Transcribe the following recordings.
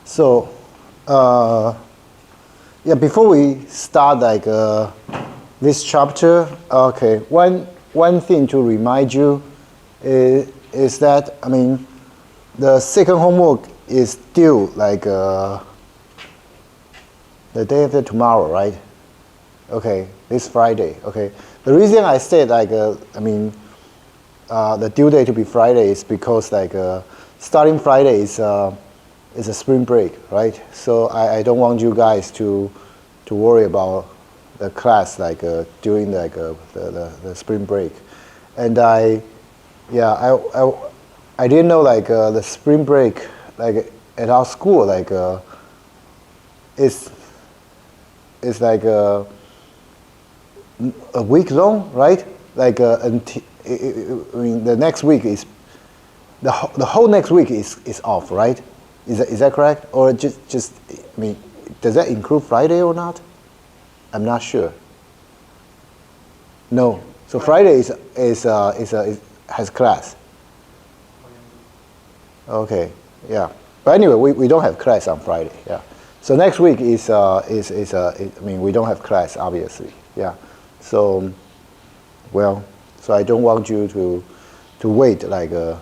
So, yeah, before we start this chapter, okay, one thing to remind you is that, I mean, the second homework is due the day after tomorrow, right? Okay, this Friday, okay. The reason I said the due date to be Friday is because starting Friday is a spring break, right? So I don't want you guys to worry about the class during the spring break, and I didn't know the spring break at our school is a week long, right? Until, I mean, the next week is the whole next week is off, right? Is that correct? Or just I mean, does that include Friday or not? I'm not sure. No. So Friday has class. Okay. Yeah. But anyway, we don't have class on Friday. Yeah. So next week I mean, we don't have class, obviously. Yeah. So, well, so I don't want you to wait I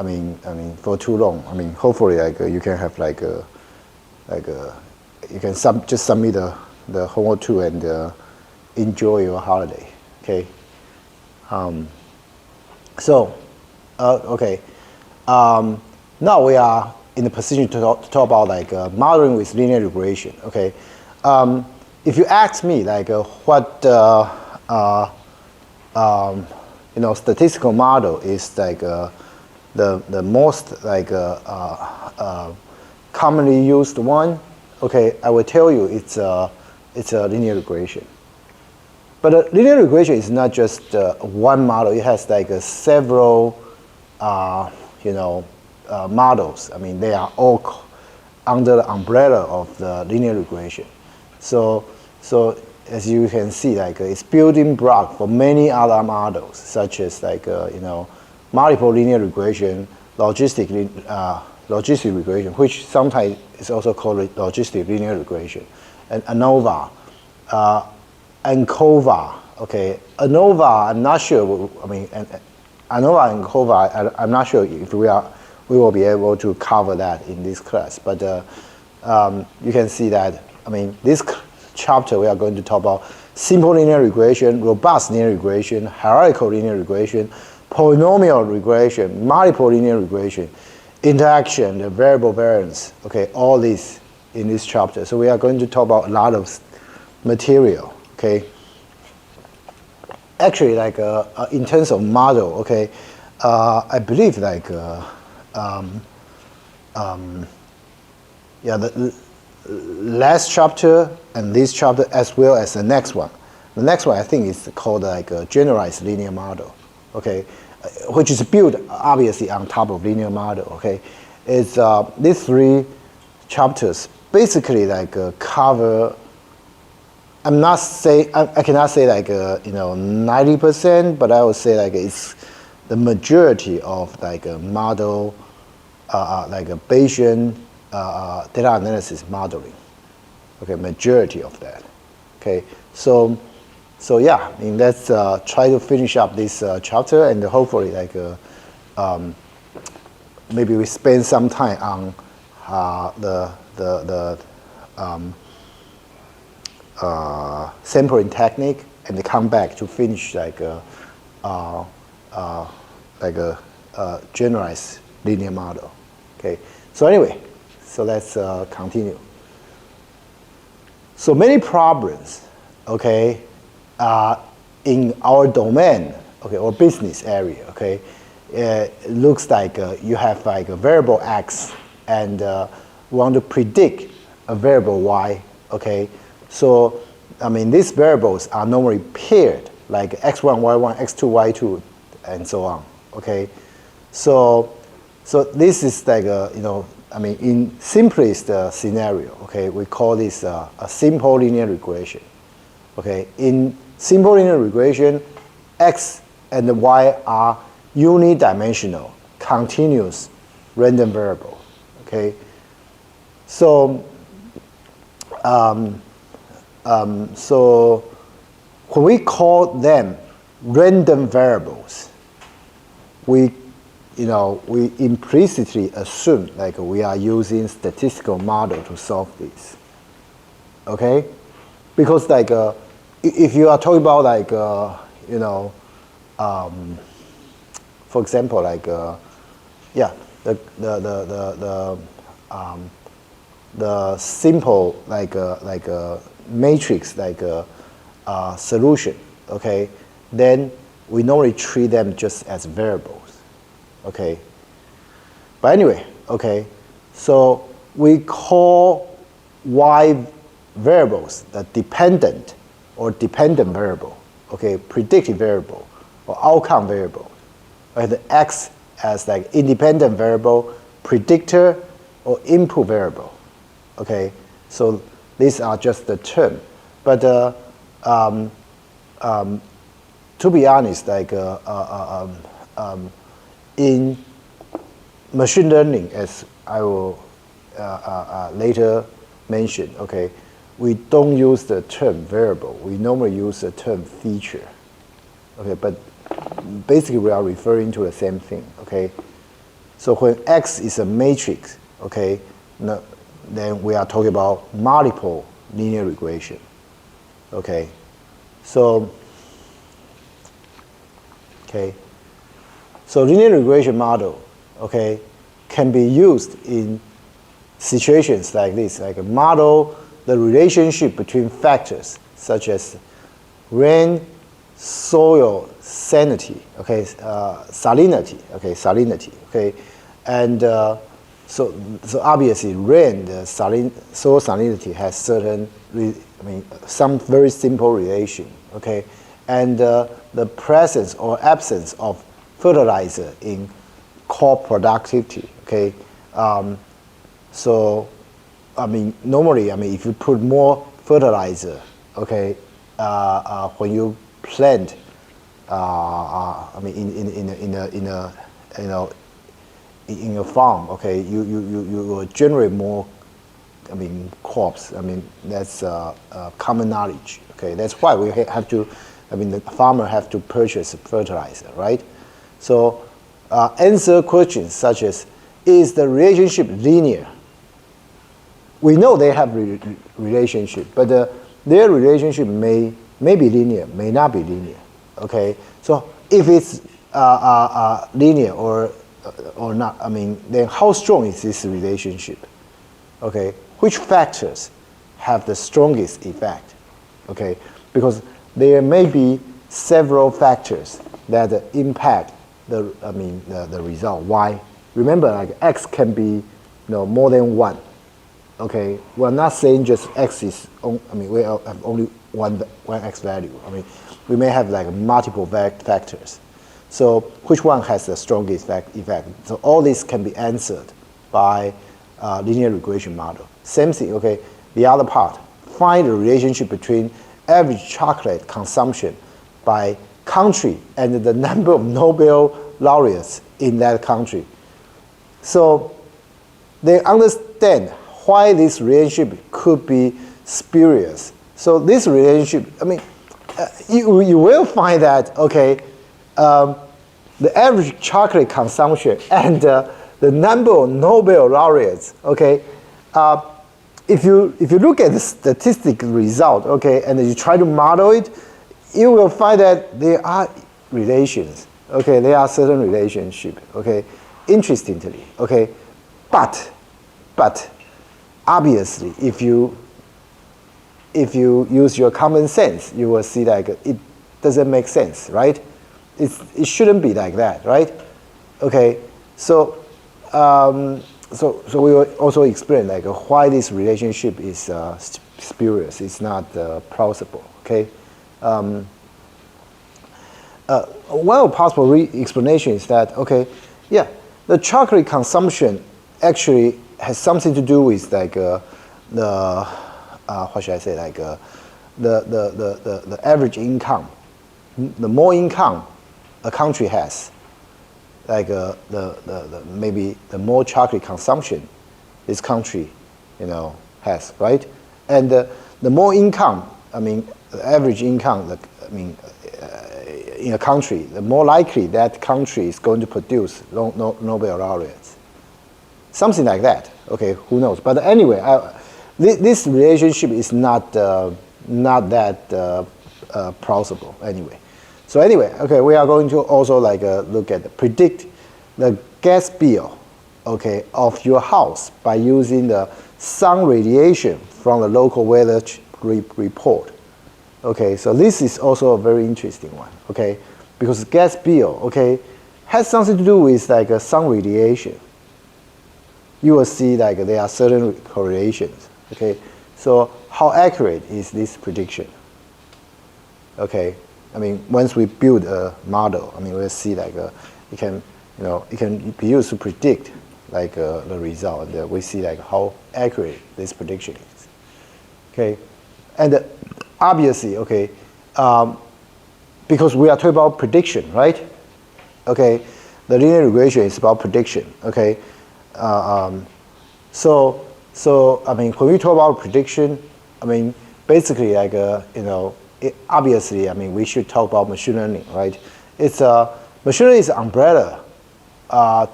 mean for too long. I mean, hopefully you can have you can just submit the homework too and enjoy your holiday. Okay. Okay. Now we are in the position to talk about modeling with linear regression. Okay. If you ask me what statistical model is the most commonly used one, okay, I will tell you it's a linear regression. But a linear regression is not just one model. It has several models. I mean, they are all under the umbrella of the linear regression. So as you can see, it's building block for many other models, such as multiple linear regression, logistic regression, which sometimes is also called logistic linear regression, and ANOVA, ANCOVA. Okay, ANOVA, I'm not sure. I mean, ANOVA and ANCOVA, I'm not sure if we will be able to cover that in this class. But you can see that. I mean, this chapter we are going to talk about simple linear regression, robust linear regression, hierarchical linear regression, polynomial regression, multiple linear regression, interaction, the variable variance. Okay, all this in this chapter. So we are going to talk about a lot of material. Okay. Actually, in terms of model, okay, I believe the last chapter and this chapter as well as the next one. The next one I think is called a generalized linear model, okay, which is built obviously on top of linear model. Okay, it's these three chapters basically cover. I cannot say 90%, but I would say it's the majority of model a Bayesian data analysis modeling. Okay, majority of that. Okay, so yeah, I mean, let's try to finish up this chapter, and hopefully maybe we spend some time on the sampling technique, and come back to finish a generalized linear model. Okay. So anyway, so let's continue. So many problems, okay, in our domain, okay, or business area, okay, it looks like you have a variable x and want to predict a variable y, okay. So I mean, these variables are normally paired, like x1, y1, x2, y2, and so on, okay. So this is I mean, in simplest scenario, okay, we call this a simple linear regression. Okay, in simple linear regression, x and y are unidimensional, continuous, random variable. Okay, So, so when we call them random variables, we implicitly assume like we are using statistical model to solve this. Okay, because like if you are talking about like for example like the simple like a matrix like a solution, okay, then we normally treat them just as variables, okay. But anyway, okay, so we call y variables the dependent or dependent variable, okay, predictive variable or outcome variable, right? The x as like independent variable, predictor, or input variable, okay. So these are just the term, but to be honest, like in machine learning, as I will later mention, okay, we don't use the term variable. We normally use the term feature, okay. But basically, we are referring to the same thing, okay. So when X is a matrix, okay, then we are talking about multiple linear regression, okay. So linear regression model, okay, can be used in situations like this, like a model the relationship between factors such as rain, soil salinity, okay, salinity, okay, and so obviously rain, the soil salinity has certain, some very simple relation, okay, and the presence or absence of fertilizer in crop productivity, okay. So, normally, if you put more fertilizer, okay, when you plant, in a farm, okay, you will generate more, crops. That's common knowledge, okay. That's why we have to, the farmer have to purchase fertilizer, right? So, answer questions such as, is the relationship linear? We know they have relationship, but their relationship may be linear, may not be linear. Okay, so if it's linear or not, then how strong is this relationship? Okay, which factors have the strongest effect? Okay, because there may be several factors that impact the result. Why? Remember, like X can be more than one. Okay, we're not saying just X is we have only one X value. We may have like multiple factors. So which one has the strongest effect? So all this can be answered by linear regression model. Same thing. Okay, the other part, find the relationship between average chocolate consumption by country and the number of Nobel laureates in that country. So they understand why this relationship could be spurious. So this relationship, you will find that, okay, the average chocolate consumption and the number of Nobel laureates, okay, if you look at the statistical result, okay, and you try to model it, you will find that there are relations, okay, there are certain relationship, okay, interestingly, okay, but obviously, if you use your common sense, you will see like it doesn't make sense, right? It shouldn't be like that, right? Okay, so we will also explain like why this relationship is spurious. It's not plausible. Okay. One possible explanation is that, okay, yeah, the chocolate consumption actually has something to do with like what should I say, like the average income. The more income a country has, like maybe the more chocolate consumption this country has, right? And the more income, I mean, the average income, in a country, the more likely that country is going to produce Nobel laureates. Something like that. Okay, who knows? But anyway, this relationship is not that plausible anyway. So anyway, okay, we are going to also look at predict the gas bill, okay, of your house by using the sun radiation from the local weather report. Okay, so this is also a very interesting one. Okay, because gas bill, okay, has something to do with sun radiation. You will see there are certain correlations. Okay, so how accurate is this prediction? Okay, I mean, once we build a model, I mean, we'll see it can be used to predict the result. And we see how accurate this prediction is. Okay, and obviously, okay, because we are talking about prediction, right? Okay, the linear regression is about prediction. Okay, so I mean, when we talk about prediction, I mean, basically obviously, I mean, we should talk about machine learning, right? Machine learning is an umbrella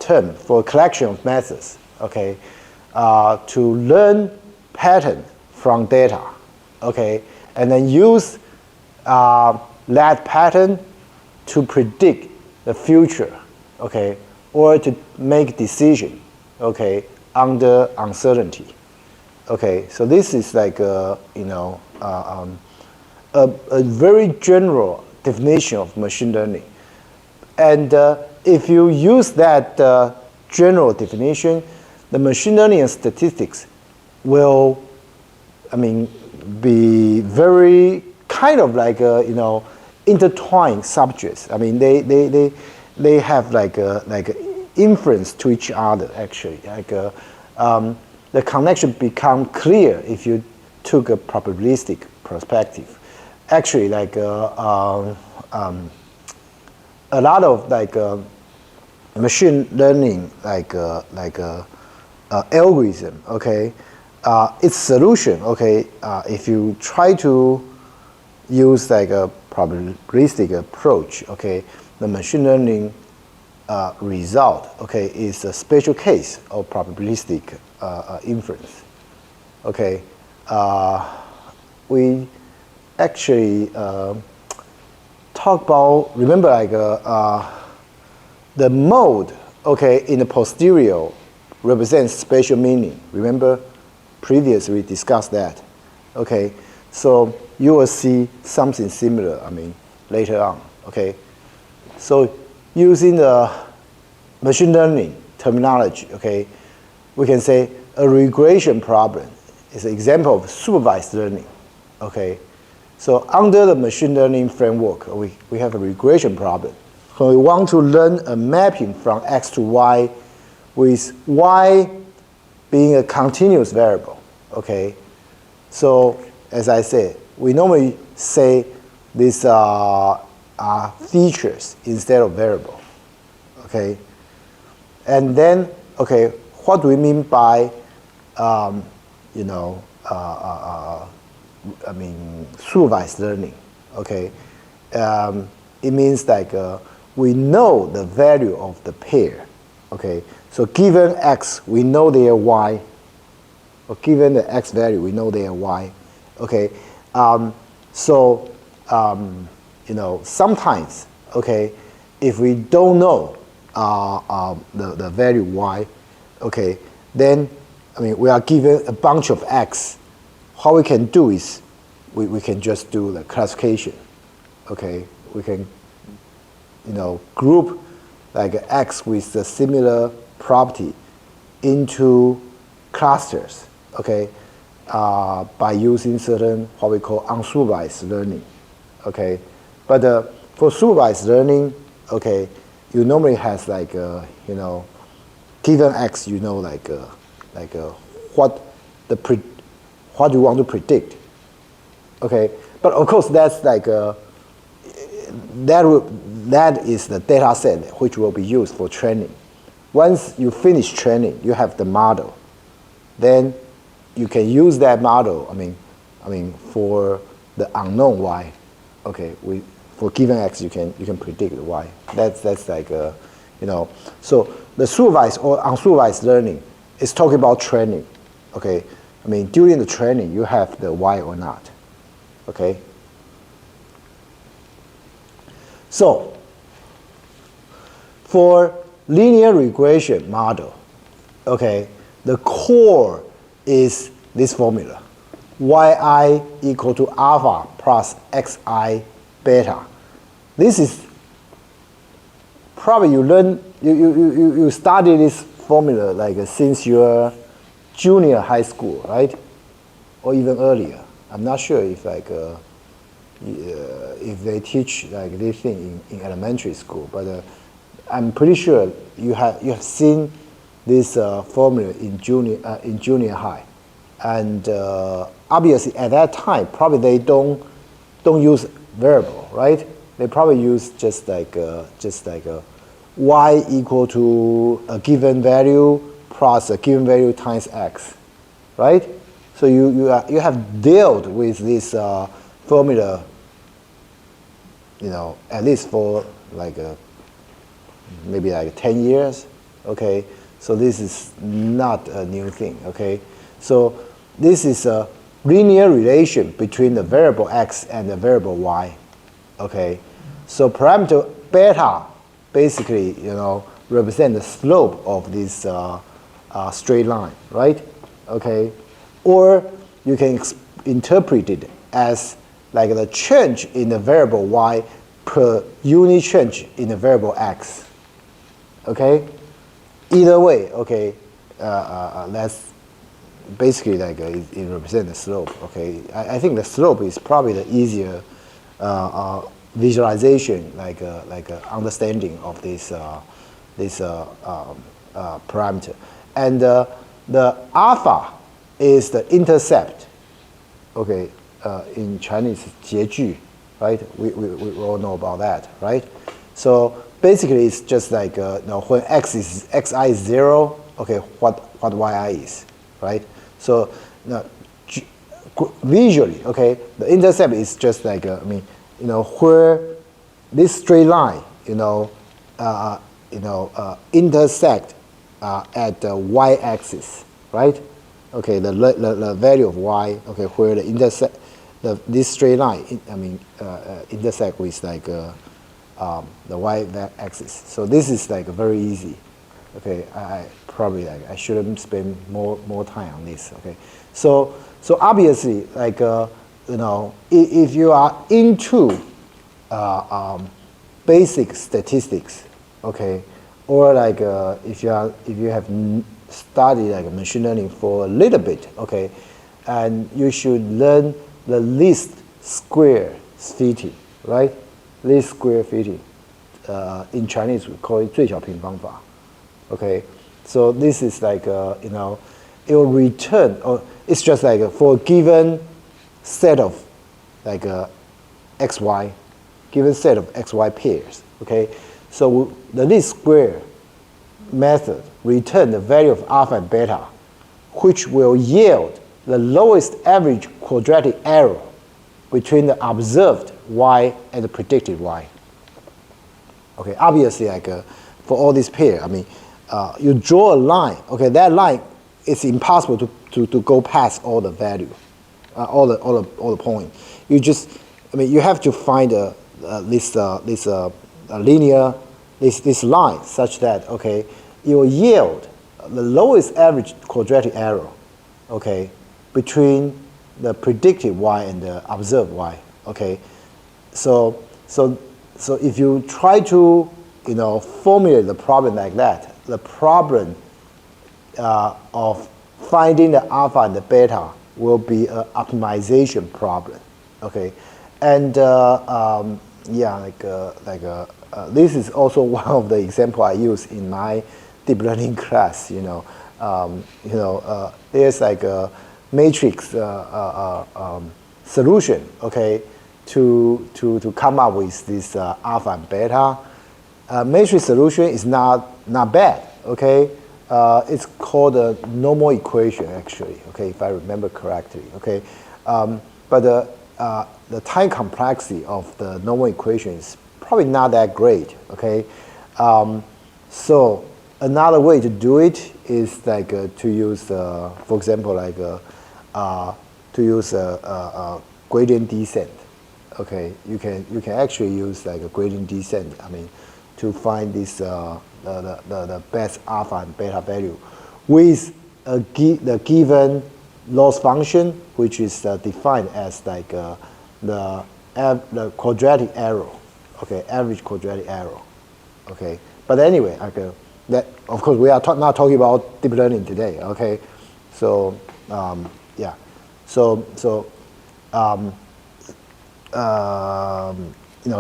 term for a collection of methods, okay, to learn pattern from data, okay, and then use that pattern to predict the future, okay, or to make decision, okay, under uncertainty. Okay, so this is a very general definition of machine learning. And if you use that general definition, the machine learning and statistics will, I mean, be very kind of intertwined subjects. I mean, they have influence to each other actually. The connection become clear if you took a probabilistic perspective. Actually, a lot of machine learning algorithm, okay, its solution, okay, if you try to use a probabilistic approach, okay, the machine learning result, okay, is a special case of probabilistic inference. Okay, we actually talk about, remember the mode, okay, in the posterior represents spatial meaning. Remember previously we discussed that. Okay, so you will see something similar, I mean, later on. Okay, so using the machine learning terminology, okay, we can say a regression problem is an example of supervised learning. Okay, so under the machine learning framework, we have a regression problem. When we want to learn a mapping from X to Y with Y being a continuous variable. Okay, so as I said, we normally say these are features instead of variable. Okay, and then, okay, what do we mean by I mean, supervised learning? Okay, it means we know the value of the pair. Okay, so given X, we know their Y, or given the X value, we know their Y. Okay, sometimes, okay, if we don't know the value Y, okay, then, I mean, we are given a bunch of X. What we can do is we can just do the classification. Okay, we can group X with the similar property into clusters. Okay, by using certain what we call unsupervised learning. Okay, but for supervised learning, okay, you normally has given X, what you want to predict. Okay, but of course that's that is the data set which will be used for training. Once you finish training, you have the model. Then you can use that model. I mean for the unknown y, okay, for given x you can predict the y. That's like you know. So the supervised or unsupervised learning is talking about training, okay. I mean during the training you have the y or not, okay. So for linear regression model, okay, the core is this formula, yi equal to alpha plus xi beta. This is probably you study this formula like since your junior high school, right, or even earlier. I'm not sure if like if they teach like this thing in elementary school, but I'm pretty sure you have seen this formula in junior high, and obviously at that time probably they don't use variable, right? They probably use just like y equal to a given value plus a given value times x, right? So you have dealt with this formula, you know, at least for like maybe like 10 years, okay? So this is not a new thing, okay? So this is a linear relation between the variable x and the variable y, okay? So parameter beta basically, you know, represent the slope of this straight line, right? Okay? Or you can interpret it as like the change in the variable y per unit change in the variable x. Okay? Either way, okay, that's basically like it represents the slope. Okay, I think the slope is probably the easier visualization, like understanding of this parameter, and the alpha is the intercept. Okay, in Chinese, 截距, right? We all know about that, right? So basically, it's just like you know, when xi is 0, okay, what yi is, right? So now, visually, okay, the intercept is just like I mean, you know, where this straight line, you know, intersect at the y-axis, right? Okay, the value of y, okay, where the intersect, this straight line, intersect with like the y-axis. So this is like very easy. Okay, I probably like I shouldn't spend more time on this. Okay, so obviously like you know, if you are into basic statistics, okay, or like if you have studied like machine learning for a little bit, okay, and you should learn the least square fitting, right? Least square fitting. In Chinese we call it 最小平方法. Okay, so this is like you know, it will return, or it's just like for a given set of like xy, given set of xy pairs. Okay, so the least square method return the value of alpha and beta, which will yield the lowest average quadratic error between the observed y and the predicted y. Okay, obviously like for all these pairs, I mean, you draw a line. Okay, that line is impossible to go past all the value, all the point. You just, I mean, you have to find this linear this line such that, okay, it will yield the lowest average quadratic error, okay, between the predicted y and the observed y. Okay, so if you try to, you know, formulate the problem like that, the problem of finding the alpha and the beta will be an optimization problem. Okay, and yeah, this is also one of the example I use in my deep learning class. You know, there's like a matrix solution. Okay, to come up with this alpha and beta. Matrix solution is not bad. Okay, It's called a normal equation, actually, okay, if I remember correctly, okay. But the time complexity of the normal equation is probably not that great, okay. So another way to do it is like to use, for example, like to use a gradient descent. Okay, you can actually use like a gradient descent. I mean, to find this the best alpha and beta value with the given loss function, which is defined as like the quadratic error. Okay, average quadratic error. Okay, but anyway, that of course we are not talking about deep learning today. Okay, so yeah, so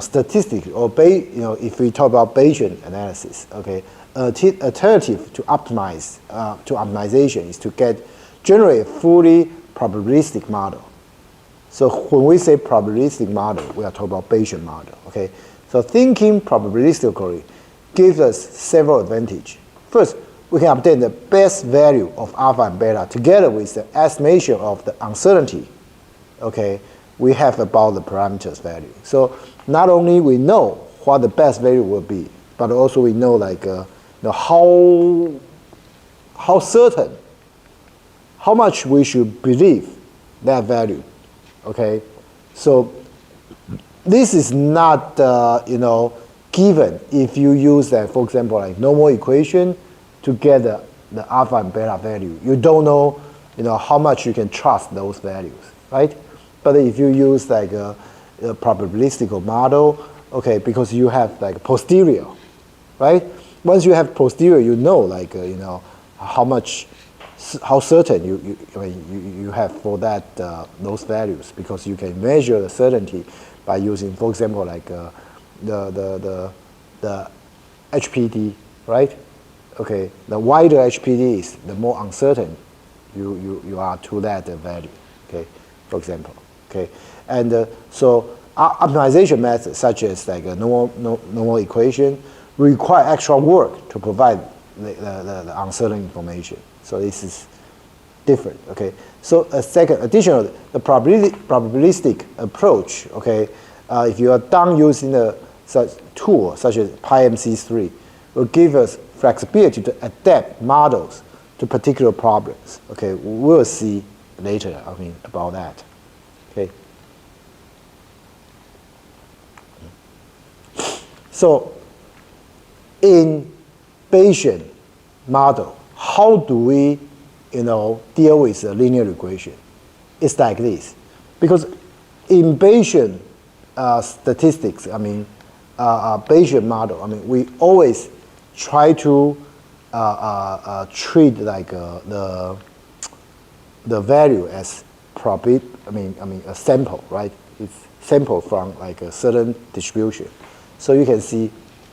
statistics or if we talk about Bayesian analysis, okay, alternative to optimization is to generate a fully probabilistic model. So when we say probabilistic model, we are talking about Bayesian model. Okay, so thinking probabilistically gives us several advantages. First, we can obtain the best value of alpha and beta together with the estimation of the uncertainty. Okay, we have about the parameters value. So not only we know what the best value will be, but also we know like how certain, how much we should believe that value. Okay, so this is not given if you use that, for example, like normal equation to get the alpha and beta value. You don't know how much you can trust those values, right? But if you use like a probabilistic model, okay, because you have like posterior, right? Once you have posterior, you know like how certain you have for that those values, because you can measure the certainty by using, for example, like the HPD, right? Okay, the wider HPD is, the more uncertain you are to that value. Okay, for example. Okay, and so optimization methods such as like a normal equation require extra work to provide the uncertain information. So this is different. Okay, so additionally, the probabilistic approach. Okay, if you are done using such tool such as PyMC3, will give us flexibility to adapt models to particular problems. Okay, we'll see later. About that. Okay. So in Bayesian model, how do we deal with a linear regression? It's like this, because in Bayesian statistics, Bayesian model, we always try to treat like the value as a sample, right? It's sample from like a certain distribution. So you can see,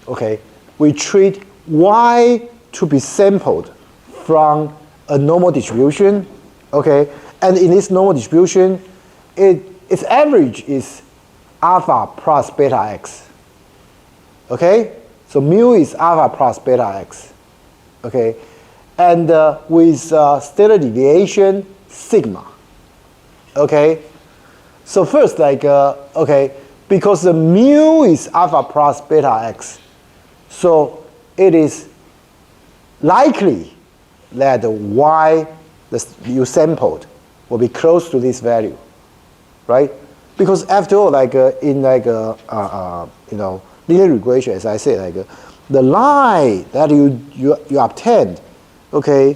okay, we treat Y to be sampled from a normal distribution, okay? And in this normal distribution, its average is alpha plus beta x, okay? So mu is alpha plus beta x, okay? And with standard deviation, sigma, okay? So first, okay, because the mu is alpha plus beta x, so it is likely that the Y you sampled will be close to this value, right? Because after all, in linear regression, as I said, the line that you obtained, okay,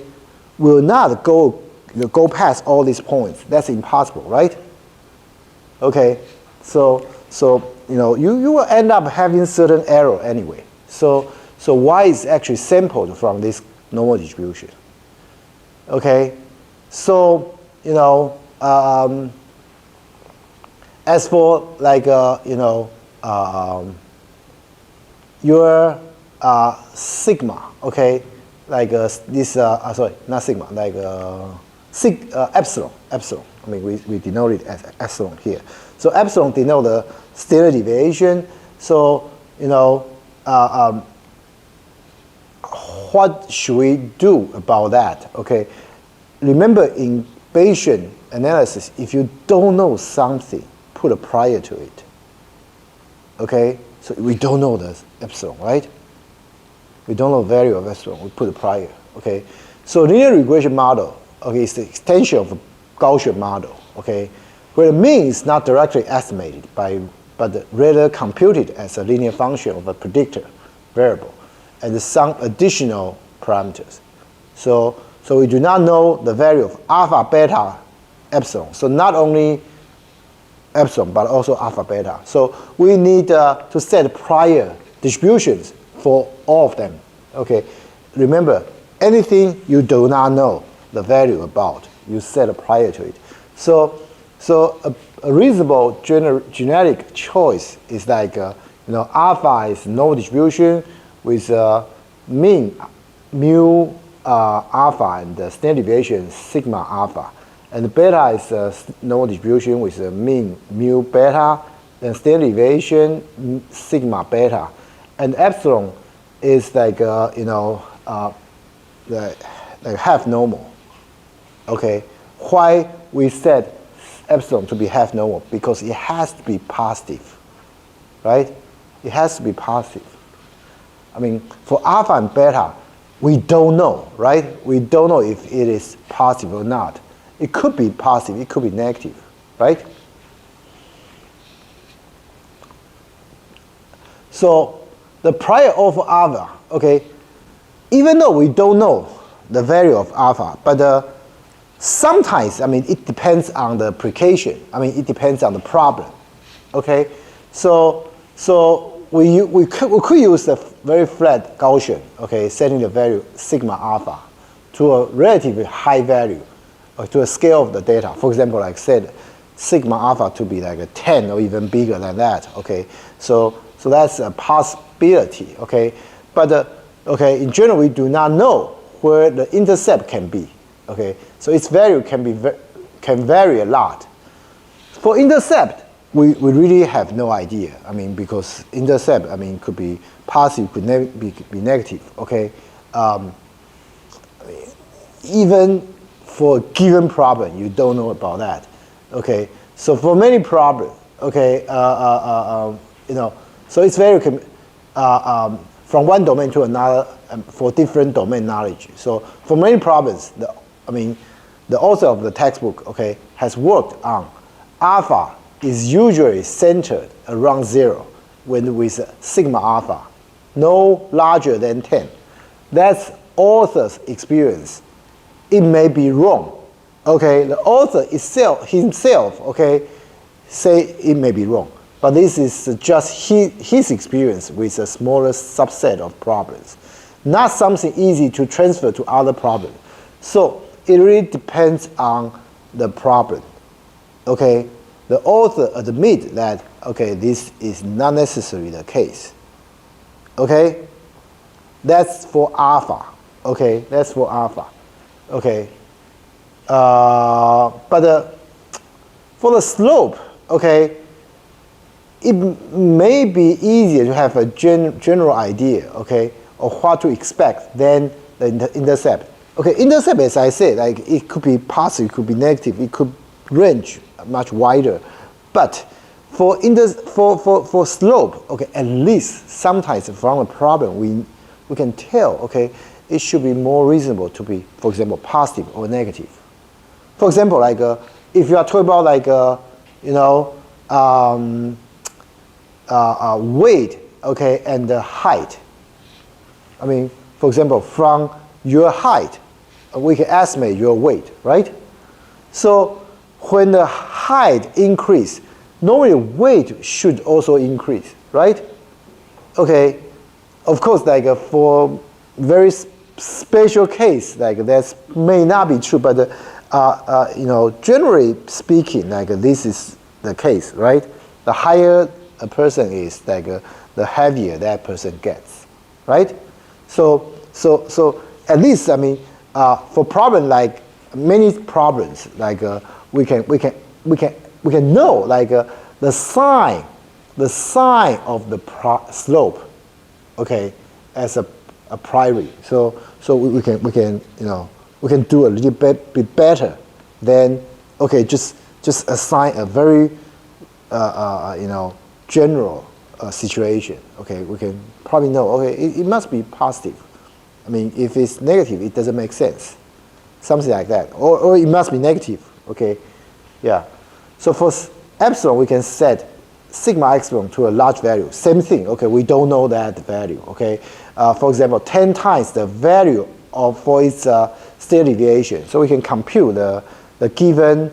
will not go past all these points. That's impossible, right? Okay, so you will end up having certain error anyway. So Y is actually sampled from this normal distribution. Okay, so as for your sigma, okay, this sorry, not sigma, epsilon. We denote it as epsilon here. So epsilon denote the standard deviation. So what should we do about that? Okay, remember in Bayesian analysis, if you don't know something, put a prior to it. Okay, so we don't know the epsilon, right? We don't know the value of epsilon, we put a prior. Okay, so linear regression model, okay, is the extension of a Gaussian model. Okay, where the mean is not directly estimated but rather computed as a linear function of a predictor variable and some additional parameters. So we do not know the value of alpha, beta, epsilon. So not only epsilon, but also alpha, beta. So we need to set prior distributions for all of them. Okay, remember, anything you do not know the value about, you set a prior to it. So a reasonable genetic choice is like, alpha is no distribution with mean mu alpha and the standard deviation sigma alpha. And beta is no distribution with mean mu beta, then standard deviation sigma beta. And epsilon is like, like half normal. Okay, why we set epsilon to be half normal? Because it has to be positive, right? It has to be positive. I mean, for alpha and beta, we don't know, right? We don't know if it is positive or not. It could be positive, it could be negative, right? So the prior of alpha, okay, even though we don't know the value of alpha, but sometimes, I mean, it depends on the application. I mean, it depends on the problem, okay? So we could use a very flat Gaussian, okay, setting the value sigma alpha to a relatively high value, or to a scale of the data. For example, like I said, sigma alpha to be like a 10 or even bigger than that, okay? So that's a possibility, okay? But okay, in general, we do not know where the intercept can be, okay? So its value can vary a lot. For intercept, we really have no idea. I mean, because intercept, I mean, could be positive, could be negative, okay? Even for a given problem, you don't know about that, okay? So for many problems, okay, so it's very from one domain to another for different domain knowledge. So for many problems, the author of the textbook, okay, has worked on alpha is usually centered around 0 with sigma alpha, no larger than 10. That's author's experience. It may be wrong. Okay, the author himself, okay, say it may be wrong. But this is just his experience with a smaller subset of problems. Not something easy to transfer to other problems. So it really depends on the problem. Okay, the author admit that, okay, this is not necessarily the case. Okay, that's for alpha. Okay, that's for alpha. Okay, but for the slope, okay, it may be easier to have a general idea, okay, of what to expect than the intercept. Okay, intercept, as I said, like it could be positive, it could be negative, it could range much wider. But for slope, okay, at least sometimes from a problem we can tell, okay, it should be more reasonable to be, for example, positive or negative. For example, like if you are talking about like weight, okay, and the height. I mean, for example, from your height, we can estimate your weight, right? So when the height increase, normally weight should also increase, right? Okay, of course, like for very special case, like that may not be true, but generally speaking, like this is the case, right? The higher a person is, like the heavier that person gets, right? So at least, I mean, for problem like many problems, like we can know like the sign of the slope, okay, as a a priori. So we can we can do a little bit better than just assign a very general situation. Okay, we can probably know. Okay, it must be positive. I mean, if it's negative, it doesn't make sense. Something like that, or it must be negative. Okay, yeah. So for epsilon, we can set sigma epsilon to a large value. Same thing. Okay, we don't know that value. Okay, for example, 10 times the value for its standard deviation. So we can compute the given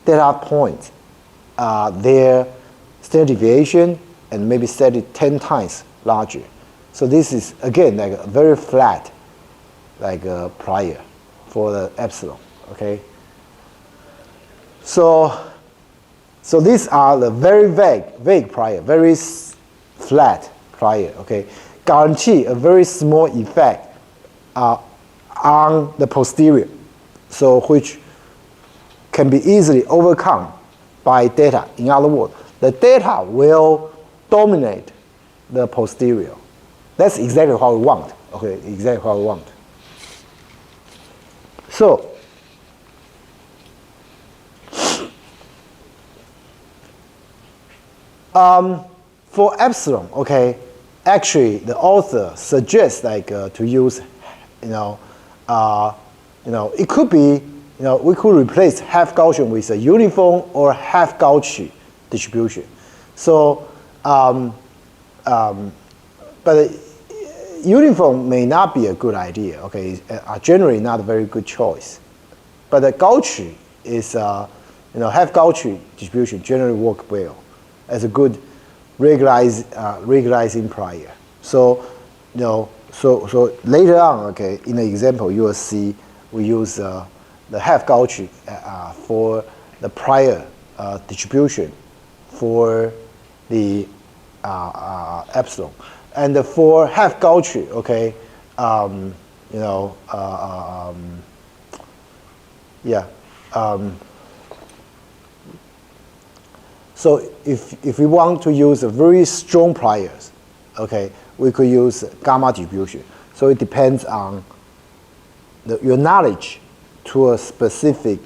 data point, their standard deviation, and maybe set it 10 times larger. So this is again like a very flat, like a prior for the epsilon. Okay. So these are the very vague prior, very flat prior. Okay, guarantee a very small effect on the posterior, so which can be easily overcome by data. In other words, the data will dominate the posterior. That's exactly what we want. Okay, exactly what we want. So for epsilon, okay, actually the author suggests like to use, it could be, we could replace half Gaussian with a uniform or half Cauchy distribution. So, but uniform may not be a good idea. Okay, generally not a very good choice. But the Cauchy is, half Cauchy distribution generally work well as a good regularizing prior. So, so later on, okay, in the example you will see we use the half Cauchy for the prior distribution for the epsilon, and for half Cauchy, okay, so if we want to use a very strong priors, okay, we could use gamma distribution. So it depends on your knowledge to a specific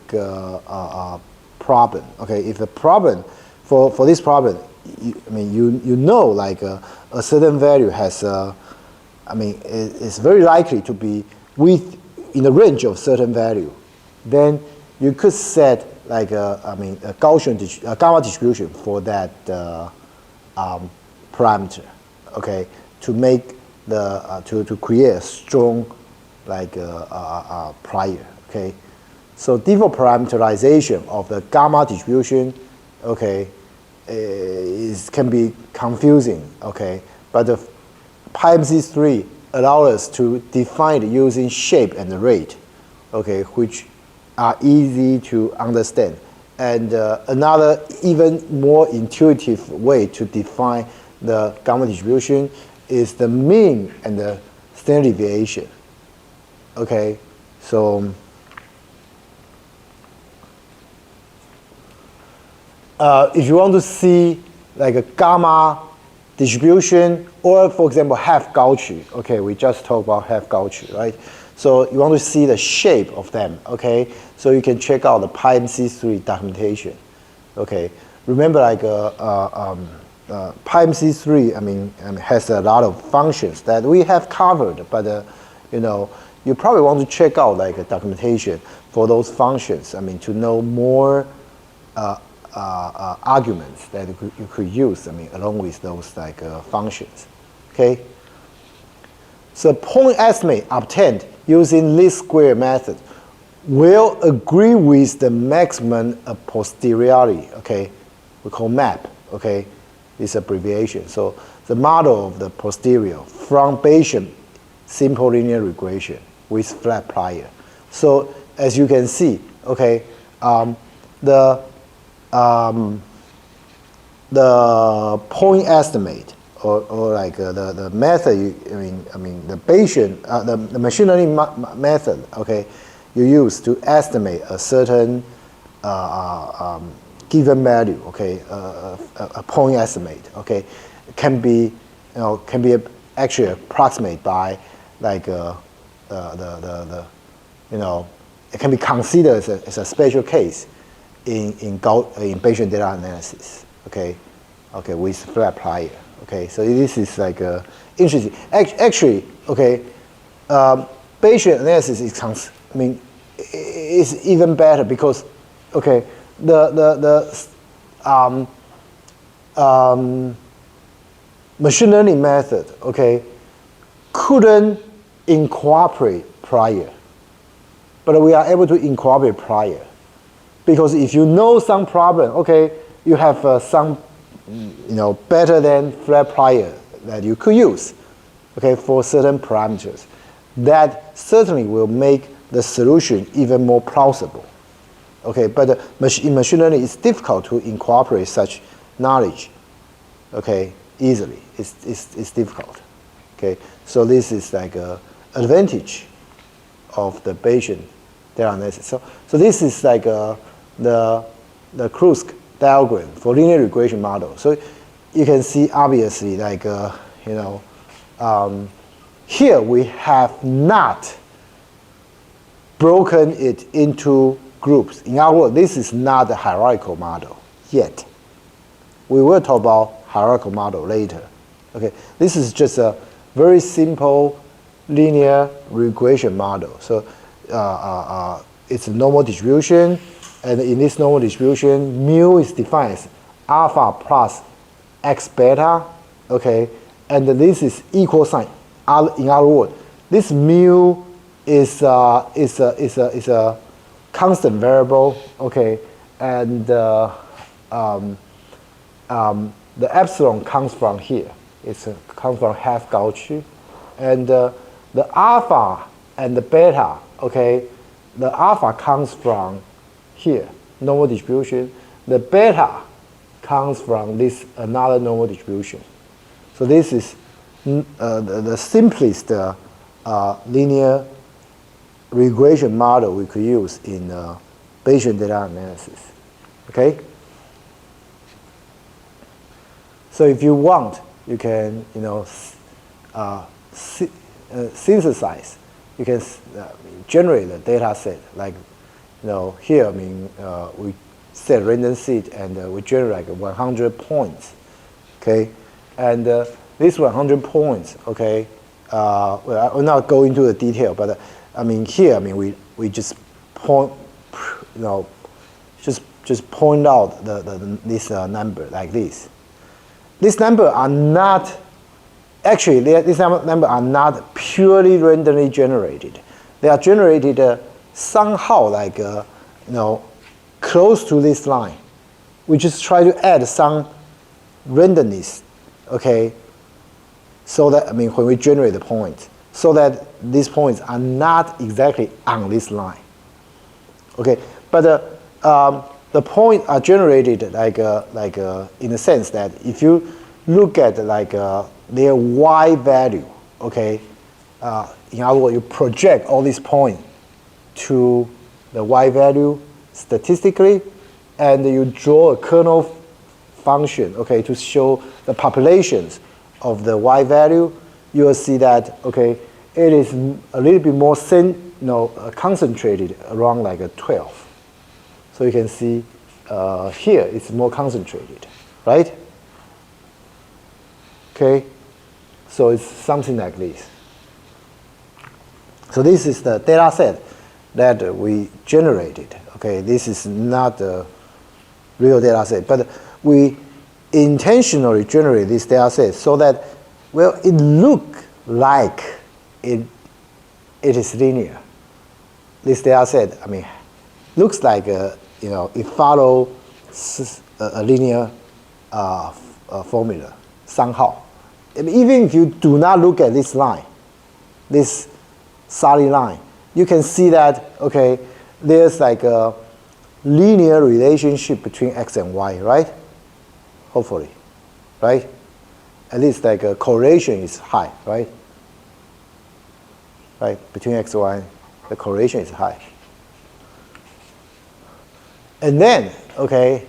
problem. Okay, if the problem for this problem, you know like a certain value has it's very likely to be in the range of certain value, then you could set like a Gaussian gamma distribution for that parameter, okay, to make the to create a strong like prior, okay. So default parameterization of the gamma distribution, okay, can be confusing, okay, but the PyMC3 allows us to define it using shape and rate, okay, which are easy to understand. And another even more intuitive way to define the gamma distribution is the mean and the standard deviation. Okay, so if you want to see like a gamma distribution, or for example half Cauchy, okay, we just talked about half Cauchy, right? So you want to see the shape of them, okay? So you can check out the PyMC3 documentation, okay? Remember, like PyMC3, has a lot of functions that we have covered, but you probably want to check out like a documentation for those functions. To know more arguments that you could use. Along with those like functions, okay? So point estimate obtained using least square method will agree with the maximum a posteriori, okay? We call MAP, okay? This abbreviation. So the model of the posterior from Bayesian simple linear regression with flat prior. So as you can see, okay, the point estimate or like the method, the Bayesian, the machine learning method, okay, you use to estimate a certain given value, okay, a point estimate, okay, can be actually approximated by like the you know, it can be considered as a special case in Bayesian data analysis. Okay, with flat plier. Okay, so this is like interesting. Actually, okay, Bayesian analysis is even better because, okay, machine learning method, okay, couldn't incorporate prior, but we are able to incorporate prior, because if you know some problem, okay, you have some, better than flat prior that you could use, okay, for certain parameters, that certainly will make the solution even more plausible. Okay, but in machine learning, it's difficult to incorporate such knowledge, okay, easily. It's difficult. Okay, so this is like a advantage of the Bayesian data analysis. So this is like the Kruskal diagram for linear regression model. So you can see obviously like here we have not broken it into groups. In other words, this is not a hierarchical model yet. We will talk about hierarchical model later. Okay, this is just a very simple linear regression model. So it's a normal distribution, and in this normal distribution, mu is defined as alpha plus x beta. Okay, and this is equal sign. In other words, this mu is a constant variable, okay, and the epsilon comes from here. It comes from half Cauchy, and the alpha and the beta, okay, the alpha comes from here, normal distribution. The beta comes from this another normal distribution. So this is the simplest linear regression model we could use in Bayesian data analysis. Okay? So if you want, you can synthesize. You can generate a data set like here. We set random seed and we generate like 100 points. Okay, and this 100 points. Okay, well, I will not go into the detail, but here, we just point, just point out this number like this. These numbers are not actually. These numbers are not purely randomly generated. They are generated somehow like close to this line. We just try to add some randomness, okay. So that when we generate the points, so that these points are not exactly on this line. Okay, but the points are generated like in a sense that if you look at their y value, okay, in other words, you project all these points to the y value statistically, and you draw a kernel function, okay, to show the populations of the y value, you will see that, okay, it is a little bit more concentrated around like a 12. So you can see here it's more concentrated, right? Okay, so it's something like this. So this is the data set that we generated. Okay, this is not a real data set, but we intentionally generate this data set so that, well, it looks like it is linear. This data set, looks like it follows a linear formula somehow. Even if you do not look at this line, this solid line, you can see that, okay, there's like a linear relationship between x and y, right? Hopefully, right? At least like a correlation is high, right? Right, between x and y, the correlation is high. And then, okay,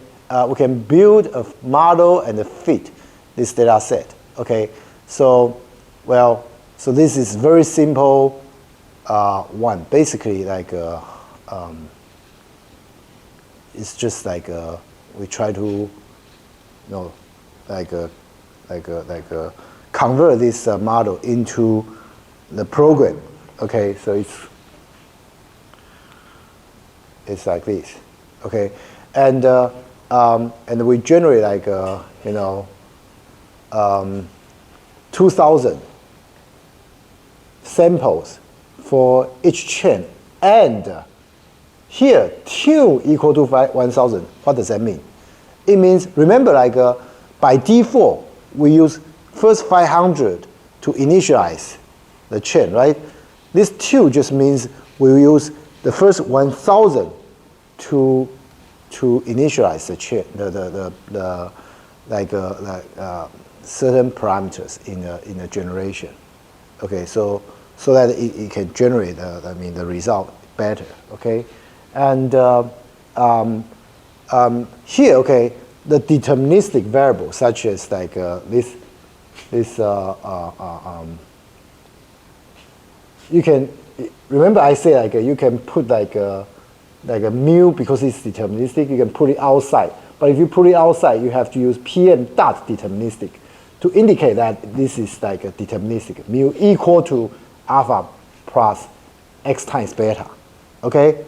we can build a model and fit this data set. Okay, so, well, So this is very simple one. Basically, like it's just like we try to, you know, convert this model into the program. Okay, so it's like this. Okay, and we generate like 2,000 samples for each chain, and here tune equal to 1,000. What does that mean? It means, remember, like by default we use first 500 to initialize the chain, right? This tune just means we use the first 1,000 to initialize the chain, certain parameters in a generation. Okay, so that it can generate the result better. Okay, and here, okay, the deterministic variable such as like this you can remember I say like you can put like a mu because it's deterministic. You can put it outside, but if you put it outside, you have to use Pm dot deterministic to indicate that this is like a deterministic, mu equal to alpha plus x times beta. Okay,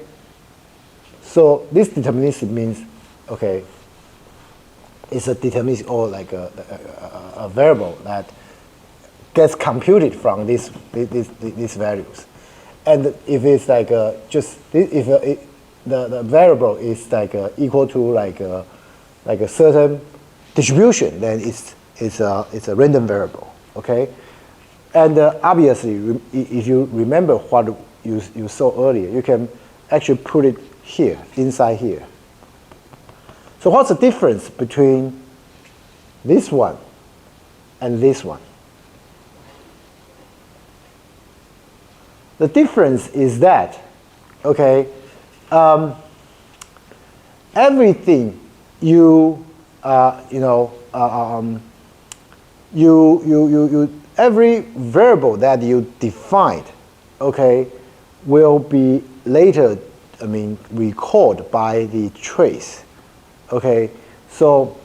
so this deterministic means, okay, it's a deterministic or like a variable that gets computed from these values. And if it's like just if the variable is like equal to like a certain distribution, then it's a random variable. Okay, and obviously, if you remember what you saw earlier, you can actually put it here, inside here. So what's the difference between this one and this one? The difference is that, okay, everything every variable that you defined, okay, will be later, recalled by the trace. Okay, so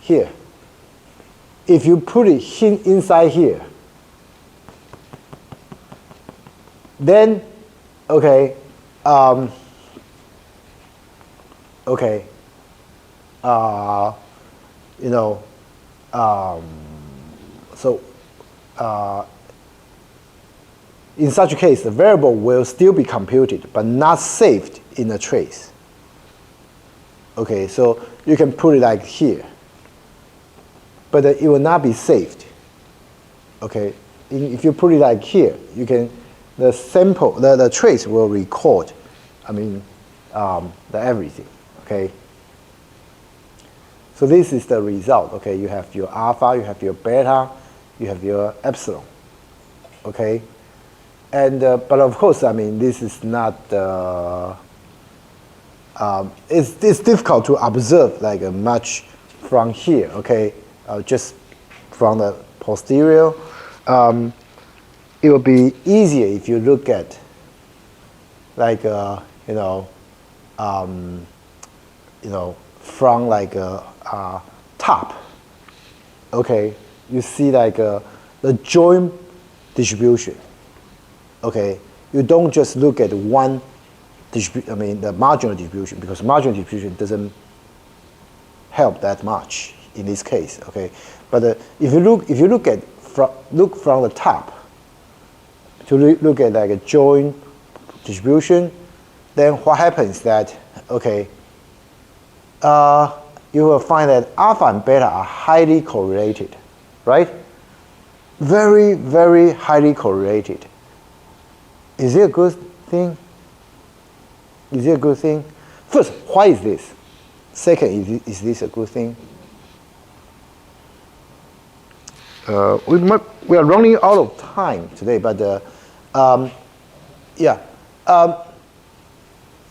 here, if you put it inside here, then okay, in such a case, the variable will still be computed, but not saved in a trace. Okay, so you can put it like here, but it will not be saved. Okay, if you put it like here, you can, the sample, the trace will record, the everything. Okay. So this is the result. Okay, you have your alpha, you have your beta, you have your epsilon. Okay, and but of course, this is not. It's difficult to observe like much from here. Okay, just from the posterior. It will be easier if you look at like from like top. Okay, you see like the joint distribution. Okay, you don't just look at one the marginal distribution, because marginal distribution doesn't help that much in this case. Okay, but if you look from the top to look at like a joint distribution, then what happens is that, okay, you will find that alpha and beta are highly correlated, right? Very, very highly correlated. Is it a good thing? Is it a good thing? First, why is this? Second, is this a good thing? We are running out of time today, but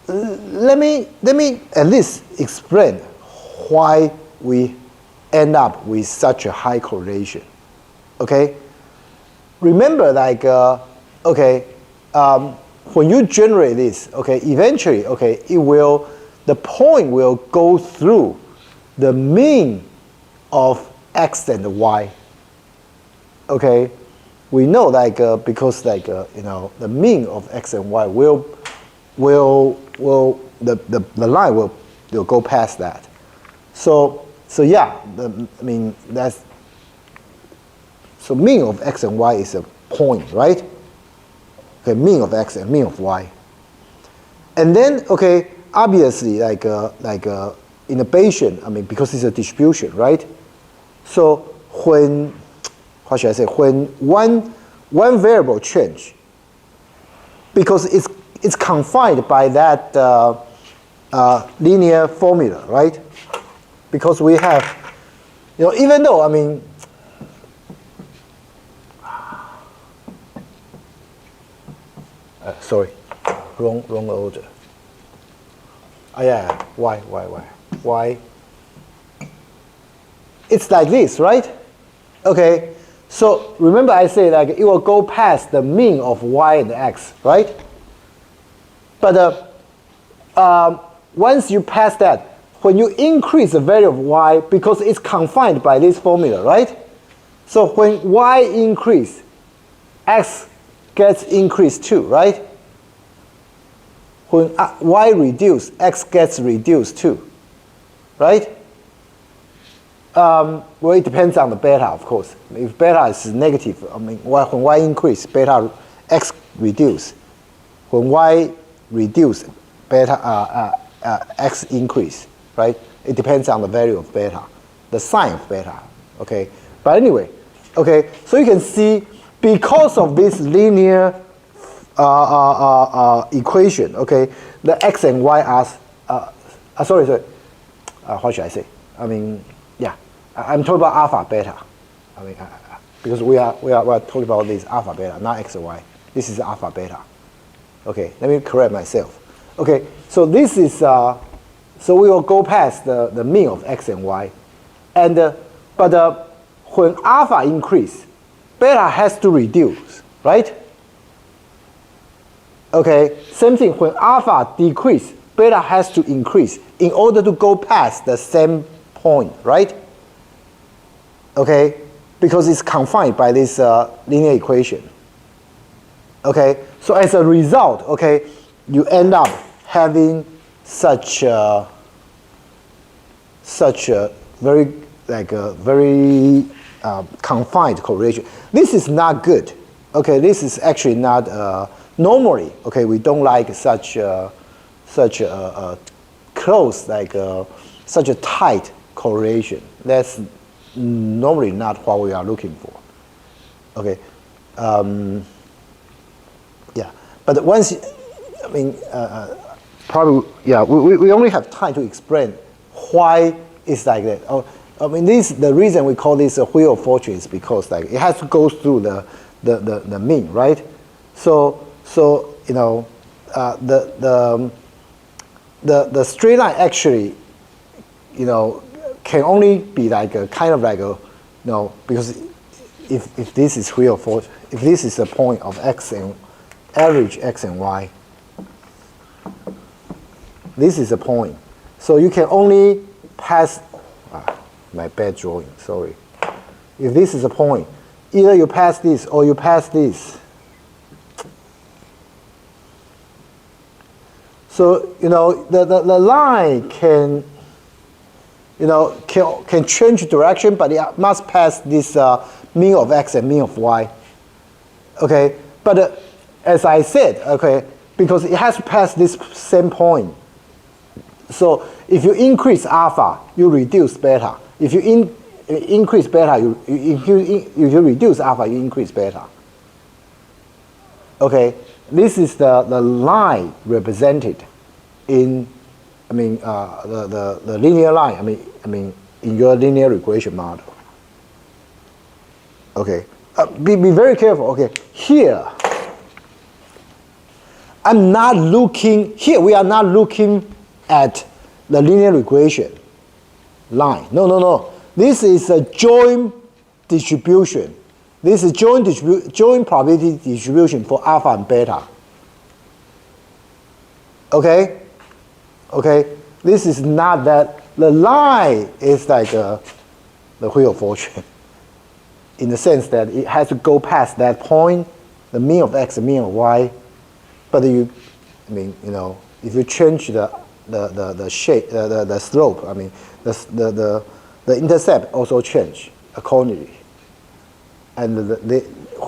let me at least explain why we end up with such a high correlation. Okay, remember like, okay, when you generate this, okay, eventually, okay, the point will go through the mean of x and y. Okay, we know like because like the mean of x and y the line will go past that. So yeah, so mean of x and y is a point, right? Okay, mean of x and mean of y. And then, okay, obviously, like in a Bayesian, because it's a distribution, right? So when, how should I say, when one variable change, because it's confined by that linear formula, right? Because we have, even though, sorry, wrong order. Oh yeah, why? It's like this, right? Okay, so remember I say like it will go past the mean of y and x, right? But once you pass that, when you increase the value of y, because it's confined by this formula, right? So when y increase, x gets increased too, right? When y reduce, x gets reduced too, right? Well, it depends on the beta, of course. If beta is negative, when y increase, beta x reduce. When y reduce, beta x increase, right? It depends on the value of beta, the sign of beta. Okay, but anyway, okay. So you can see because of this linear equation, okay, the x and y are sorry. How should I say? Yeah, I'm talking about alpha beta. Because we are talking about this alpha beta, not x and y. This is alpha beta. Okay, let me correct myself. Okay, so this is so we will go past the mean of x and y, and but when alpha increase, beta has to reduce, right? Okay, same thing. When alpha decrease, beta has to increase in order to go past the same point, right? Okay, because it's confined by this linear equation. Okay, so as a result, okay, you end up having such a very confined correlation. This is not good. Okay, this is actually not normally. Okay, we don't like such a close, such a tight correlation. That's normally not what we are looking for. Okay, yeah, but once, probably, yeah, we only have time to explain why it's like that. The reason we call this a wheel of fortune is because it has to go through the mean, right? So the straight line actually, can only be because if this is wheel of fortune, if this is the point of x and average x and y, this is a point. So you can only pass, my bad drawing, sorry. If this is a point, either you pass this or you pass this. So, the line can change direction, but it must pass this mean of x and mean of y. Okay, but as I said, okay, because it has to pass this same point. So if you increase alpha, you reduce beta. If you increase beta, if you reduce alpha, you increase beta. Okay, this is the line represented in, the linear line. In your linear regression model. Okay, be very careful. Okay, here I'm not looking. Here we are not looking at the linear regression line. No. This is a joint distribution This is joint probability distribution for alpha and beta. Okay? Okay? This is not that, the line is like the wheel of fortune. In the sense that it has to go past that point, the mean of x, the mean of y. But if you change the shape, the slope, the intercept also change accordingly. And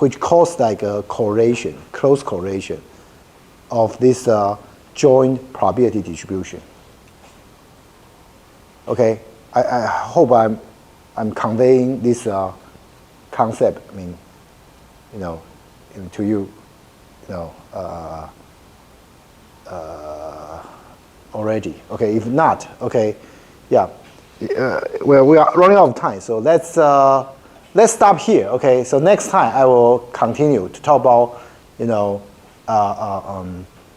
which cause like a correlation, close correlation of this joint probability distribution. Okay, I hope I'm conveying this concept. To you, already. Okay, if not, okay, yeah. Well, we are running out of time, so let's stop here. Okay, so next time I will continue to talk about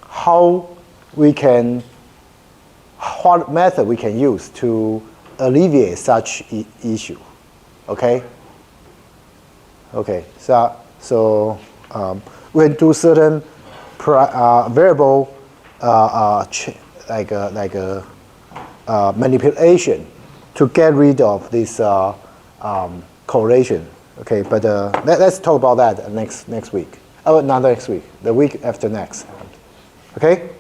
how we can, what method we can use to alleviate such issue. Okay. Okay. So we can do certain variable manipulation to get rid of this correlation. Okay, but let's talk about that next week. Oh, not next week. The week after next. Okay.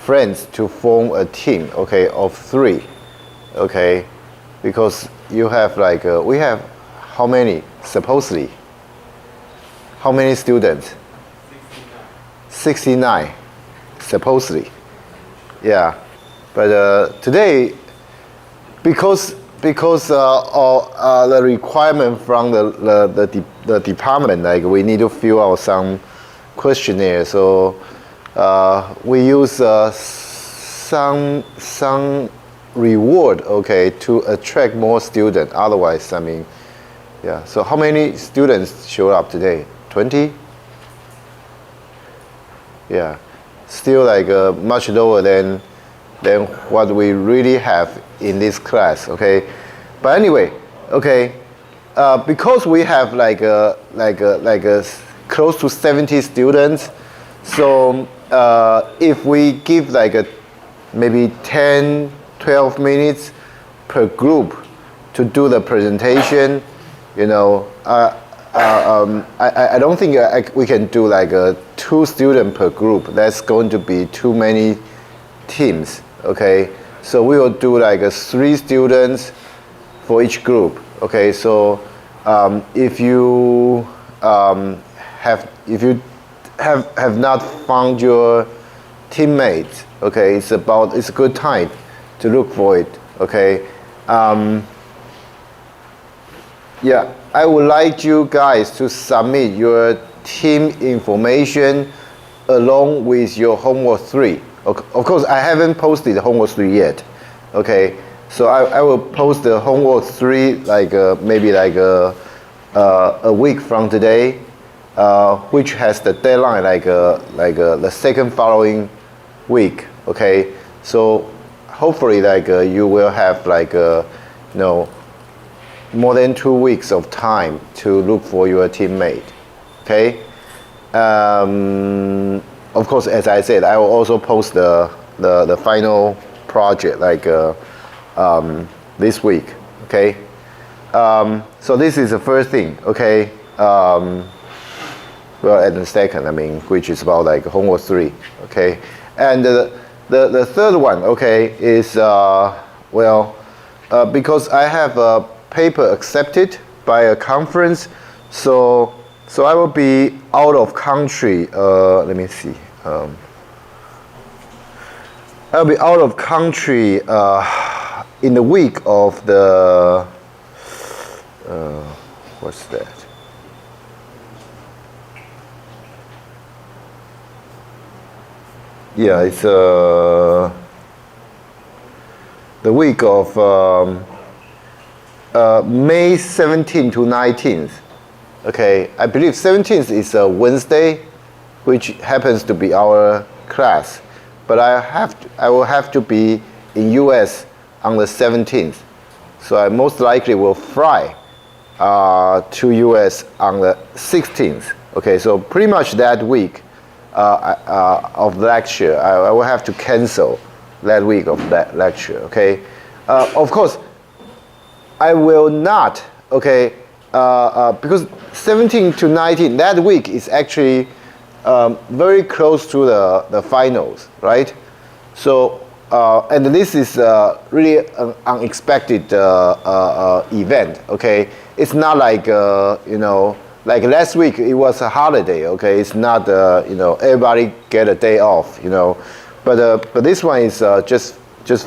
Friends to form a team. Okay, of 3. Okay, because you have we have how many supposedly? How many students? 69 supposedly. Yeah, but today, because of the requirement from the department, we need to fill out some questionnaire. So we use some reward, okay, to attract more students. Otherwise, yeah. So how many students showed up today? 20? Yeah, still much lower than what we really have in this class. Okay, but anyway, okay, because we have close to 70 students, so if we give maybe 10-12 minutes per group to do the presentation, I don't think we can do 2 students per group. That's going to be too many teams. Okay, so we will do 3 students for each group. Okay, so if you have not found your teammates, okay, it's a good time to look for it. Okay, yeah, I would like you guys to submit your team information along with your homework 3. Of course, I haven't posted the homework 3 yet. Okay, so I will post the homework 3 maybe a week from today, which has the deadline the second following week. Okay, so hopefully you will have more than 2 weeks of time to look for your teammate. Okay. Of course, as I said, I will also post the final project this week. Okay. So this is the first thing. Okay. Well, and the second, which is about homework 3. Okay. And the third one, okay, is because I have a paper accepted by a conference, so I will be out of country. Let me see. I'll be out of country in the week of the what's that? Yeah, it's the week of May 17th to 19th. Okay, I believe 17th is a Wednesday, which happens to be our class. But I will have to be in US on the 17th. So I most likely will fly to US on the 16th. Okay, so pretty much that week of lecture, I will have to cancel that week of that lecture. Okay, of course, I will not. Okay, because 17 to 19 that week is actually very close to the finals, right? So. And this is really an unexpected event. Okay, it's not like like last week it was a holiday. Okay, it's not everybody get a day off. But this one is just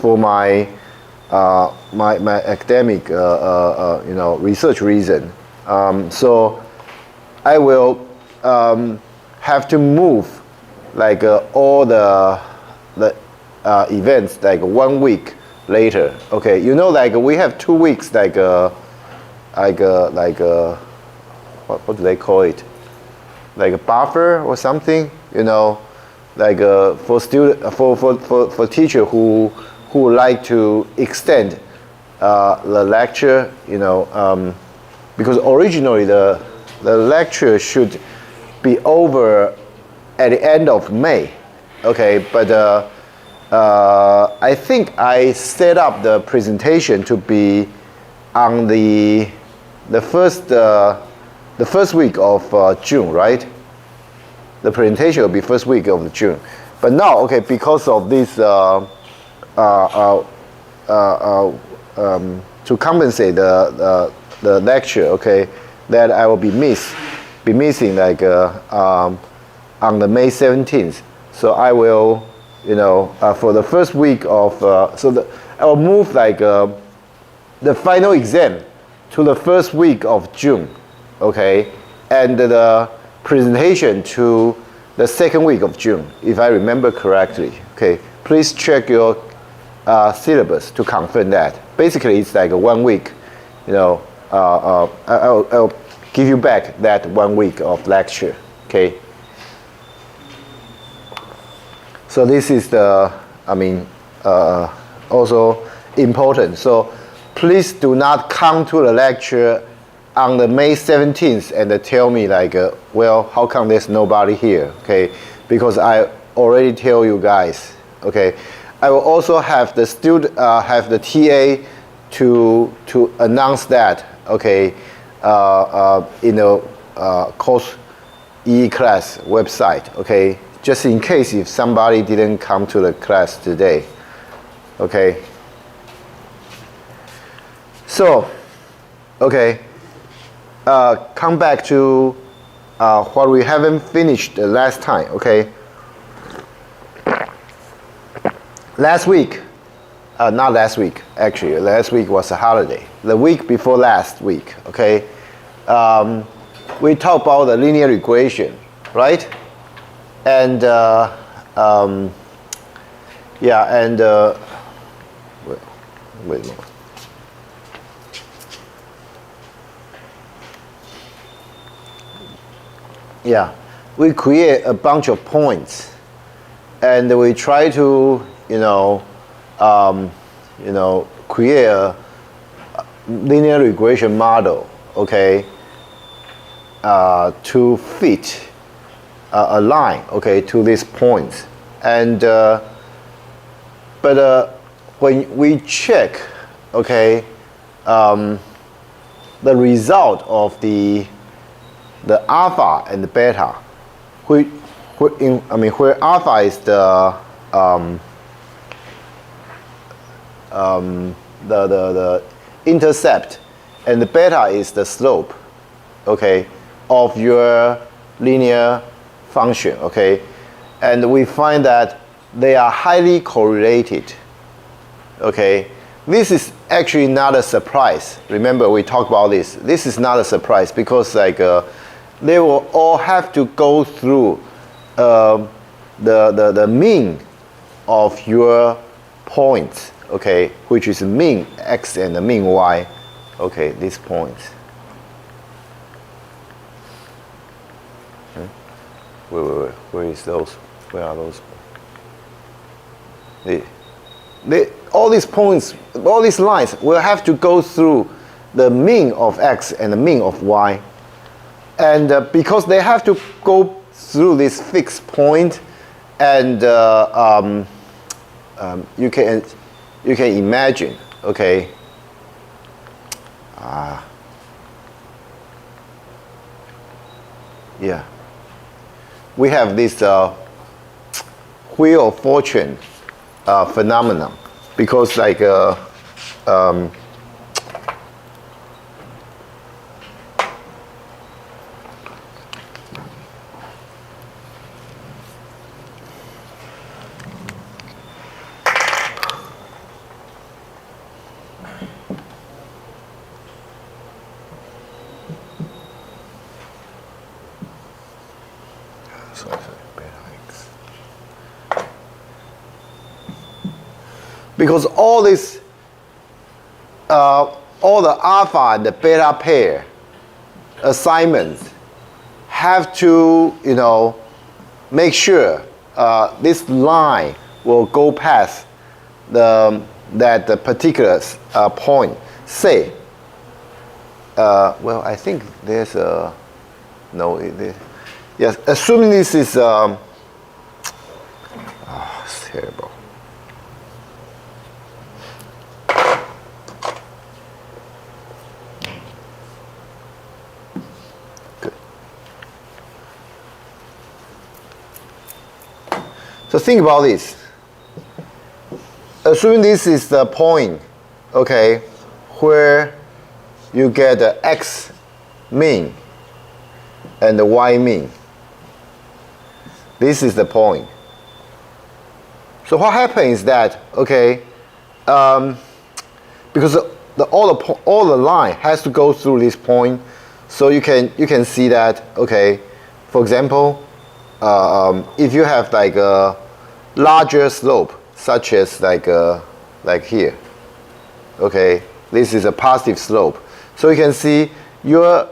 for my my academic research reason. So I will have to move like all the events like 1 week later. Okay, like we have 2 weeks like what do they call it? Like a buffer or something. Like for student for teacher who would like to extend the lecture. Because originally the lecture should be over at the end of May. Okay, but I think I set up the presentation to be on the first week of June, right? The presentation will be first week of June. But now, okay, because of this, to compensate the lecture, okay, that I will be missing like on the May 17th. So I will. For the first week of, I will move like the final exam to the first week of June, okay, and the presentation to the second week of June, if I remember correctly. Okay, please check your syllabus to confirm that. Basically, it's like a 1 week. I'll give you back that 1 week of lecture. Okay. So this is also important. So please do not come to the lecture on the May 17th and tell me like, well, how come there's nobody here? Okay, because I already tell you guys. Okay, I will also have the have the TA to announce that. Okay, in the course E-class website. Okay. Just in case if somebody didn't come to the class today. Okay. So, okay. Come back to what we haven't finished the last time. Okay. Last week, not last week, actually. Last week was a holiday. The week before last week. Okay. We talked about the linear regression, right? And wait a moment. Yeah, we create a bunch of points, and we try to create a linear regression model. Okay, to fit a line, okay, to these points, and but when we check, okay, the result of the alpha and the beta, where alpha is the intercept, and the beta is the slope, okay, of your linear function, okay, and we find that they are highly correlated. Okay, this is actually not a surprise. Remember, we talked about this. This is not a surprise because like they will all have to go through the mean of your points, okay, which is mean x and the mean y, okay, these points. Where is those? Where are those? all these points, all these lines will have to go through the mean of x and the mean of y. And because they have to go through this fixed point, and you can imagine, okay, yeah, we have this wheel of fortune phenomenon, because like because all this, all the alpha and the beta pair assignments have to, you know, make sure this line will go past that particular point. Say, well, I think there's a no. Yes, assuming this is it's terrible. So think about this. Assuming this is the point, okay, where you get the x mean and the y mean. This is the point. So what happens is that, okay, because all the line has to go through this point, so you can see that, okay, for example, if you have like a larger slope, such as like here, okay, this is a positive slope, so you can see your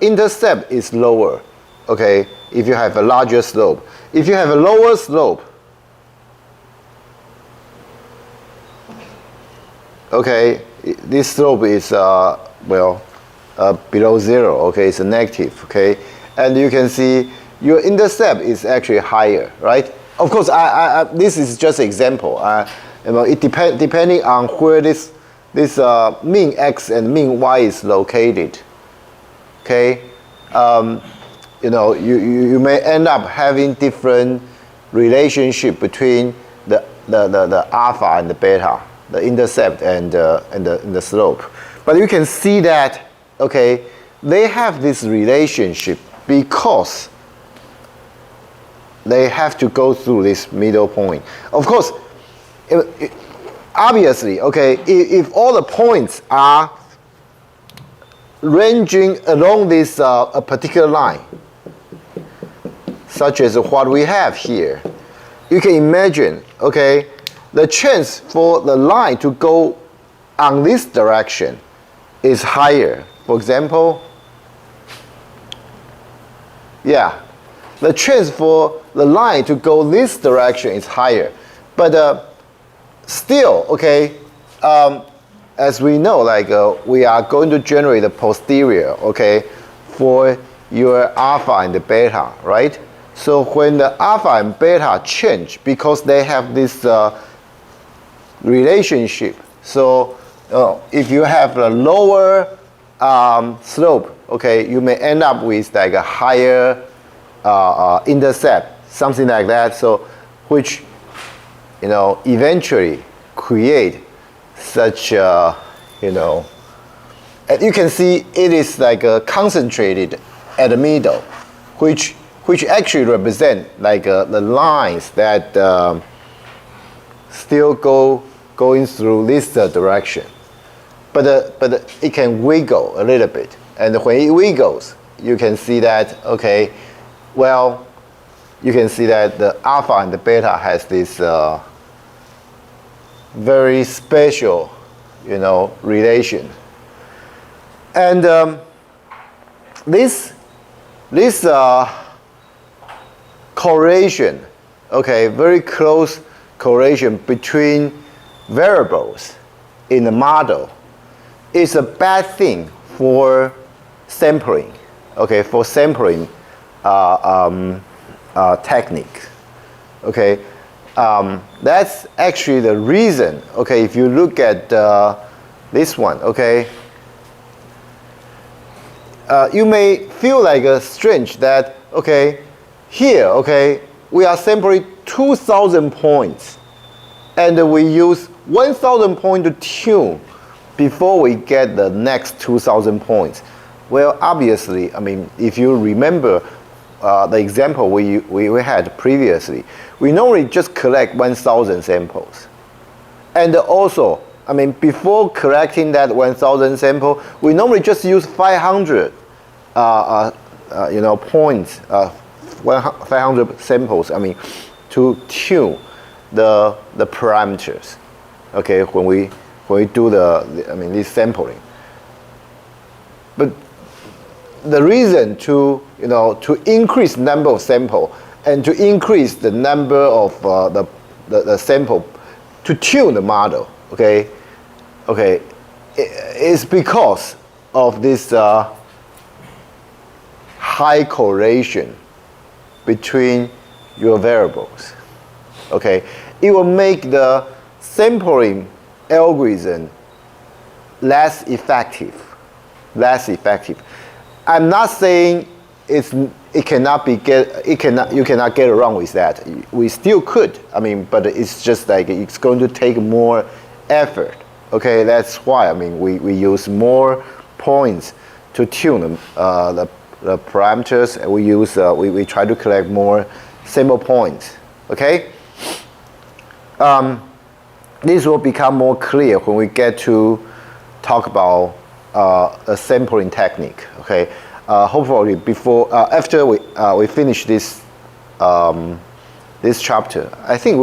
intercept is lower, okay, if you have a larger slope. If you have a lower slope, okay, this slope is below 0, okay, it's a negative, okay, and you can see your intercept is actually higher, right? Of course, this is just an example. You know, it depending on where this mean x and mean y is located. Okay, you know, you may end up having different relationship between the alpha and the beta, the intercept and the slope. But you can see that, okay, they have this relationship because they have to go through this middle point. Of course, obviously, okay, if all the points are ranging along this a particular line, such as what we have here, you can imagine, okay, the chance for the line to go on this direction is higher. For example, yeah, the chance for the line to go this direction is higher. But still, okay, as we know, like we are going to generate the posterior, okay, for your alpha and the beta, right? So when the alpha and beta change, because they have this relationship, so if you have a lower slope, okay, you may end up with like a higher intercept, something like that. So, which, you know, eventually create such, you know, and you can see it is like concentrated at the middle, which actually represent like the lines that still going through this direction, but it can wiggle a little bit, and when it wiggles, you can see that, okay, well, you can see that the alpha and the beta has this very special, you know, relation, and this correlation, okay, very close correlation between variables in the model is a bad thing for sampling, okay, for sampling technique, okay. That's actually the reason, okay, if you look at this one, okay, you may feel like strange that, okay, here, okay, we are sampling 2,000 points and we use 1,000 points to tune before we get the next 2,000 points. Well, obviously, I mean, if you remember the example we had previously, we normally just collect 1,000 samples. And also, I mean, before collecting that 1,000 sample, we normally just use 500 points, 500 samples, I mean, to tune the parameters, okay, when we do this sampling. But the reason to increase number of sample and to increase the number of the sample to tune the model, okay, is because of this high correlation between your variables, okay. It will make the sampling algorithm less effective. I'm not saying you cannot get it wrong with that. We still could. I mean, but it's just like it's going to take more effort. Okay, that's why I mean we use more points to tune the parameters, and we try to collect more sample points. Okay. This will become more clear when we get to talk about a sampling technique. Okay. Hopefully after we finish this this chapter, I think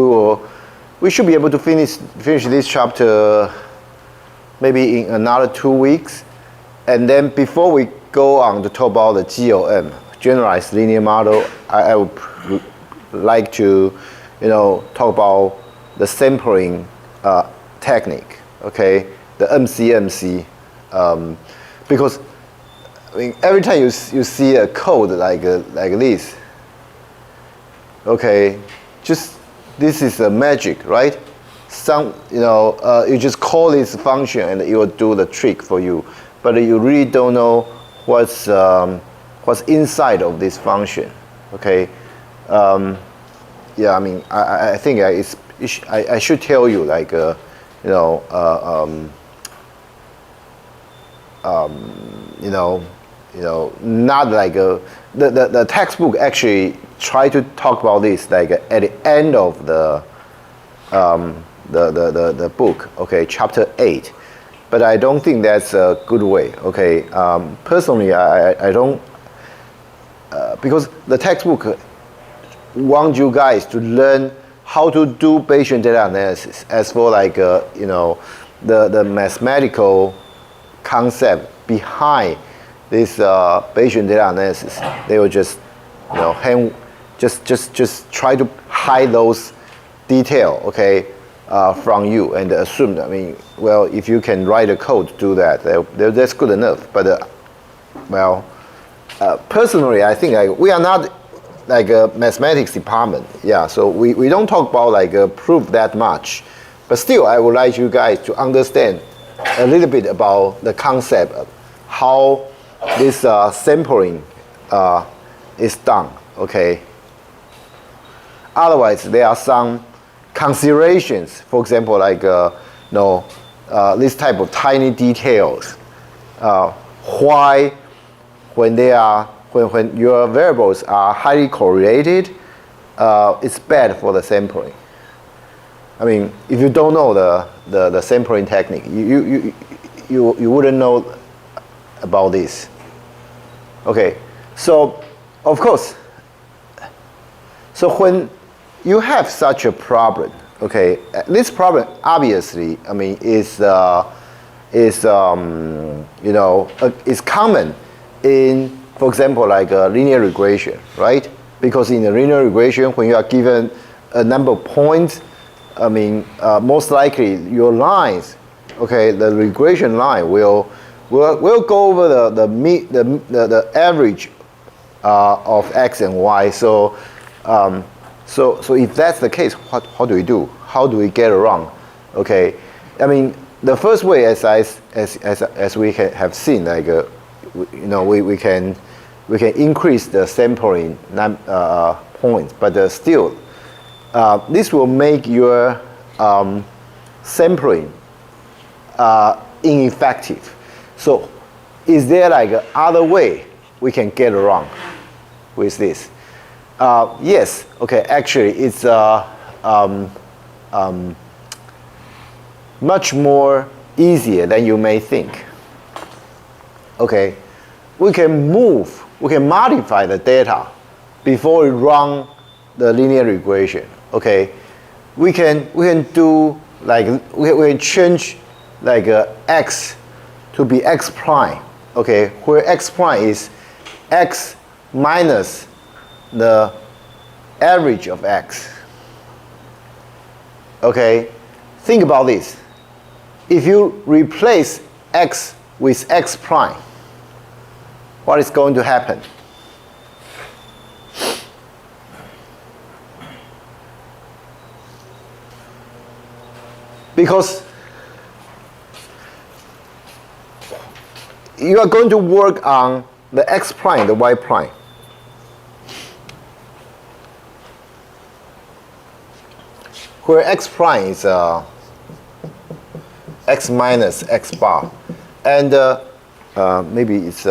we should be able to finish this chapter maybe in another 2 weeks, and then before we go on to talk about the GLM, generalized linear model, I would like to talk about the sampling technique, okay, the MCMC, because I mean, every time you see a code like this, okay, just this is a magic, right? You just call this function and it will do the trick for you, but you really don't know what's inside of this function, okay? Yeah, I mean, I think I should tell you like not like the textbook actually try to talk about this like at the end of the book, okay, chapter 8, but I don't think that's a good way, okay. Personally, I don't, because the textbook wants you guys to learn how to do Bayesian data analysis. As for like the mathematical concept behind this Bayesian data analysis, they will just just try to hide those detail, okay, from you and assume. I mean, well, if you can write a code to do that, that's good enough. But personally, I think we are not like a mathematics department, yeah. So we don't talk about like proof that much, but still, I would like you guys to understand a little bit about the concept of how this sampling is done, okay. Otherwise, there are some considerations. For example, like this type of tiny details. Why, when your variables are highly correlated, it's bad for the sampling. I mean, if you don't know the sampling technique, you wouldn't know about this. Okay, so of course, so when you have such a problem, okay, this problem obviously, I mean, is common in, for example, like linear regression, right? Because in the linear regression, when you are given a number of points, most likely your lines, okay, the regression line will go over the average of x and y. So if that's the case, how do we do? How do we get around? Okay, the first way, as we have seen, like we can increase the sampling points, but still, this will make your sampling ineffective. So, is there like other way we can get around with this? Yes. Okay. Actually, it's much more easier than you may think. Okay, we can modify the data before we run the linear regression. Okay, we can do like we can change like x to be x prime. Okay, where x prime is x minus the average of x. Okay, think about this. If you replace x with x prime, what is going to happen? Because you are going to work on the x prime, the y prime. Where x prime is x minus x bar. And maybe it's,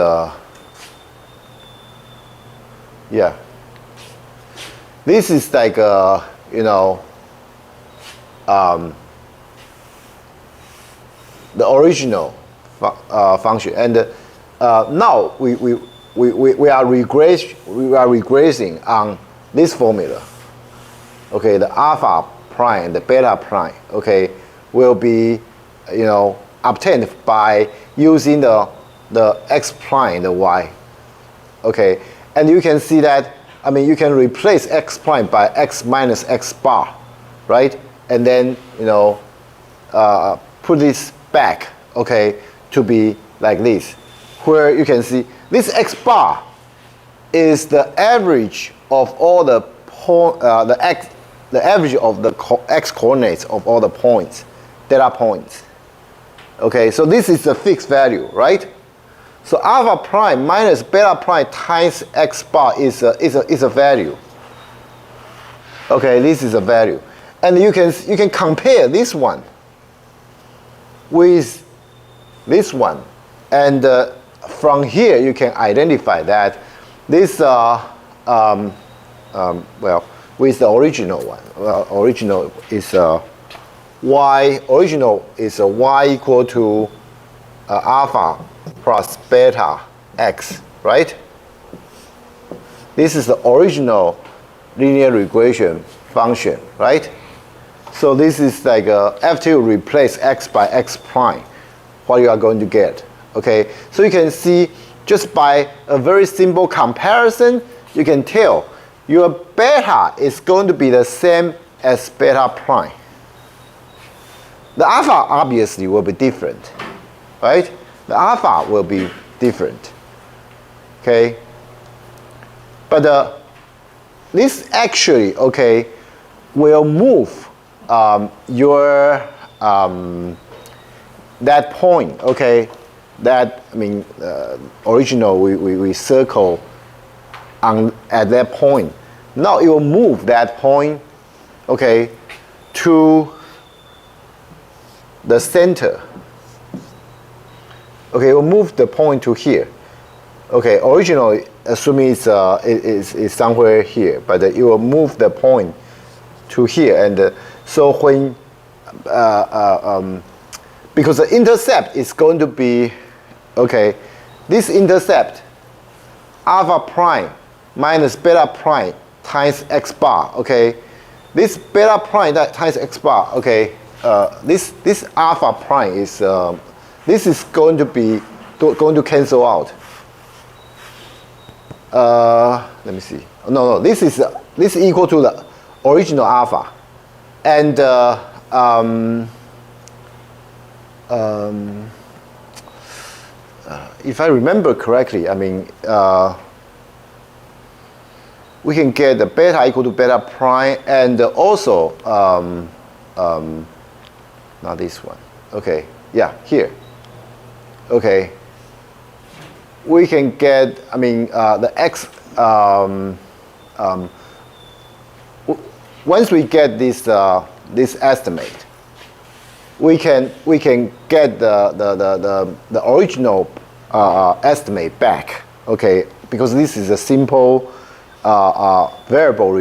yeah. This is like, the original function. And now we are regressing on this formula. Okay, the alpha prime and the beta prime, okay, will be, obtained by using the x prime and the y. Okay, and you can see that, you can replace x prime by x minus x bar, right? And then, put this back, okay, to be like this, where you can see this x bar is the average of all the average of the x coordinates of all the points, data points. Okay, so this is a fixed value, right? So alpha prime minus beta prime times x bar is a value. Okay, this is a value, and you can compare this one with this one, and from here you can identify that this with the original one. Original is y. Original is y equal to alpha plus beta x, right? This is the original linear regression function, right? So this is like after you replace x by x prime, what you are going to get. Okay, so you can see just by a very simple comparison, you can tell your beta is going to be the same as beta prime. The alpha obviously will be different, right? The alpha will be different. Okay, but this actually, okay, will move your that point, okay, that original we circle at that point. Now it will move that point, okay, to the center. Okay, it will move the point to here. Okay, originally assuming it's somewhere here, but it will move the point to here, and so when because the intercept is going to be, okay, this intercept alpha prime minus beta prime times x bar. Okay, this beta prime times x bar. Okay, this alpha prime is this is going to cancel out. Let me see. No, this is equal to the original alpha. And if I remember correctly, I mean, we can get the beta equal to beta prime, and also, not this one. Okay, yeah, here. Okay. We can get, I mean, the x. Once we get this this estimate, we can get the original estimate back. Okay, because this is a simple variable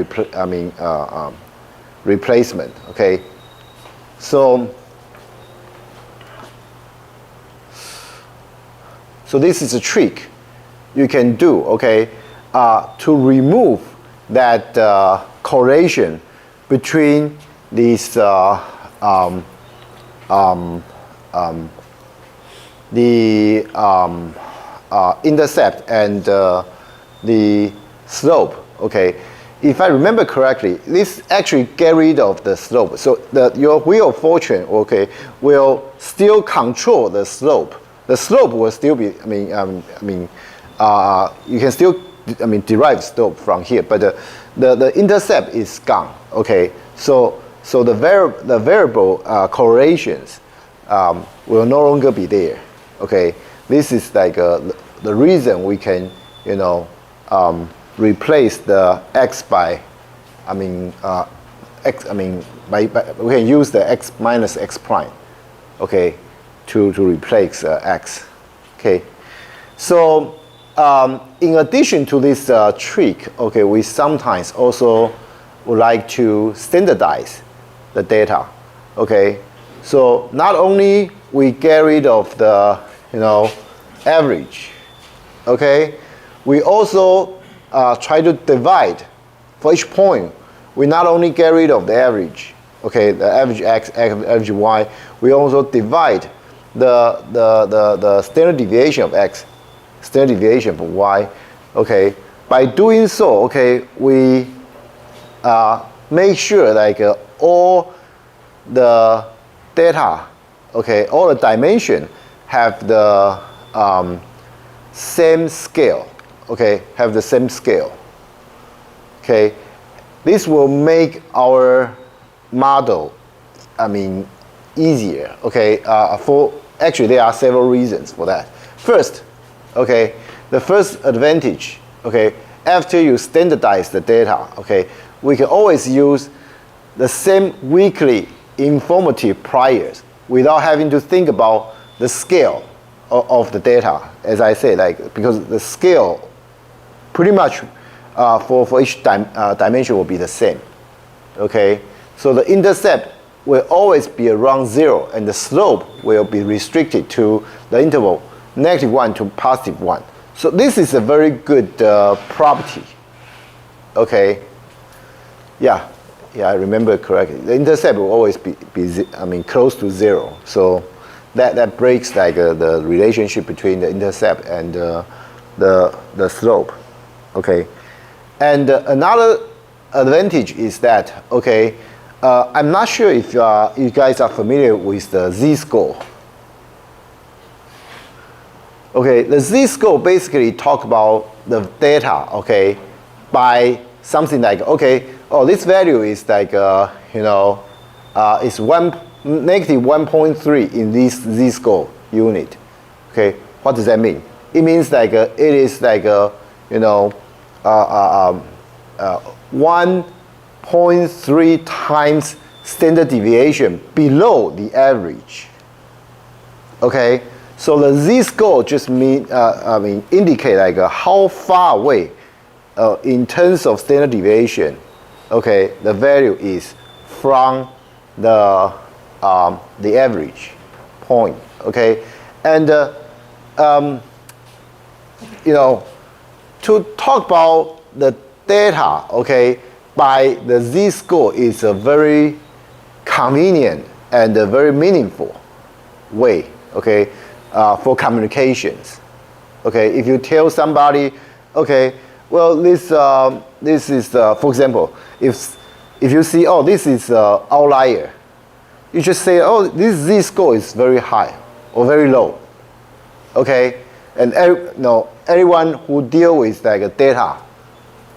replacement. Okay, so this is a trick you can do. Okay, to remove that correlation between these the intercept and the slope. Okay, if I remember correctly, this actually get rid of the slope. So your wheel of fortune, okay, will still control the slope. The slope will still be. You can still derive slope from here, but the intercept is gone. Okay, so the variable correlations will no longer be there. Okay, this is like the reason we can replace the x by we can use the x minus x prime. Okay, to replace x. Okay, so. In addition to this trick, okay, we sometimes also would like to standardize the data. Okay, so not only we get rid of the average, okay, we also try to divide for each point. We not only get rid of the average, okay, the average x, average y. We also divide the standard deviation of x. Standard deviation for y. Okay, by doing so, okay, we make sure like all the data, okay, all the dimension have the same scale. Okay, have the same scale. Okay, this will make our model, easier. Okay, for actually there are several reasons for that. First. Okay, the first advantage, okay, after you standardize the data, okay, we can always use the same weekly informative priors without having to think about the scale of the data. As I say, because the scale pretty much for each dimension will be the same. Okay, so the intercept will always be around 0, and the slope will be restricted to the interval -1 to +1. So this is a very good property. Okay. Yeah, I remember correctly. The intercept will always be close to 0. So that breaks the relationship between the intercept and the slope. Okay. And another advantage is that, okay, I'm not sure if you guys are familiar with the z-score. Okay, the z-score basically talk about the data, okay, by something like, okay, oh, this value is like, it's -1.3 in this z-score unit. Okay, what does that mean? It means like it is like 1.3 times standard deviation below the average. Okay. So the z-score just indicate like how far away, in terms of standard deviation, okay, the value is from the average point. Okay, and to talk about the data, okay, by the z-score is a very convenient and a very meaningful way. Okay. For communications, okay. If you tell somebody, okay, well, this is, for example, if if you see, oh, this is an outlier, you just say, oh, this z-score is very high or very low. Okay, and everyone who deal with like data,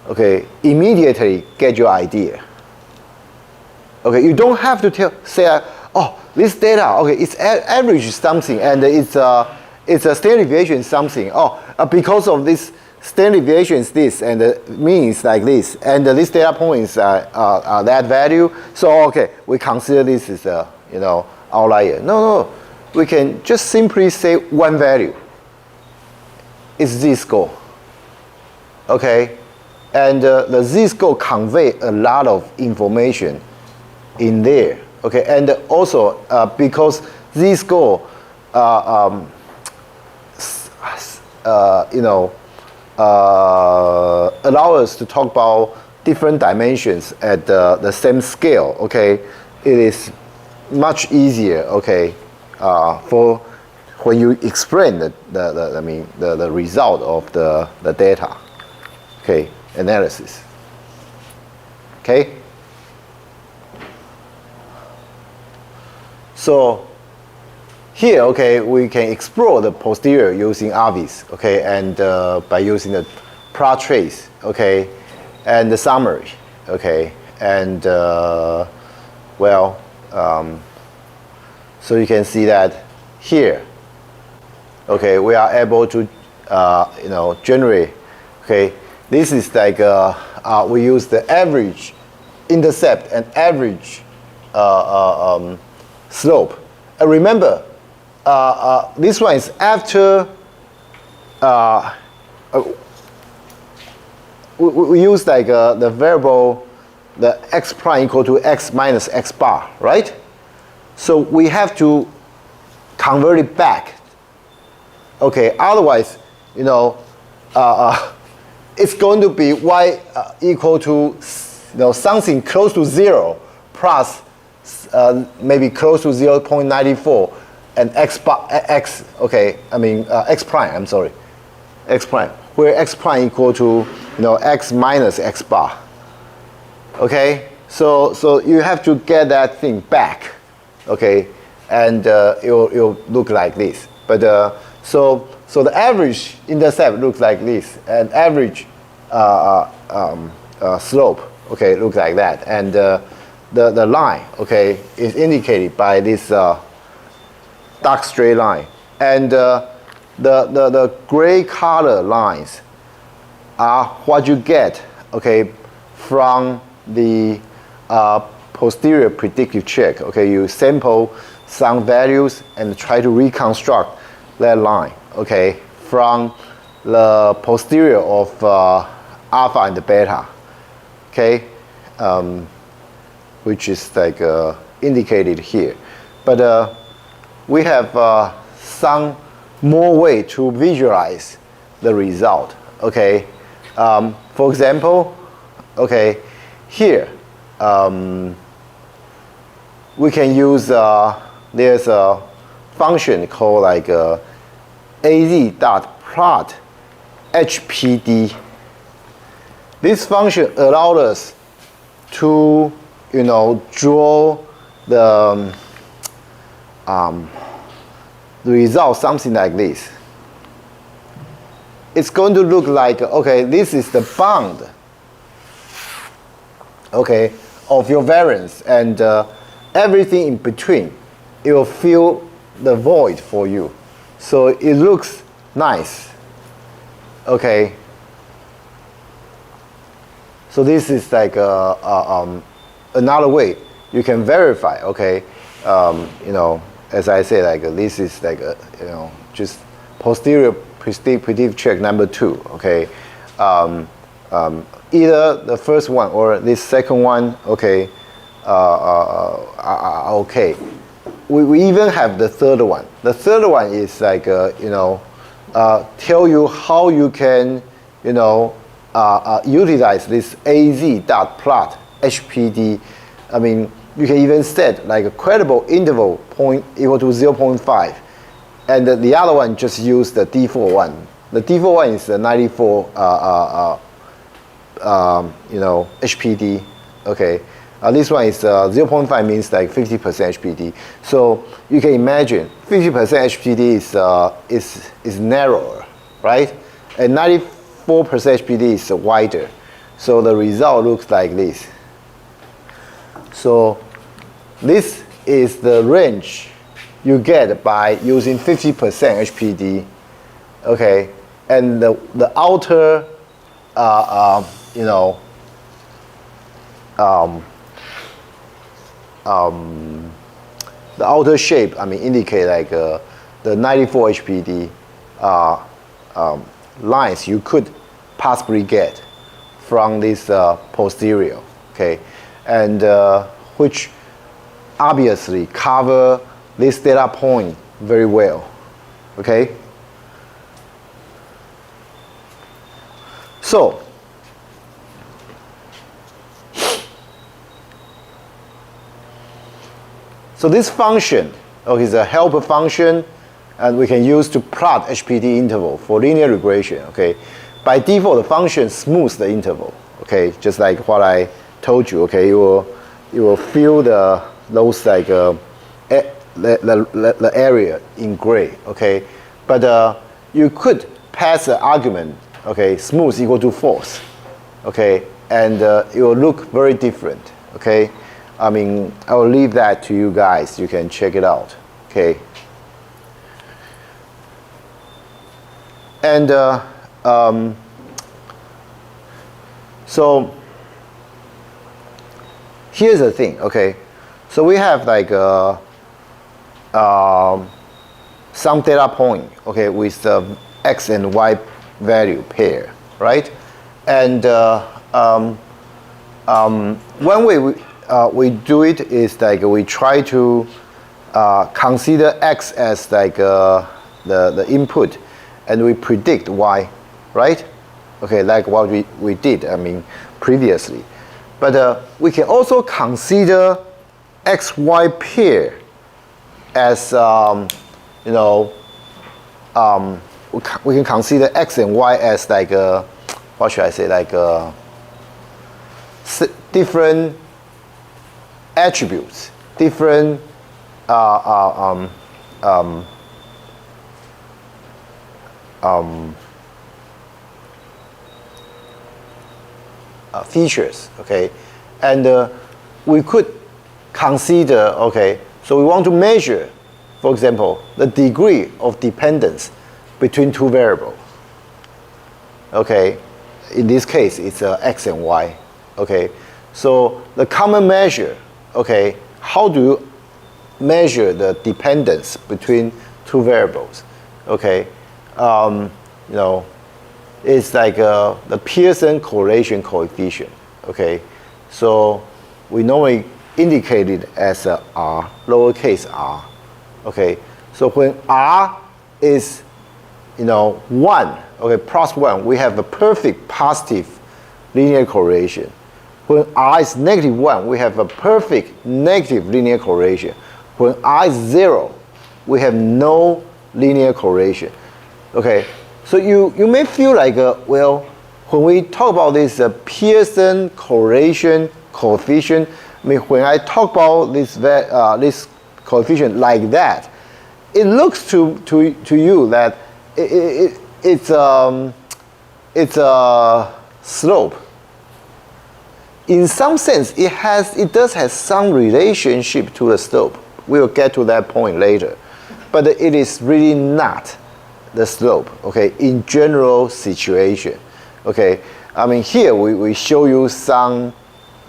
okay, immediately get your idea. Okay, you don't have to say, oh, this data, okay, it's average something, and it's a standard deviation something. Oh, because of this standard deviation is this, and the mean is like this, and this data point is that value. So okay, we consider this is a outlier. No, we can just simply say one value. It's z-score. Okay, and the z-score convey a lot of information in there. Okay, and also because z-score allow us to talk about different dimensions at the same scale. Okay, it is much easier. Okay, for when you explain the result of the data. Okay, analysis. Okay. So here, okay, we can explore the posterior using ARVIS, okay, and by using the plot trace, okay, and the summary, okay, and so you can see that here, okay, we are able to generate, okay, this is like we use the average intercept and average slope. Remember, this one is after we use like the variable, the x prime equal to x minus x bar, right? So we have to convert it back. Okay, otherwise, it's going to be y equal to something close to 0 plus maybe close to 0.94 and x prime, I'm sorry, x prime, where x prime equal to x minus x bar. Okay, so you have to get that thing back. Okay, and it'll look like this. But so the average intercept looks like this, and average slope, okay, looks like that, and the line, okay, is indicated by this dark straight line, and the gray color lines are what you get, okay, from the posterior predictive check. Okay, you sample some values and try to reconstruct that line, okay, from the posterior of alpha and beta, okay, which is like indicated here. But we have some more way to visualize the result. Okay, for example, okay, here we can use there's a function called like az.plot HPD. This function allowed us to draw the result something like this. It's going to look like, okay, this is the bound, okay, of your variance, and everything in between, it will fill the void for you. So it looks nice. Okay. So this is like another way you can verify. Okay, as I say, like this is like just posterior predictive check number 2. Okay, either the first one or this second one. Okay, okay. We even have the third one. The third one is like tell you how you can utilize this az.plot HPD. I mean, you can even set like a credible interval point equal to 0.5, and the other one just use the default one. The default one is the 94 HPD. Okay, This one is 0.5 means like 50% HPD. So you can imagine 50% HPD is narrower, right? And 94% HPD is wider. So the result looks like this. So this is the range you get by using 50% HPD, okay? And the outer, you know, the outer shape, I mean, indicate like the 94 HPD lines you could possibly get from this posterior, okay, and which obviously cover this data point very well, okay. So this function, okay, is a helper function, and we can use to plot HPD interval for linear regression, okay. By default, the function smooths the interval, okay, just like what I told you, okay. You will fill those like the area in gray, okay. But you could pass the argument, okay, smooth equal to false, okay, and it will look very different, okay. I mean, I will leave that to you guys. You can check it out, okay. And so here's the thing, okay. So we have like some data point, okay, with the x and y value pair, right? And one way we do it is like we try to consider x as like the input, and we predict y, right? Okay, like what we did, I mean, previously. But we can also consider x-y pair as, you know, we can consider x and y as like what should I say, like different attributes, different features, okay, and we could consider, okay, so we want to measure, for example, the degree of dependence between two variables, okay. In this case, it's x and y, okay. So the common measure, okay, how do you measure the dependence between two variables, okay? You know, it's like the Pearson correlation coefficient, okay? So we normally indicate it as a r, lowercase r, okay? So when r is, you know, 1, okay, plus 1, we have a perfect positive linear correlation. When r is -1, we have a perfect negative linear correlation. When r is 0, we have no linear correlation. Okay, so you may feel like, well, when we talk about this Pearson correlation coefficient, I mean, when I talk about this coefficient like that, it looks to you that it's a slope. In some sense, it does have some relationship to the slope. We will get to that point later, but it is really not the slope. Okay, in general situation. Okay, I mean here we show you some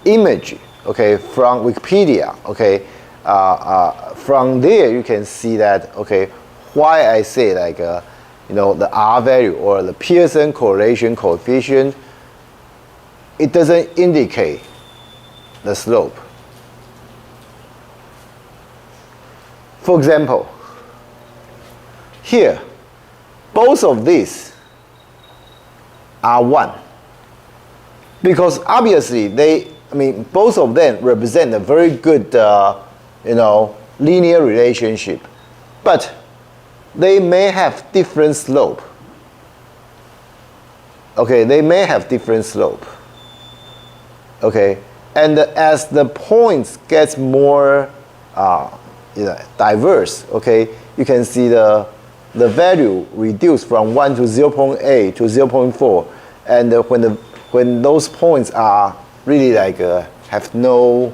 image. Okay, from Wikipedia. Okay, from there you can see that. Okay, why I say like you know, the R value or the Pearson correlation coefficient, it doesn't indicate the slope. For example, here, both of these are 1. Because obviously both of them represent a very good, you know, linear relationship. But they may have different slope. Okay, they may have different slope. Okay, And as the points gets more diverse, okay, you can see the value reduced from 1 to 0.8 to 0.4, and when those points are really like have no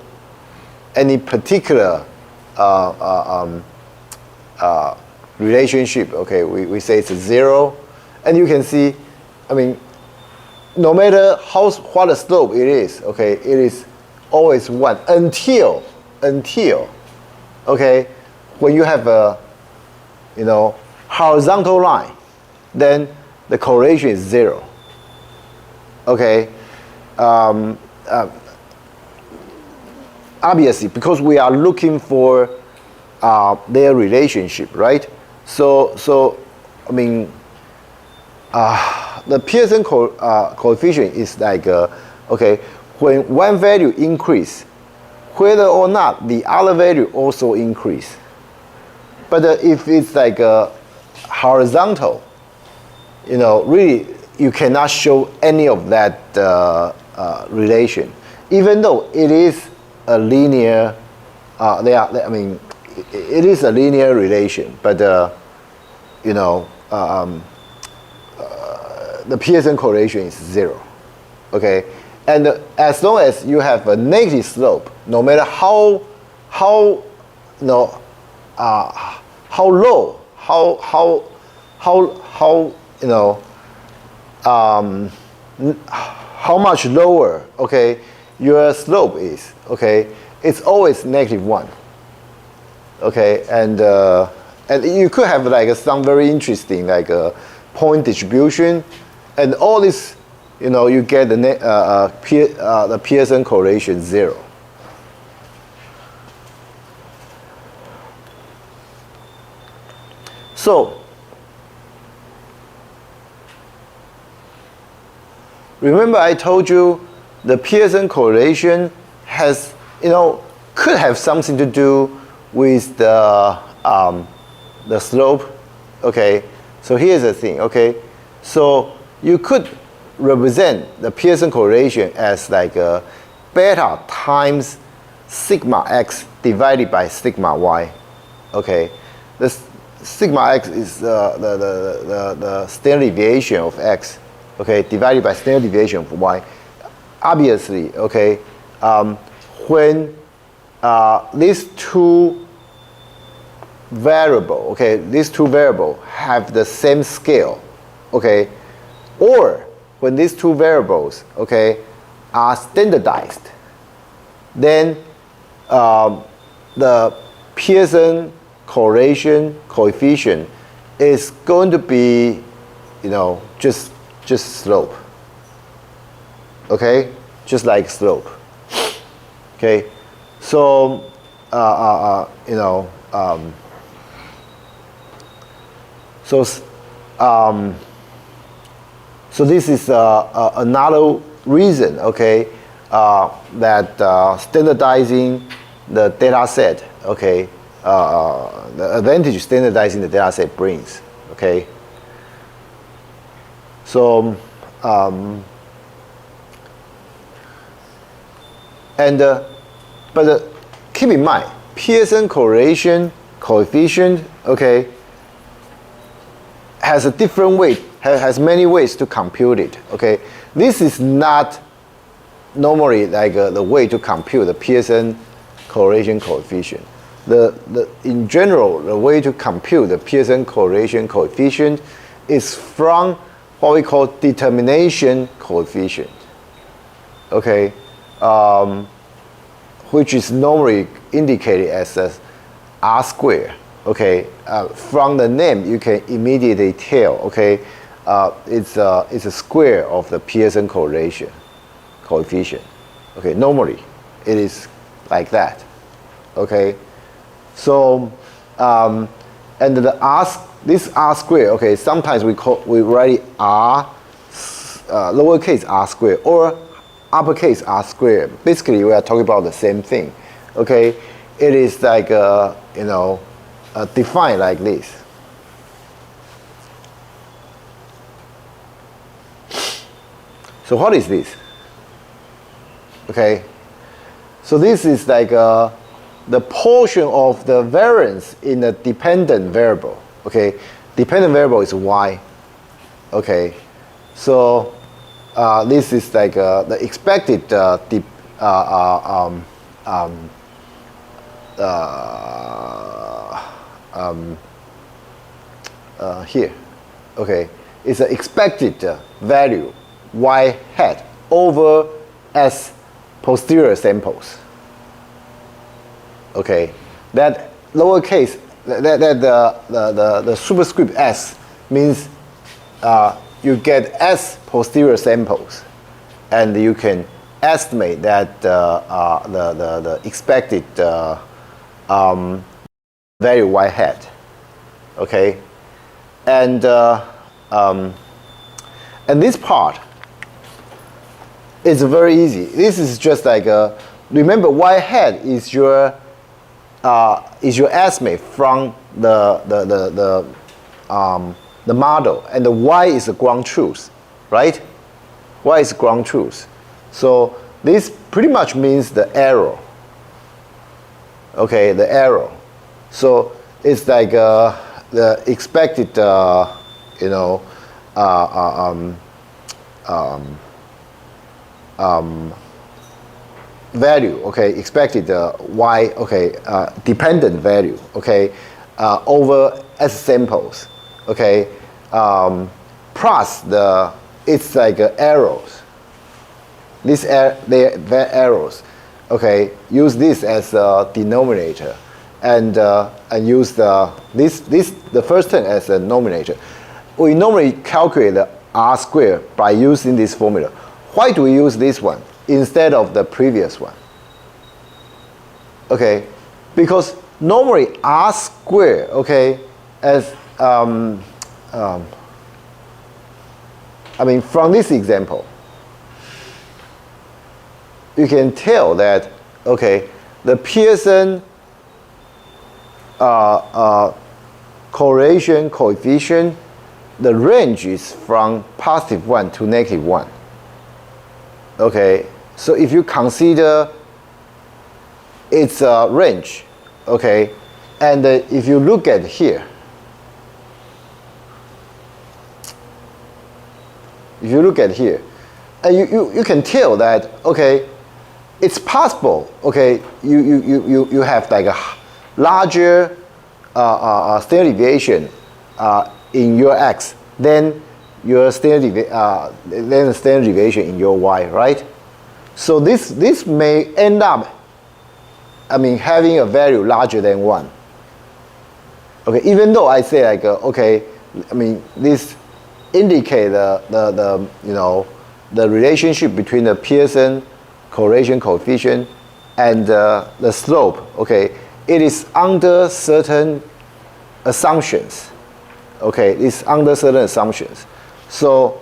any particular relationship, okay, we say it's a 0, and you can see, I mean, no matter what the slope it is, okay, it is always 1 until, okay, when you have a, horizontal line, then the correlation is 0. Okay, obviously, because we are looking for their relationship, right? So I mean, the Pearson coefficient is like, okay, when one value increase, whether or not the other value also increase. But if it's like a horizontal, really you cannot show any of that relation, even though it is a linear. It is a linear relation, but the Pearson correlation is 0. Okay, and as long as you have a negative slope, no matter how low, how much lower, okay, your slope is, okay, it's always -1. Okay, and you could have like some very interesting like point distribution, and all this, you get the Pearson correlation 0. So remember I told you the Pearson correlation has, could have something to do with the slope. Okay, so here's the thing. Okay, so you could represent the Pearson correlation as like beta times sigma x divided by sigma y. Okay, this sigma x is the standard deviation of x. Okay, divided by standard deviation of y. Obviously, okay, when these two variable have the same scale, okay, or when these two variables, okay, are standardized, then the Pearson correlation coefficient is going to be, just slope. Okay, just like slope. Okay, so so this is another reason, okay, that standardizing the data set, okay, the advantage standardizing the data set brings, okay. So but keep in mind, Pearson correlation coefficient, okay, has a different way, has many ways to compute it. Okay, this is not normally like the way to compute the Pearson correlation coefficient. In general, the way to compute the Pearson correlation coefficient is from what we call determination coefficient. Okay, which is normally indicated as a R square. Okay, from the name you can immediately tell. Okay, it's a square of the Pearson correlation coefficient. Okay, normally it is like that. Okay, so and this R square. Okay, sometimes we write R lowercase r square or uppercase R square. Basically, we are talking about the same thing. Okay, it is like defined like this. So what is this? Okay, So this is like the portion of the variance in a dependent variable. Okay, dependent variable is y. Okay, so this is like the expected here. Okay, it's an expected value y hat over s posterior samples. Okay, that lowercase the superscript s means you get s posterior samples, and you can estimate that the expected value y hat. Okay, and this part is very easy. This is just like remember y hat is your estimate from the model, and the y is the ground truth, right? Y is ground truth. So this pretty much means the error. Okay, the error. So it's like the expected, value. Okay, expected y. Okay, dependent value. Okay, over s samples. Okay, plus it's like arrows. These they're arrows. Okay, use this as a denominator, and use the first term as a denominator. We normally calculate the r squared by using this formula. Why do we use this one instead of the previous one? Okay, because normally r squared, okay, as I mean, from this example, you can tell that, okay, the Pearson correlation coefficient, the range is from +1 to -1. Okay, so if you consider its range, okay, and if you look at here, and you can tell that, okay, it's possible, okay, you have like a larger standard deviation in your x than your standard deviation in your y, right? So this may end up, I mean, having a value larger than 1. Okay, even though I say like okay, I mean, this indicate the relationship between the Pearson correlation coefficient and the slope. Okay, it is under certain assumptions. Okay, it's under certain assumptions. So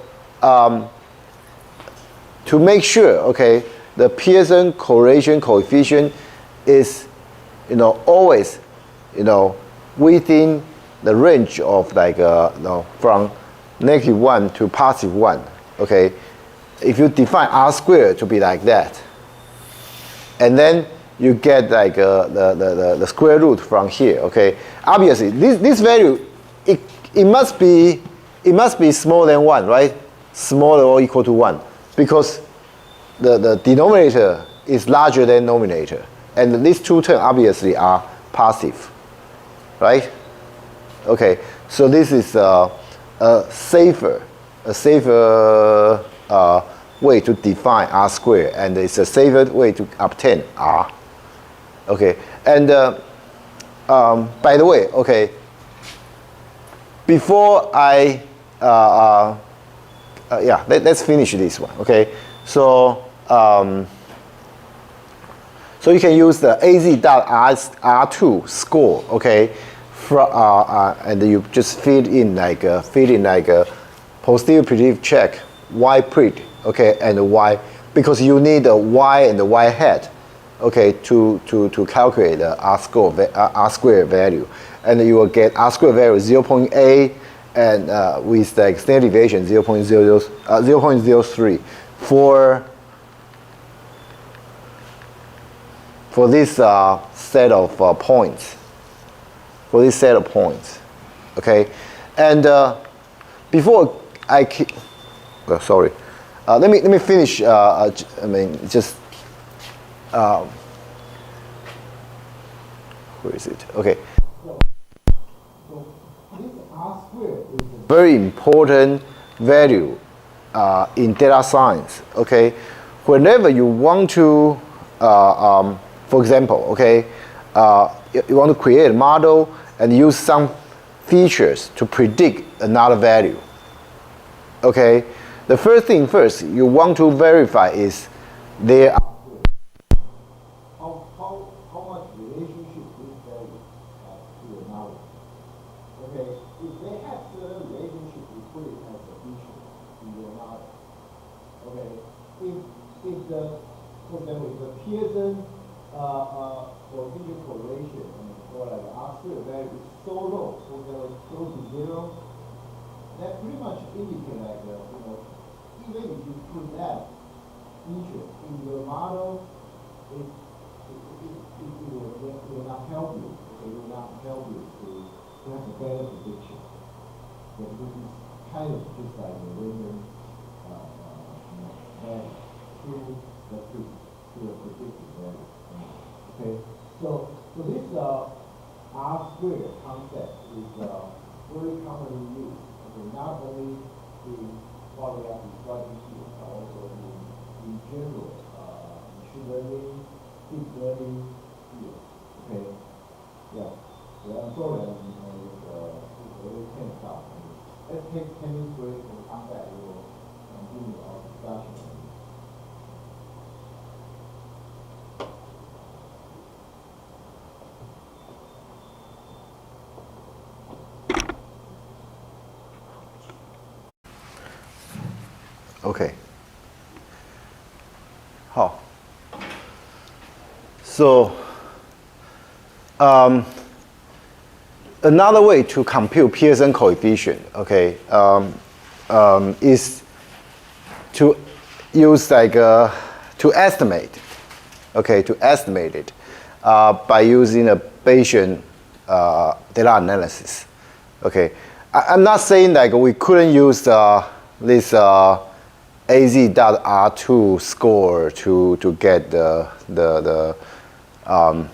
to make sure, okay, the Pearson correlation coefficient is, always, within the range of like from -1 to +1. Okay, if you define r squared to be like that, and then you get like the square root from here. Okay, obviously this value it must be smaller than 1, right? Smaller or equal to 1, because the denominator is larger than denominator, and these two terms obviously are positive, right? Okay, so this is a safer way to define r squared, and it's a safer way to obtain r. Okay, and by the way, okay, before I let's finish this one. Okay, so so you can use the az.r2 score. Okay, and you just feed in like a posterior predictive check y pred, okay, and y, because you need the y and the y hat, okay, to calculate the r squared value, and you will get r squared value 0.8, and with the standard deviation 0.03 for for this set of points. For this set of points, okay, and before I sorry, let me finish. I mean, just where is it? Okay. So this R squared is a very important value in data science. Okay, whenever you want to, for example, okay, you want to create a model and use some features to predict another value. Okay, the first thing first you want to verify is there are how much relationship this value to another. Okay, if they have certain relationship, we put it as a feature in your model. Okay, if the, for example, if the Pearson coefficient correlation, or like the R squared value is so low, for example, close to zero, that pretty much indicates like even if you put that feature in your model, it will not help you. Okay, it will not help you to have a better prediction. But this is kind of just like a random value to a predicted value. Okay, so this R squared concept is very commonly used. Okay, not only in what we are describing here, but also in general machine learning, deep learning field. Okay, yeah. I'm sorry, it's already 10 o'clock. Let's take 10 minutes break and come back. We will continue our discussion. Okay. 好。So, another way to compute Pearson coefficient, okay, is to use like to estimate, okay, to estimate it by using a Bayesian data analysis. Okay, I'm not saying like we couldn't use this az.r2 score to get the R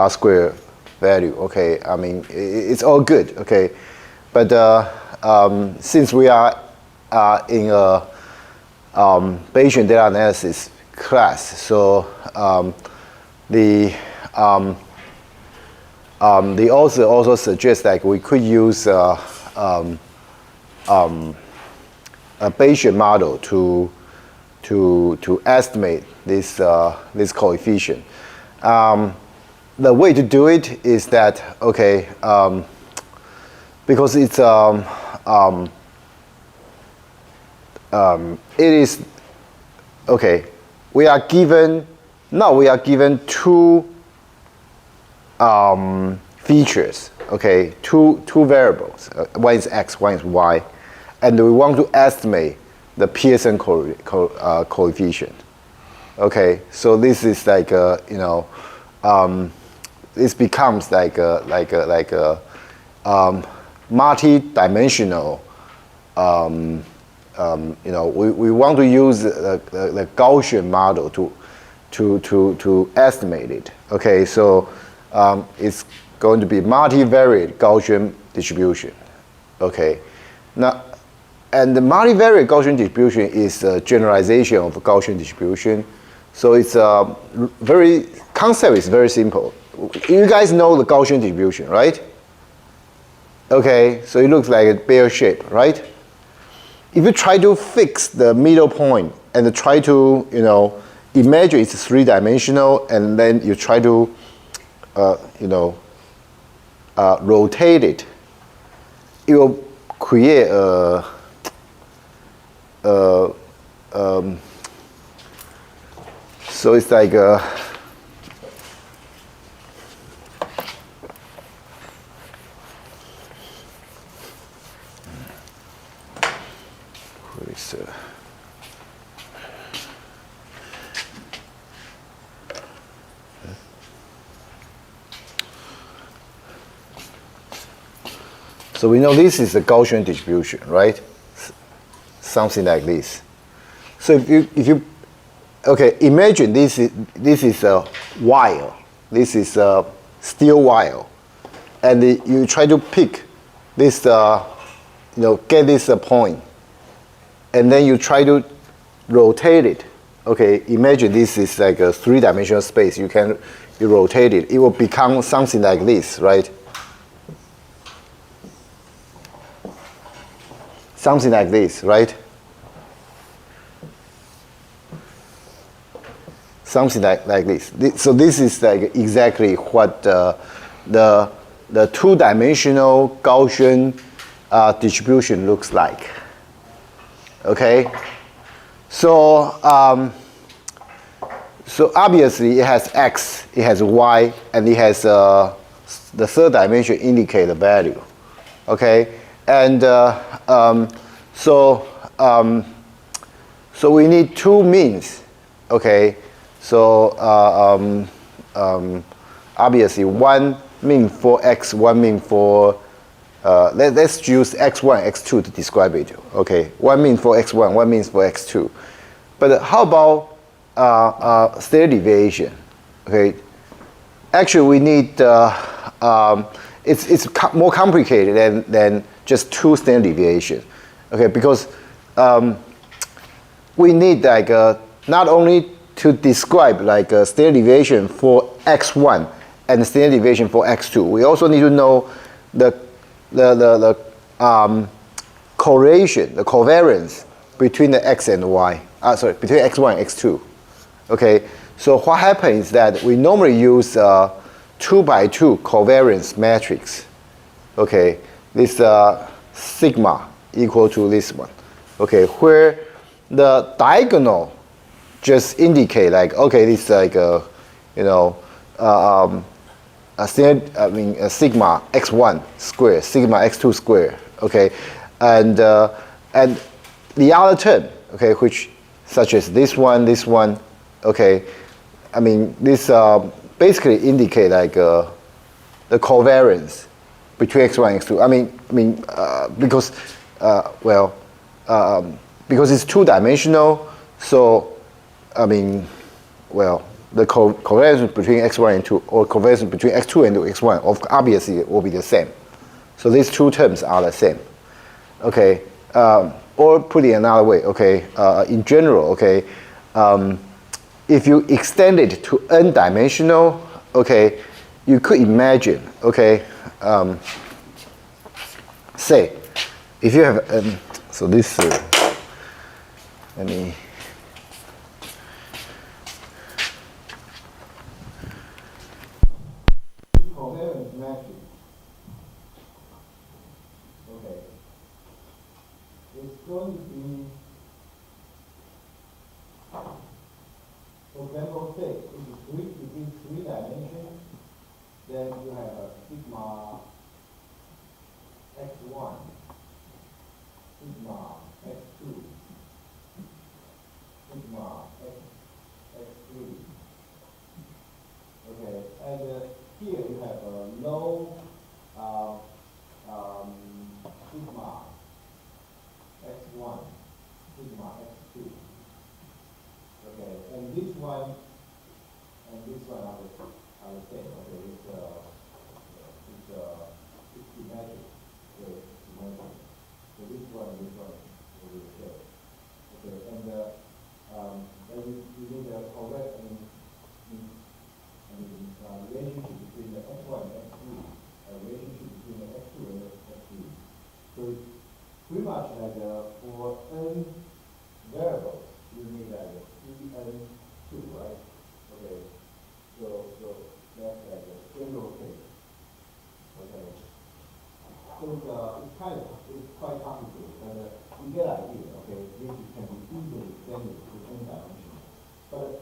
square value. Okay, I mean it's all good. Okay, but since we are in a Bayesian data analysis class, so the author also suggests that we could use a Bayesian model to estimate this this coefficient. The way to do it is that, okay, because it's it is okay. We are given two features. Okay, two variables. One is x, one is y, and we want to estimate the Pearson coefficient. Okay, so this is like this becomes like a multi-dimensional. We want to use the Gaussian model to estimate it. Okay, so it's going to be multivariate Gaussian distribution. Okay, now, and the multivariate Gaussian distribution is a generalization of Gaussian distribution. So it's concept is very simple. You guys know the Gaussian distribution, right? Okay, so it looks like a bear shape, right? If you try to fix the middle point and try to, imagine it's three-dimensional, and then you try to, rotate it, it will create so it's like where is So we know this is a Gaussian distribution, right? Something like this. So if you okay, imagine this is a wire. This is a steel wire, and you try to pick this, get this point, and then you try to rotate it. Okay, imagine this is like a three-dimensional space. You rotate it. It will become something like this, right? Something like this, right? Something like this. So this is like exactly what the two-dimensional Gaussian distribution looks like. Okay, so so obviously it has x, it has y, and it has the third dimension indicate the value. Okay, and so we need two means. Okay, so obviously one mean for x, one mean for let's use x1, x2 to describe it. Okay, one mean for x1, one means for x2. But how about standard deviation? Okay, actually we need it's more complicated than just two standard deviation. Okay, because we need like not only to describe like a standard deviation for x1 and standard deviation for x2. We also need to know the correlation, the covariance between the x and y. Between x1 and x2. Okay, so what happens is that we normally use 2x2 covariance matrix. Okay, this sigma equal to this one. Okay, where the diagonal just indicate like, okay, this is like a sigma x1 square, sigma x2 square. Okay, and the other term, okay, which such as this one, okay, I mean this basically indicate like the covariance between x1 and x2. Because it's two-dimensional, so the covariance between x1 and 2, or covariance between x2 and x1, obviously will be the same. So these two terms are the same. Okay, or put it another way. Okay, in general, okay, if you extend it to n-dimensional, okay, you could imagine, okay, say, if you have, so this, let me. Covariance matrix. Okay. It's going to be, for example, say if it is three dimensions, then you have a sigma x1, sigma x2, sigma x3. Okay, and here you have a low sigma x1, sigma x2. Okay, and this one are the same. Okay, it's symmetric. Okay, symmetric. So this one will be the same. Okay, and then you need a correct relationship between the x1 and x3, a relationship between the x2 and the x3. So it's pretty much like for n variables, you need like Cn2, right? Okay. So that's like a general case. Okay. So it's quite complicated, but you get an idea. Okay, this can be easily extended to n dimensions. But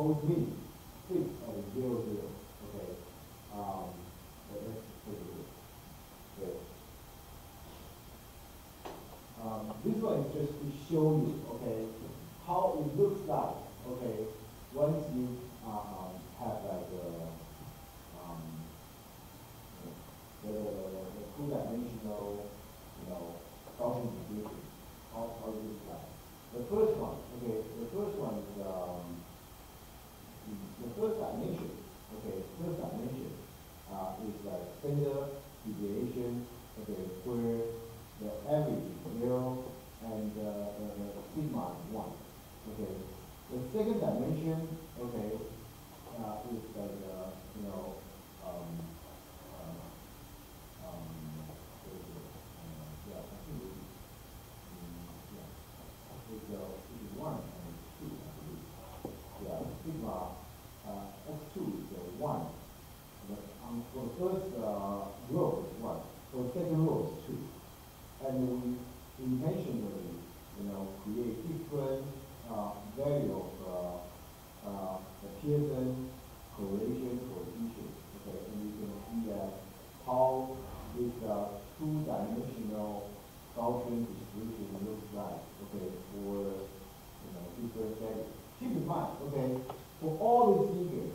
both mean 6 and 0, 0. Okay. Let's take a look. Okay. This one is just to show you, okay, how it looks like, okay, once you have like the two-dimensional, Gaussian distribution, how it looks like. The first one, okay, the first one is the first dimension, okay, first dimension is standard deviation, okay, where the average is 0 and the sigma is 1. Okay. The second dimension, okay, is is 1 and 2, I believe. Yeah, sigma x2 is 1. For the first row is 1. For the second row is 2. And we intentionally, create different value of the Pearson correlation coefficient. Okay, and you can see that how this two-dimensional Gaussian distribution looks like. Okay, for different values. Keep in mind, okay, for all these figures,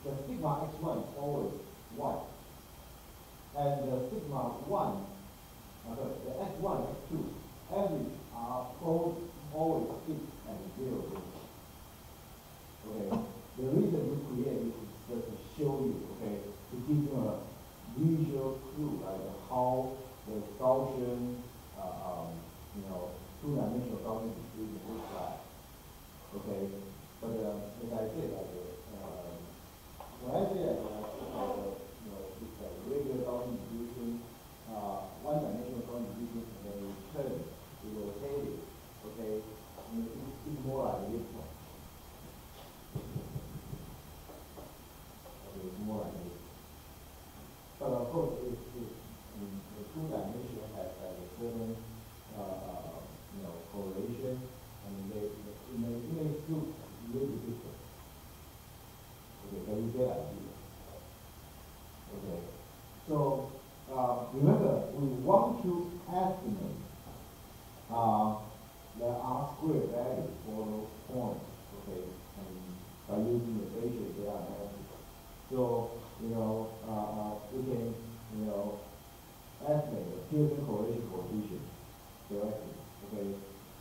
the sigma x1 is always 1, and the sigma 1. The x1, x2, average are both always 6 and 0. Okay. The reason we create this is just to show you, okay, to give you a visual clue, like how the Gaussian, two-dimensional Gaussian distribution looks like. Okay. But as I said, when I say that, it's a regular Gaussian distribution. One-dimensional contribution and then return to rotate it. Okay, it's more like this one. Okay, it's more like this. But of course, the two-dimension has a certain correlation, and it may look a little bit different. Okay, but you get idea. Okay, so. Remember, we want to estimate the R-squared value for those points, okay, and by using the Bayesian data analysis. So, we can, estimate the Pearson correlation coefficient directly, okay.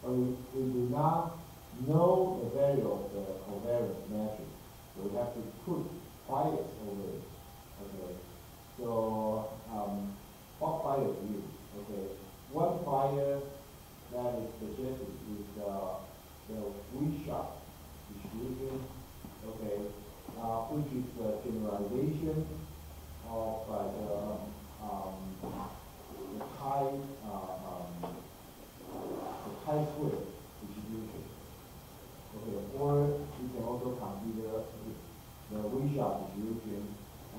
But we do not know the value of the covariance matrix, so we have to put bias over it, okay. So, what bias to use? Okay, one bias that is suggested is the Wishart distribution, okay, which is the generalization of the chi-square distribution. Okay, or you can also consider the Wishart distribution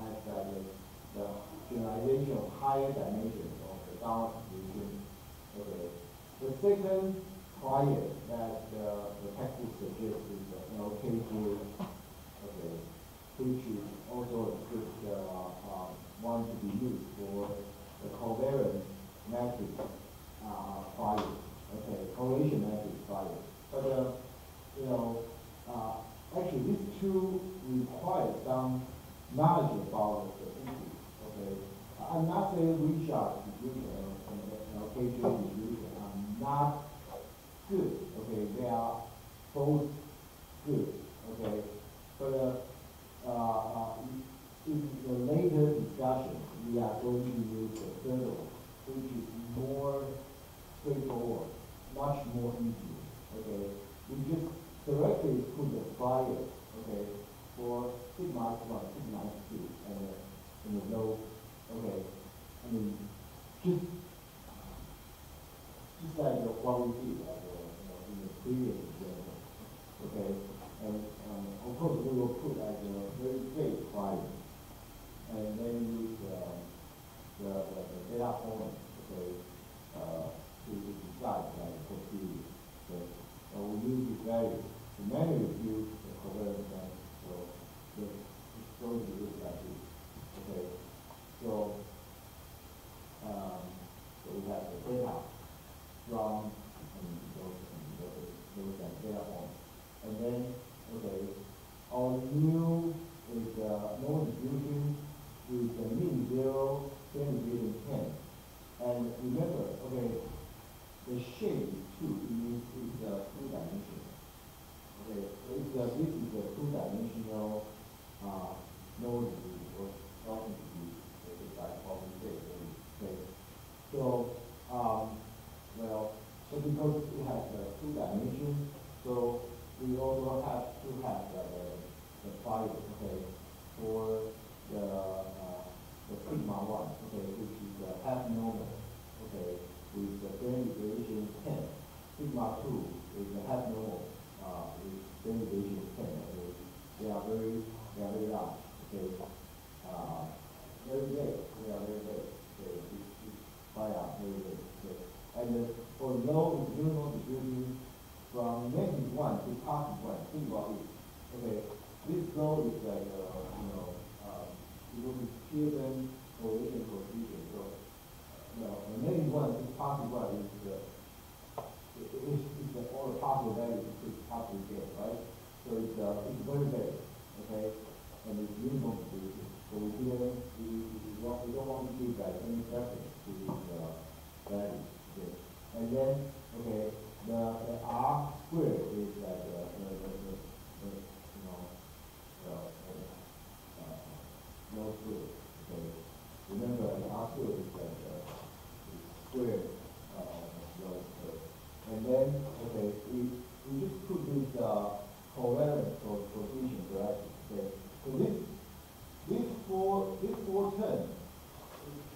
as the generalization of higher dimensions of the Gauss distribution. Okay. The second bias that the textbook suggests is the LKJ, okay, which is also a good one to be used for the covariance matrix bias, okay, correlation matrix bias. But actually these two require some knowledge about the statistics. Okay, I'm not saying Wishart distribution and LKJ distribution are not good. Okay, they are both good. Okay, but in the later discussion, we are going to use the third one, which is more straightforward, much more easier. Okay, we just directly put the bias. Okay, for sigma x1, sigma x2, and the low. Okay, I mean, just like what we did in the previous example. Okay, and of course we will put like a very big bias, and then use the data point. Okay, to decide like what to do. So we use this value to manually use the covariance very late. We are very late. Okay, it's quite out very late. Okay. And for low is uniform distribution from negative 1 to positive 1. Think about it. Okay, this low is like, it will be Pearson correlation coefficient. So, the negative 1 to positive 1 is all the possible values you could possibly get, right? So it's very big, okay? And it's uniform distribution. So we don't want to give like any preference to these values. Okay. And then, okay, the R squared is like no squared. Okay. Remember, the R squared is like squared no squared. And then, okay, we just put this covariance coefficient, right? Okay. So this four terms,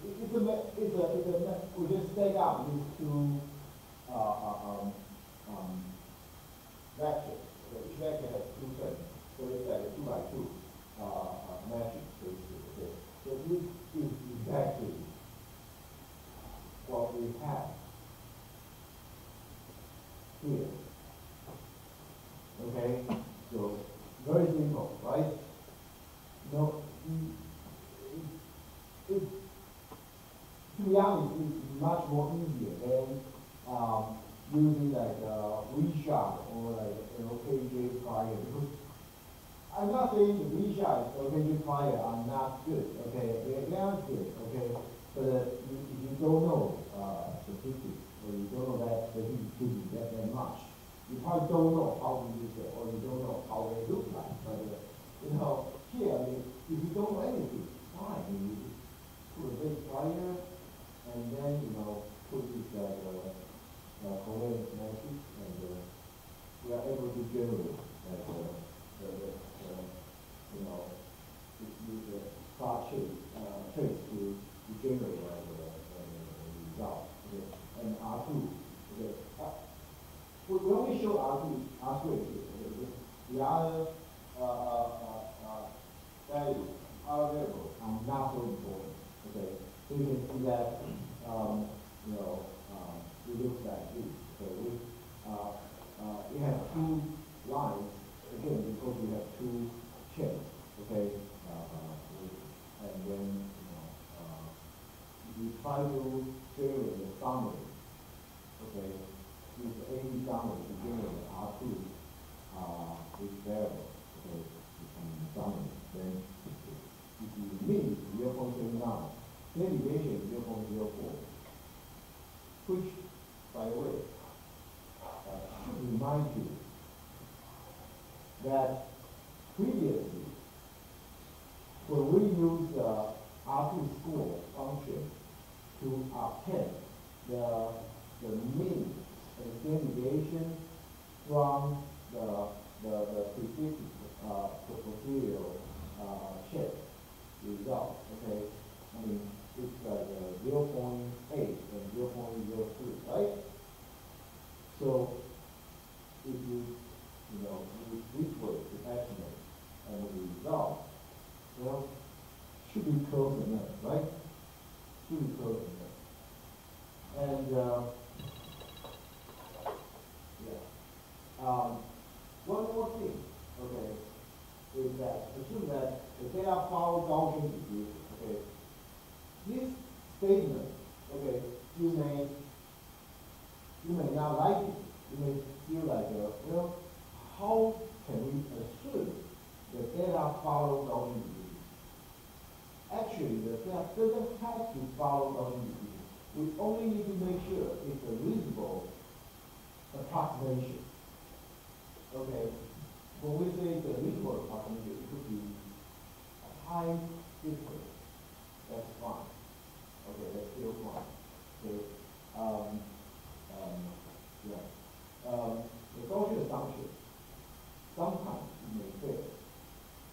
we just take out these two vectors. Okay, each vector has two terms, so it's like a 2 by 2 matrix. Okay. So this is exactly what we have here. Okay, so very simple, right? No, to be honest, it's much more easier than using like V-sharp or like LKJ prior. Because I'm not saying the V-sharp and LKJ prior are not good, okay? They are good, okay? But if you don't know statistics, or you don't know that statistics that much, you probably don't know how to use it, or you don't know how they look like. But here, I mean, if you don't know anything, fine. You just put a big prior, and then put this covariance matrix, and we are able to generate this plot trace to generate the result. Okay. And R2, okay. We only show R2 here. Okay. The other values, other variables are not so important. Okay. So you can see that it looks like this. Okay. We have two lines again because we have two chains. Okay. And then we try to generate the summary. Okay. Use the AB summary to generate R2 this variable. Okay. Summary. Then if you mean 0.79, then deviation is 0.04, which, by the way, should remind you that previously, when we used the R2 score function to obtain the mean and standard deviation from the specific posterior shape result, okay? I mean, it's like 0.8 and 0.03, right? So, if you use this way to estimate and the result, well, should be close enough, right? Should be close enough. And, one more thing, okay, is that assume that the data follow Gaussian distribution, okay. This statement, okay, you may not like it. You may feel like, how can we assume the data follow Gaussian distribution? Actually, the data doesn't have to follow Gaussian distribution. We only need to make sure it's a reasonable approximation. Okay, when we say it's a reasonable approximation, it could be a high difference. That's fine. Okay, that's still fine. Okay, the Gaussian assumption sometimes it may fail.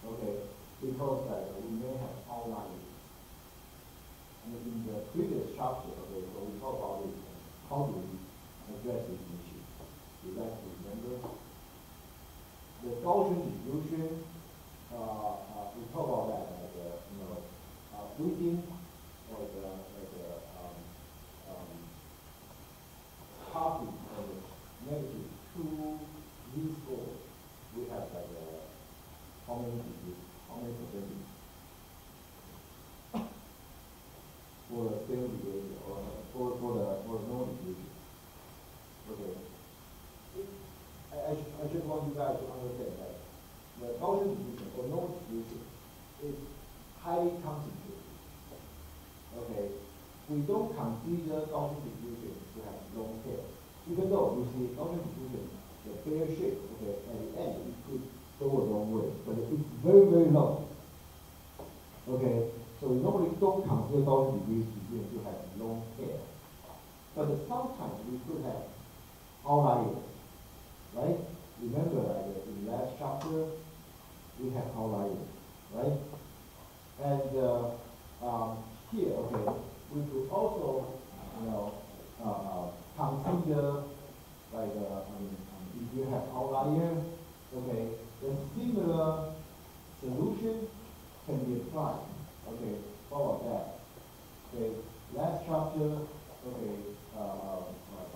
Okay, because we may have outliers. And in the previous chapter, okay, when we talk about this, how do we address this issue? You guys remember? The Gaussian distribution, we talk about that, within positive and negative two z-scores, we have how many degrees, how many percentage for the stable deviation or for the no deviation. Okay. I just want you guys to understand that the Gaussian distribution or no distribution is highly concentrated. Okay. We don't consider Gaussian distribution to have long tail. Even though you see Gaussian distribution, the bear shape, okay, at the end it could go a long way, but it's very, very long. Okay, so we normally don't consider Gaussian distribution to have long tail. But sometimes we could have outliers, right? Remember, in the last chapter, we have outliers, right? And here, okay, we could also, consider if you have outlier, okay, then similar solution can be applied. Okay, follow that. Okay, last chapter, okay,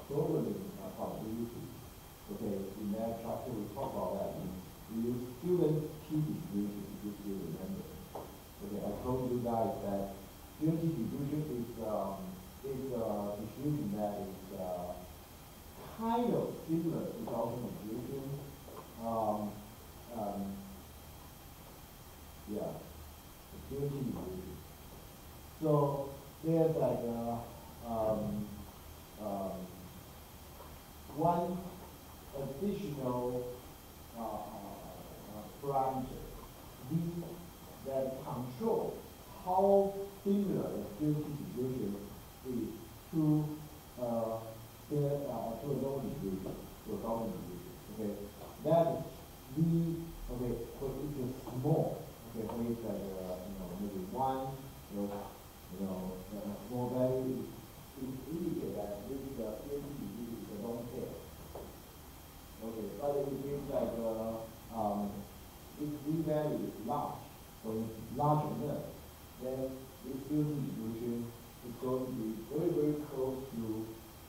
programming probability. Okay, in that chapter we talk about that. We use student t-distribution, if you still remember. Okay, I told you guys that student t-distribution is a distribution that is kind of similar to Gaussian distribution. Yeah, student t-distribution. So there's one additional parameter that control how similar the student distribution is to a normal distribution, to a Gaussian distribution. Okay, that is okay, so it's small. Okay, so it's maybe one, a small value indicate that this is a long tail. Okay, but if it is if the value is large, so it's large enough, then this student distribution is going to be very, very close to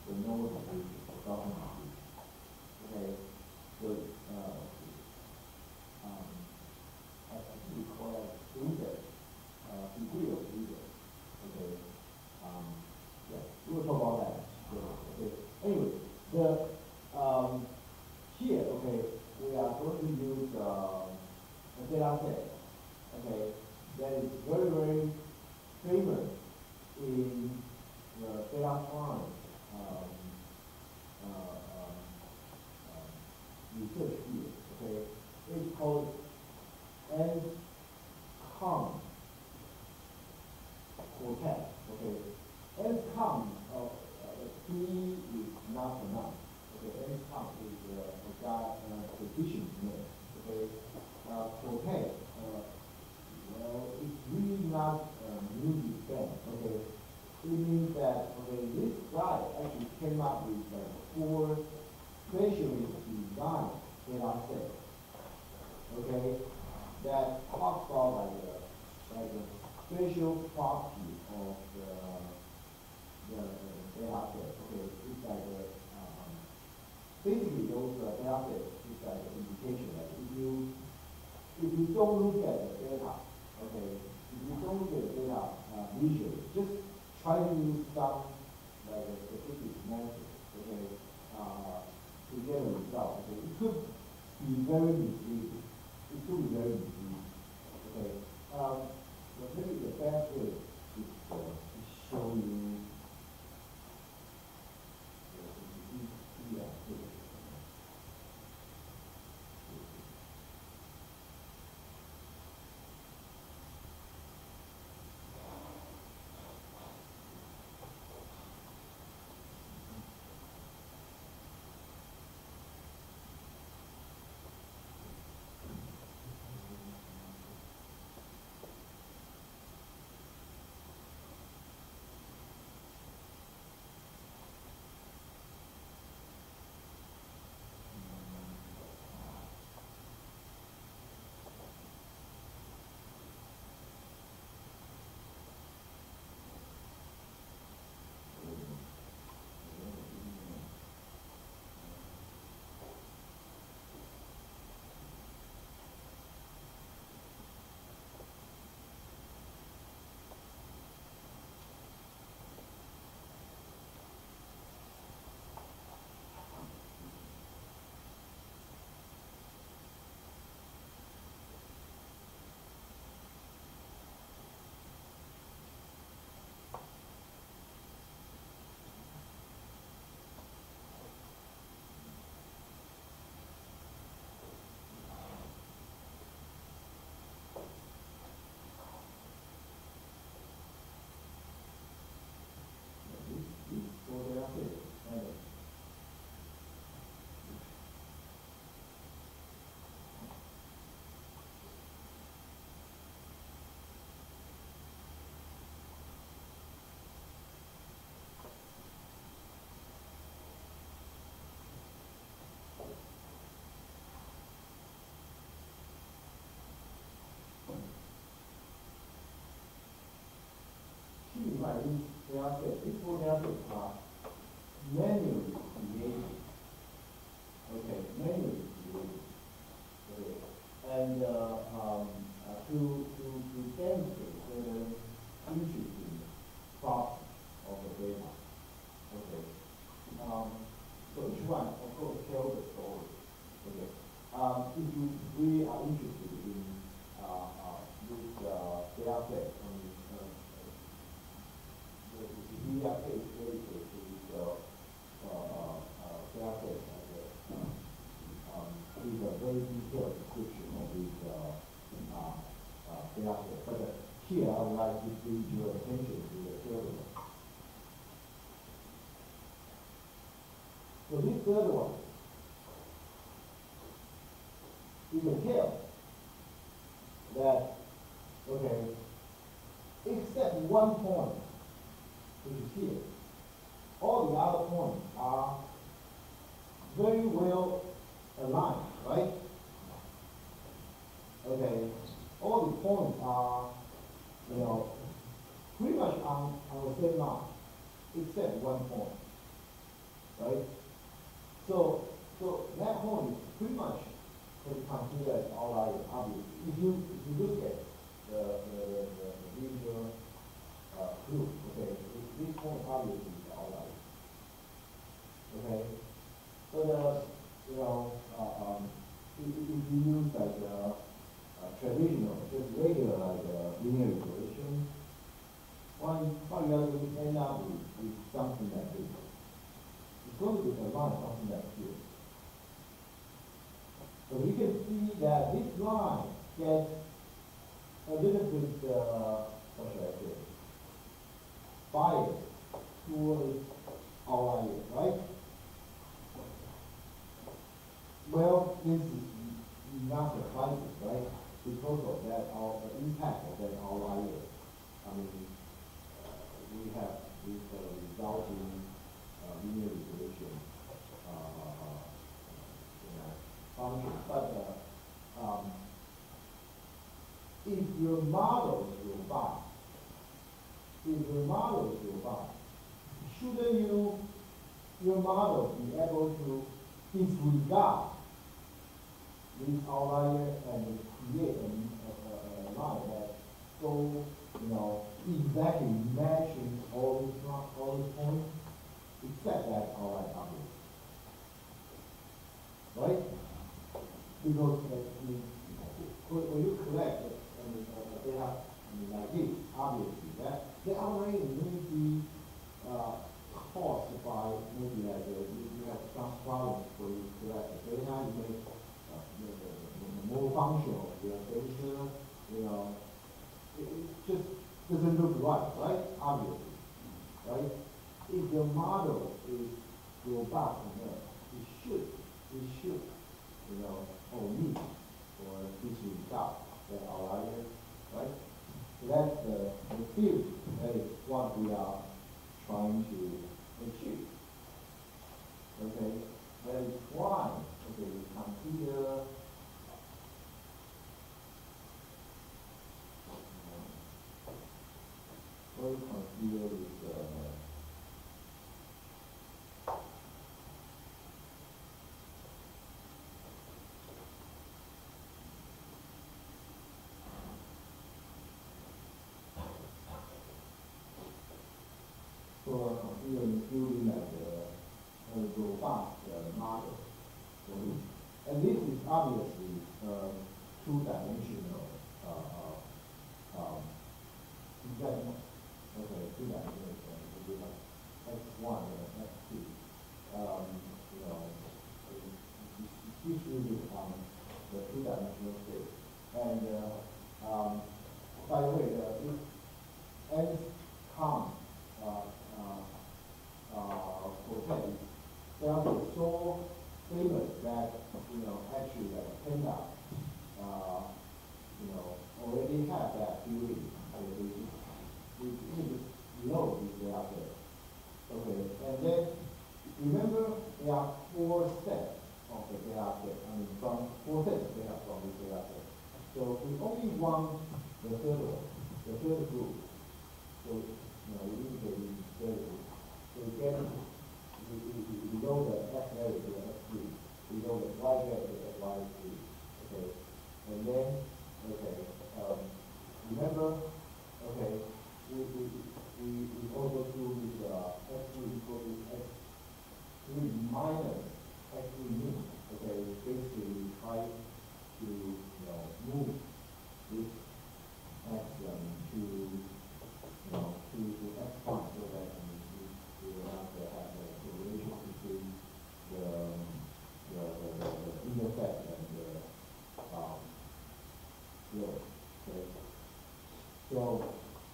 the normal distribution, the Gaussian distribution. Okay, so I think we call that freedom, degree of freedom. Okay, yeah, we will talk about that. Okay. Anyway, here, okay, we are going to use a data set, okay, that is very, very famous in the data science research field. Okay, it's called Anscombe quartet. Okay, Anscombe P is not enough. Okay, Anscombe is a guy physician's name. Okay, quartet. Well, it's really not a music band. Okay, it means that this guy actually came up with 4 specially designed data sets. Okay, that talks about the special property of the data set. Okay, it's basically those data sets is an indication that if you don't look at the data, okay, if you don't look at the data visually, just try to use some specific method, okay, to get a result. Okay, it could be very misleading. It could be very misleading. Okay, but maybe the best way is to show you. keep in mind, these four data sets are manually created. Okay, manually created. Okay, and to demonstrate the interesting process of the data. Okay, so each one, of course, tells a story. Okay, if you really are interested in this data set, the media page dedicated to this data set is a very detailed description of this data set. But here I would like to bring your attention to the third one. So this third one you can tell that, okay, except one point, which is here, all the other points are very well aligned, right? Okay, all the points are, pretty much on the same line, except one point, right? So that point is pretty much can be considered as outlier, obviously. If you look at the visual group, okay, this point obviously is the outlier. Okay, but if you use like traditional, just regular like linear regression, what you're going to end up with something like this. It's going to be a line something like here. So you can see that this line gets a little bit, what should I say, biased towards outlier, right? Well, this is not surprising, right? Because of that, the impact of that outlier. I mean, we have this resulting linear regression function. But if your model is robust, shouldn't your model be able to disregard this outlier and create a line that so exactly matching all these points except that outlier object, right? Because when you collect data like this, obviously that the outlier may be caused by maybe like you have some problems where you collect the data, you make the more functional your data, it just doesn't look right, obviously, right? If your model is robust enough, it should, omit or disregard that outlier, right? So that's the theory. That is what we are trying to achieve. Okay, that is why, okay, we consider this so including like a robust model. And this is obviously two-dimensional event. Okay, two-dimensional. We have x1 and x2. This really the two-dimensional space. And by the way, if n comes portends, they are so famous that actually like Panda already have that theory. We know this out there. Okay, and then remember there are four sets of the data set. I mean, from four sets of data from this data set. So we only want the third one, the third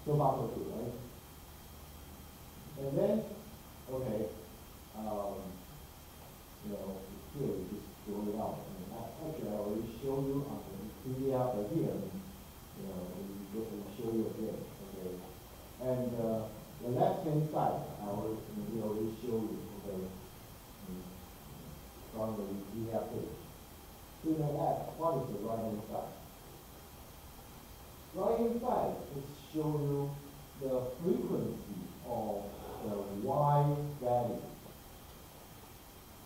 So far so good, right? And then, okay, you know, here we just draw it out. I mean, actually, I already showed you on the PDF, but here, you know, we show you again, okay? And the left-hand side, we already showed you, okay, from the PDF page. So now that, what is the right-hand side? Right-hand side is show you the frequency of the Y value.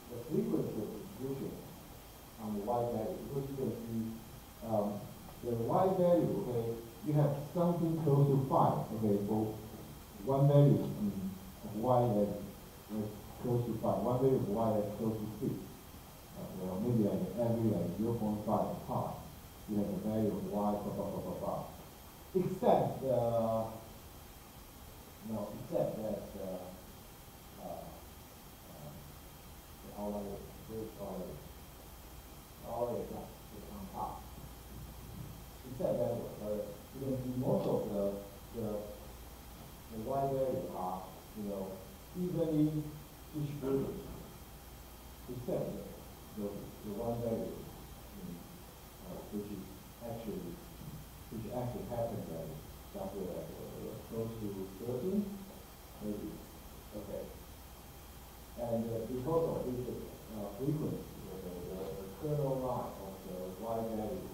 The frequency of distribution on the Y value, because you can see the Y value, okay, you have something close to 5, okay, for one value of Y that is close to 5, one value of Y that's close to 6. Well, maybe like every like 0.5 apart, you have a value of Y, blah, blah, blah, blah, blah. Except except that all is on top. Except that you can see most of the Y values are, you know, evenly distributed, except the one value, which actually happens at somewhere close to 13, maybe. Okay. And because of this frequency, the kernel line of the Y value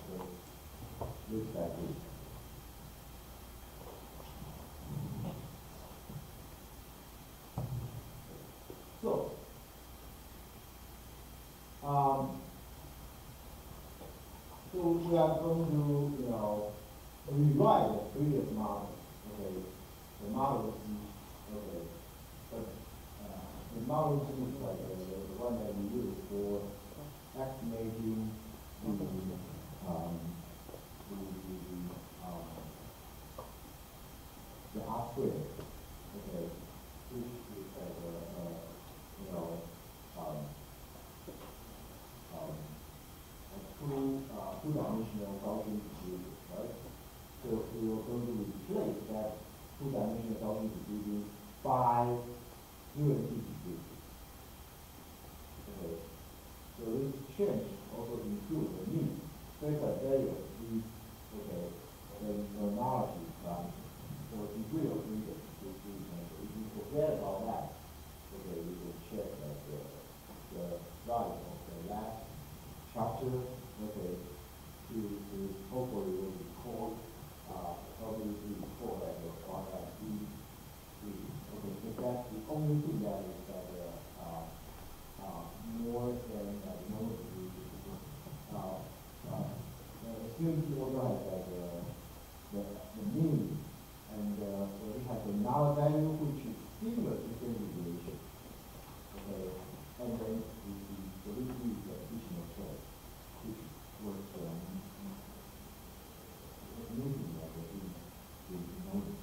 looks like this. So, so we are going to, you know, rewrite the previous model. Okay, the model C. Okay, but the model C is like the one that we use for estimating the R squared. Okay, which is like you know a two-dimensional Gaussian distribution, right? So we are going to replace that two-dimensional Gaussian distribution by UNT distribution. Okay. So this change also includes the mean. Theta value is okay. The normality for degree of freedom distribution. If you forget about that, okay, we will check that the value of the last chapter, okay, to hopefully will be called probably before that or that okay, so that's the only thing that is more than no students also has the mean, and so we have the null value which is similar to standard deviation. Okay, and then the validity is the additional term, which was meaning that the notice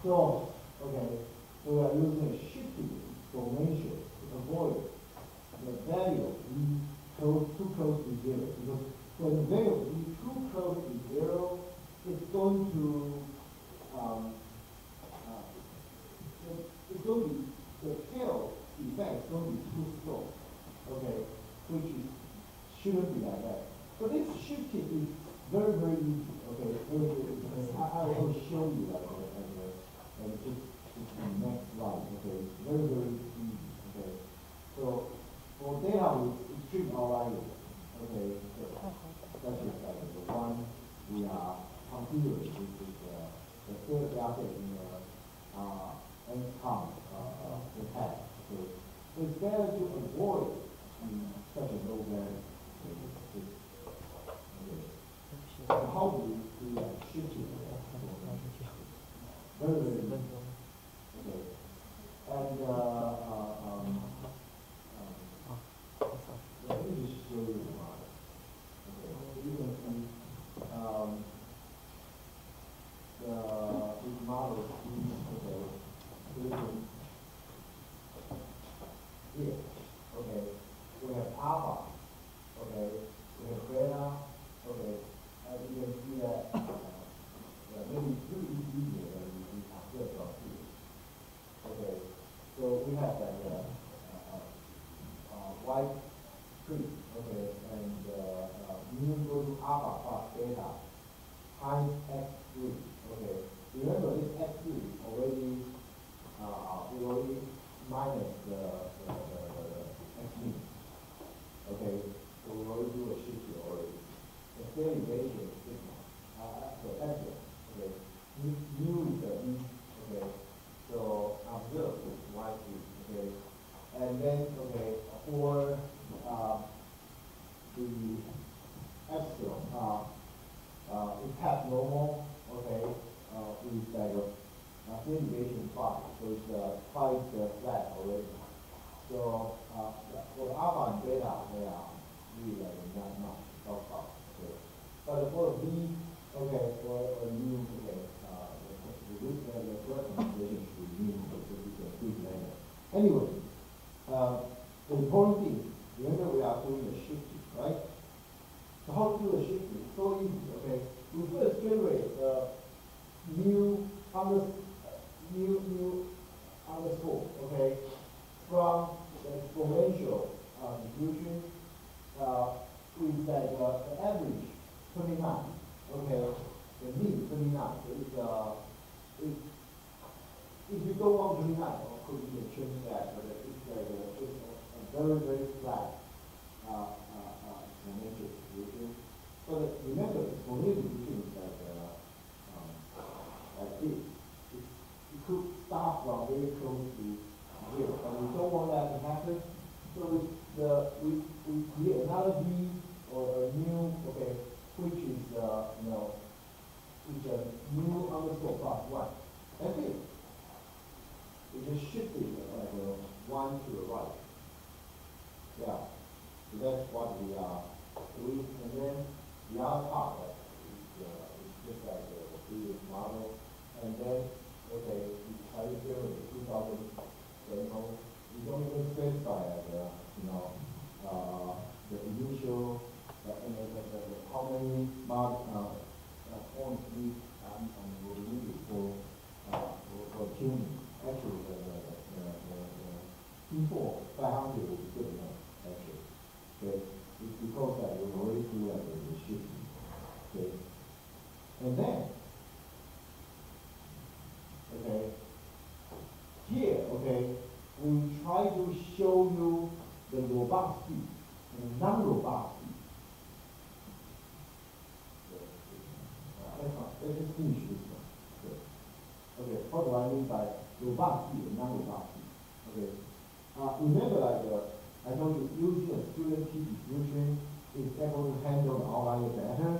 so, okay, so we are using a shifting formation to avoid the value be too close to 0. Because when the value be too close to 0, it's going to it's going to be the tail effect is going to be too slow. Okay, which shouldn't be like that. So this shifting is very, very easy. Okay, I will show you that. And just the next slide, okay, very, very easy, okay. So, for data with extreme outliers, okay, so such as like the one we are considering, which is the third bracket in the NCOM attack, okay. So it's better to avoid such a low value, okay. So how do we do that shifting? Very, very good. Okay. And let me just show you the model. Okay. You can see this model is okay. Here. Okay. We have alpha. Okay. We have beta. Okay. And you can see that new is the V, okay, so observe is Y2, okay, and then, okay, for the epsilon, it's half normal, okay, with like a integration plot, so it's twice the flat already. So for alpha and beta, they are really like not much to talk about. Okay. But for B, okay, for a new, okay, the correct conjugation should be new, because it's a big letter. Anyway, the important thing, remember we are doing the shifting, right? So how to do the shifting? It's so easy, okay? We first generate new underscore, okay, from the exponential diffusion with like the average 29, okay, the mean 29. So it's if you don't want 29, of course you can change that, but it's like a very, very flat exponential distribution. But remember, exponential distribution is like this. It could start from very close to 0, but we don't want that to happen. So we create another V or a new, okay, which is which a new underscore plus 1. That's it. We just shifted like 1 to the right. Yeah. So that's what we are doing. And then the other part is just like the previous model. And then, okay, we try to do it 2000 demo. We don't even specify the initial, how many points we will need for tuning. Actually, the P4 500 will be good enough, actually. Okay, it's because that we already do like the shifting. Okay, and then, okay, here, okay, we try to show you the robust speed and the non-robust speed. Let's just finish this one. Okay, what do I mean by robust speed and non-robust speed? Okay, remember like I told you, using a student T distribution is able to handle the outlier better,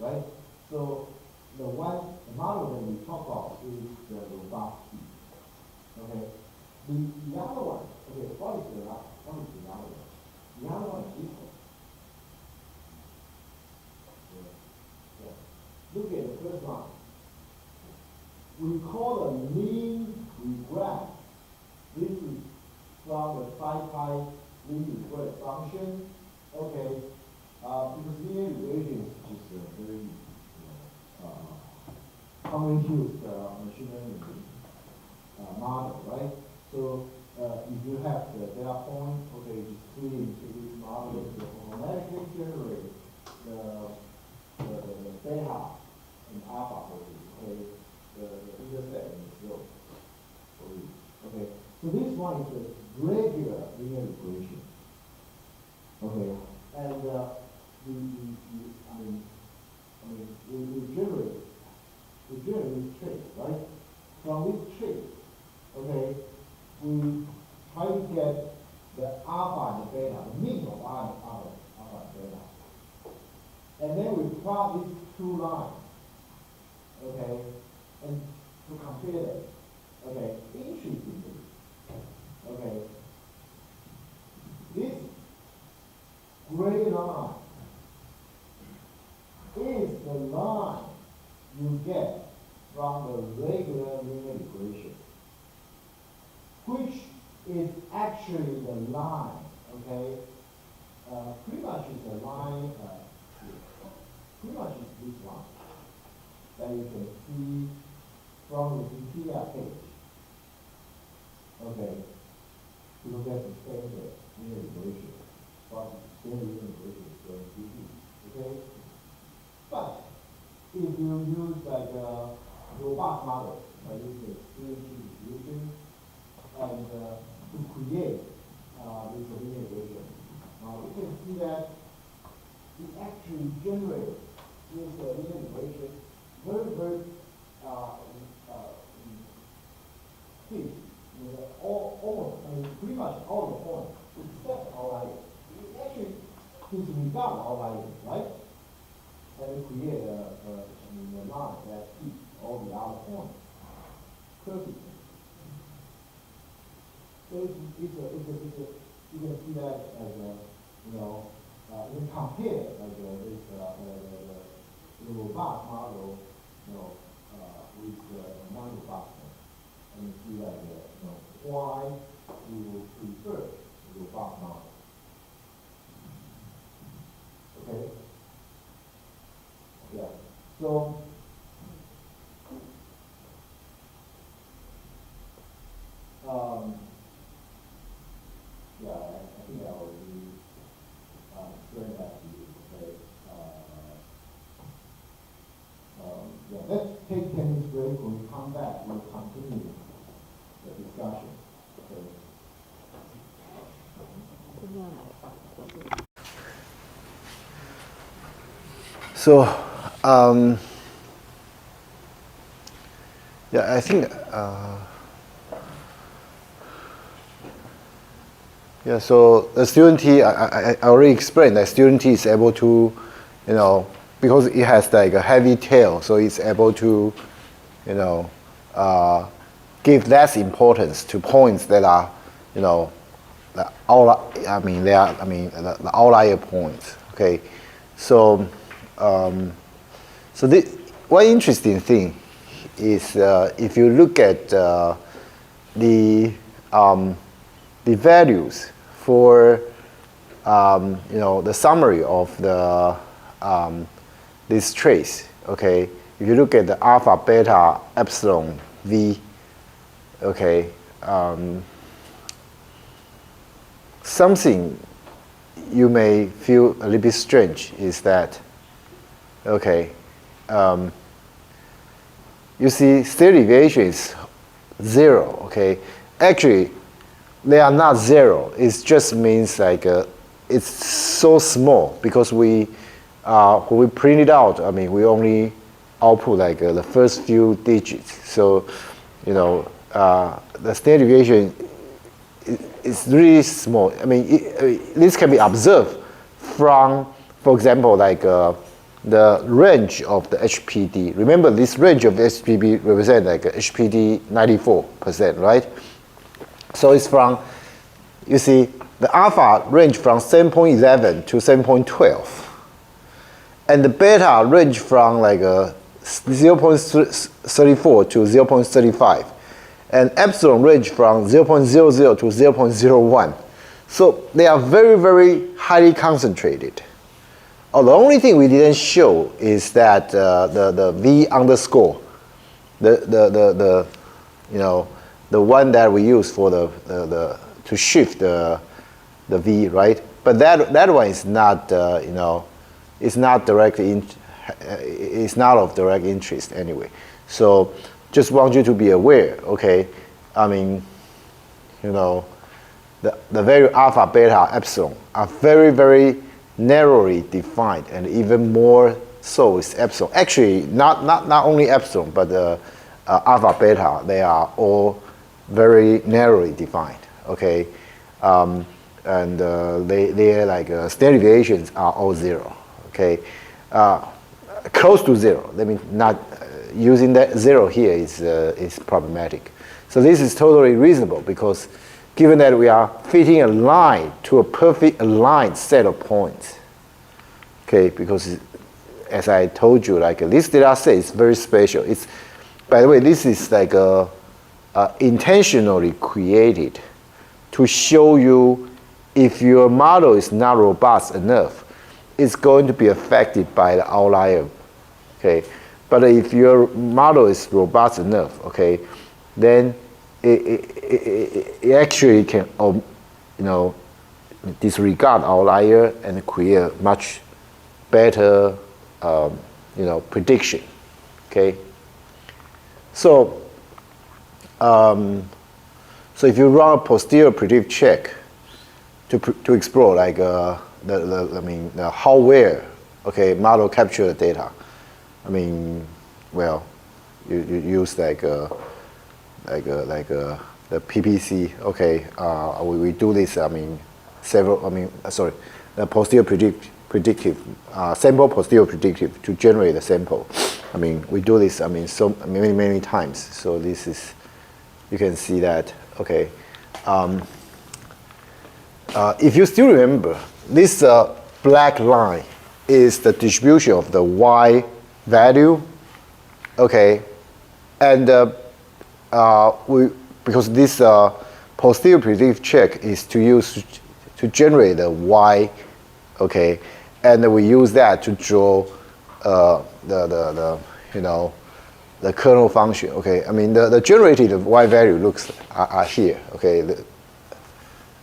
right? So the model that we talk about is the robust speed. Okay, the other one, okay, what is the other one? The other one is this one. Yeah. Look at the first one. We call the mean regret. This is from the phi linear squared function. Okay, because linear regression is just a very commonly used machine learning model, right? So if you have the data point, okay, just feed into this model, it will automatically generate the beta and alpha for you, okay, the intercept and the slope for you. Okay, so this one is a regular linear regression. Okay, and we generate this trait, right? From this trait, okay, we try to get the alpha and the beta, the mean of alpha and beta. And then we plot these two lines, okay, and to compare them. Okay, interestingly, okay, this gray line is the line you get from the regular linear regression, which is actually the line, okay, pretty much is the line, pretty much is this one that you can see from the Wikipedia page. Okay, because that's the standard linear regression, but standard linear regression is going to be, okay? But if you use like a robust model, like using a student distribution, and to create this linear regression, you can see that it actually generates this linear regression very, very case, almost, pretty much all the points, except outliers. It actually disregard outliers, right? And create a line that keeps all the other points perfect. So you can see that as you can compare the robust model, with the non-robust one, and you see that why we will prefer the robust model. Okay. Yeah. So. Yeah, I think I already explained that to you. Okay. Yeah, let's take 10 minutes break. When we come back, we'll continue the discussion. Okay. So, yeah, I think, yeah, so the student T, I already explained that student T is able to, because it has like a heavy tail, so it's able to, give less importance to points that are, the outlier points. Okay, so this one interesting thing is if you look at the values for the summary of the this trace. Okay, if you look at the alpha, beta, epsilon, v. Okay, something you may feel a little bit strange is that, okay, you see standard deviation is 0, okay? Actually, they are not 0. It just means like it's so small because when we print it out, we only output like the first few digits. So, the standard deviation is really small. This can be observed from, for example, like the range of the HPD. Remember, this range of the HPD represents like HPD 94%, right? So it's from, you see, the alpha range from 7.11 to 7.12. And the beta range from like 0.34 to 0.35. And epsilon range from 0.00 to 0.01. So they are very, very highly concentrated. Oh, the only thing we didn't show is that the V underscore, the one that we use for to shift the V, right? But that one is not it's not directly it's not of direct interest anyway. So just want you to be aware, okay? The value alpha, beta, epsilon are very, very narrowly defined, and even more so is epsilon. Actually, not only epsilon, but alpha, beta, they are all very narrowly defined, okay? And they're like standard deviations are all 0, okay? Close to 0. I mean, not using that 0 here is problematic. So this is totally reasonable because given that we are fitting a line to a perfect aligned set of points, okay? Because as I told you, like this data set is very special. It's, by the way, this is like intentionally created to show you if your model is not robust enough, it's going to be affected by the outlier, okay? But if your model is robust enough, okay, then it actually can, disregard outlier and create much better, prediction, okay? So, so if you run a posterior predictive check to explore like the how where, okay, model capture the data. Well, you use like the PPC. Okay, we do this. I mean, the posterior predictive sample posterior predictive to generate the sample. I mean, we do this. I mean, so many times. So this is, you can see that. Okay. If you still remember, this black line is the distribution of the Y value. Okay, and because this posterior predictive check is to use to generate the Y, okay, and we use that to draw the kernel function. Okay, I mean the generated Y value looks are here. Okay,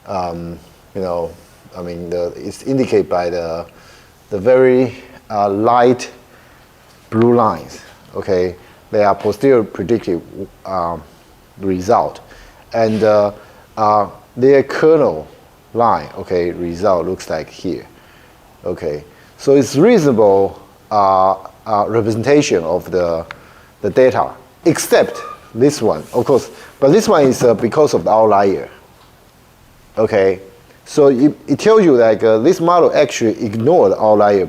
I mean it's indicated by the very light blue lines. Okay, they are posterior predictive result, and their kernel line, okay, result looks like here. Okay, so it's reasonable representation of the data, except this one, of course, but this one is because of the outlier. Okay, so it tells you like this model actually ignored the outlier,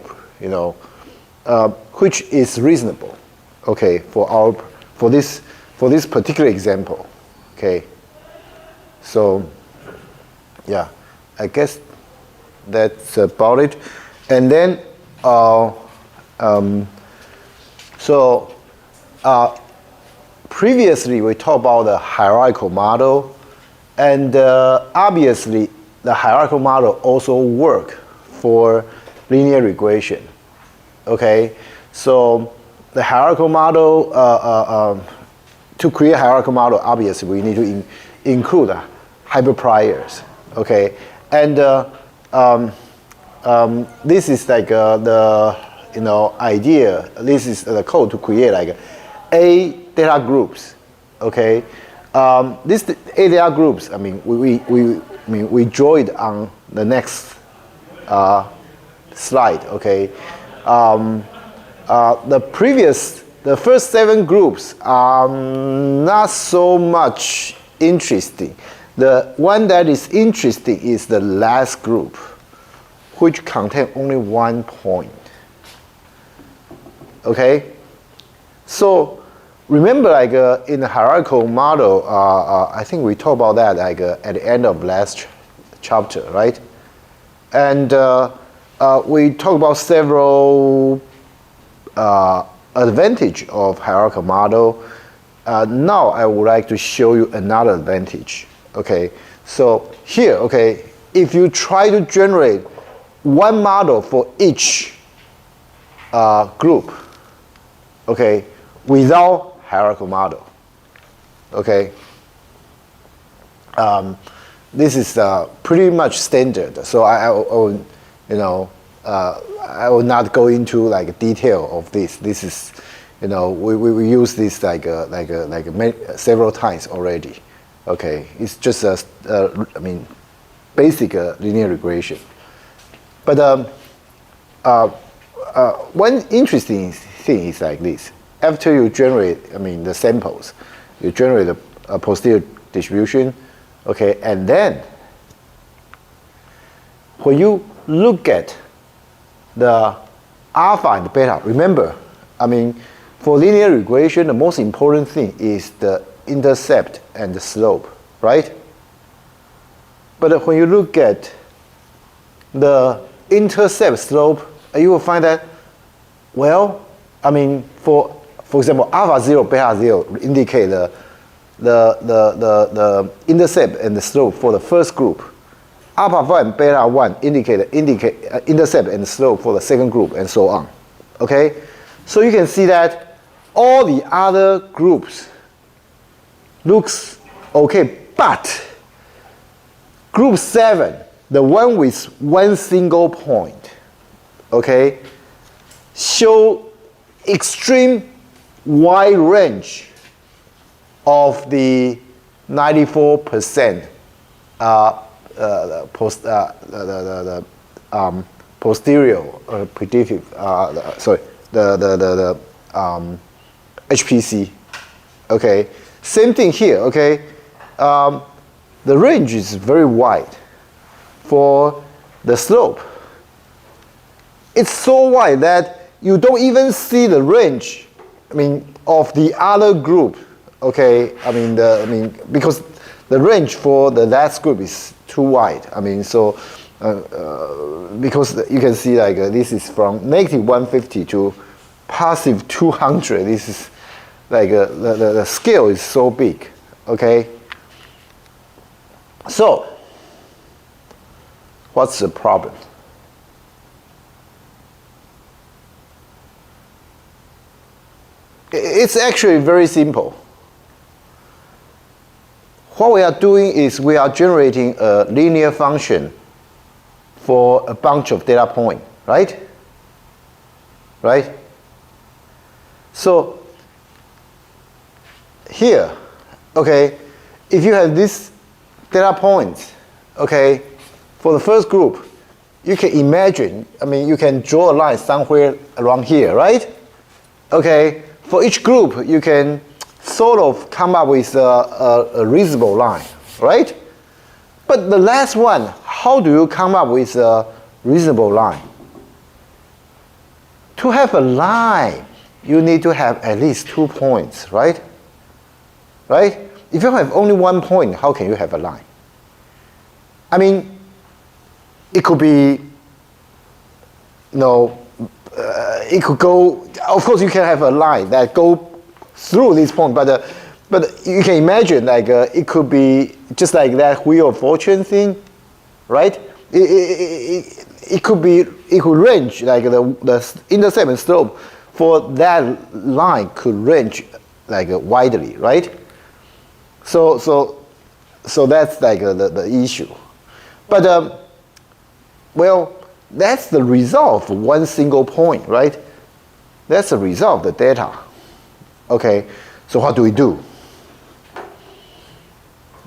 which is reasonable. Okay, for this particular example. Okay, so yeah, I guess that's about it. And then previously we talked about the hierarchical model, and obviously the hierarchical model also work for linear regression. Okay, so the hierarchical model, to create a hierarchical model, obviously we need to include hyperpriors. Okay, and this is like the idea. This is the code to create like A data groups. Okay, this A data groups. I mean, we draw it on the next slide. Okay. The first 7 groups are not so much interesting. The one that is interesting is the last group, which contains only 1 point. Okay? So remember, like in the hierarchical model, I think we talked about that like at the end of last chapter, right? And we talked about several advantage of hierarchical model. Now I would like to show you another advantage. Okay, so here, okay, if you try to generate one model for each group, okay, without hierarchical model, okay, this is pretty much standard. So I will, I will not go into like detail of this. This is, we use this like several times already. Okay, it's just basic linear regression. But one interesting thing is like this. After you generate, the samples, you generate a posterior distribution. Okay, and then when you look at the alpha and beta, remember, for linear regression, the most important thing is the intercept and the slope, right? But when you look at the intercept slope, you will find that, well, for example, alpha 0, beta 0 indicate the intercept and the slope for the first group. Alpha 1 and beta 1 indicate intercept and slope for the second group, and so on. Okay? So you can see that all the other groups looks okay, but group 7, the one with one single point, okay, show extreme wide range of the 94% posterior predictive, HPC. Okay, Same thing here, okay? The range is very wide for the slope. It's so wide that you don't even see the range, of the other group, okay? Because the range for the last group is too wide. Because you can see this is from -150 to +200. This is the scale is so big, okay? So, what's the problem? It's actually very simple. What we are doing is we are generating a linear function for a bunch of data points, right? Right? So, here, okay, if you have this data points, okay, for the first group, you can imagine, you can draw a line somewhere around here, right? Okay, for each group, you can sort of come up with a reasonable line, right? But the last one, how do you come up with a reasonable line? To have a line, you need to have at least 2 points, right? Right? If you have only 1 point, how can you have a line? It could be, it could go, of course you can have a line that go through this point, but you can imagine it could be just like that Wheel of Fortune thing, right? It could range the intercept and slope for that line could range widely, right? So that's the issue. But that's the result of one single point, right? That's the result of the data. Okay, so what do we do?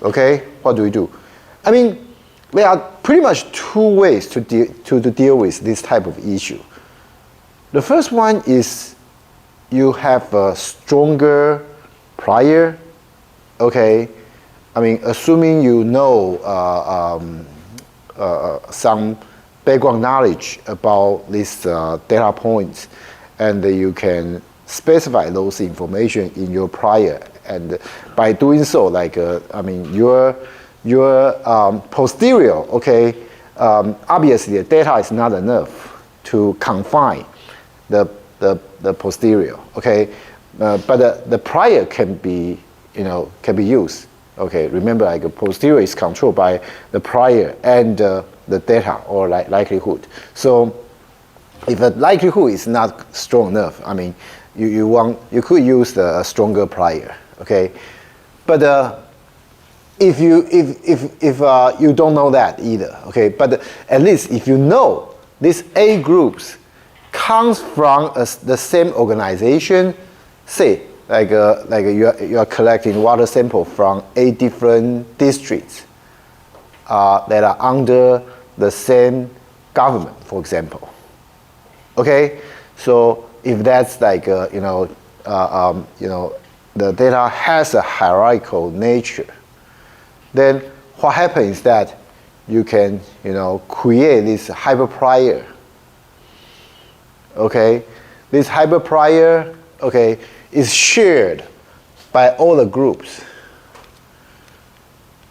Okay, what do we do? There are pretty much 2 ways to deal with this type of issue. The first one is you have a stronger prior, okay? Assuming you know some background knowledge about these data points, and you can specify those information in your prior, and by doing so, your posterior, okay, obviously the data is not enough to confine the posterior, okay, but the prior can be used. Okay, remember posterior is controlled by the prior and the data or likelihood. So if the likelihood is not strong enough, you could use a stronger prior. Okay, but if you don't know that either, okay, but at least if you know these A groups comes from the same organization, say you are collecting water sample from 8 different districts that are under the same government, for example. Okay, so if that's the data has a hierarchical nature, then what happens is that you can create this hyperprior. Okay, this hyperprior, okay, is shared by all the groups.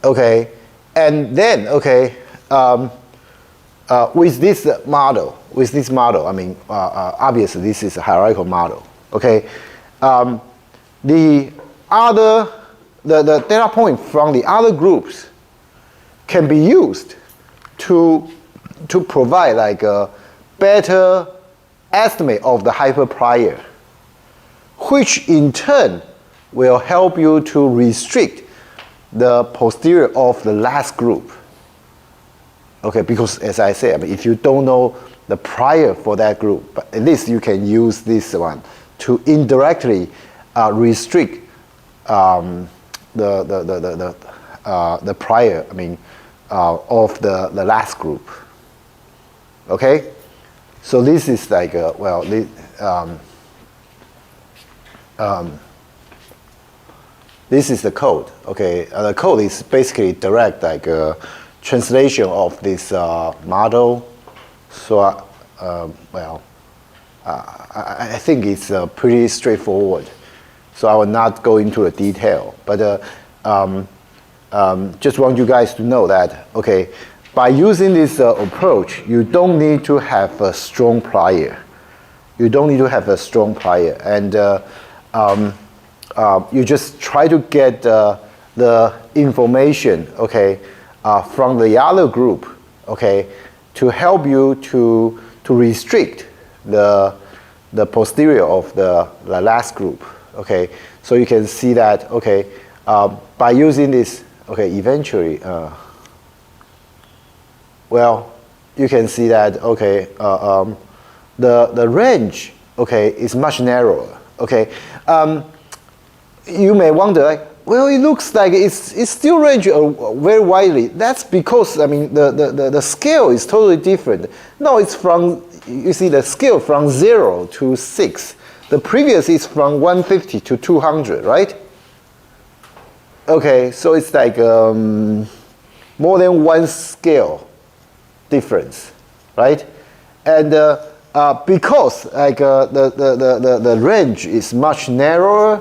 Okay, and then with this model, obviously this is a hierarchical model. Okay, the data point from the other groups can be used to provide a better estimate of the hyperprior, which in turn will help you to restrict the posterior of the last group. Okay, because as I said, if you don't know the prior for that group, but at least you can use this one to indirectly restrict the prior, of the last group. Okay, so this is this is the code. Okay, the code is basically direct like translation of this model. So, well, I think it's pretty straightforward. So I will not go into the detail, but just want you guys to know that, okay, by using this approach, you don't need to have a strong prior. You don't need to have a strong prior, and you just try to get the information, okay, from the other group, okay, to help you to restrict the posterior of the last group, okay. So you can see that, okay, by using this, okay, eventually, well, you can see that, okay, the range, okay, is much narrower, okay. You may wonder, like, well, it looks like it's still range very widely. That's because, I mean, the scale is totally different. No, it's from, you see the scale from 0 to 6. The previous is from 150 to 200, right? Okay, so it's like more than one scale difference, right? And because like the range is much narrower,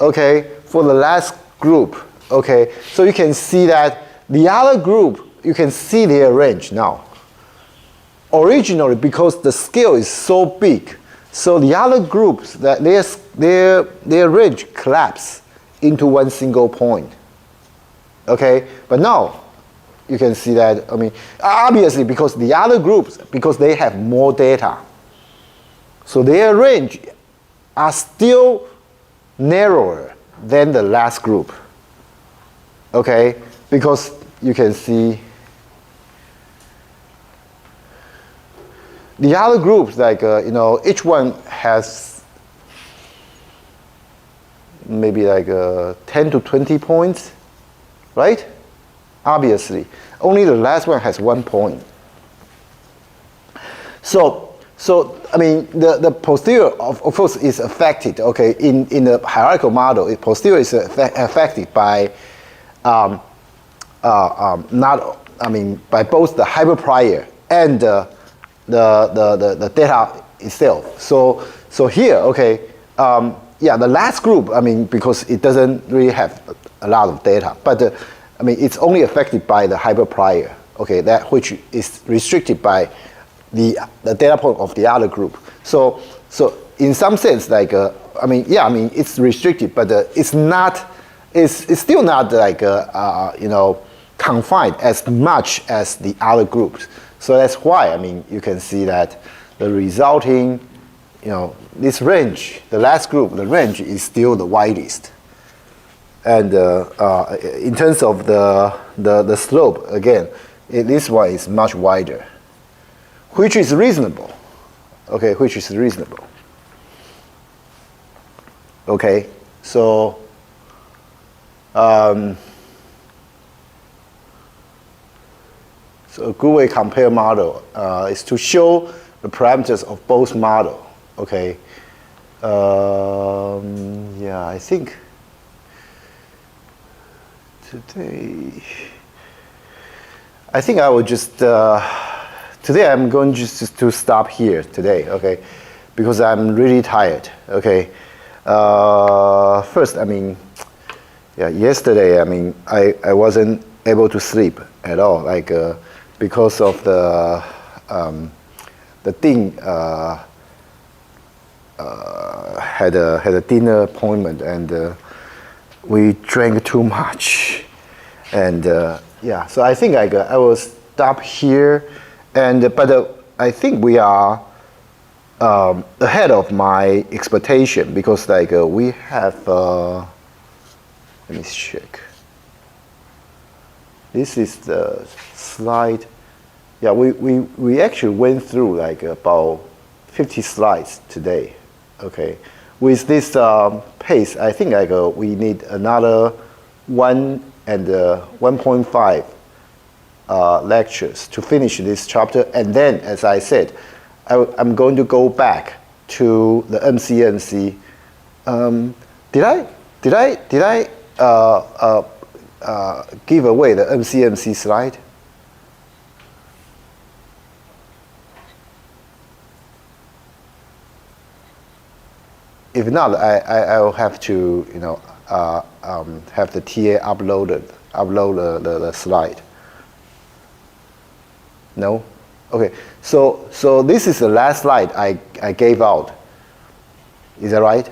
okay, for the last group, okay, so you can see that the other group, you can see their range now. Originally, because the scale is so big, so the other groups, that their range collapse into one single point, okay? But now, you can see that, I mean, obviously because the other groups, because they have more data, so their range are still narrower than the last group, okay? Because you can see the other groups, like, you know, each one has maybe like 10 to 20 points, right? Obviously, only the last one has 1 point. So I mean, the posterior of course is affected. Okay, in the hierarchical model, the posterior is affected by not, I mean, by both the hyperprior and the data itself. So here, okay, yeah, the last group, I mean, because it doesn't really have a lot of data, but I mean, it's only affected by the hyperprior, okay, that which is restricted by the data point of the other group. So in some sense, like, I mean, yeah, I mean, it's restricted, but it's not, it's still not like, you know, confined as much as the other groups. So that's why, I mean, you can see that the resulting, you know, this range, the last group, the range is still the widest. And in terms of the slope, again, this one is much wider, which is reasonable. Okay, which is reasonable. Okay, so so a good way to compare model is to show the parameters of both model. Okay, yeah, I think today, I think I will just, today I'm going just to stop here today, okay, because I'm really tired, okay. First, I mean, yeah, yesterday, I mean, I wasn't able to sleep at all, like, because of the thing, had a dinner appointment, and we drank too much, and yeah, so I think I will stop here, and but I think we are ahead of my expectation, because like we have let me check. This is the slide. Yeah, we actually went through like about 50 slides today. Okay, with this pace, I think like we need another 1 and 1.5 lectures to finish this chapter, and then, as I said, I'm going to go back to the MCMC. Did I give away the MCMC slide? If not, I will have to, have the TA upload the slide. No? Okay, so this is the last slide I gave out. Is that right?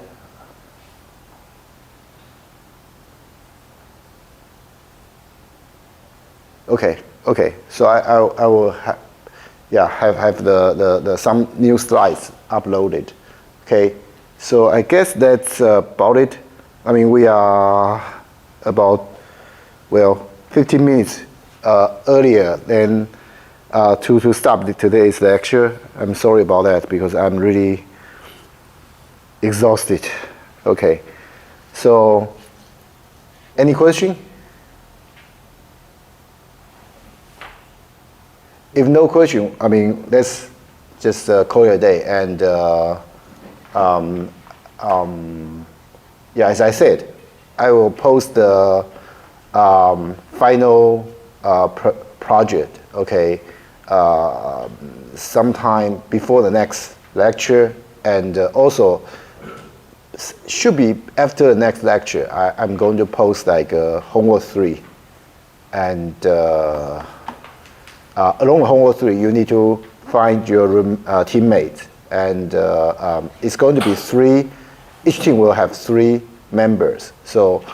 Okay. So I will have the some new slides uploaded. Okay. So I guess that's about it. I mean, we are about 15 minutes earlier than to stop today's lecture. I'm sorry about that because I'm really exhausted. Okay. So any question? If no question, I mean, let's just call it a day. And as I said, I will post the final project, okay, sometime before the next lecture, and also should be after the next lecture. I'm going to post like homework 3, and along with homework 3, you need to find your teammate, and it's going to be 3. Each team will have 3 members. So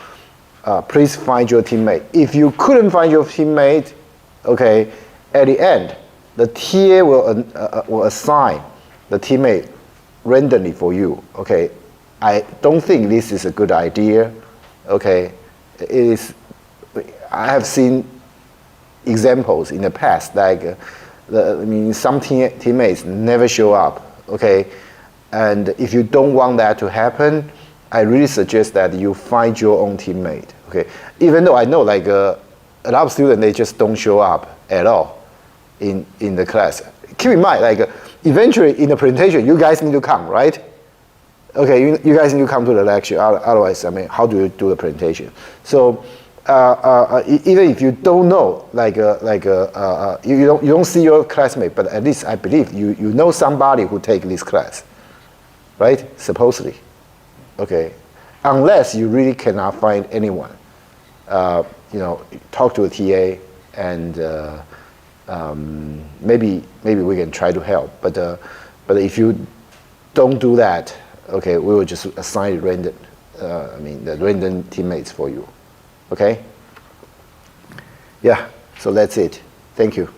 please find your teammate. If you couldn't find your teammate, okay, at the end, the TA will assign the teammate randomly for you. Okay, I don't think this is a good idea. Okay, I have seen examples in the past, like some teammates never show up. Okay, and if you don't want that to happen, I really suggest that you find your own teammate. Okay, even though I know like a lot of students, they just don't show up at all in the class. Keep in mind, like eventually in the presentation, you guys need to come, right? Okay, you guys need to come to the lecture. Otherwise, I mean, how do you do the presentation? So even if you don't know, you don't see your classmate, but at least I believe you know somebody who take this class, right? Supposedly, okay. Unless you really cannot find anyone, talk to a TA, and maybe we can try to help. But if you don't do that, okay, we will just assign the random teammates for you. Okay? Yeah, so that's it. Thank you.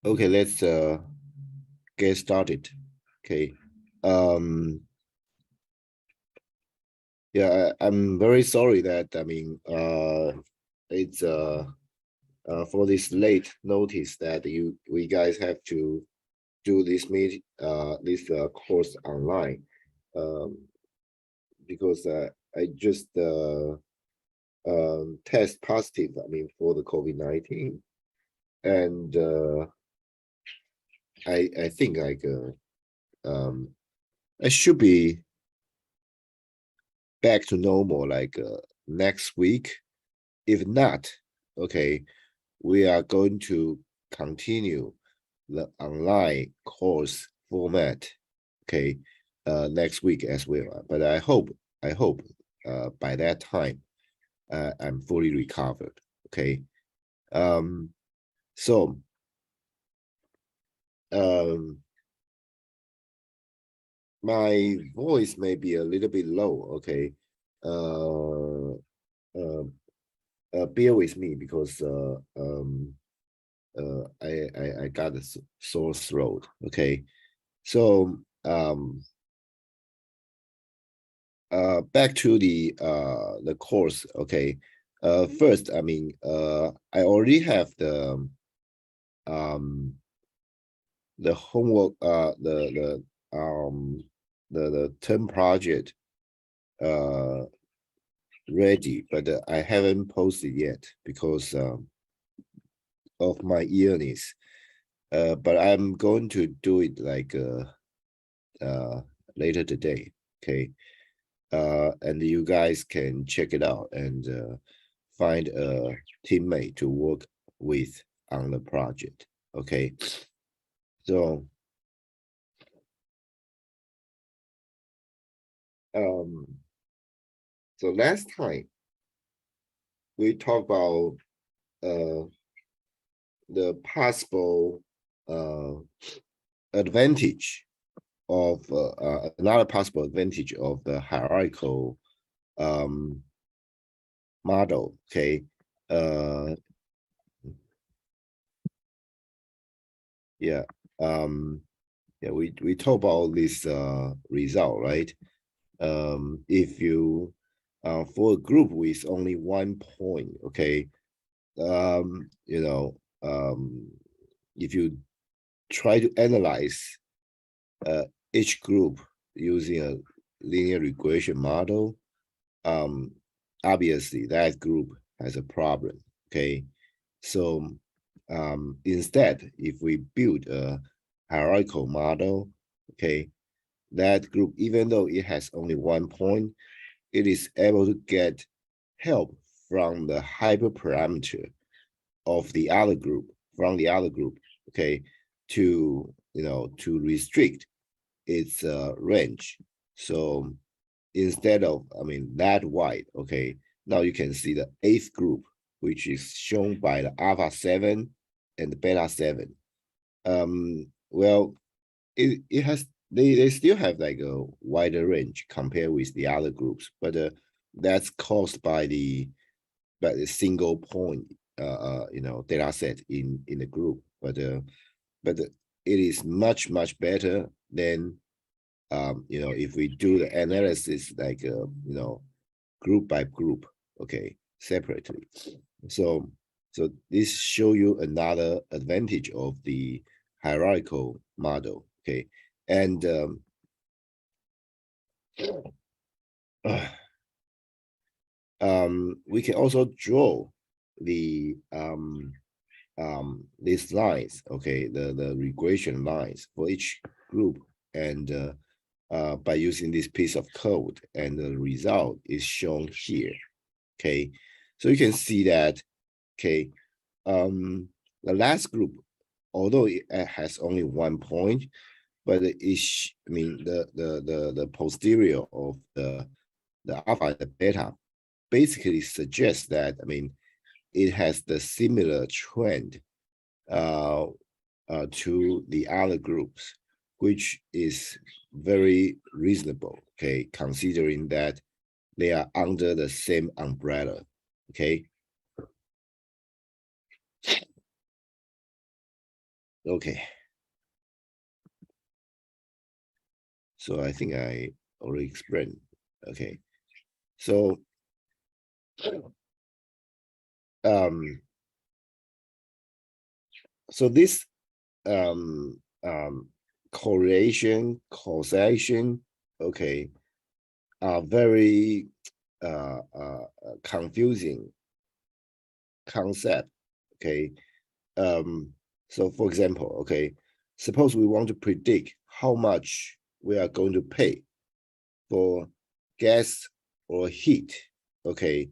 Okay, let's get started. Okay. Yeah, I'm very sorry that it's for this late notice that we guys have to do this this course online. Um, because I just test positive, for the COVID-19. And I think like I should be back to normal like next week. If not, okay, we are going to continue the online course format, okay, next week as well. But I hope by that time I'm fully recovered. Okay. So um my voice may be a little bit low. Okay. uh, uh, Bear with me because I got a sore throat. Okay. So back to the course. Okay. First, I already have um the homework, the term project ready, but I haven't posted yet because of my illness. But I'm going to do it like later today. Okay. And you guys can check it out and find a teammate to work with on the project. Okay. So so last time we talked about the possible advantage of another possible advantage of the hierarchical model. Okay. uh yeah yeah, we talk about this result, right? If you for a group with only 1 point, okay, you know, if you try to analyze each group using a linear regression model, obviously that group has a problem. Okay. So instead, if we build a hierarchical model, okay, that group, even though it has only 1 point, it is able to get help from the hyperparameter of the other group, from the other group, okay, to, to restrict its range. So instead of, that wide, okay, now you can see the 8th group, which is shown by the alpha 7 and the beta 7. Well, it has, they still have like a wider range compared with the other groups, but that's caused by the single point data set in the group. But it is much better than if we do the analysis like group by group, okay, separately. So this show you another advantage of the hierarchical model. Okay. And we can also draw the these lines, okay, the regression lines for each group, and by using this piece of code, and the result is shown here. Okay, so you can see that, okay, the last group, although it has only 1 point, but it's, the posterior of the alpha and the beta basically suggests that, it has the similar trend to the other groups, which is very reasonable, okay, considering that they are under the same umbrella. Okay. Okay. So I think I already explained. Okay. So um so this um correlation, causation, okay, are very confusing concept. Okay. So for example, okay, suppose we want to predict how much we are going to pay for gas or heat, okay,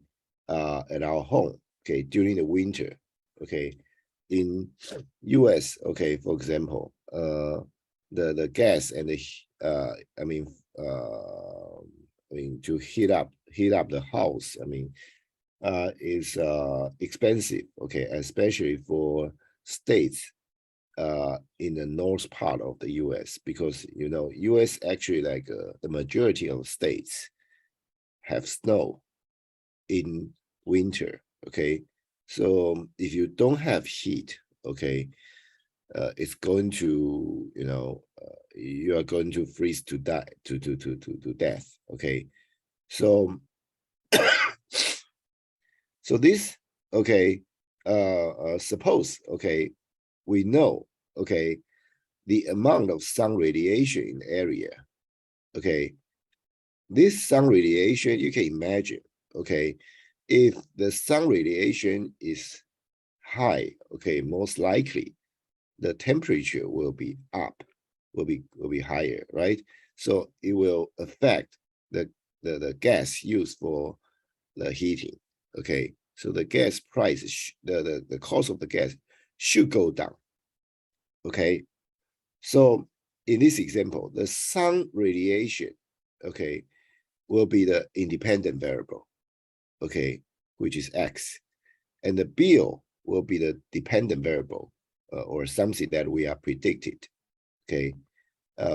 at our home, okay, during the winter, okay. In US, okay, for example, the gas and the I mean to heat up the house, is expensive, okay, especially for states in the north part of the US, because you know US actually like the majority of states have snow in winter, okay. So if you don't have heat, okay, it's going to, you know, you are going to freeze to die to death, okay. So so this, okay, suppose, okay, we know, okay, the amount of sun radiation in the area, okay. This sun radiation, you can imagine, okay, if the sun radiation is high, okay, most likely the temperature will be up, will be higher, right? So it will affect the gas used for the heating, okay. So the gas price, the cost of the gas should go down, okay. So in this example, the sun radiation, okay, will be the independent variable, okay, which is X. And the bill will be the dependent variable, or something that we are predicted, okay,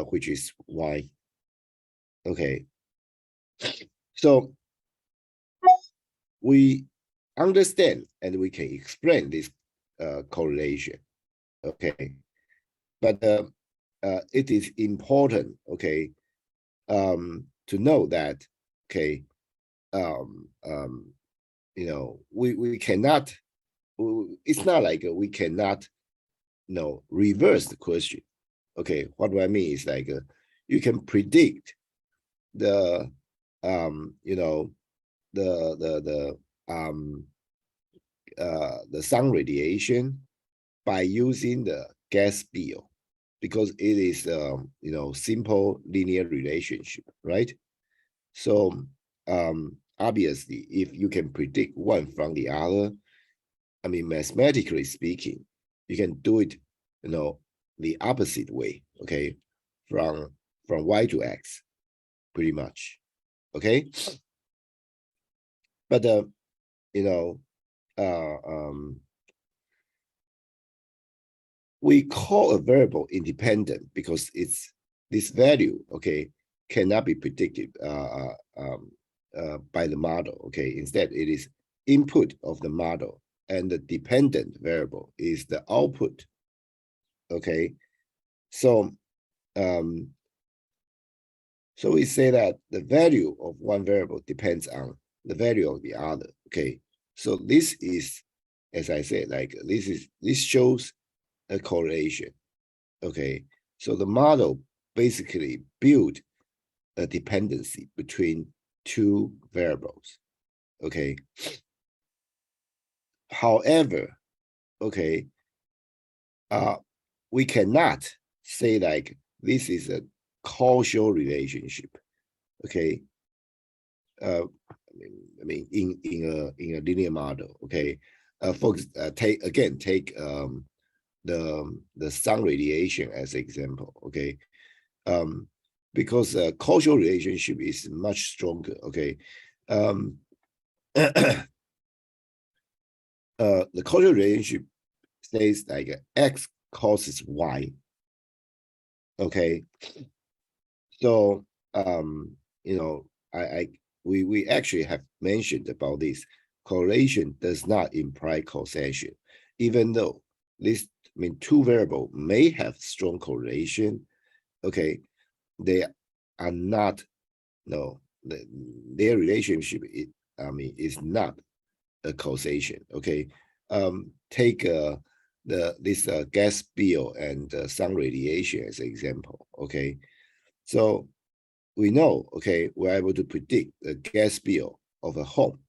which is Y. Okay. So we understand and we can explain this correlation, okay. But it is important, okay, to know that, okay, you know, we cannot, it's not like we cannot, you know, reverse the question. Okay, what do I mean is like you can predict the you know, the sun radiation by using the gas bill, because it is you know, simple linear relationship, right? So obviously, if you can predict one from the other, I mean, mathematically speaking, you can do it, you know, the opposite way, okay, from Y to X, pretty much, okay. But you know, we call a variable independent because it's this value, okay, cannot be predicted by the model, okay. Instead, it is input of the model, and the dependent variable is the output, okay. So so we say that the value of one variable depends on the value of the other, okay. So this is, as I said, like this shows a correlation, okay. So the model basically built a dependency between two variables, okay. However, okay, we cannot say like this is a causal relationship, okay. I mean, in a linear model, okay. Folks, take the sun radiation as example, okay. Because causal relationship is much stronger, okay. The causal relationship says like X causes Y, okay. So you know, we actually have mentioned about this. Correlation does not imply causation, even though this two variable may have strong correlation. Okay, they are not, no, their relationship is not a causation. Okay, take this gas bill and sun radiation as an example. Okay, so we know, okay, we're able to predict the gas bill of a home,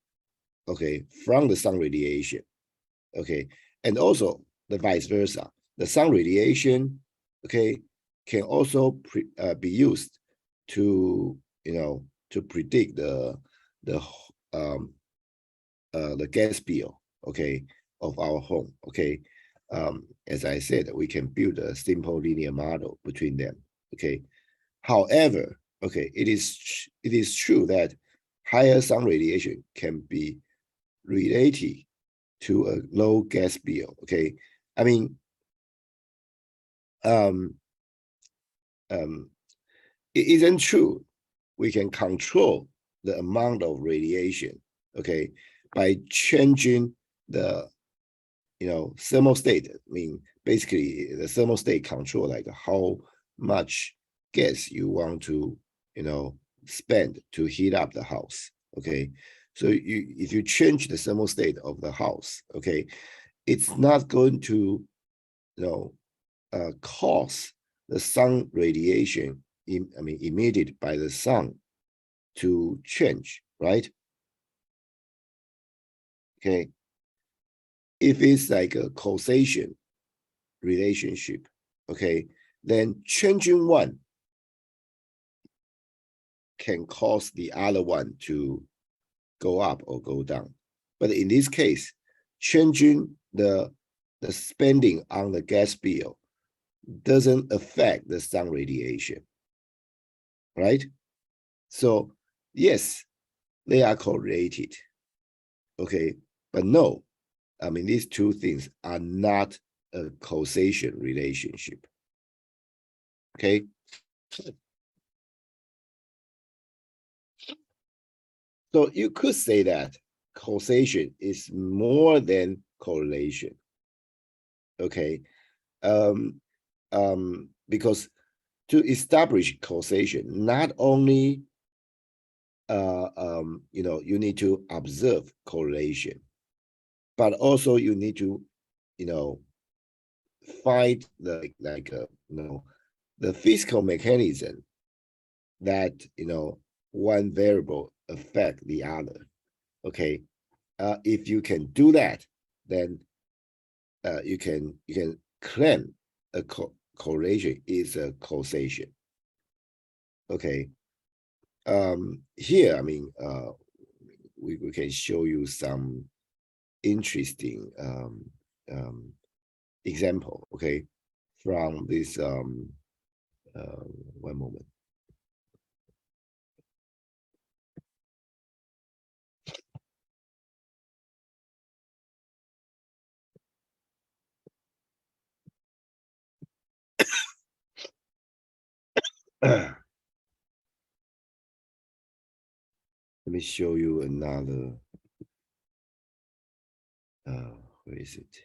okay, from the sun radiation. Okay, and also the vice versa. The sun radiation, okay, can also be used to, to predict the gas bill, okay, of our home. Okay, as I said, we can build a simple linear model between them. Okay, however, okay, it is true that higher sun radiation can be related to a low gas bill. Okay, I mean, it isn't true we can control the amount of radiation, okay, by changing the thermostat. I mean, basically the thermostat control like how much gas you want to spend to heat up the house. Okay, so if you change the thermostat of the house, okay, it's not going to cause the sun radiation emitted by the sun to change, right? Okay, if it's like a causation relationship, okay, then changing one can cause the other one to go up or go down. But in this case, changing the spending on the gas bill doesn't affect the sun radiation, right? So yes, they are correlated, okay, but no, I mean, these two things are not a causation relationship, okay? So you could say that causation is more than correlation, okay? Because to establish causation, not only you need to observe correlation, but also you need to find the the physical mechanism that one variable affect the other. Okay, if you can do that, then you can claim a correlation is a causation. Okay, here I mean we can show you some interesting example. Okay, from this one moment. Let me show you another. Where is it?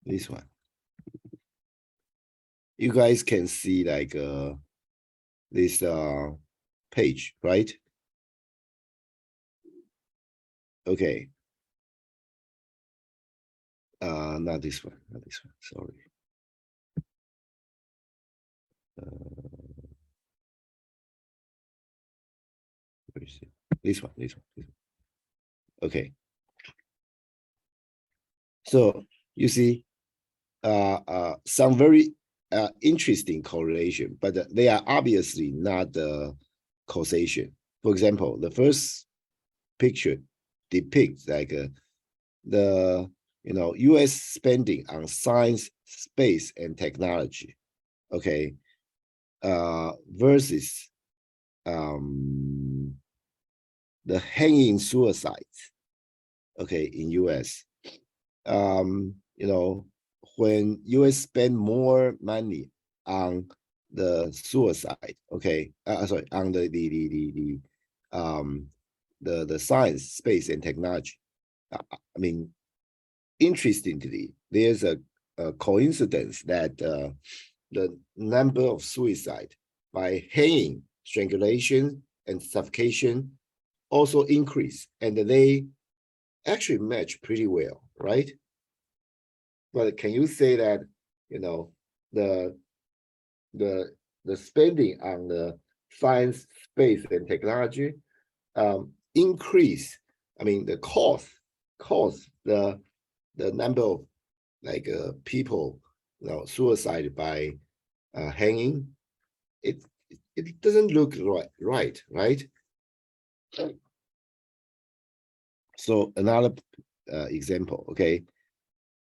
This one. You guys can see like this page, right? Okay. Not this one, not this one, sorry. Where is it? This one, this one, this one. Okay. So you see some very interesting correlation, but they are obviously not causation. For example, the first picture depicts like the U.S. spending on science, space, and technology, okay, versus the hanging suicides, okay, in U.S. When U.S. spend more money on the suicide, okay, sorry, on the science, space, and technology. I mean, interestingly, there's a coincidence that the number of suicide by hanging, strangulation, and suffocation also increase, and they actually match pretty well, right? But can you say that, you know, the the spending on the science, space, and technology increase? I mean, the cost the number of like people, you know, suicide by hanging. It doesn't look right. So another example, okay,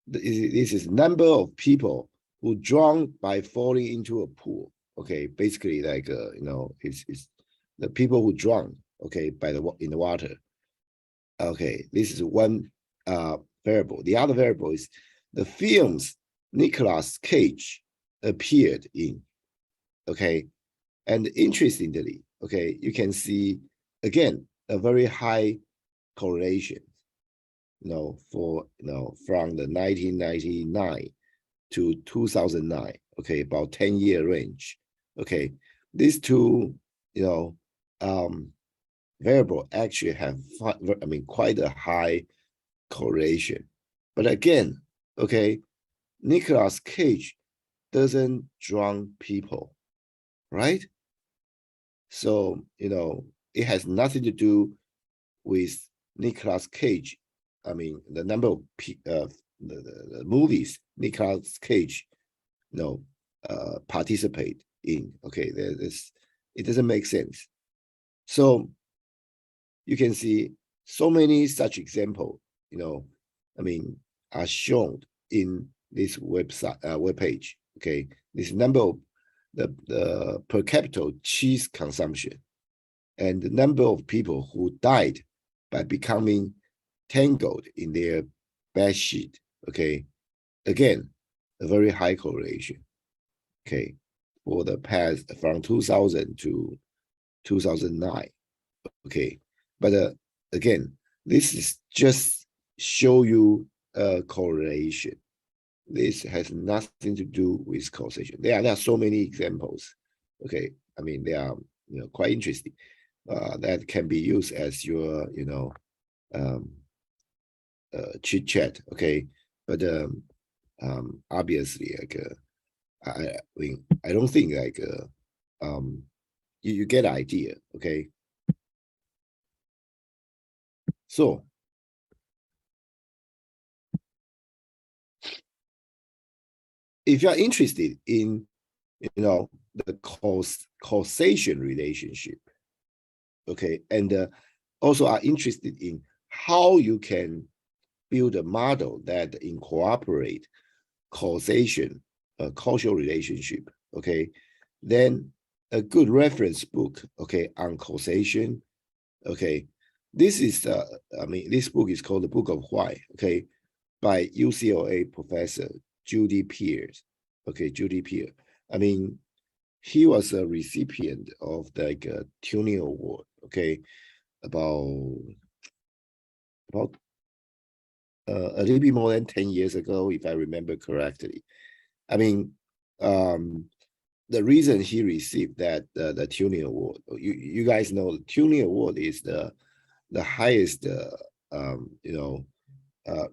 this is number of people who drown by falling into a pool. Okay, basically like you know, it's the people who drown, okay, by in the water. Okay, this is one variable. The other variable is the films Nicolas Cage appeared in. Okay, and interestingly, okay, you can see again a very high correlation, you know, for, you know, from the 1999 to 2009, okay, about 10-year range. Okay, these two, you know, variable actually have, I mean, quite a high correlation. But again, okay, Nicolas Cage doesn't drown people, right? So, you know, it has nothing to do with Nicolas Cage. I mean, the number of the movies Nicolas Cage, you know, participate in. Okay, it doesn't make sense. So you can see so many such examples, you know, I mean, are shown in this website webpage. Okay, this number of the per capita cheese consumption and the number of people who died by becoming tangled in their bed sheet. Okay, again, a very high correlation. Okay, for the past from 2000 to 2009. Okay, but again, this is just show you a correlation. This has nothing to do with causation. There are so many examples. Okay, I mean, they are, you know, quite interesting. That can be used as your, you know, chit chat. Okay, but obviously, like I mean, I don't think like you get the idea. Okay, so if you're interested in, you know, the causation relationship, okay, and also are interested in how you can build a model that incorporate causation, causal relationship, okay, then a good reference book, okay, on causation, okay, this is I mean, this book is called The Book of Why, okay, by UCLA professor Judy Pierce. Okay, Judy Pierce. I mean, he was a recipient of like a Turing Award. Okay, about a little bit more than 10 years ago, if I remember correctly. I mean, the reason he received that the Turing Award, you guys know the Turing Award is the highest you know,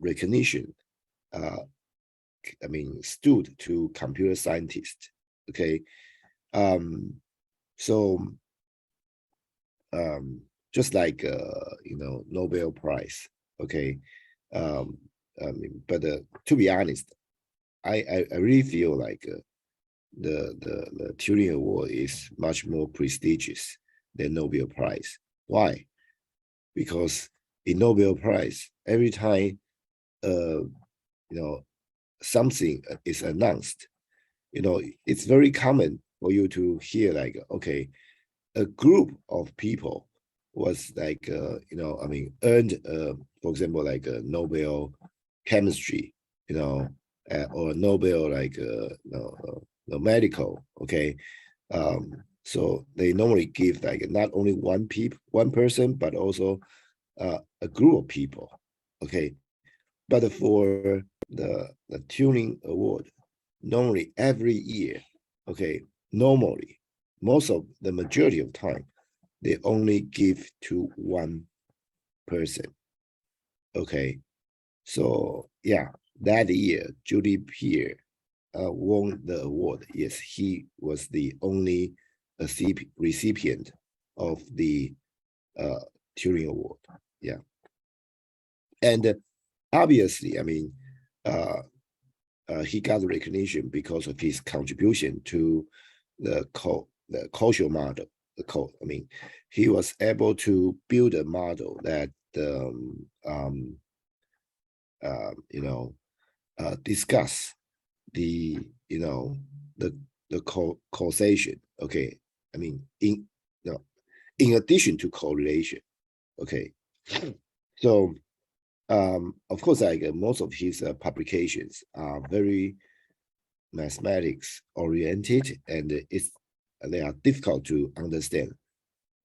recognition, I mean, stood to computer scientists. Okay, so just like you know, Nobel Prize. Okay, I mean, but to be honest, I really feel like the Turing Award is much more prestigious than Nobel Prize. Why? Because in Nobel Prize, every time you know, something is announced, you know, it's very common for you to hear like, okay, a group of people was like, you know, I mean, earned, for example, like a Nobel chemistry, you know, or Nobel like, you know, the medical, okay. So they normally give like not only one person, but also a group of people, okay. But for the Turing Award, normally every year, okay, normally most of the majority of time, they only give to one person, okay. So yeah, that year Judy Pierre won the award. Yes, he was the only recipient of the Turing Award. Yeah, and obviously, I mean, he got recognition because of his contribution to the causal model. I mean, he was able to build a model that you know discuss the causation. Okay, I mean in addition to correlation. Okay, so of course, like most of his publications are very mathematics oriented, and they are difficult to understand.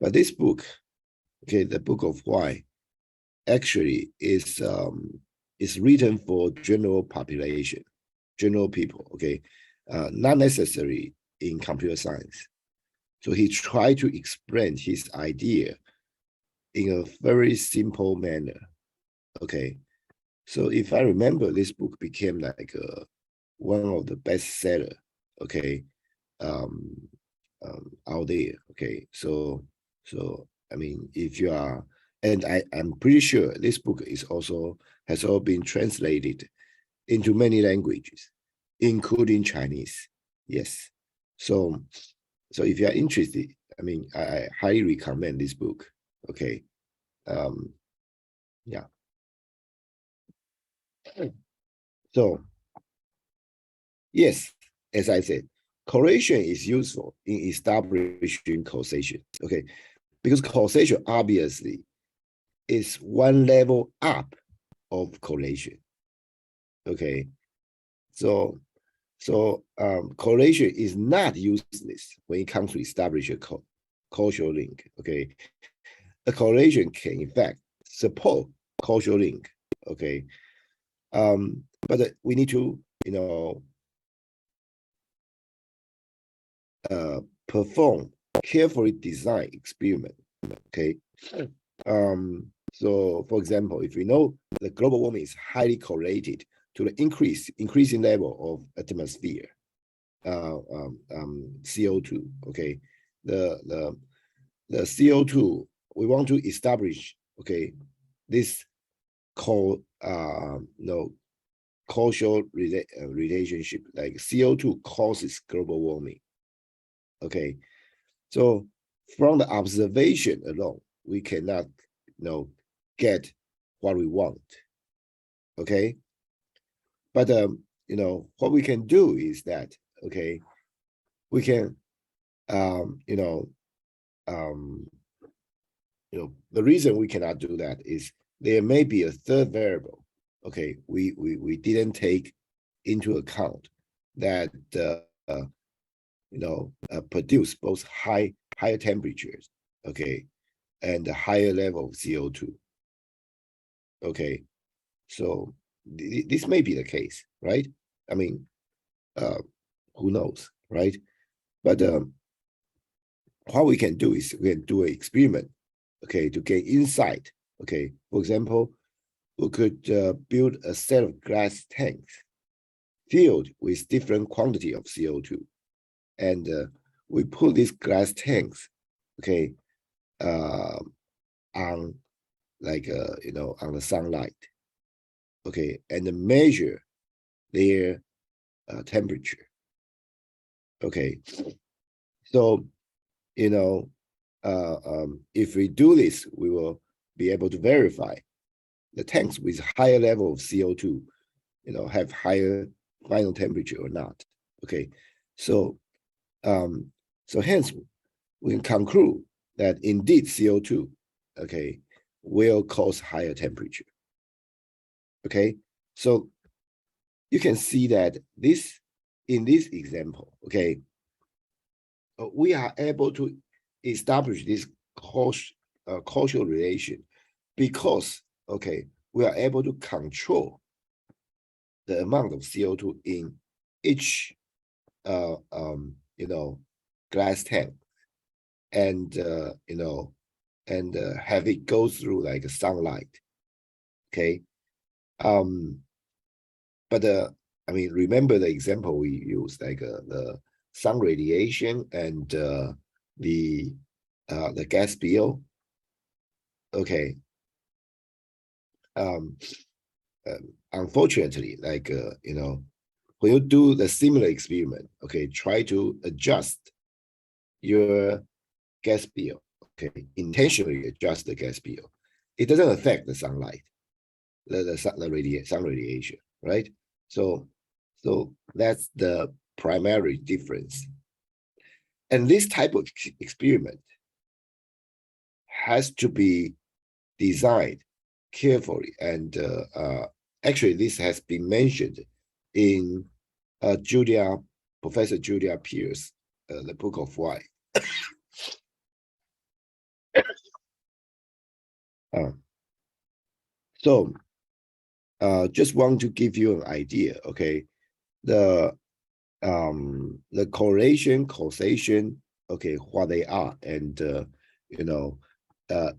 But this book, okay, the Book of Why, actually is written for general population, general people, okay, not necessarily in computer science. So he tried to explain his idea in a very simple manner, okay. So if I remember, this book became like one of the bestseller, okay, out there, okay. So I mean, if you are, and I'm pretty sure this book has all been translated into many languages, including Chinese. Yes. So if you are interested, I mean, I highly recommend this book. Okay. Yeah. So yes, as I said, correlation is useful in establishing causation. Okay, because causation obviously is one level up of correlation. Okay, so correlation is not useless when it comes to establish a causal link. Okay, a correlation can in fact support causal link. Okay, but we need to perform carefully designed experiment. Okay, so for example, if we know the global warming is highly correlated to the increasing level of atmosphere, CO2. Okay, the CO2, we want to establish, okay, this causal relationship, like CO2 causes global warming. Okay, so from the observation alone, we cannot get what we want. Okay, but what we can do is that, okay, we can the reason we cannot do that is there may be a third variable. Okay, we didn't take into account that produce both higher temperatures, okay, and a higher level of CO2. Okay, so this may be the case, right? I mean, who knows, right? But what we can do is we can do an experiment, okay, to gain insight. Okay, for example, we could build a set of glass tanks filled with different quantity of CO2, and we put these glass tanks, okay, on like on the sunlight, okay, and measure their temperature. Okay, so if we do this, we will be able to verify the tanks with higher level of CO2, have higher final temperature or not. Okay, so hence we can conclude that indeed CO2, okay, will cause higher temperature. Okay, so you can see that this in this example, okay, we are able to establish this causal relation because, okay, we are able to control the amount of CO2 in each, glass tank, and have it go through like sunlight, okay. But I mean, remember the example we used, like the sun radiation and the gas bill, okay. Unfortunately, like when you do the similar experiment, okay, try to adjust your gas bill, okay, intentionally adjust the gas bill. It doesn't affect the sunlight, the sun radiation, right? So that's the primary difference. And this type of experiment has to be designed carefully. And actually, this has been mentioned in Professor Julia Pierce, the Book of Why. So just want to give you an idea, okay? The correlation, causation, okay, what they are, and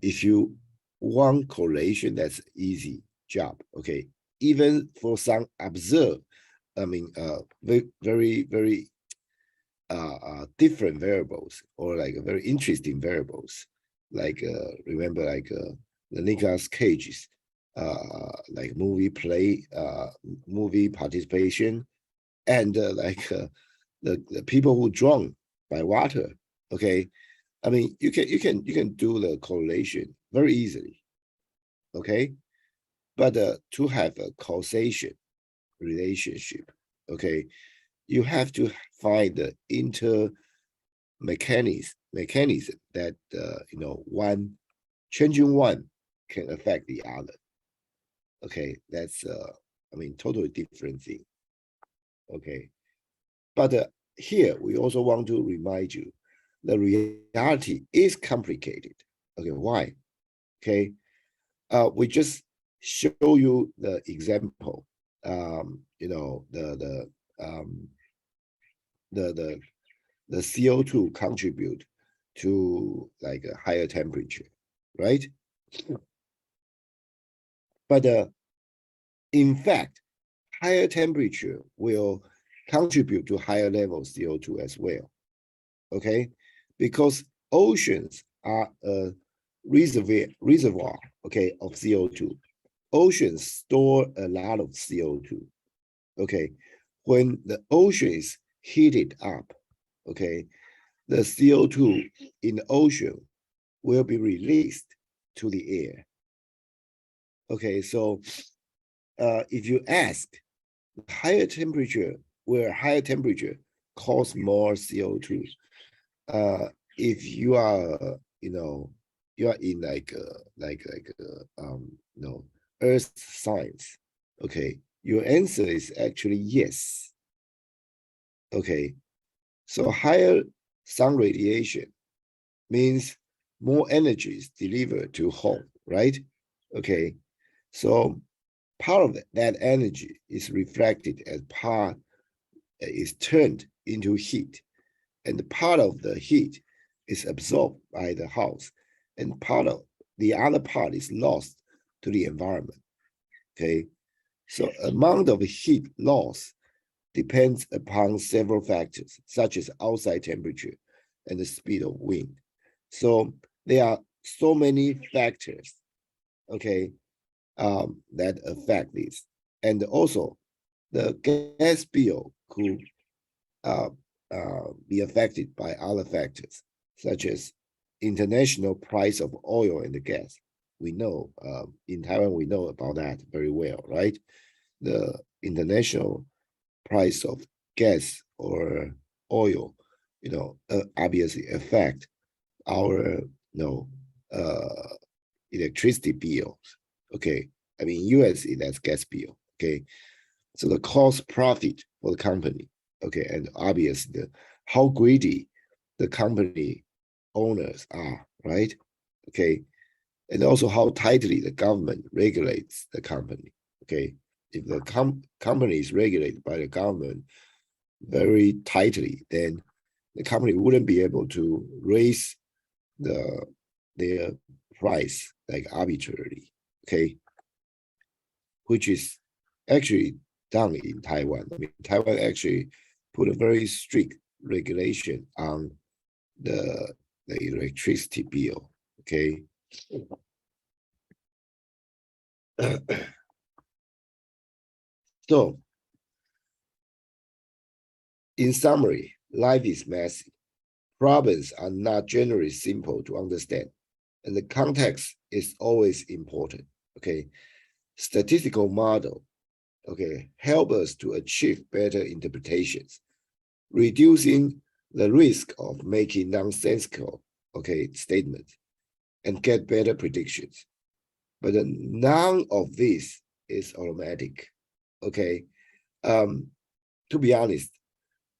if you want correlation, that's easy job, okay. Even for some observed, I mean, very different variables, or like very interesting variables, like remember, like the Nicolas Cage's like movie participation, and the people who drown by water, okay. I mean, you can do the correlation very easily, okay. But to have a causation relationship, okay, you have to find the mechanism that one changing one can affect the other. Okay, that's I mean, totally different thing. Okay, but here we also want to remind you the reality is complicated. Okay, why? Okay, we just show you the example. The CO2 contribute to like a higher temperature, right? But in fact, higher temperature will contribute to higher level of CO2 as well, okay? Because oceans are a reservoir, okay, of CO2. Oceans store a lot of CO2, okay? When the ocean is heated up, okay, the CO2 in the ocean will be released to the air. Okay, so if you ask, higher temperature, where higher temperature cause more CO2, if you are, you are in like Earth science, okay, your answer is actually yes. Okay, so higher sun radiation means more energy is delivered to home, right? Okay, so part of that energy is reflected as part is turned into heat, and part of the heat is absorbed by the house, and part of the other part is lost to the environment. Okay, so amount of heat loss depends upon several factors, such as outside temperature and the speed of wind. So there are so many factors, okay, that affect this. And also, the gas bill could be affected by other factors, such as international price of oil and the gas. We know in Taiwan, we know about that very well, right? The international price of gas or oil, obviously affect our, electricity bills. Okay, I mean, US, that's gas bill. Okay, so the cost profit for the company Okay, and obviously how greedy the company owners are, right? Okay, and also how tightly the government regulates the company. Okay, if the company is regulated by the government very tightly, then the company wouldn't be able to raise their price like arbitrarily. Okay, which is actually done in Taiwan. I mean, Taiwan actually put a very strict regulation on the electricity bill. Okay. So, in summary, life is messy. Problems are not generally simple to understand, and the context is always important. Okay. Statistical model, okay, help us to achieve better interpretations, reducing the risk of making nonsensical, okay, statements and get better predictions. But none of this is automatic. Okay. To be honest,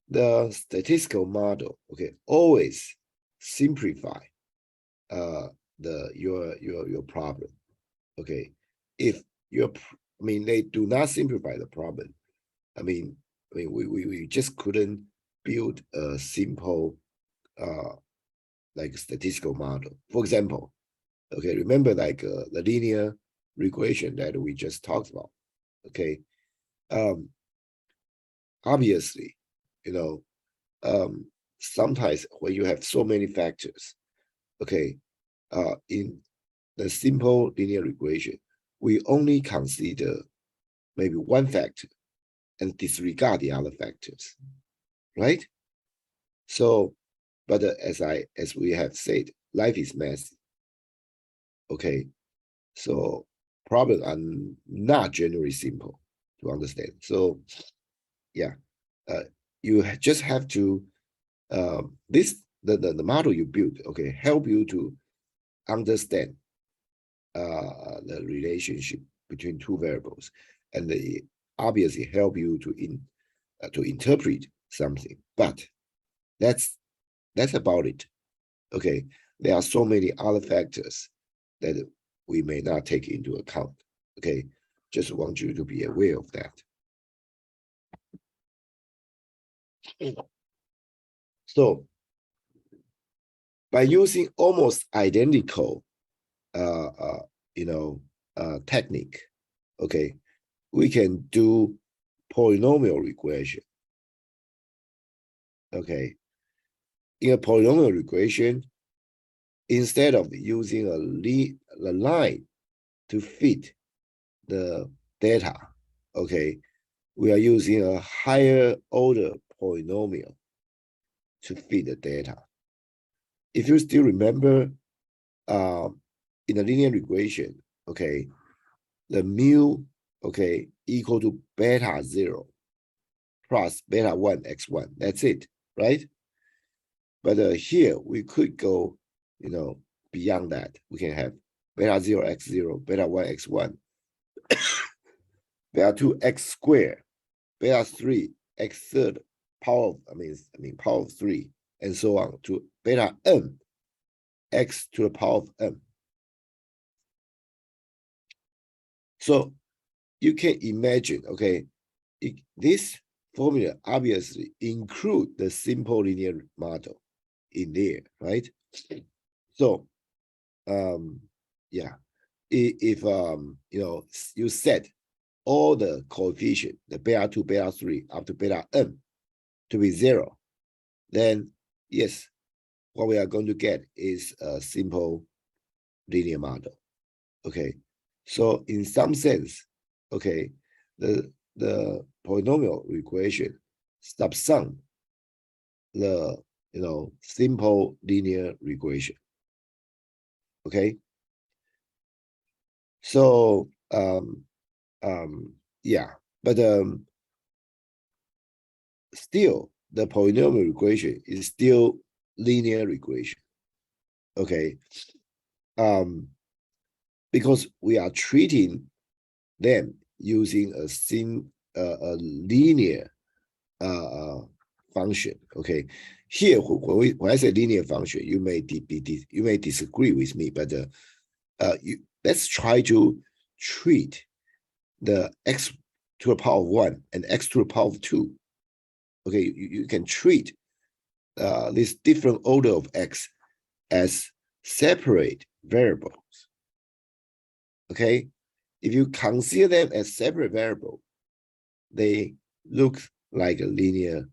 the statistical model, okay, always simplify your problem. Okay. If I mean, they do not simplify the problem. We just couldn't build a simple like statistical model. For example, okay, remember like the linear regression that we just talked about. Okay, obviously, you know, sometimes when you have so many factors, okay, in the simple linear regression, we only consider maybe one factor and disregard the other factors, right? So, but as we have said, life is messy. Okay, so problems are not generally simple to understand. So, yeah, you just have to the model you build, okay, help you to understand the relationship between two variables, and they obviously help you to interpret something. But that's about it. Okay, there are so many other factors that we may not take into account. Okay, just want you to be aware of that. So, by using almost identical, technique, okay, we can do polynomial regression. Okay, in a polynomial regression, instead of using a line to fit the data, okay, we are using a higher order polynomial to fit the data. If you still remember, in a linear regression, okay, the mu, okay, equal to beta 0 plus beta 1 x1. That's it, right? But here we could go, beyond that. We can have beta 0 x0, beta 1 x1, beta 2 x squared, beta 3 x third power of, power of 3, and so on to beta m x to the power of m. So you can imagine, okay, this formula obviously include the simple linear model in there, right? So, yeah, if you set all the coefficient, the beta 2, beta 3 up to beta m to be 0, then yes, what we are going to get is a simple linear model. Okay, so in some sense, okay, the polynomial regression subsum the simple linear regression. Okay, so yeah, but still the polynomial regression is still linear regression. Okay, because we are treating them using a linear function. Okay, here when I say linear function, you may disagree with me, but let's try to treat the x to the power of 1 and x to the power of 2. Okay, you can treat this different order of x as separate variables. Okay, if you consider them as separate variable, they look like a linear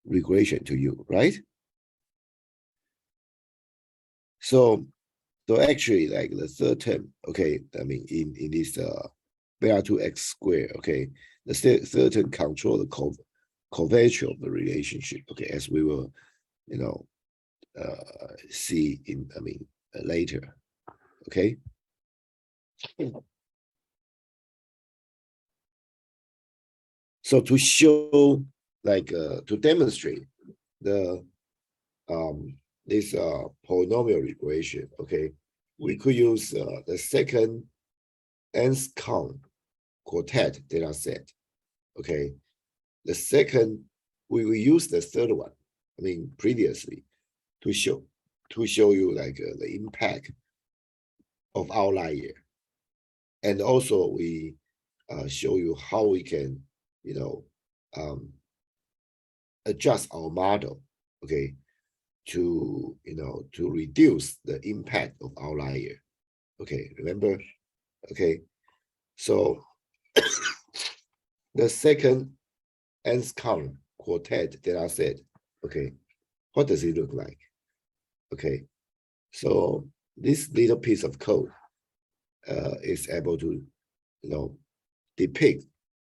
regression to you, right? So actually, like the third term, okay, I mean in this beta 2x squared, okay, the third term control the curvature of the relationship, okay, as we will, see in later, okay. So to show, like to demonstrate the this polynomial regression, okay, we could use the second Anscombe quartet data set, okay. The second, we will use the third one, I mean previously, to show you like the impact of outlier, and also we show you how we can adjust our model, okay, to to reduce the impact of outlier. Okay, remember? Okay, so the second Anscombe quartet data set, okay, what does it look like? Okay, so this little piece of code is able to depict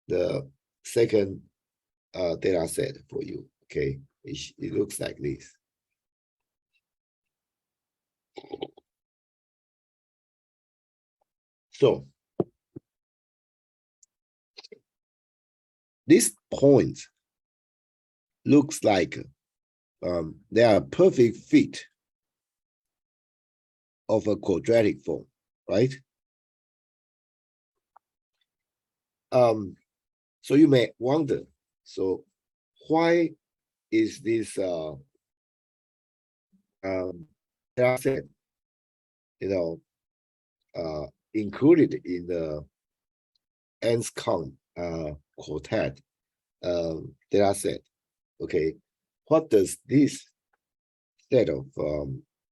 the second data set for you. Okay, it looks like this. So this point looks like they are a perfect fit of a quadratic form, right? So you may wonder, so why is this data set included in the Anscombe quartet data set? Okay, what does this set of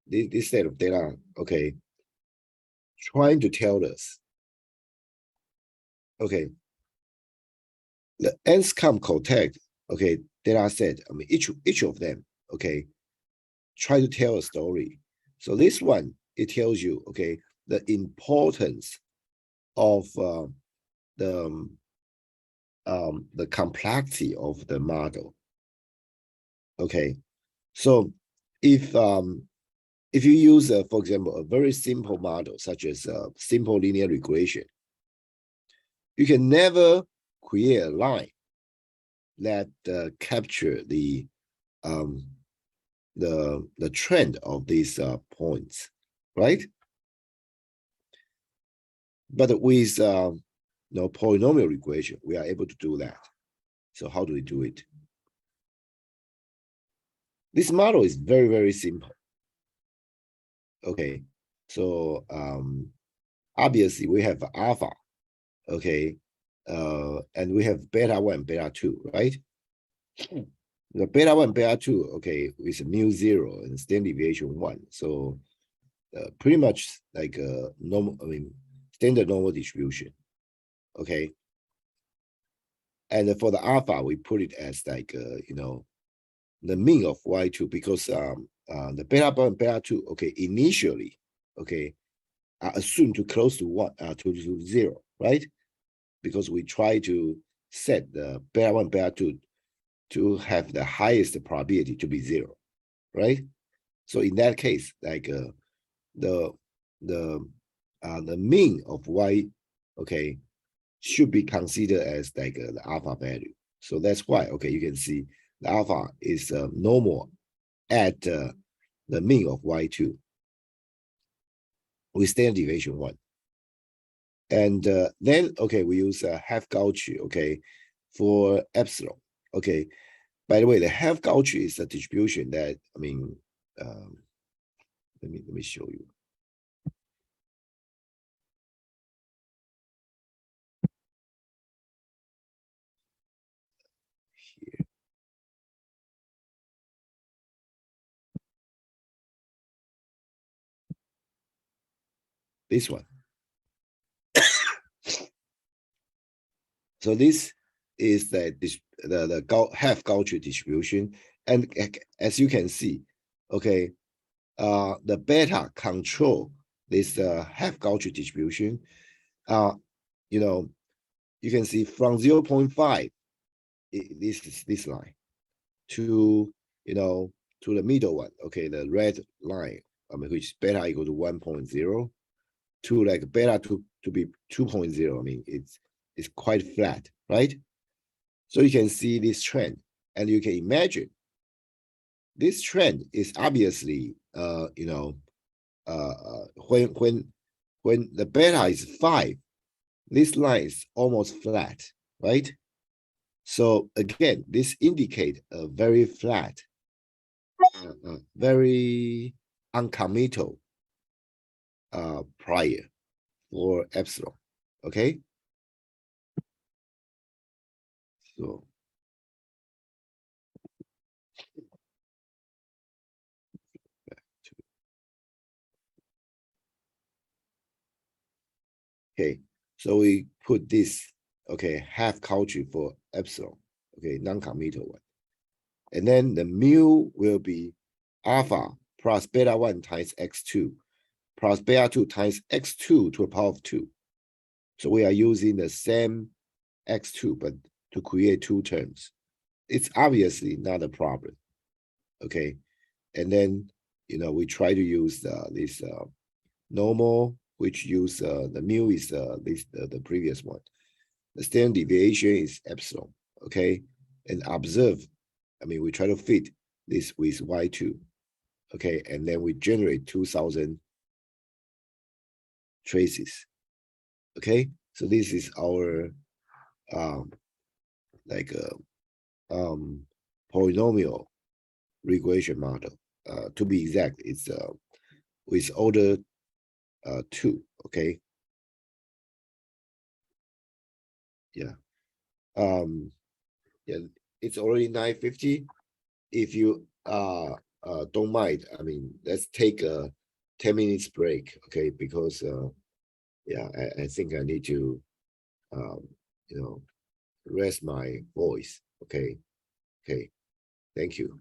this set of data, okay, trying to tell us? Okay, the Anscombe quartet, okay, data set, I mean each of them, okay, try to tell a story. So this one, it tells you, okay, the importance of the complexity of the model. Okay, so if you use, for example, a very simple model such as simple linear regression, you can never create a line that capture the trend of these points, right? But with polynomial regression, we are able to do that. So how do we do it? This model is very, very simple. Okay, so obviously we have alpha, okay, and we have beta 1, beta 2, right? The beta 1, beta 2, okay, with mu 0 and standard deviation 1. So pretty much like a normal, I mean, standard normal distribution, okay? And for the alpha, we put it as like, the mean of y2, because the beta 1, beta 2, okay, initially, okay, are assumed to close to 1, to 0, right? Because we try to set the beta 1, beta 2 to have the highest probability to be 0, right? So in that case, like the mean of y, okay, should be considered as like the alpha value. So that's why, okay, you can see the alpha is normal at the mean of y2 with standard deviation 1. And then, okay, we use half Gaussian, okay, for epsilon, Okay. By the way, the half Gauge is a distribution that, I mean, let me show you. Here. This one. So this is the half Gauge distribution, and as you can see, okay, the beta control this half Gauge distribution. You know, you can see from 0.5, this is this line, to to the middle one. Okay, the red line, I mean, which beta equal to 1.0, to like beta to be 2.0. I mean, it's quite flat, right? So you can see this trend, and you can imagine this trend is obviously when the beta is 5, this line is almost flat, right? So again, this indicate a very flat, very uncommittal prior for epsilon. Okay, so okay, so we put this, okay, half Cauchy for epsilon, okay, non-committal one. And then the mu will be alpha plus beta 1 times x2 plus beta 2 times x2 to the power of 2. So we are using the same x2, but to create 2 terms. It's obviously not a problem, okay? And then, we try to use this normal, which use the mu is the previous one. The standard deviation is epsilon, okay? And observe, I mean, we try to fit this with y2, okay? And then we generate 2000 traces, okay? So this is our like a polynomial regression model. To be exact, it's with order 2, okay? Yeah. Yeah, it's already 9:50. If you don't mind, I mean, let's take a 10 minutes break, okay? Because yeah, I think I need to you know rest my voice. Okay. Okay. Thank you.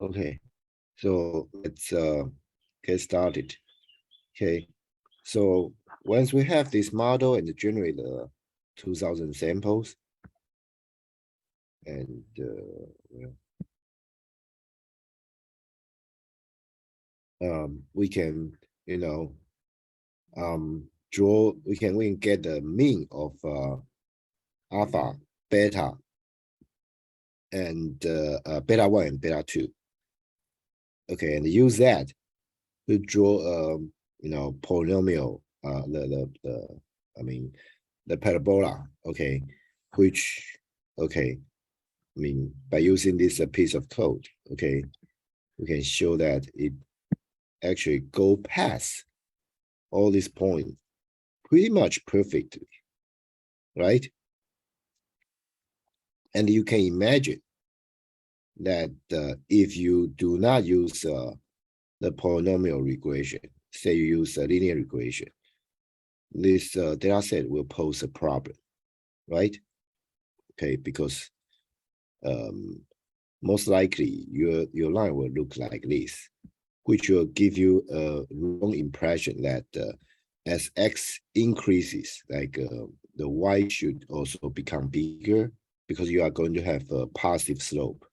Okay, so let's get started. Okay, so once we have this model and generate the 2000 samples, and we can, draw, we can get the mean of alpha, beta, and beta 1 and beta 2. Okay, and use that to draw polynomial, I mean the parabola, okay, which, okay, I mean, by using this piece of code, okay, we can show that it actually go past all these points pretty much perfectly, right? And you can imagine that if you do not use the polynomial regression, say you use a linear regression, this data set will pose a problem, right? Okay, because most likely your line will look like this, which will give you a wrong impression that as x increases, like the y should also become bigger because you are going to have a positive slope.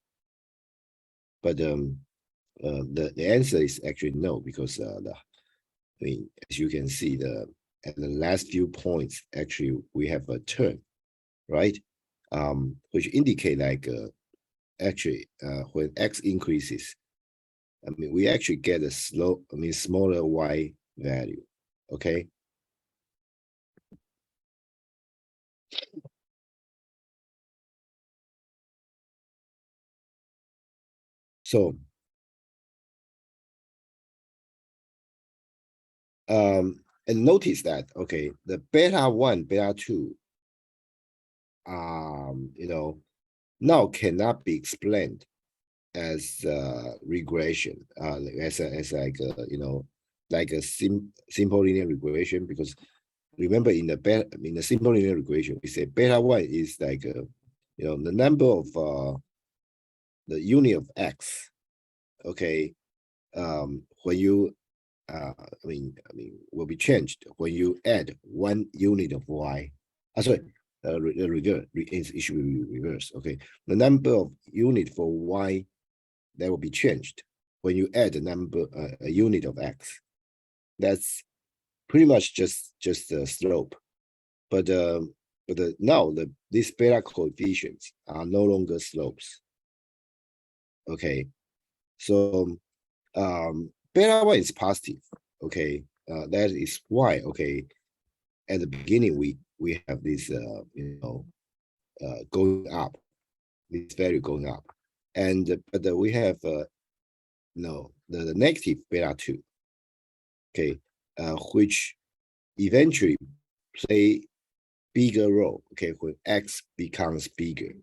But the answer is actually no, because I mean, as you can see, at the last few points, actually we have a turn, right? Which indicate like actually when x increases, I mean, we actually get a smaller y value, okay? So, and notice that, okay, the beta 1, beta 2, now cannot be explained as regression, as like like a simple linear regression, because remember in the simple linear regression we say beta 1 is like the number of the unit of x, okay, when you I mean will be changed when you add 1 unit of y. Sorry, it should be reversed. Okay, the number of unit for y that will be changed when you add a unit of x. That's pretty much just the slope, but now these beta coefficients are no longer slopes. Okay, so beta 1 is positive. Okay, that is why, okay, at the beginning we have this going up, this value going up, and but we have no the negative beta 2, okay, which eventually play bigger role, okay, when x becomes bigger.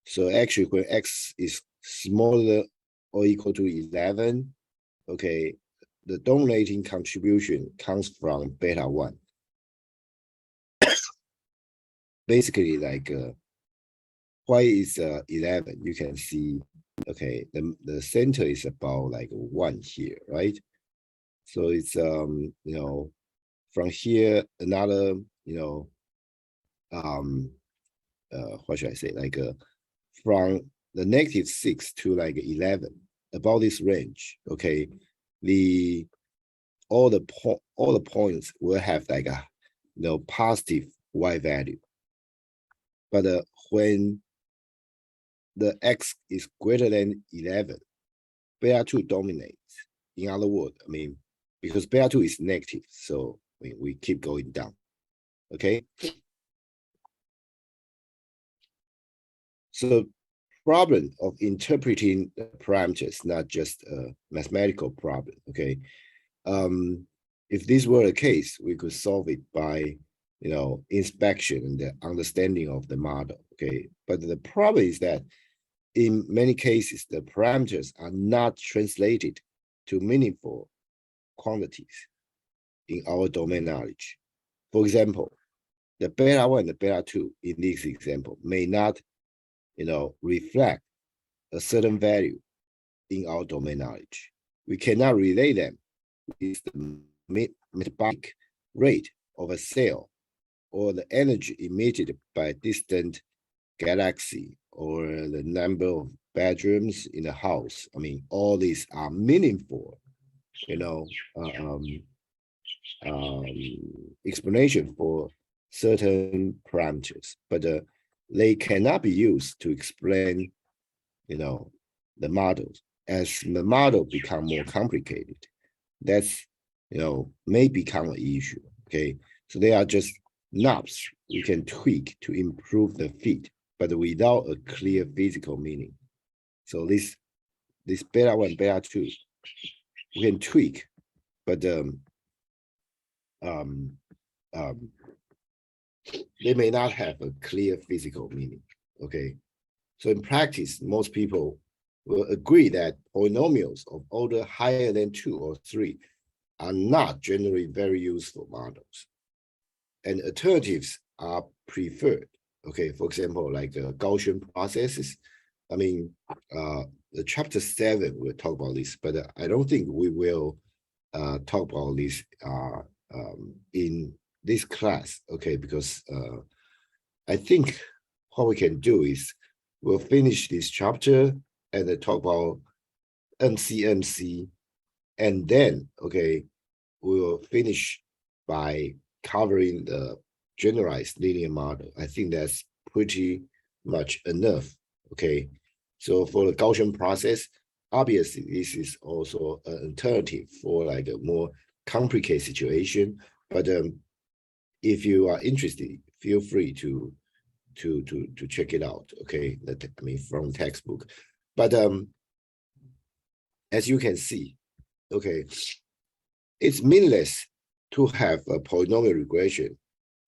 So actually when x is smaller or equal to 11, okay, the dominating contribution comes from beta 1. Basically, like y is 11, you can see, okay, the center is about like 1 here, right? So it's from here another what should I say, like from the -6 to like 11, about this range, okay, all the points will have like a positive y value. But when the x is greater than 11, beta 2 dominates. In other words, I mean, because beta 2 is negative, so I mean, we keep going down. Okay. So problem of interpreting the parameters, not just a mathematical problem. Okay. If this were the case, we could solve it by inspection and the understanding of the model. Okay. But the problem is that in many cases, the parameters are not translated to meaningful quantities in our domain knowledge. For example, the beta 1 and the beta 2 in this example may not reflect a certain value in our domain knowledge. We cannot relate them with the metabolic rate of a cell or the energy emitted by a distant galaxy or the number of bedrooms in a house. I mean, all these are meaningful, you know, explanation for certain parameters, but they cannot be used to explain, you know, the models. As the model become more complicated, that's, you know, may become an issue. Okay, so they are just knobs we can tweak to improve the fit, but without a clear physical meaning. So this beta 1, beta 2, we can tweak, but they may not have a clear physical meaning. Okay, so in practice, most people will agree that polynomials of order higher than 2 or 3 are not generally very useful models, and alternatives are preferred. Okay, for example, like Gaussian processes. I mean, the chapter 7 will talk about this, but I don't think we will talk about this in this class. Okay, because I think what we can do is we'll finish this chapter and then talk about MCMC, and then we'll finish by covering the generalized linear model. I think that's pretty much enough. Okay, so for the Gaussian process, obviously this is also an alternative for like a more complicated situation. But if you are interested, feel free to check it out. Okay, I mean from textbook. But as you can see, okay, it's meaningless to have a polynomial regression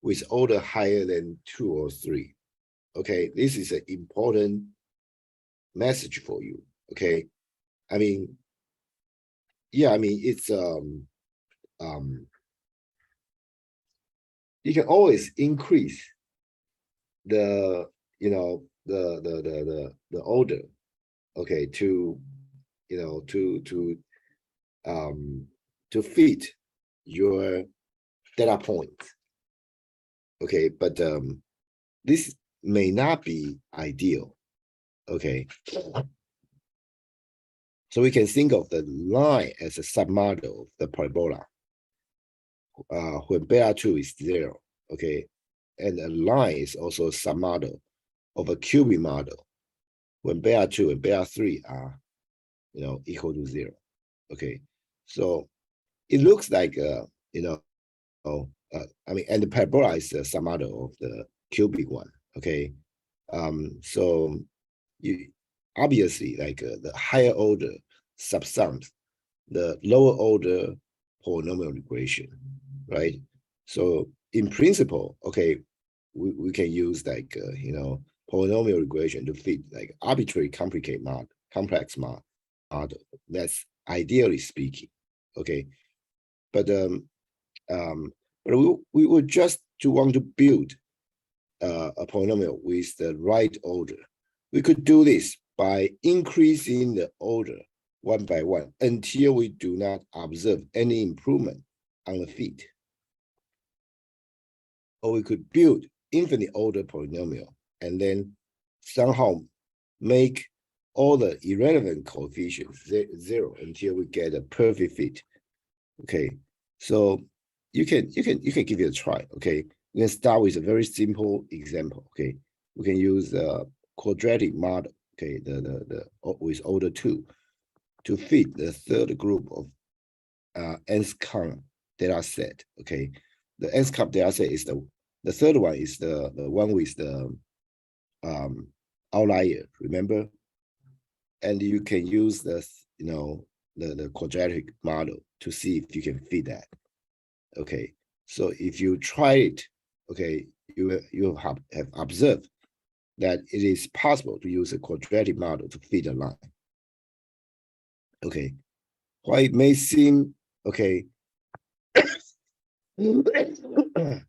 with order higher than 2 or 3. Okay, this is an important message for you. Okay, I mean, yeah, I mean it's you can always increase the the order, okay, to to fit your data point. Okay, but this may not be ideal. Okay, so we can think of the line as a submodel of the parabola when beta 2 is 0. Okay, and a line is also a submodel of a cubic model when beta 2 and beta 3 are equal to 0. Okay, so it looks like I mean, and the parabola is a submodel of the cubic one. Okay, so you obviously like the higher order subsums the lower order polynomial regression, right? So in principle, okay, we can use like polynomial regression to fit like arbitrary complicated model, complex model. That's ideally speaking, okay. But we would just to want to build a polynomial with the right order. We could do this by increasing the order one by one until we do not observe any improvement on the fit. Or we could build infinite order polynomial and then somehow make all the irrelevant coefficients 0 until we get a perfect fit. Okay, so you can give it a try. Okay, we can start with a very simple example. Okay, we can use a quadratic model. Okay, with order 2 to fit the third group of Anscombe data set. Okay, the Anscombe data set is the third one is the one with the outlier. Remember, and you can use the the quadratic model to see if you can fit that. Okay, so if you try it, okay, you have observed that it is possible to use a quadratic model to fit a line. Okay, while it may seem okay, the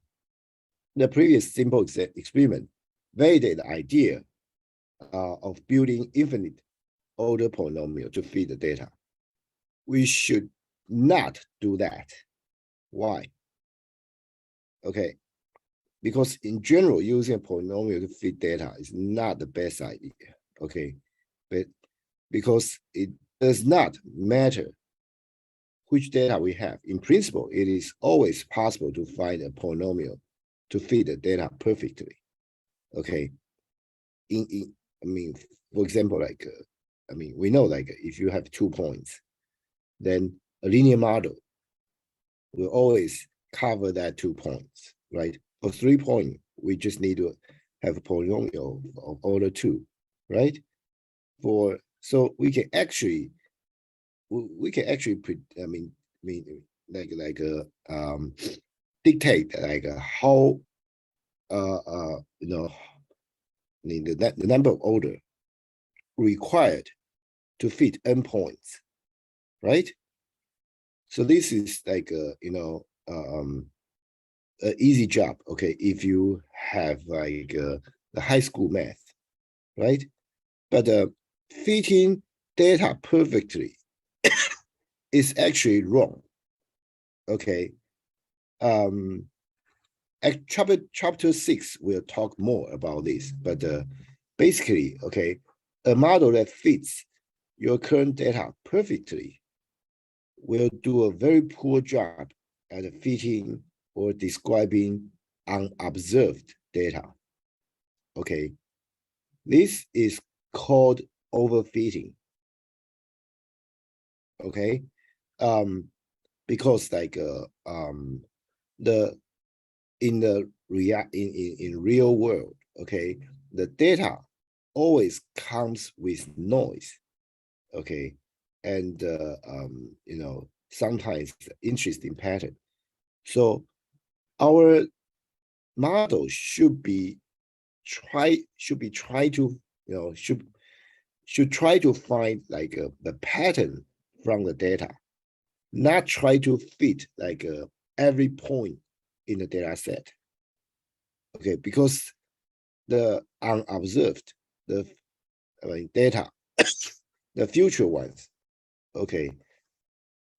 previous simple experiment validated the idea of building infinite order polynomial to feed the data. We should not do that. Why? Okay, because in general, using a polynomial to feed data is not the best idea. Okay, but because it does not matter which data we have. In principle, it is always possible to find a polynomial to feed the data perfectly. Okay, I mean, for example, like we know like if you have 2 points, then a linear model will always cover that 2 points, right? For 3 points, we just need to have a polynomial of order 2, right? So we can actually dictate like how the number of order required to fit endpoints, right? So this is like an easy job, okay, if you have like the high school math, right? But fitting data perfectly is actually wrong. Okay. Chapter 6 will talk more about this, but basically, okay, a model that fits your current data perfectly will do a very poor job at fitting or describing unobserved data. Okay, this is called overfitting. Okay, because like in real world, okay, the data always comes with noise, okay, and sometimes interesting pattern. So our model should try to find like the pattern from the data, not try to fit like every point in the data set. Okay, because the unobserved, data, the future ones, okay,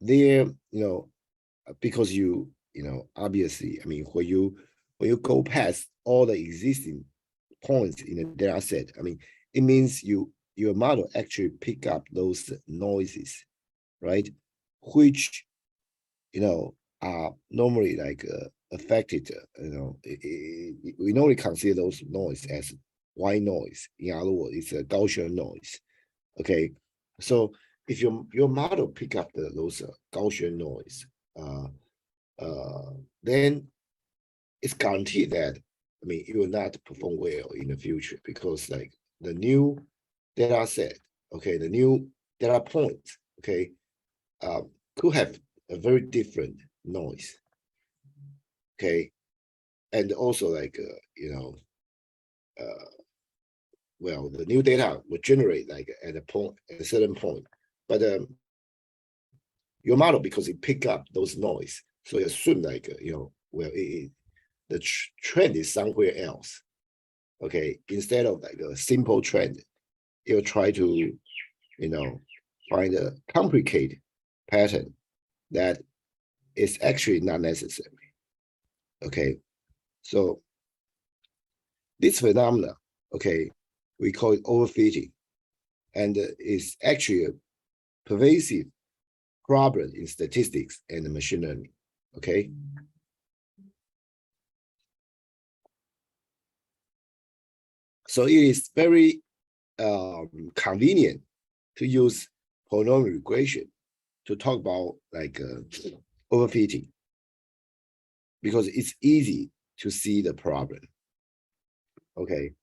they're because obviously, when you go past all the existing points in the data set, it means your model actually pick up those noises, right? Which are normally like affected. We normally consider those noise as white noise. In other words, it's a Gaussian noise. Okay, so if your model pick up those Gaussian noise, then it's guaranteed that it will not perform well in the future, because like the new data set, okay, the new data points, okay, could have a very different noise, okay, and also like well, the new data will generate like at a certain point, but your model, because it pick up those noise, so you assume like well, the trend is somewhere else, okay, instead of like a simple trend, you'll try to find a complicated pattern that is actually not necessary. Okay, so this phenomena, okay, we call it overfitting, and is actually a pervasive problem in statistics and machine learning. Okay. So it is very convenient to use polynomial regression to talk about like overfitting, because it's easy to see the problem. Okay.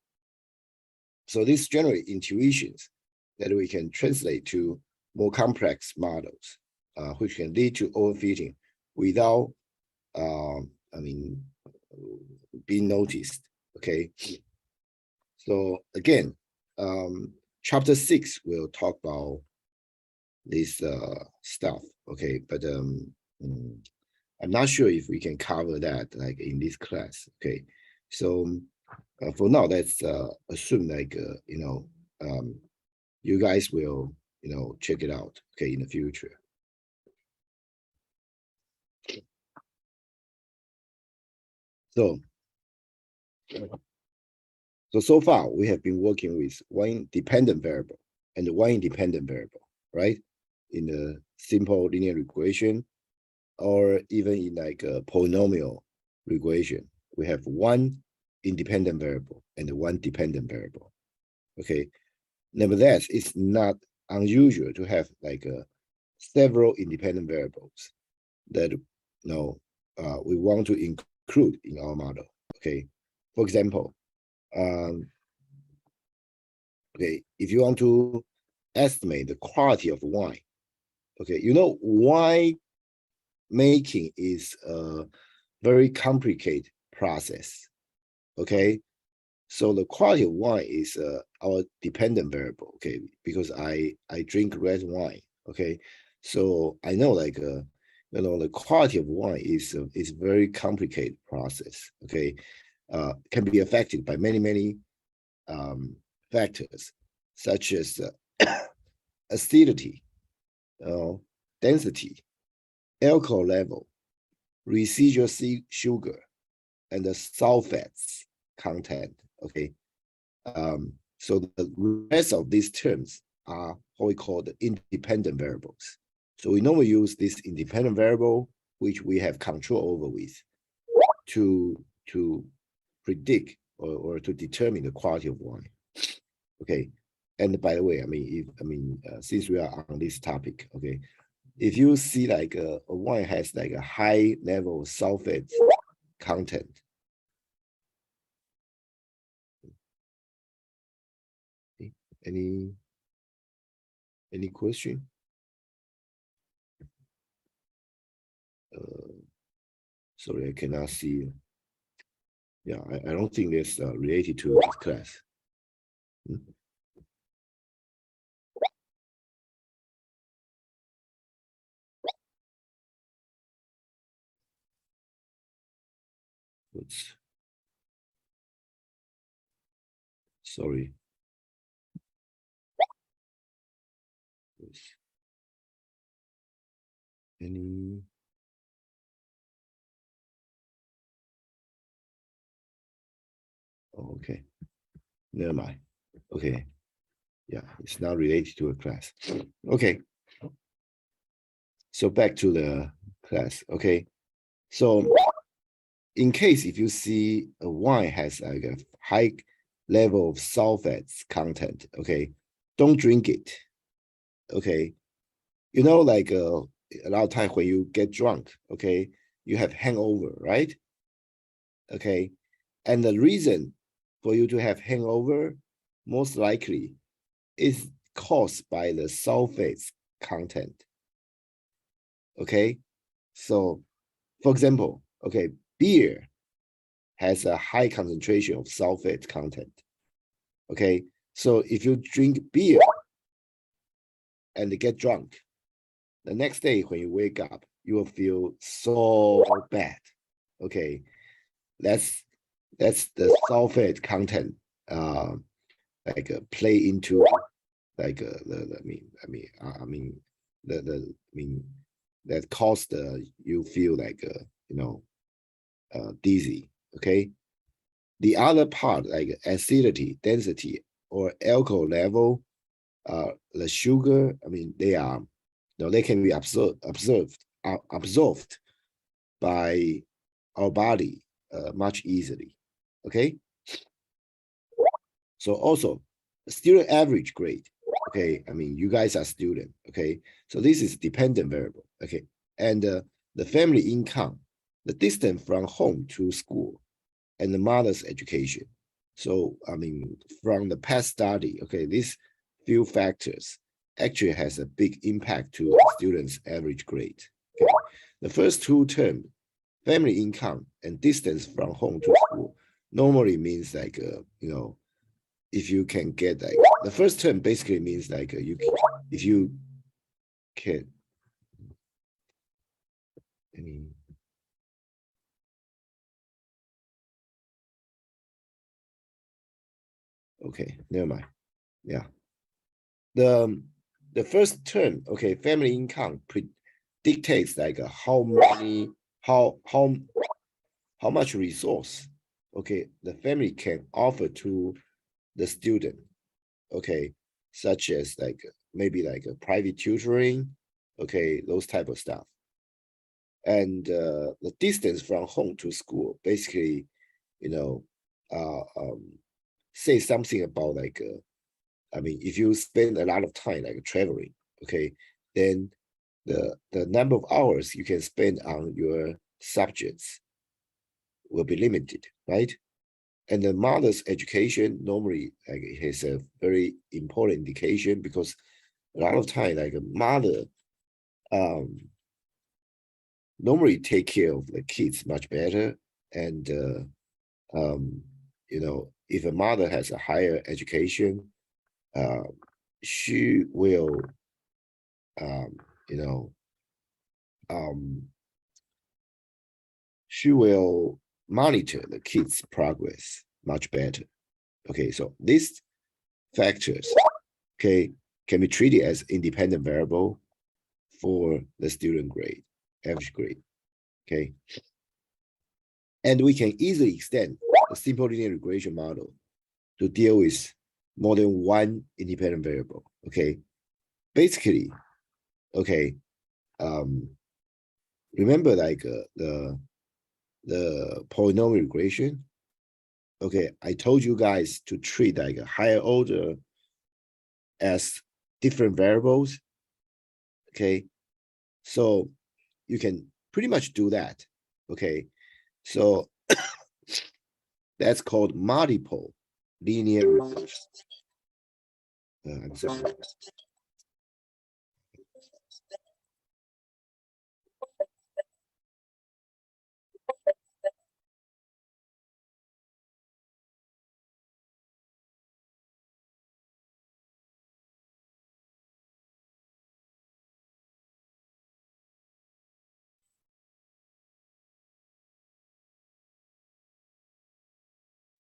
So these generate intuitions that we can translate to more complex models, which can lead to overfitting without, being noticed. Okay. So again, chapter 6 will talk about this stuff. Okay, but I'm not sure if we can cover that like in this class. Okay, so for now, let's assume like you guys will, check it out, okay, in the future. So, so far we have been working with one dependent variable and one independent variable, right? In a simple linear regression, or even in like a polynomial regression, we have one independent variable and one dependent variable. Okay. Nevertheless, it's not unusual to have like several independent variables that we want to include in our model. Okay. For example, okay, if you want to estimate the quality of wine, okay, wine making is a very complicated process. Okay, so the quality of wine is our dependent variable. Okay, because I drink red wine. Okay, so I know like the quality of wine is very complicated process. Okay, can be affected by many factors such as acidity, density, alcohol level, residual sugar, and the sulfates content. Okay, so the rest of these terms are what we call the independent variables. So we normally use this independent variable, which we have control over with, to predict or to determine the quality of wine. Okay, and by the way, since we are on this topic, okay, if you see like a wine has like a high level of sulfate content, any question? Sorry, I cannot see. Yeah, I don't think it's related to this class. Oops. Sorry. Any? Oh, okay. Never mind. Okay. Yeah, it's not related to a class. Okay. So back to the class. Okay. So in case if you see a wine has like a high level of sulfates content, okay, don't drink it. Okay. Like a lot of times when you get drunk, okay, you have hangover, right? Okay. And the reason for you to have hangover most likely is caused by the sulfates content. Okay. So for example, okay, beer has a high concentration of sulfate content. Okay. So if you drink beer and get drunk, the next day when you wake up, you will feel so bad. Okay. That's the sulfate content play into like that caused you feel like dizzy. Okay, the other part like acidity, density, or alcohol level, the sugar, they can be absorbed by our body much easily. Okay, so also student average grade. Okay, you guys are student. Okay, so this is dependent variable. Okay, and the family income, the distance from home to school, and the mother's education. So from the past study, okay, these few factors actually has a big impact to a student's average grade. Okay, the first two terms, family income and distance from home to school, normally means like if you can get like the first term basically means like if you can okay, never mind. Yeah, the first term, okay, family income dictates like how many how much resource, okay, the family can offer to the student, okay, such as like maybe like a private tutoring, okay, those type of stuff. And the distance from home to school basically, you know, say something about like, I mean, if you spend a lot of time like traveling, okay, then the number of hours you can spend on your subjects will be limited, right? And the mother's education normally like has a very important indication because a lot of time like a mother normally take care of the kids much better. And you know, if a mother has a higher education, she will you know she will monitor the kids' progress much better. Okay, so these factors, okay, can be treated as independent variable for the student grade, average grade. Okay, and we can easily extend the simple linear regression model to deal with more than one independent variable. Okay, basically, okay, remember like the polynomial regression. Okay, I told you guys to treat like a higher order as different variables. Okay, so you can pretty much do that. Okay, so that's called multiple linear regression. I'm sorry.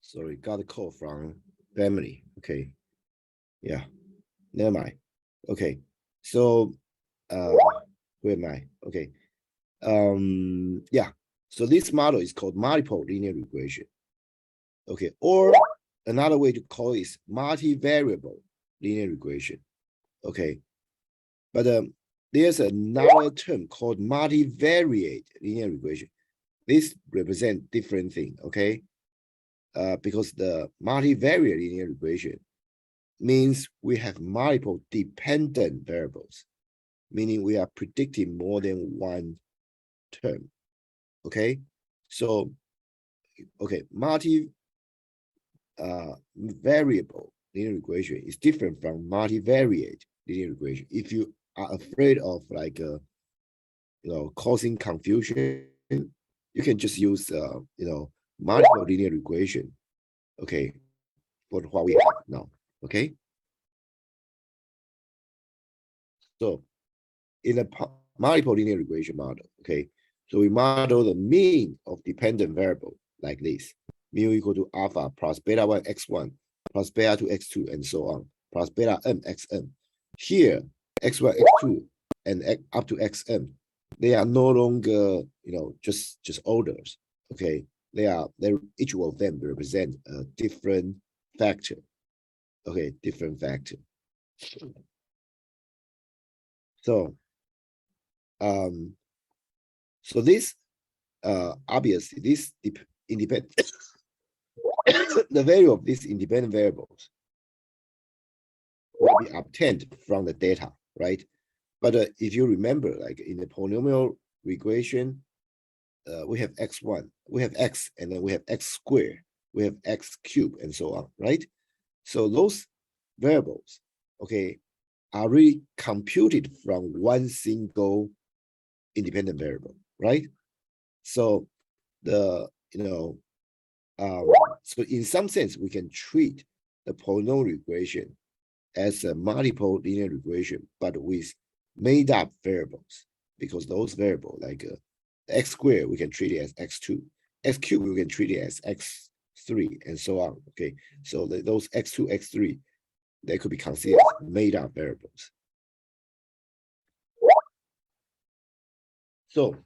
Sorry, got a call from family. Okay, yeah, never mind. Okay, so where am I? Okay, yeah. So this model is called multiple linear regression. Okay, or another way to call it is multivariable linear regression. Okay, but there's another term called multivariate linear regression. This represents different thing. Okay, because the multivariate linear regression means we have multiple dependent variables, meaning we are predicting more than one term. Okay, so okay, variable linear regression is different from multivariate linear regression. If you are afraid of like causing confusion, you can just use multiple linear regression. Okay, for what we have now. Okay, so in a multiple linear regression model, okay, so we model the mean of dependent variable like this: mu equal to alpha plus beta 1 x1 plus beta 2 x2 and so on plus beta m xm. Here, x1, x2, and up to xm, they are no longer just orders. Okay, they each of them represent a different factor. Okay, different factor. So so this obviously this independent the value of these independent variables will be obtained from the data, right? But if you remember, like in the polynomial regression, we have x1, we have x, and then we have x squared, we have x cubed, and so on, right? So those variables, okay, are really computed from one single independent variable, right? So the so in some sense, we can treat the polynomial regression as a multiple linear regression, but with made up variables, because those variables like x squared, we can treat it as x2, x cubed, we can treat it as x3, and so on. Okay, so those x2, x3 they could be considered made up variables. So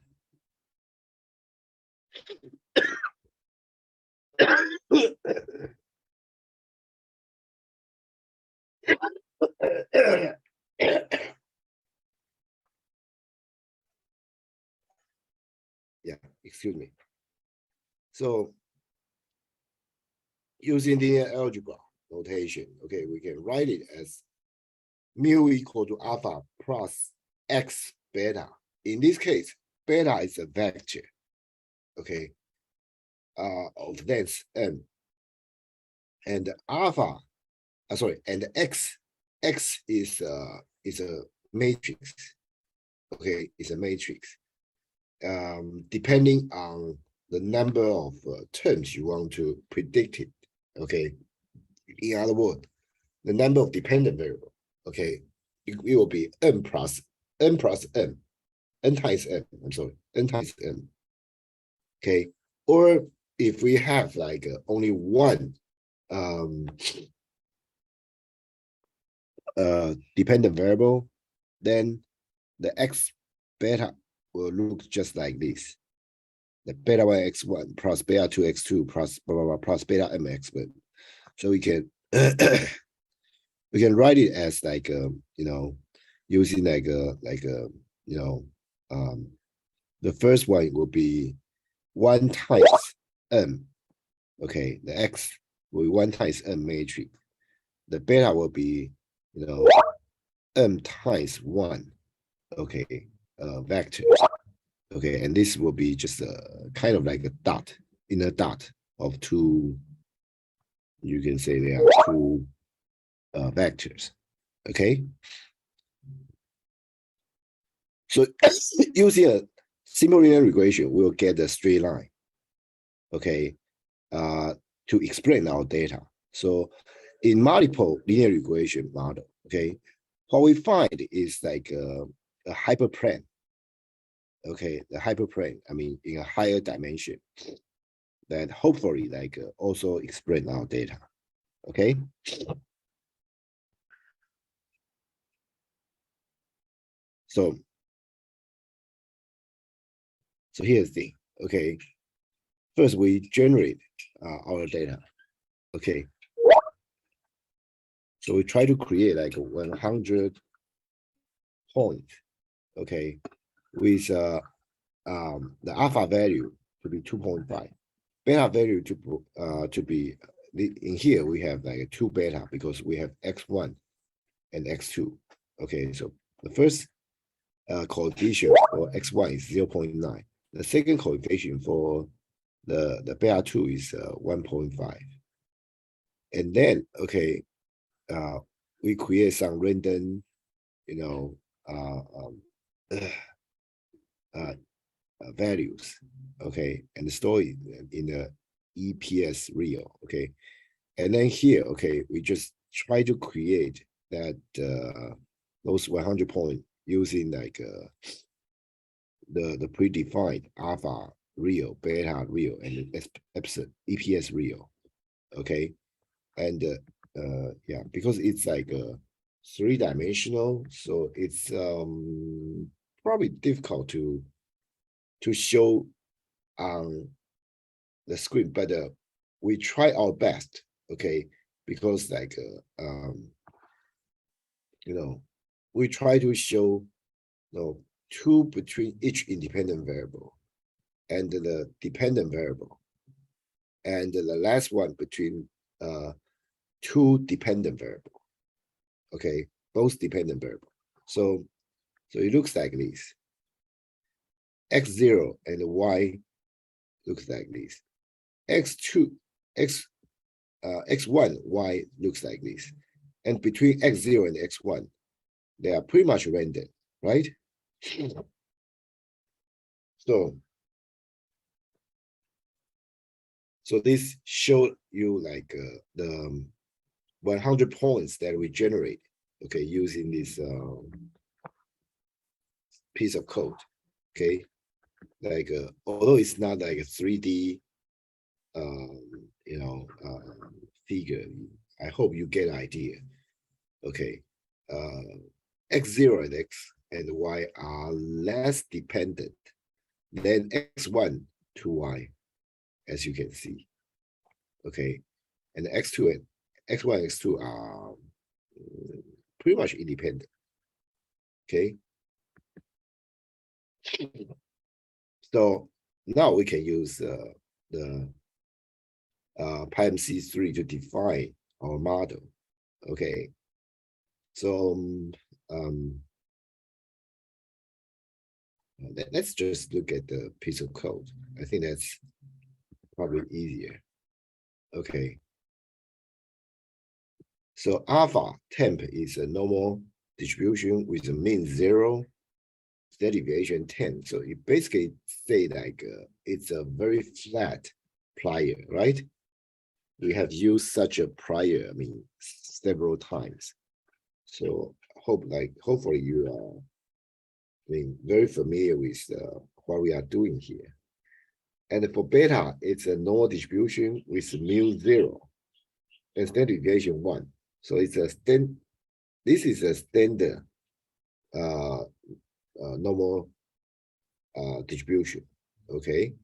yeah, excuse me. So using the algebra notation, okay, we can write it as mu equal to alpha plus x beta. In this case, beta is a vector, okay, of length m, and alpha, and x is a matrix, okay, it's a matrix. Depending on the number of terms you want to predict it, okay. In other words, the number of dependent variable, okay, it will be n plus n times n, I'm sorry, n times n, okay. Or if we have like only one dependent variable, then the x beta will look just like this. The beta 1 x1 plus beta 2 x2 plus blah, blah, blah, plus beta m x1. So we can we can write it as like using like the first one will be 1 times m, okay, the x will be 1 times m matrix. The beta will be m times 1, okay, vector, okay, and this will be just a kind of like a dot, inner dot of two, you can say they are two vectors, okay. So using a simple linear regression, we'll get a straight line, okay, to explain our data. So in multiple linear regression model, okay, what we find is like a hyperplane, okay, the hyperplane, I mean, in a higher dimension that hopefully like also explain our data, okay. So here's the thing, okay. First, we generate our data, okay. So we try to create like a 100 point, okay, with the alpha value to be 2.5, beta value to be in here we have like a 2 beta because we have x1 and x2, okay. So the first coefficient for x1 is 0.9. The second coefficient for the beta 2 is 1.5, and then okay, we create some random, values, okay, and store it in the EPS real, okay. And then here, okay, we just try to create that those 100 point using like the predefined alpha real, beta real, and epsilon EPS real, okay. And yeah, because it's like a 3-dimensional, so it's probably difficult to show on the screen, but we try our best, okay, because like we try to show 2 between each independent variable and the dependent variable, and the last one between 2 dependent variable, okay, both dependent variable. So it looks like this. X0 and Y looks like this. X2, X1, Y looks like this. And between X0 and X1, they are pretty much random, right? So this show you like the 100 points that we generate, okay, using this piece of code, okay. Like although it's not like a 3D figure, I hope you get an idea. okay, x0 and x and y are less dependent than x1 to y, as you can see. Okay, and x2 and x1 and x2 are pretty much independent. Okay, so now we can use the PyMC3 to define our model. Okay, so let's just look at the piece of code. I think that's probably easier. Okay. So alpha temp is a normal distribution with a mean 0, standard deviation 10. So you basically say like it's a very flat plier, right? We have used such a plier, I mean, several times. So hopefully you are, I mean, very familiar with what we are doing here. And for beta, it's a normal distribution with mu 0 and standard deviation 1. So it's a this is a standard normal distribution, okay?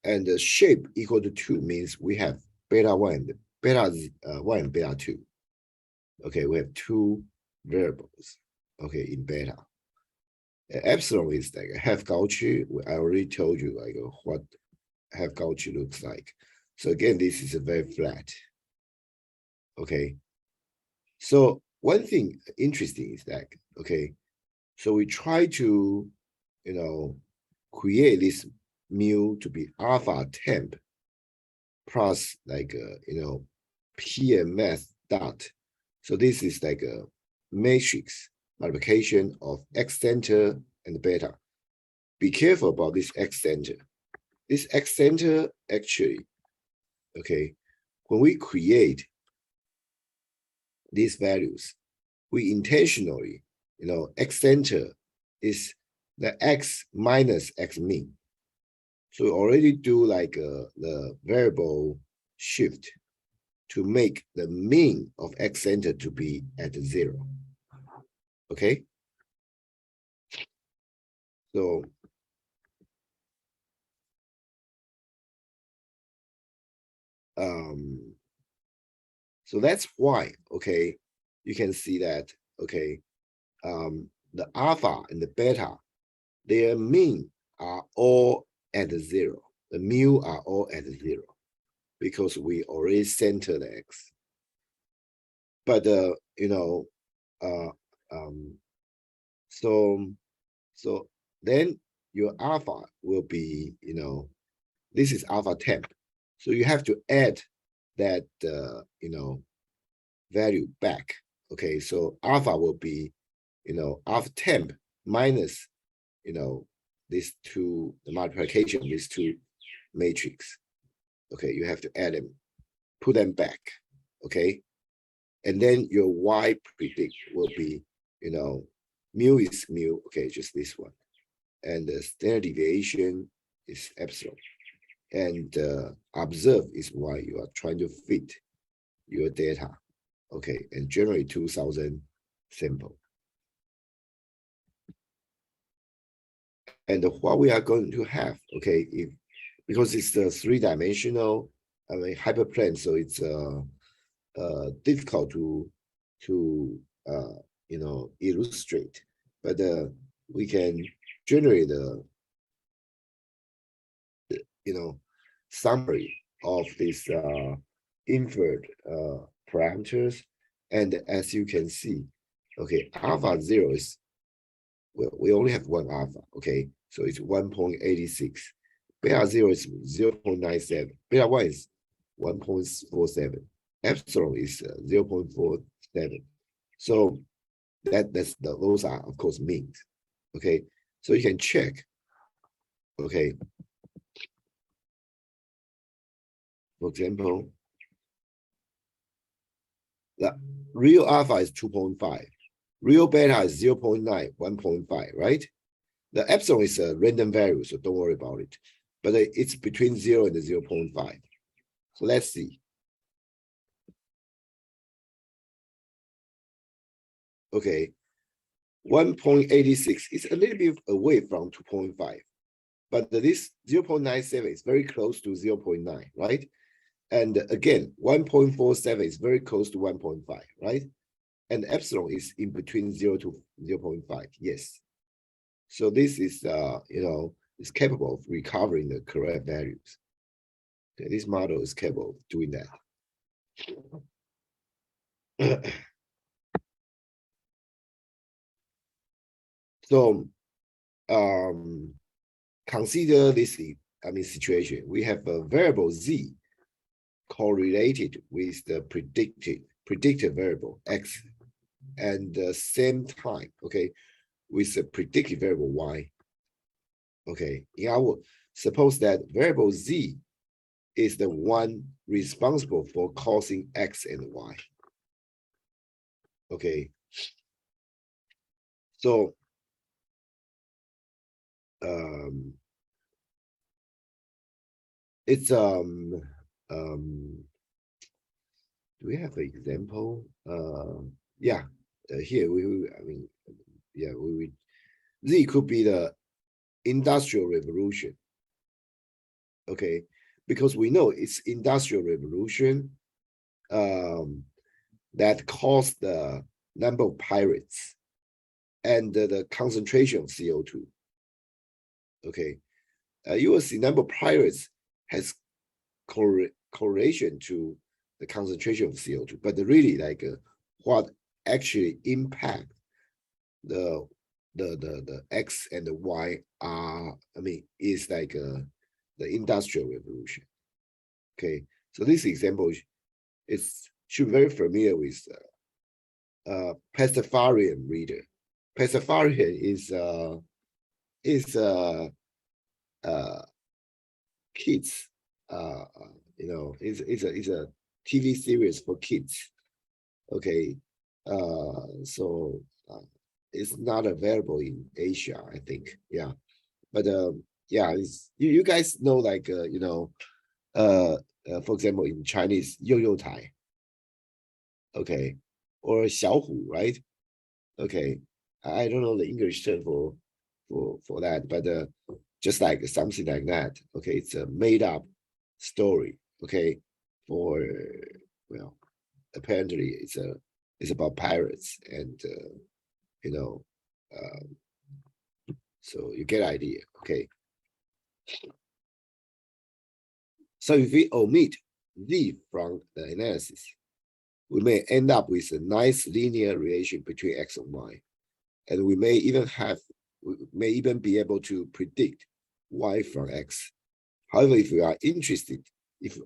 And the shape equal to 2 means we have beta 1, beta 1 and beta 2. Okay, we have 2 variables, okay, in beta. Epsilon is like a half Cauchy. I already told you like what half Cauchy looks like. So again, this is a very flat. Okay. So one thing interesting is that, okay, so we try to, you know, create this mu to be alpha temp plus like, you know, PMS dot. So this is like a matrix multiplication of X center and beta. Be careful about this X center. This X center actually, okay, when we create these values, we intentionally, you know, X center is the X minus X mean. So we already do like the variable shift to make the mean of X center to be at 0. Okay. So so that's why, okay, you can see that, okay, the alpha and the beta, their mean are all at 0. The mu are all at 0 because we already center the X. But you know, so then your alpha will be, you know, this is alpha temp. So you have to add that, you know, value back. Okay, so alpha will be, you know, alpha temp minus, you know, these two, the multiplication of these two matrix. Okay, you have to add them, put them back. Okay, and then your y predict will be, you know, mu is mu. Okay, just this one, and the standard deviation is epsilon, and observe is why you are trying to fit your data. Okay, and generate 2000 sample. And what we are going to have, okay, because it's the 3-dimensional, I mean, hyperplane, so it's difficult to you know, illustrate, but we can generate the you know, summary of these inferred parameters, and as you can see, okay, alpha 0 is, well, we only have one alpha, okay, so it's 1.86. Beta 0 is 0.97. Beta 1 is 1.47. Epsilon is 0.47. So those are of course means. Okay, so you can check. Okay, for example, the real alpha is 2.5. Real beta is 0.9, 1.5, right? The epsilon is a random value, so don't worry about it. But it's between 0 and 0.5. So let's see. okay, 1.86 is a little bit away from 2.5, but this 0.97 is very close to 0.9, right? And again, 1.47 is very close to 1.5, right? And epsilon is in between 0 to 0.5, yes. So this is, is capable of recovering the correct values. Okay, this model is capable of doing that. So, consider this, situation. We have a variable z correlated with the predicted variable x, and the same time, okay, with the predicted variable y. Okay, suppose that variable z is the one responsible for causing x and y. Okay, so it's do we have an example? Yeah, here Z could be the Industrial Revolution. Okay, because we know it's Industrial Revolution that caused the number of pirates and the concentration of CO2. Okay, you will see number of pirates has correlation to the concentration of CO2, but really like what actually impact the X and the Y are, is like the Industrial Revolution. Okay, so this example should be very familiar with Pastafarian reader. Pastafarian is kids, it's a TV series for kids. Okay, so it's not available in Asia, I think. Yeah, but yeah, you guys know, like for example, in Chinese, 幼幼台, okay, or 小虎, right? Okay, I don't know the English term for that, but just like something like that. Okay, it's a made up story. Okay, for well, apparently it's about pirates, and so you get idea. Okay, so if we omit Z from the analysis, we may end up with a nice linear relation between X and Y, and we may even be able to predict Y from X. However, if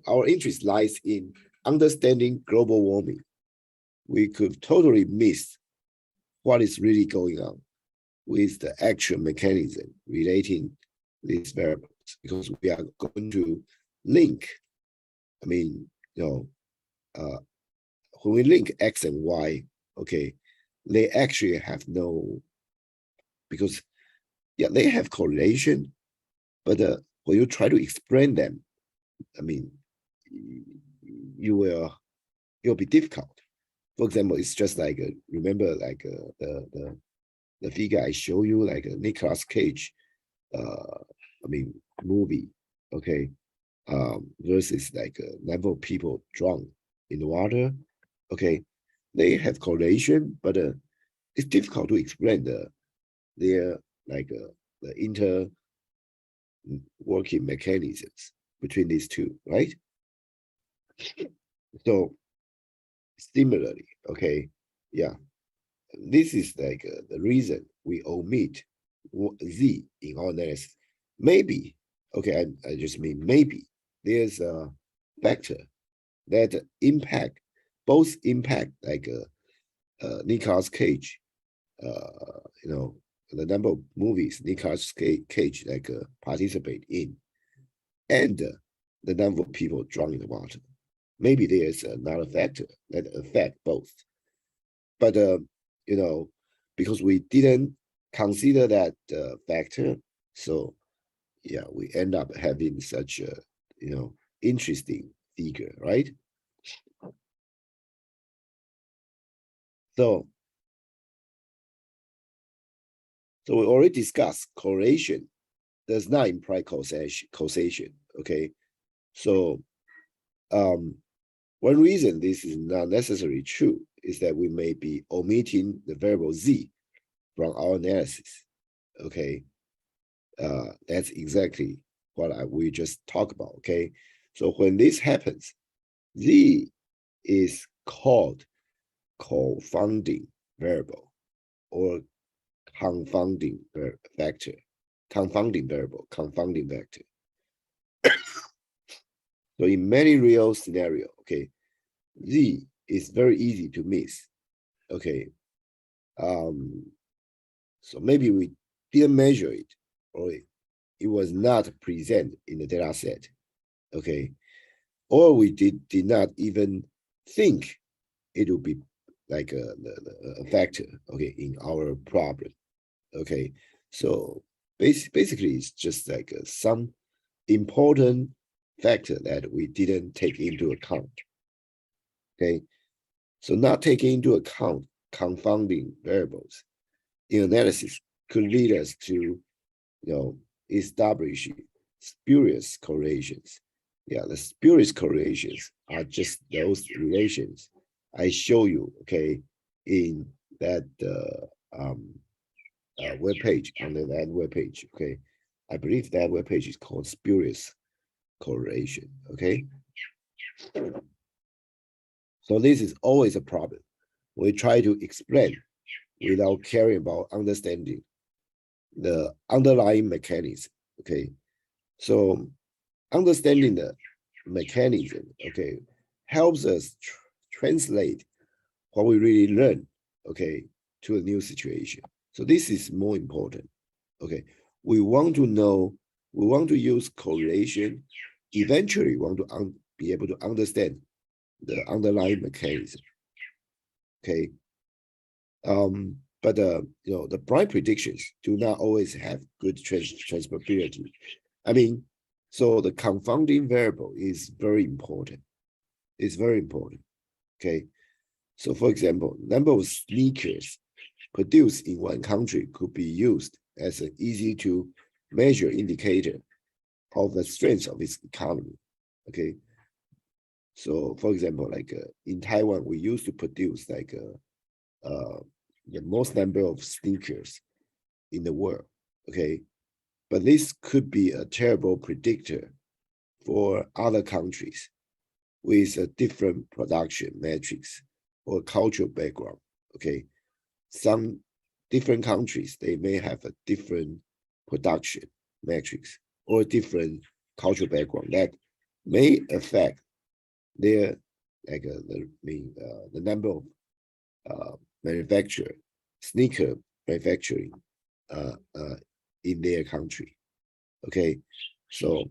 our interest lies in understanding global warming, we could totally miss what is really going on with the actual mechanism relating these variables, because we are going to link, when we link X and Y, okay, they actually have no, because yeah, they have correlation, but when you try to explain them, you'll be difficult. For example, it's just like remember, like the figure I show you, like a Nicolas Cage, movie, okay, versus like a number of people drowned in the water. Okay, they have correlation, but it's difficult to explain their like the inter working mechanisms between these two, right? So similarly, okay, yeah, this is like the reason we omit Z in our analysis. Maybe, okay, I just mean maybe there's a factor that both impact like Nicolas Cage, the number of movies Nicolas Cage like participate in, and the number of people drowned in the water. Maybe there's another factor that affect both, but because we didn't consider that factor, so yeah, we end up having such a interesting figure, right? So So we already discussed correlation does not imply causation. Okay, so one reason this is not necessarily true is that we may be omitting the variable z from our analysis. Okay, that's exactly what we just talked about. Okay, so when this happens, z is called confounding variable or confounding vector, confounding variable, confounding vector. So in many real scenario, okay, z is very easy to miss. Okay, so maybe we didn't measure it, or it was not present in the data set. Okay, or we did not even think it would be like a factor, okay, in our problem. Okay, so basically it's just like some important factor that we didn't take into account. Okay, so not taking into account confounding variables in analysis could lead us to, establish spurious correlations. Yeah, the spurious correlations are just those relations I show you, okay, in that web page, under that web page, okay. I believe that web page is called spurious correlation, okay. So this is always a problem. We try to explain without caring about understanding the underlying mechanism, okay. So understanding the mechanism, okay, helps us translate what we really learn, okay, to a new situation. So this is more important, okay. We want to know, we want to use correlation, eventually want to be able to understand the underlying mechanism, okay. But the blind predictions do not always have good transferability. I mean, so the confounding variable is very important. It's very important. Okay. So for example, number of sneakers produced in one country could be used as an easy to measure indicator of the strength of its economy. Okay. So for example, like in Taiwan, we used to produce like the most number of sneakers in the world. Okay. But this could be a terrible predictor for other countries with a different production metrics or cultural background. Okay, some different countries, they may have a different production metrics or different cultural background that may affect their like the number of sneaker manufacturing in their country. Okay, so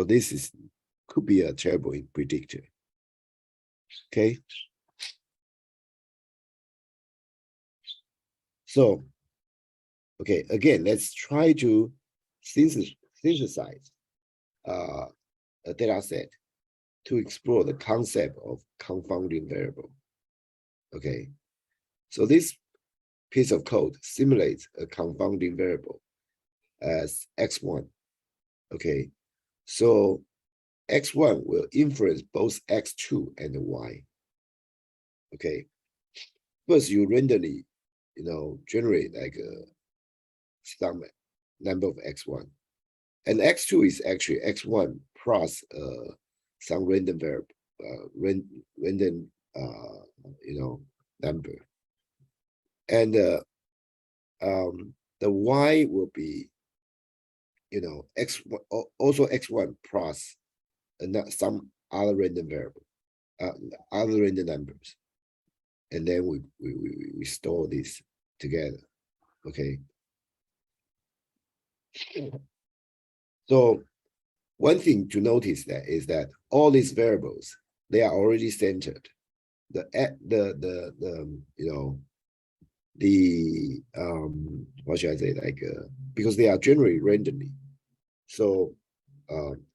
this could be a terrible predictor. Okay. So, okay, again, let's try to synthesize a data set to explore the concept of confounding variable. Okay, so this piece of code simulates a confounding variable as x1. Okay, so x1 will influence both x2 and y. Okay, first you randomly, generate like some number of x1, and x2 is actually x1 plus some random variable, random number, and the y will be x1, also x1 plus some other random variable, other random numbers, and then we store this together. Okay. So one thing to notice that is that all these variables, they are already centered. What should I say, like because they are generated randomly, so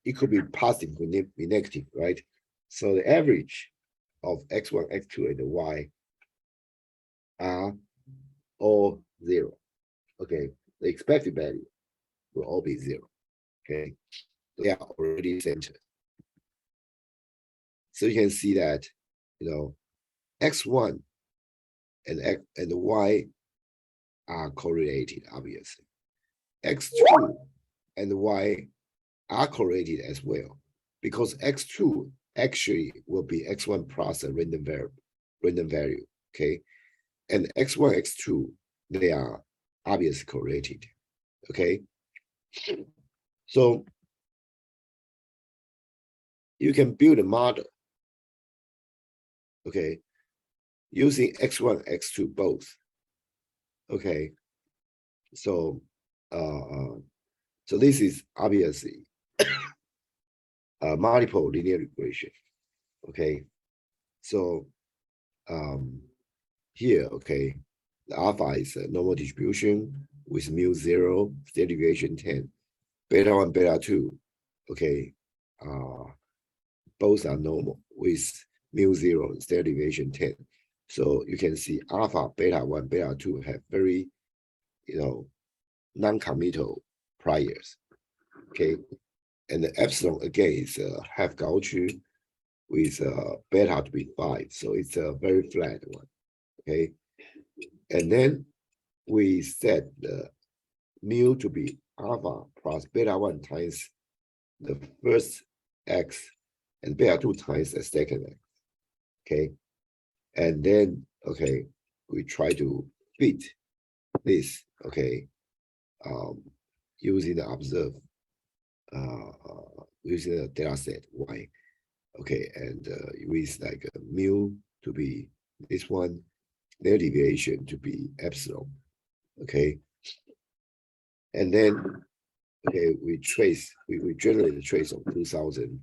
it could be positive, could be negative, right? So the average of x1, x2, and the y are all 0. okay, the expected value will all be 0. Okay, they are already centered. So you can see that, x1 and x and y are correlated, obviously. x2 and y are correlated as well, because x2 actually will be x1 plus a random value, okay? And x1, x2, they are obviously correlated, okay? So you can build a model, okay, using x1, x2 both, okay? So, so this is obviously a multiple linear regression, okay? So here, okay, the alpha is a normal distribution with mu 0, standard deviation 10, beta 1, beta 2, okay, both are normal with mu 0 and standard deviation 10. So you can see alpha, beta 1, beta 2 have very, non-committal priors, okay? And the epsilon again is half Gaussian with beta to be 5, so it's a very flat one, okay? And then we set the mu to be alpha plus beta 1 times the first x and beta 2 times the second x, okay? And then, okay, we try to fit this, okay, using the observe, using the data set y, okay, and with like a mu to be this one, their deviation to be epsilon, okay, and then okay, we generate a trace of 2000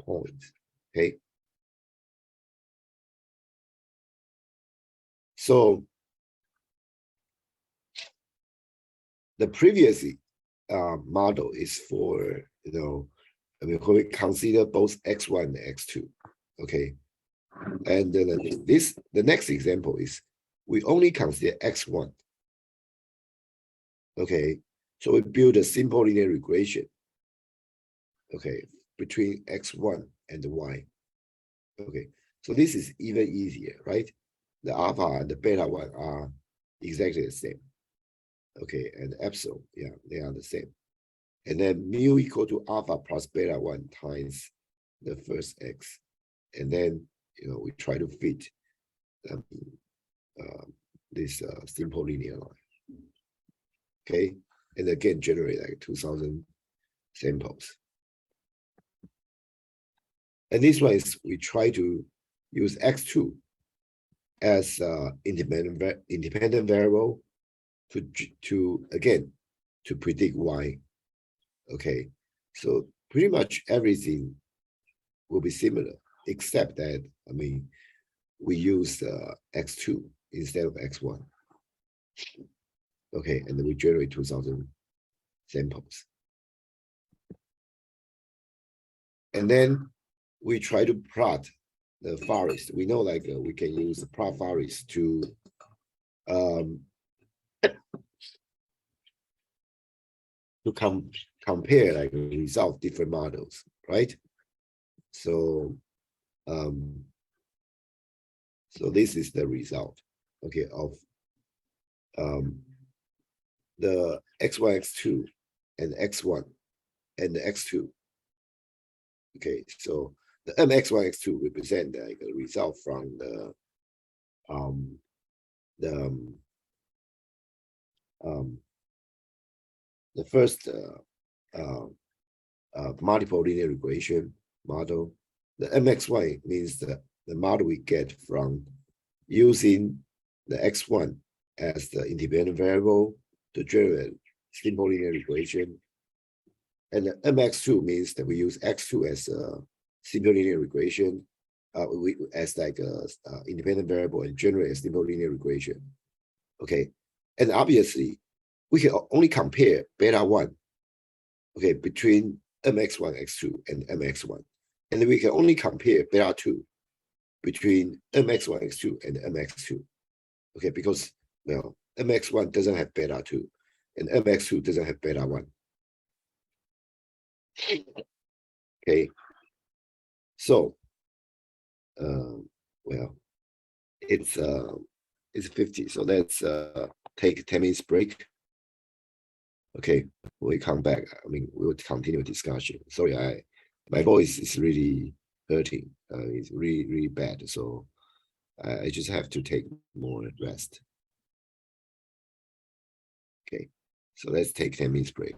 points, okay. So the previous model is for, when we consider both x1 and x2, okay. And then the next example is we only consider x1, okay. So we build a simple linear regression, okay, between x1 and the y, okay. So this is even easier, right? The alpha and the beta 1 are exactly the same, okay, and epsilon, yeah, they are the same. And then mu equal to alpha plus beta 1 times the first x. And then, we try to fit this simple linear line, okay? And again, generate like 2000 samples. And this one is, we try to use x2 as independent variable to again, to predict y, okay? So pretty much everything will be similar, except that, we use x2 instead of x1. Okay, and then we generate 2000 samples. And then we try to plot the forest. We know like we can use the plot forest to compare like the result of different models, right? So so this is the result, okay, of the x1, x2, and x1, and the x2. Okay, so the mx1, x2 represent like a result from the first multiple linear regression model. The mxy means the model we get from using the x1 as the independent variable to generate simple linear regression. And the mx2 means that we use x2 as a simple linear regression, as like a independent variable and generate a simple linear regression. Okay, and obviously we can only compare beta 1, okay, between mx1, x2 and mx1, and then we can only compare beta 2 between mx1, x2 and mx2. Okay, because well, mx1 doesn't have beta 2, and MX2 doesn't have beta 1. Okay, so well, it's 50, so let's take 10 minutes break. Okay, we come back. I mean, we will continue discussion. Sorry, my voice is really hurting. It's really bad. So I just have to take more rest. Okay, so let's take 10 minutes break.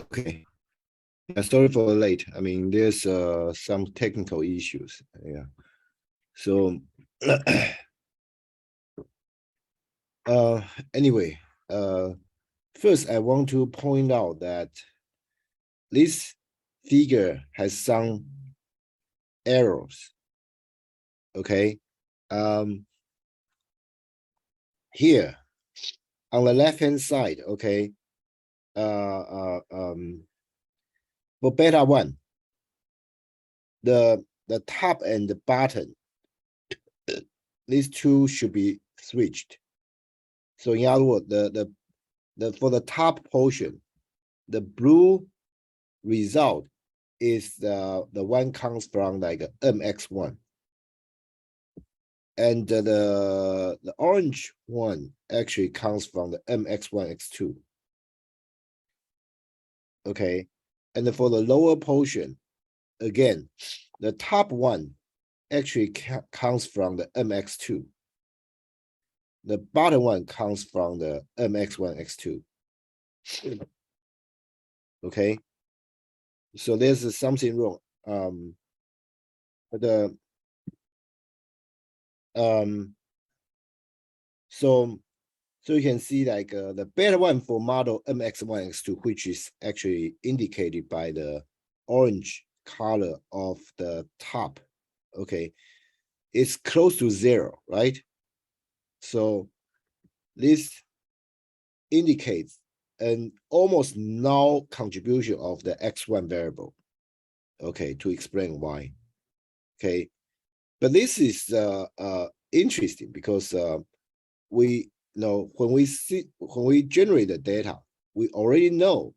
Okay. Yeah, sorry for late. I mean, there's some technical issues. Yeah. So anyway, first I want to point out that this figure has some errors. Okay. Here on the left hand side, okay. For beta 1, the top and the bottom, these two should be switched. So in other words, for the top portion, the blue result is the one comes from like MX1. And the orange one actually comes from the MX1, X2. Okay. And for the lower portion, again, the top one actually comes from the MX2. The bottom one comes from the MX1, X2. Okay. So there's something wrong. So you can see like the beta one for model MX1, X2, which is actually indicated by the orange color of the top. Okay, it's close to 0, right? So this indicates an almost null contribution of the X1 variable. Okay, to explain why. Okay, but this is interesting because we know when we generate the data, we already know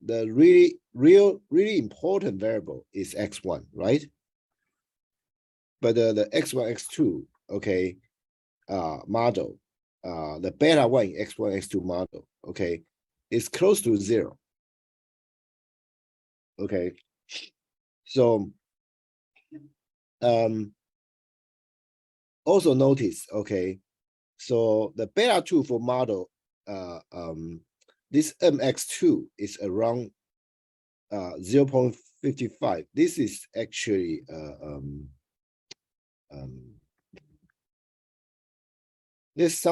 the really important variable is X1, right? But the X1, X2, okay, model, the beta 1 X1, X2 model, okay, is close to 0. Okay, so also notice, okay, so the beta 2 for model, this MX2 is around 0.55. This is actually there's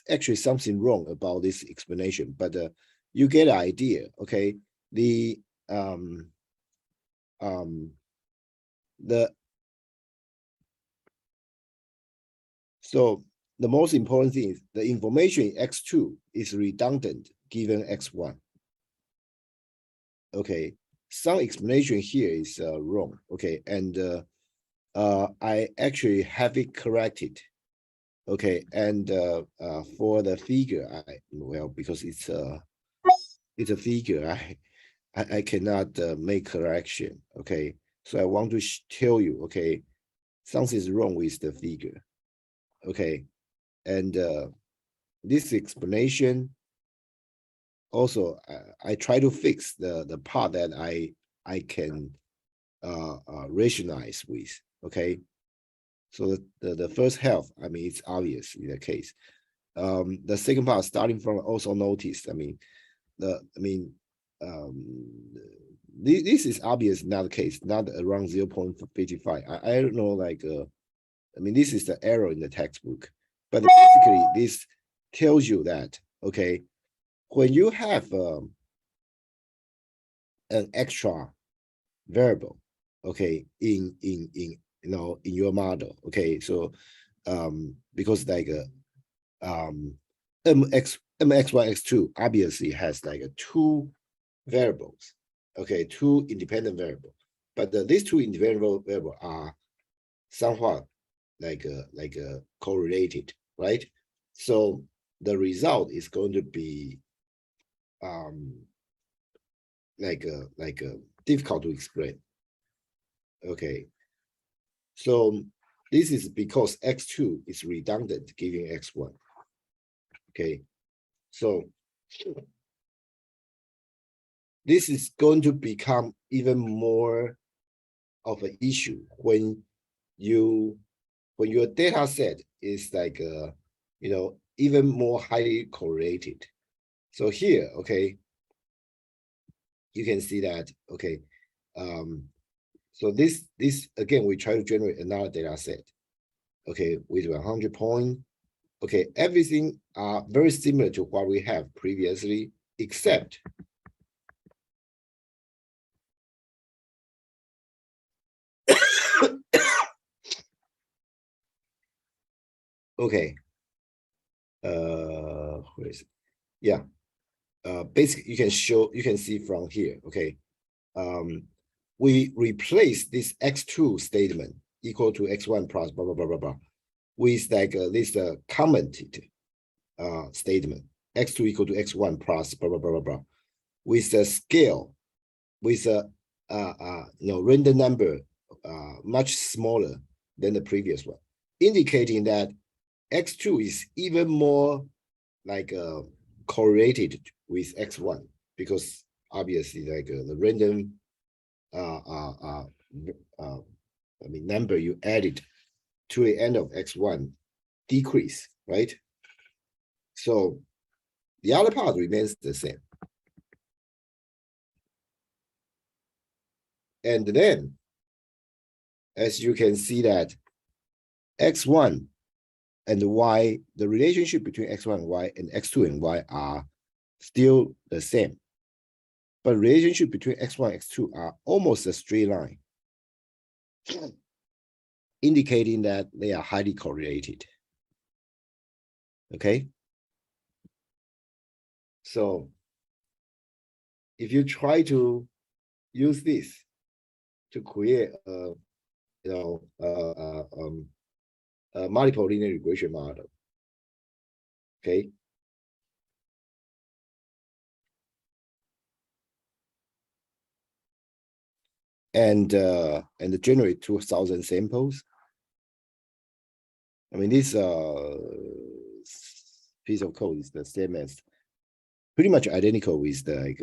actually something wrong about this explanation, but you get an idea. Okay, so the most important thing is the information in X2 is redundant given X1. Okay, some explanation here is wrong. Okay, and I actually have it corrected. Okay, and for the figure, well, because it's a figure, I cannot make correction. Okay, so I want to tell you, okay, something is wrong with the figure. Okay, and this explanation also I try to fix the part that I can rationalize with. Okay, so the first half, I mean, it's obvious in the case. The second part, starting from also noticed, I mean, this is obvious not the case, not around 0.55. I don't know, like, I mean, this is the error in the textbook, but basically this tells you that, okay, when you have an extra variable, okay, in your model, okay, so because like MX1, X2 obviously has like two variables, okay, two independent variables, but these two independent variables are somewhat like correlated, right? So the result is going to be like difficult to explain. Okay, so this is because X2 is redundant giving X1. Okay, so this is going to become even more of an issue when your data set is like even more highly correlated. So here, okay, you can see that, okay, so this again, we try to generate another data set, okay, with 100 point. Okay, everything are very similar to what we have previously, except okay, where is it? Yeah, basically you can see from here, okay, we replace this x2 statement equal to x1 plus blah blah blah blah blah with like this commented statement x2 equal to x1 plus blah blah blah blah blah with a scale with a random number much smaller than the previous one, indicating that x2 is even more like correlated with x1, because obviously like the random number you added to the end of x1 decrease, right? So the other part remains the same. And then, as you can see that x1 and y, the relationship between x1 and y and x2 and y are still the same. But relationship between x1 and x2 are almost a straight line, indicating that they are highly correlated. Okay. So if you try to use this to create a multiple linear regression model, okay, and generate 2,000 samples. I mean, this piece of code is the same as, pretty much identical with the like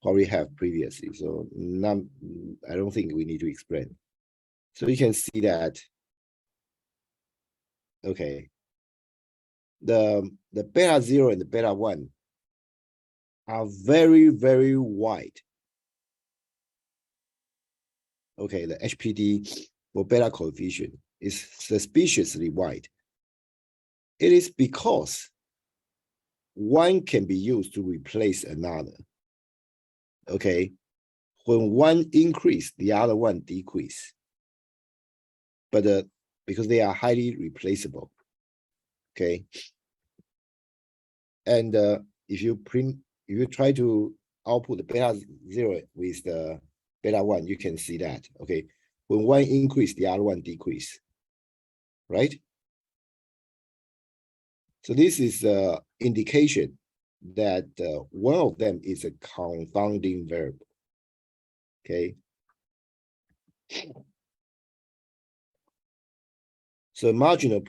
what we have previously. So I don't think we need to explain. So you can see that, okay, the beta 0 and the beta 1 are very, very wide. Okay, the HPD for beta coefficient is suspiciously wide. It is because one can be used to replace another. Okay, when one increase, the other one decrease. But because they are highly replaceable. Okay, and if you try to output the beta 0 with the beta 1, you can see that, okay, when one increase, the other one decrease, right? So this is an indication that one of them is a confounding variable, okay? So marginal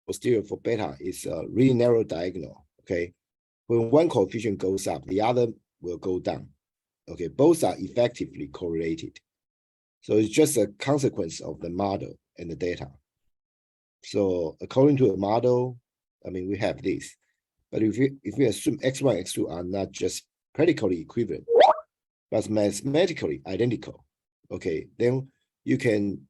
posterior for beta is a really narrow diagonal, okay? When one coefficient goes up, the other will go down, okay? Both are effectively correlated. So it's just a consequence of the model and the data. So according to the model, I mean, we have this. But if we assume x1, x2 are not just practically equivalent, but mathematically identical, okay, then you can,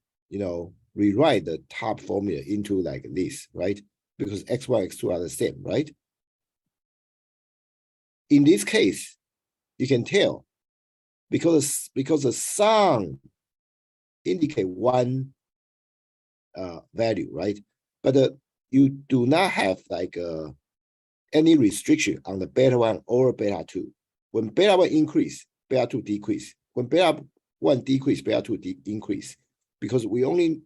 rewrite the top formula into like this, right? Because x1, x2 are the same, right? In this case, you can tell because the sum indicate one value, right? But you do not have like any restriction on the beta 1 or beta 2. When beta 1 increase, beta 2 decrease. When beta 1 decrease, beta 2 increase. Because we only,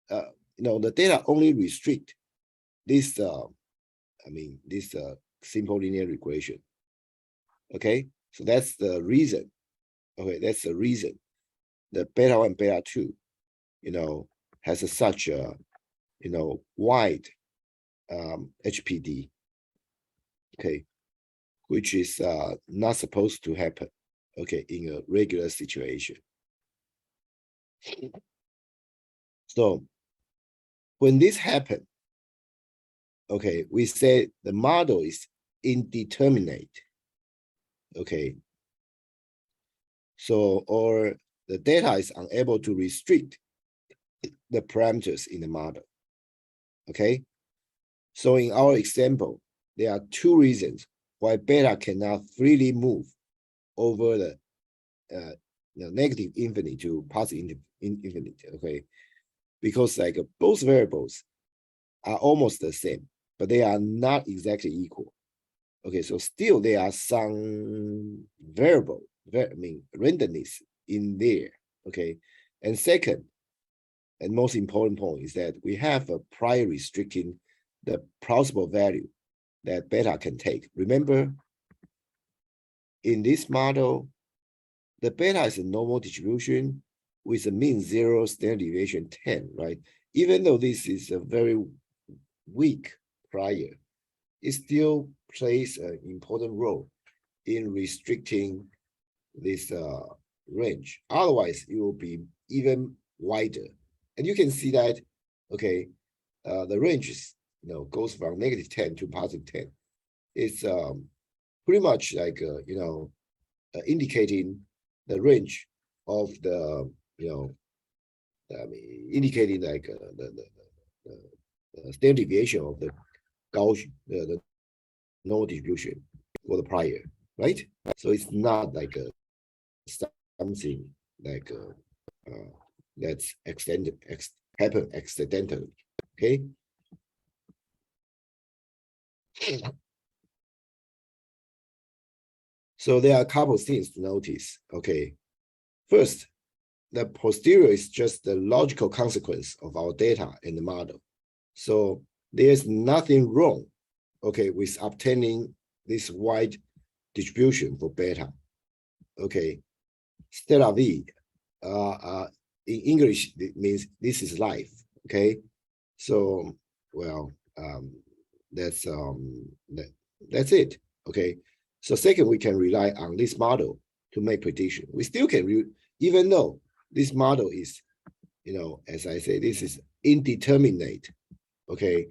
the data only restrict this, this simple linear regression. Okay, so that's the reason. Okay, that's the reason that beta 1, beta 2, has such a, wide HPD. Okay, which is not supposed to happen, okay, in a regular situation. So when this happens, okay, we say the model is indeterminate. Okay, So, or the data is unable to restrict the parameters in the model. Okay. So in our example, there are two reasons why beta cannot freely move over the negative infinity to positive infinity. Okay. Because like both variables are almost the same, but they are not exactly equal. Okay, so still there are some variable, randomness in there. Okay, and second, and most important point is that we have a prior restricting the plausible value that beta can take. Remember, in this model, the beta is a normal distribution with a mean 0, standard deviation 10, right? Even though this is a very weak prior, it still plays an important role in restricting this range. Otherwise, it will be even wider. And you can see that, okay, the range is, goes from -10 to +10. It's pretty much like, indicating the range of the, indicating like the standard deviation of the Gauss, the normal distribution for the prior, right? So it's not like something like that's happen accidentally. Okay. So there are a couple of things to notice. Okay. First, the posterior is just the logical consequence of our data and the model. So there's nothing wrong, okay, with obtaining this wide distribution for beta. Okay, Stella V, in English, it means this is life. Okay, so well, that's it. Okay, so second, we can rely on this model to make prediction. We still can, even though this model is, as I say, this is indeterminate. Okay,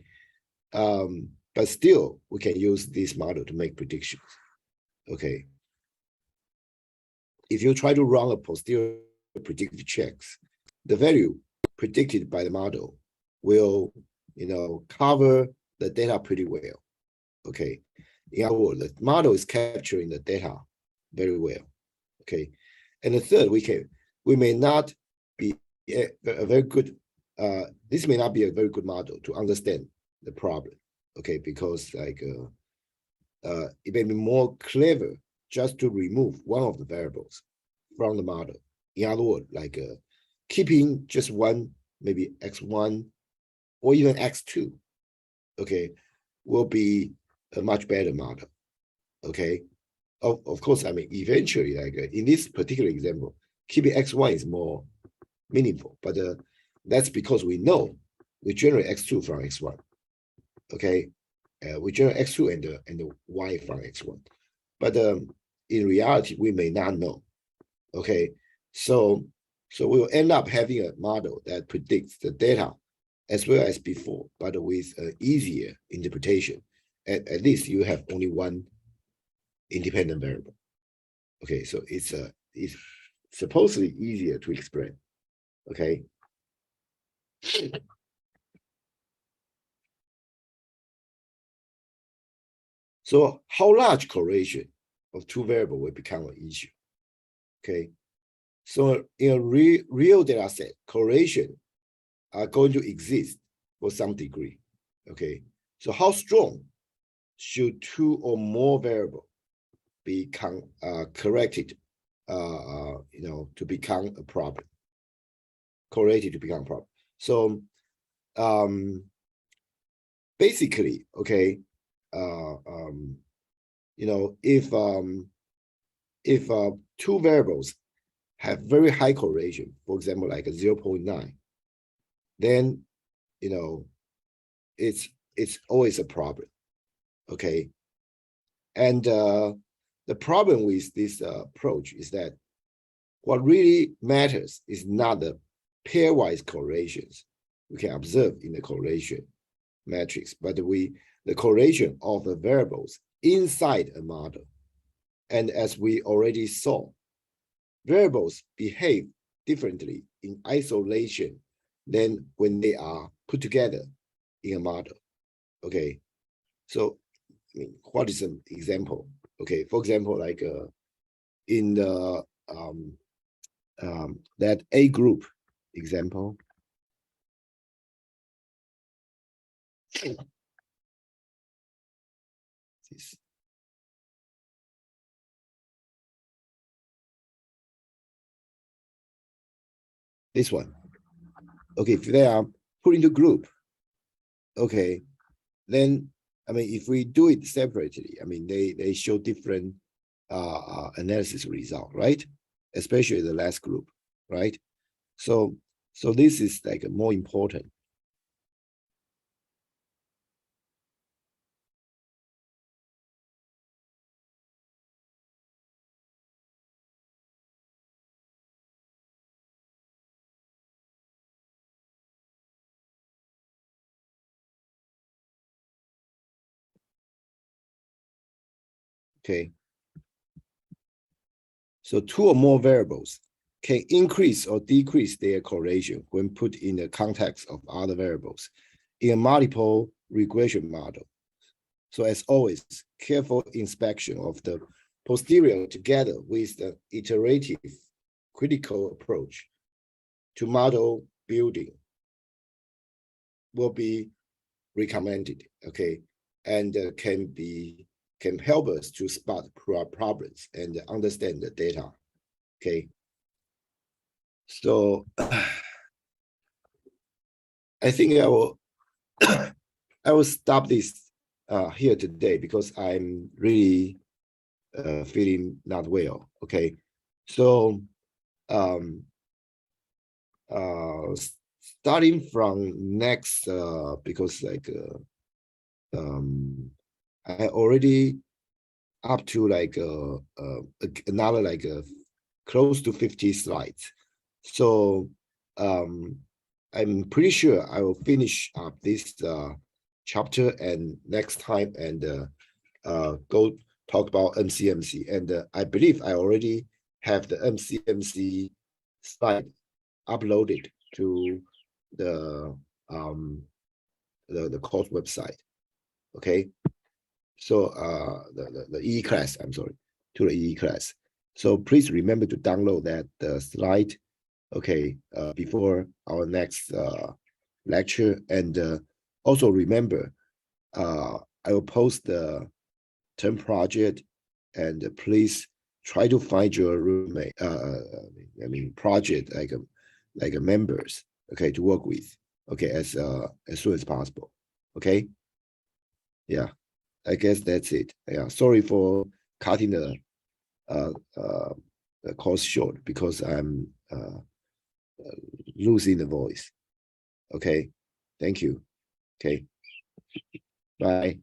but still we can use this model to make predictions. Okay, if you try to run a posterior predictive checks, the value predicted by the model will, cover the data pretty well. Okay, in other words, the model is capturing the data very well. Okay, and the third, we may not be a very good. This may not be a very good model to understand the problem. Okay, because like it may be more clever just to remove one of the variables from the model. In other words, like keeping just one, maybe x1 or even x2, okay, will be a much better model. Okay, of course, I mean, eventually, like in this particular example, keeping x1 is more meaningful, but that's because we know we generate x2 from x1. Okay, we generate x2 and the y from x1, but in reality, we may not know. Okay, so we will end up having a model that predicts the data as well as before, but with easier interpretation. At least you have only one independent variable. Okay, so it's supposedly easier to explain. Okay. So how large correlation of two variables will become an issue? Okay, so in a real data set, correlation are going to exist for some degree. Okay, so how strong should two or more variables be corrected, to become a problem, correlated to become a problem? So basically, okay, if two variables have very high correlation, for example, like a 0.9, then it's always a problem. Okay, and the problem with this approach is that what really matters is not the pairwise correlations we can observe in the correlation matrix, but the correlation of the variables inside a model. And as we already saw, variables behave differently in isolation than when they are put together in a model. Okay, so I mean, what is an example? Okay, for example, like in the that A group example. This one. Okay, if they are put into group, okay, then I mean, if we do it separately, I mean, they show different analysis result, right? Especially the last group, right? So this is like more important. Okay. So two or more variables can increase or decrease their correlation when put in the context of other variables in a multiple regression model. So as always, careful inspection of the posterior together with the iterative critical approach to model building will be recommended, okay, and can help us to spot problems and understand the data, okay. So I think I will I will stop this here today because I'm really feeling not well. Okay, so uh, starting from next because like I already up to like another like close to 50 slides. So I'm pretty sure I will finish up this chapter and next time and go talk about MCMC. And I believe I already have the MCMC slide uploaded to the the course website. Okay. So the E class, I'm sorry, to the E class. So please remember to download that slide, okay, before our next lecture. And also remember, I will post the term project, and please try to find your roommate, I mean project like a members, okay, to work with, okay, as soon as possible, okay. Yeah, I guess that's it. Yeah, sorry for cutting uh, uh, the course short because I'm losing the voice. Okay, thank you. Okay, bye.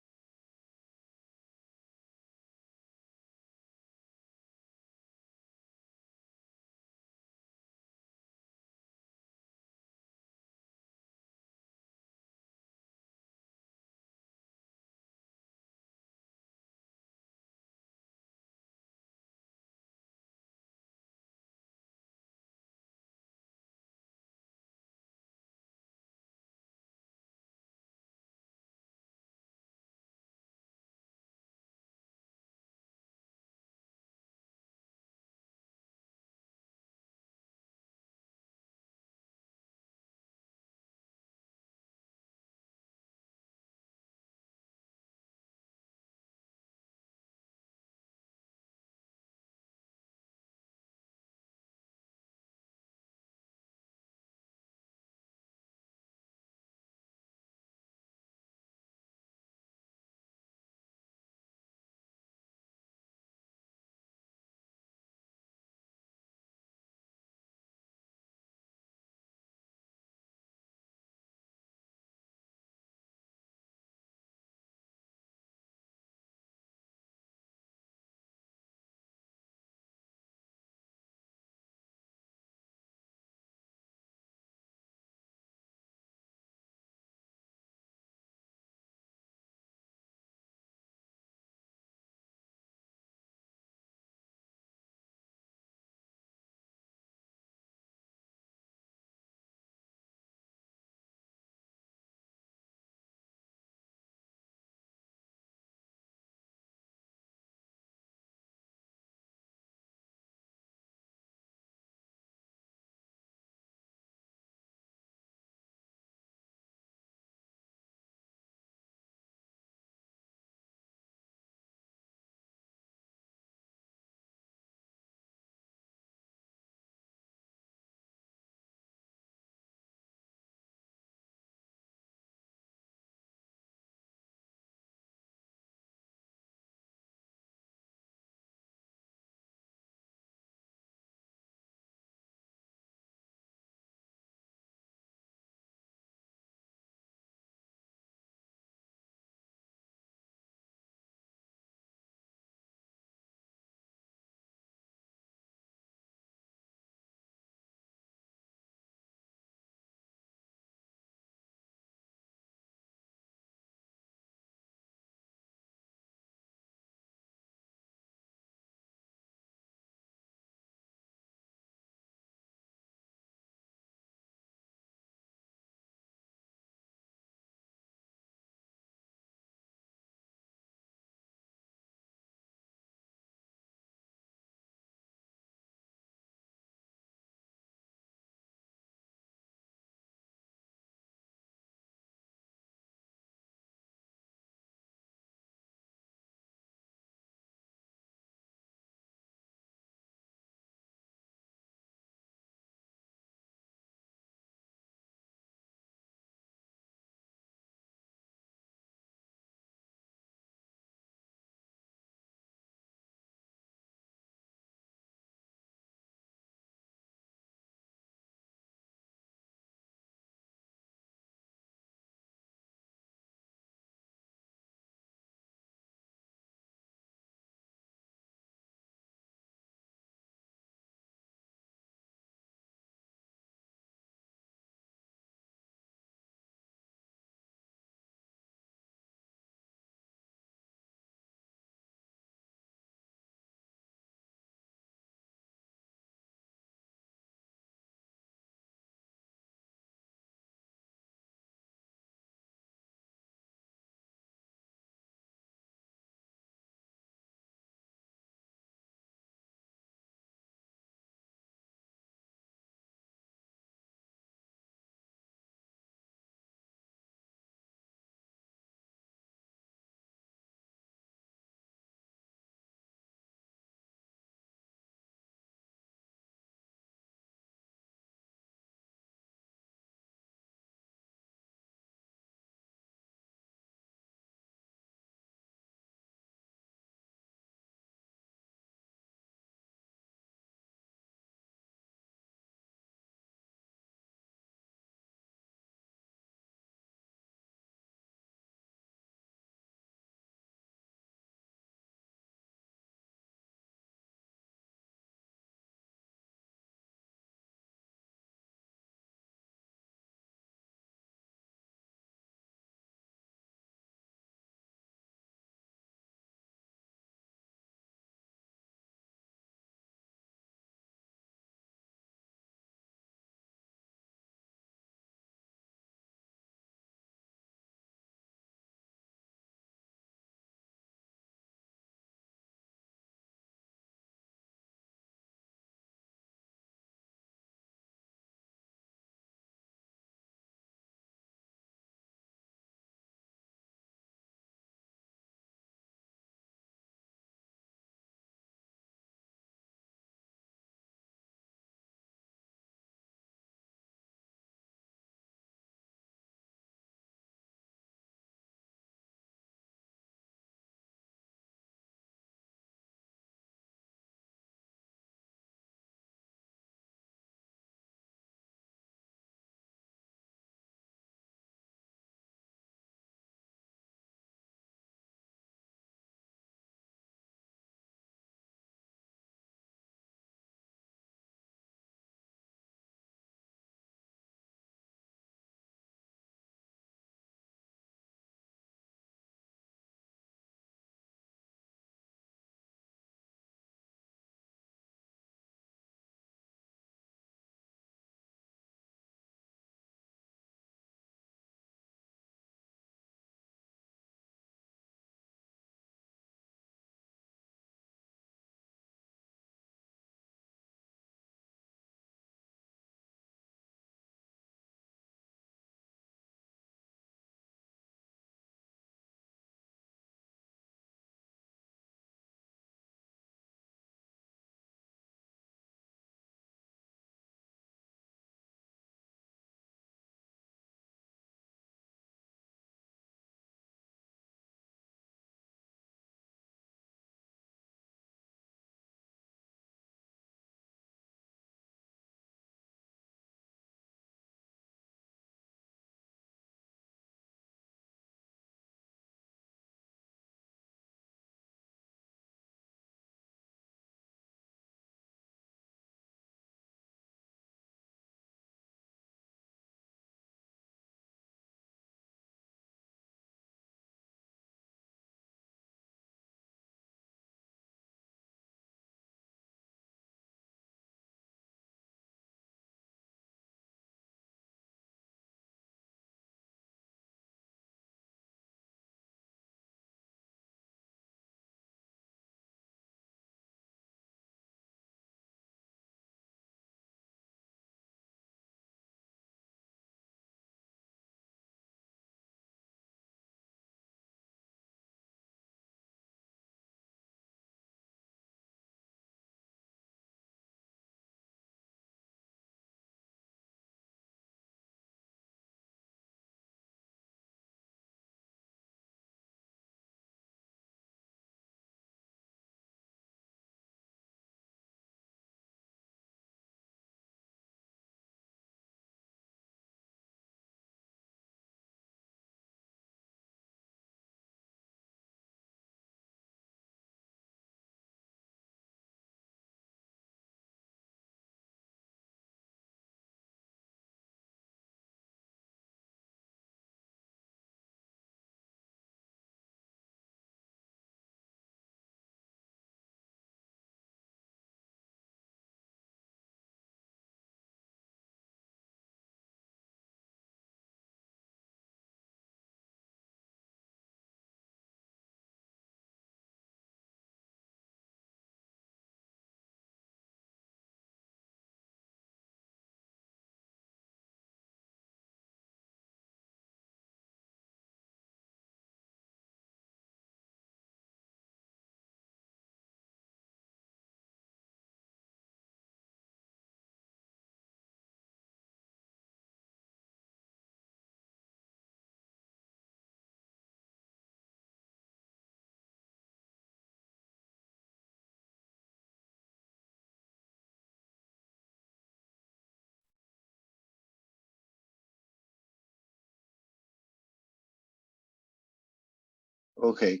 Okay.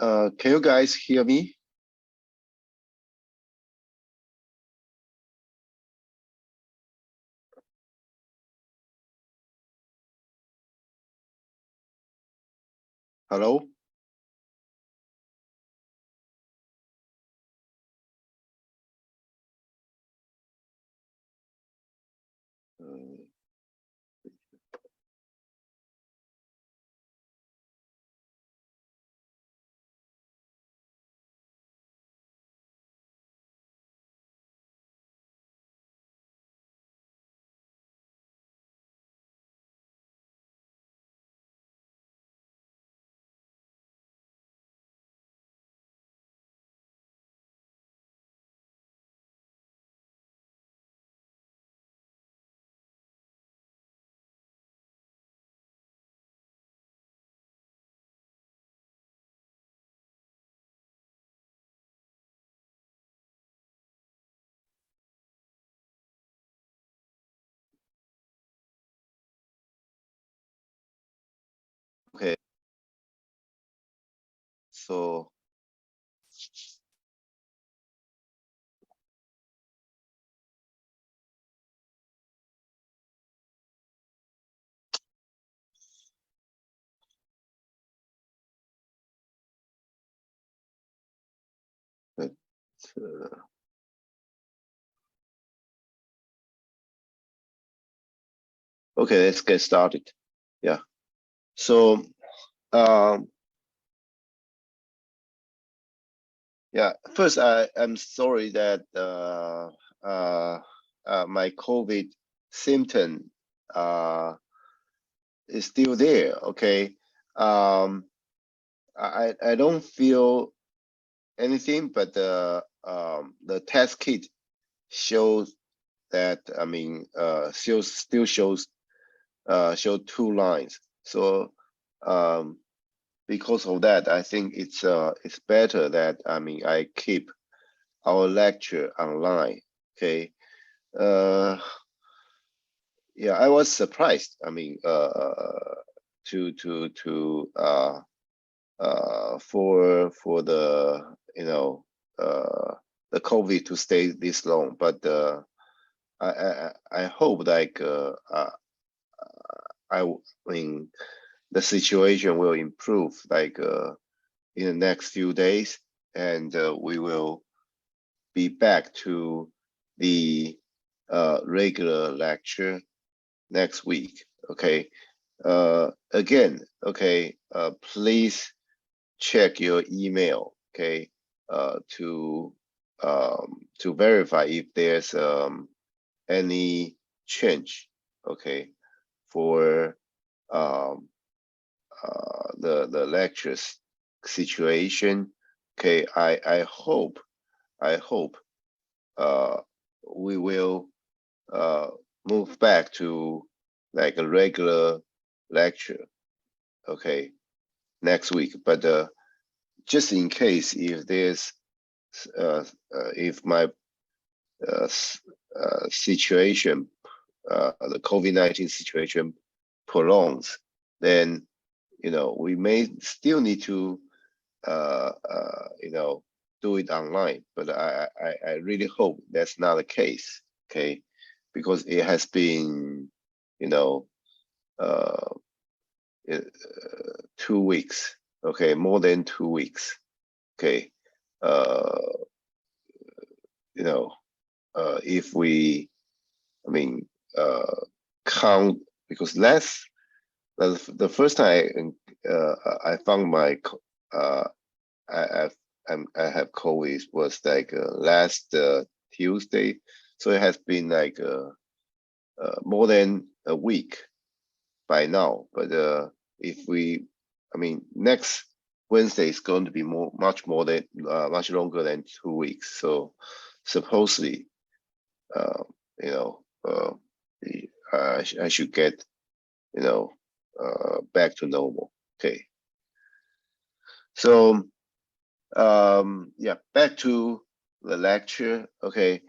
Can you guys hear me? Hello? Uh, okay. So uh, okay, let's get started. Yeah. So um yeah, first I'm sorry that my COVID symptom is still there. Okay. Um I don't feel anything, but the test kit shows that, I mean, still shows show 2 lines. So because of that, I think it's better that, I mean, I keep our lecture online. Okay. Yeah, I was surprised. I mean, for the, you know, the COVID to stay this long, but I hope like I mean the situation will improve like in the next few days, and we will be back to the regular lecture next week. Okay. Again, okay, please check your email, okay, to verify if there's any change, okay, for the lectures situation. Okay, I hope uh we will move back to like a regular lecture, okay, next week. But just in case if there's if my situation, the COVID-19 situation prolongs, then, you know, we may still need to you know, do it online. But I really hope that's not the case. Okay, because it has been, you know, uh, 2 weeks. Okay, more than 2 weeks. Okay, uh, you know, if we, I mean, count, because the first time I found my I I have COVID was like last Tuesday, so it has been like more than a week by now. But if we, I mean, next Wednesday is going to be much more than much longer than 2 weeks. So supposedly, you know, I should get, you know, back to normal. Okay. So yeah, back to the lecture. Okay.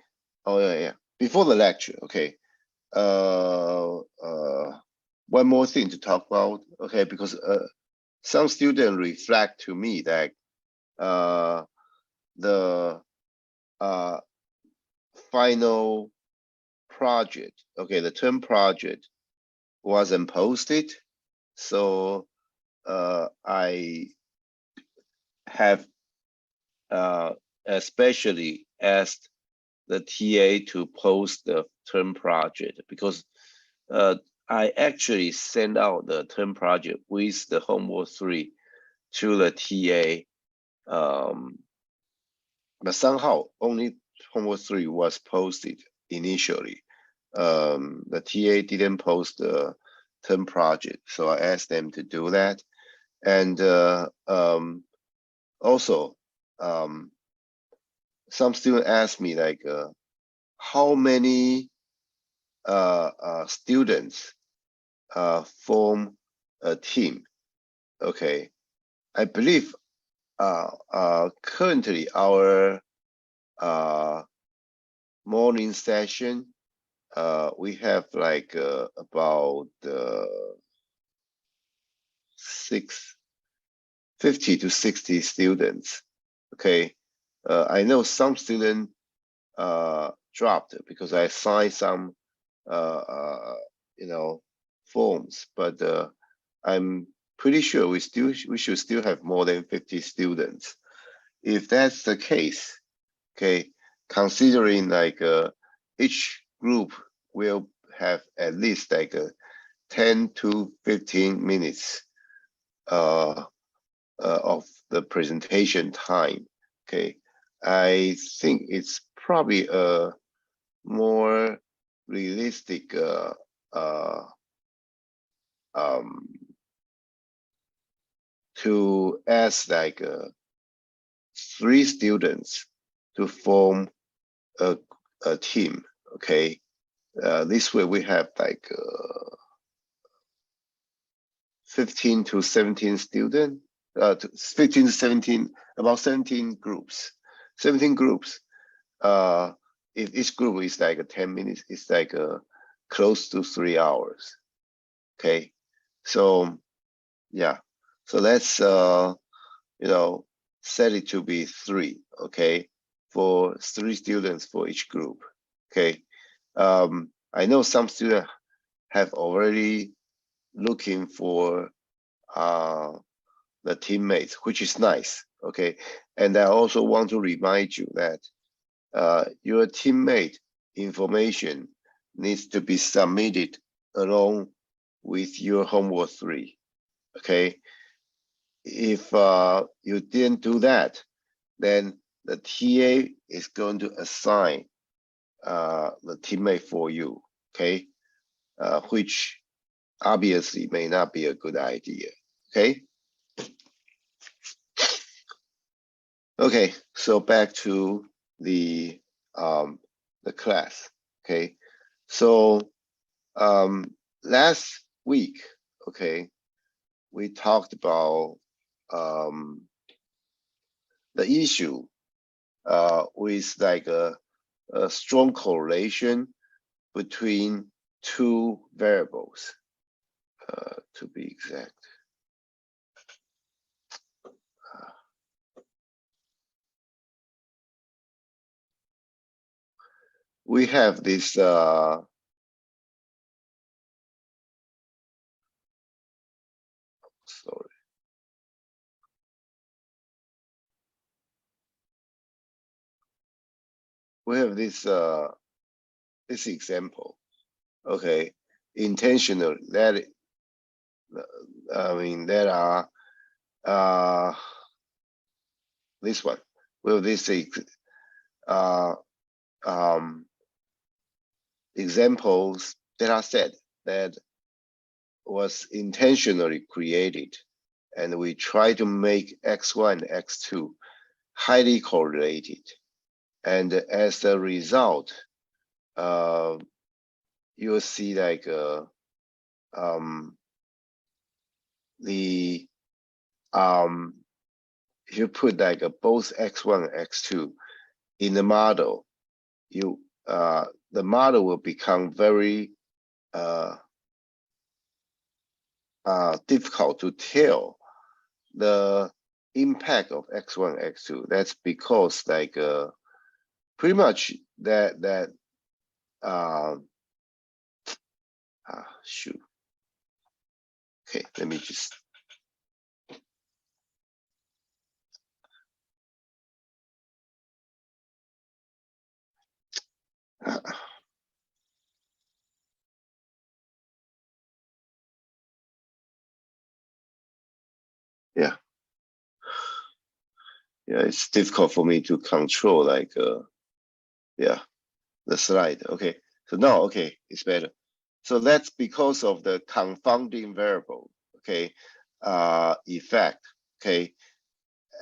Oh yeah. Before the lecture, okay. One more thing to talk about. Okay, because some students reflect to me that the final project, okay, the term project wasn't posted, so I have especially asked the TA to post the term project, because I actually sent out the term project with the homework 3 to the TA, but somehow only homework 3 was posted initially. The TA didn't post the term project, so I asked them to do that. And also, some students asked me like, how many students form a team? Okay, I believe currently our morning session, we have like about 50 to 60 students. Okay, I know some students dropped because I signed some forms, but I'm pretty sure we should still have more than 50 students. If that's the case, okay, considering like each group will have at least like 10 to 15 minutes of the presentation time, okay, I think it's probably a more realistic to ask like 3 students to form a team. Okay, this way we have like 15 to 17 students, 15 to 17, about 17 groups. 17 groups. If each group is like 10 minutes, it's like close to 3 hours. Okay, so yeah, so let's set it to be 3. Okay, for 3 students for each group. Okay, I know some students have already looking for the teammates, which is nice. Okay, and I also want to remind you that your teammate information needs to be submitted along with your homework 3. Okay, if you didn't do that, then the TA is going to assign the teammate for you. Okay, which obviously may not be a good idea. Okay. Okay, so back to the class. Okay, so last week, okay, we talked about the issue with like a strong correlation between 2 variables, to be exact. We have this sorry. We have this example. Okay, intentional that I mean there are this one. Well, this examples that are said that was intentionally created, and we try to make x1 and x2 highly correlated, and as a result, you'll see like the if you put like both x1 and x2 in the model, you the model will become very difficult to tell the impact of x1, x2. That's because like pretty much that shoot. Okay, let me just yeah. Yeah, it's difficult for me to control like yeah, the slide. Okay, so now okay, it's better. So that's because of the confounding variable, okay, effect, okay,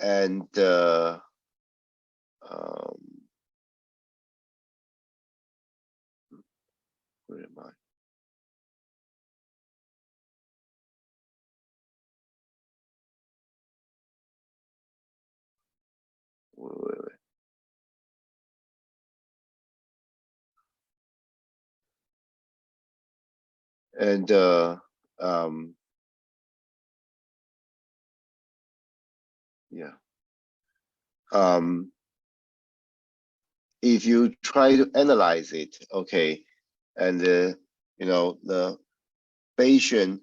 and um, where am I? Wait. And yeah, if you try to analyze it, okay, and you know, the Bayesian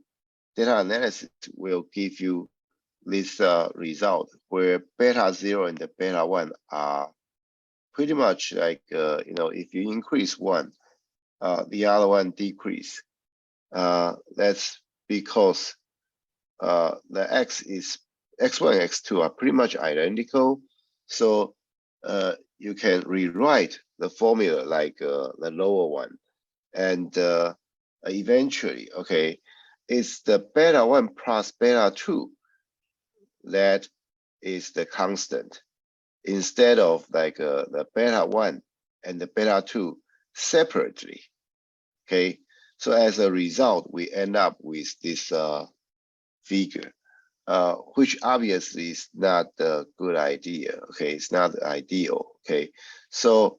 data analysis will give you this result where beta 0 and the beta 1 are pretty much like you know, if you increase one, the other one decrease. That's because the x1 and x2 are pretty much identical. So you can rewrite the formula like the lower one, and eventually, okay, it's the beta 1 plus beta 2 that is the constant, instead of like the beta 1 and the beta 2 separately. Okay, so as a result, we end up with this figure, which obviously is not a good idea. Okay, it's not ideal. Okay, so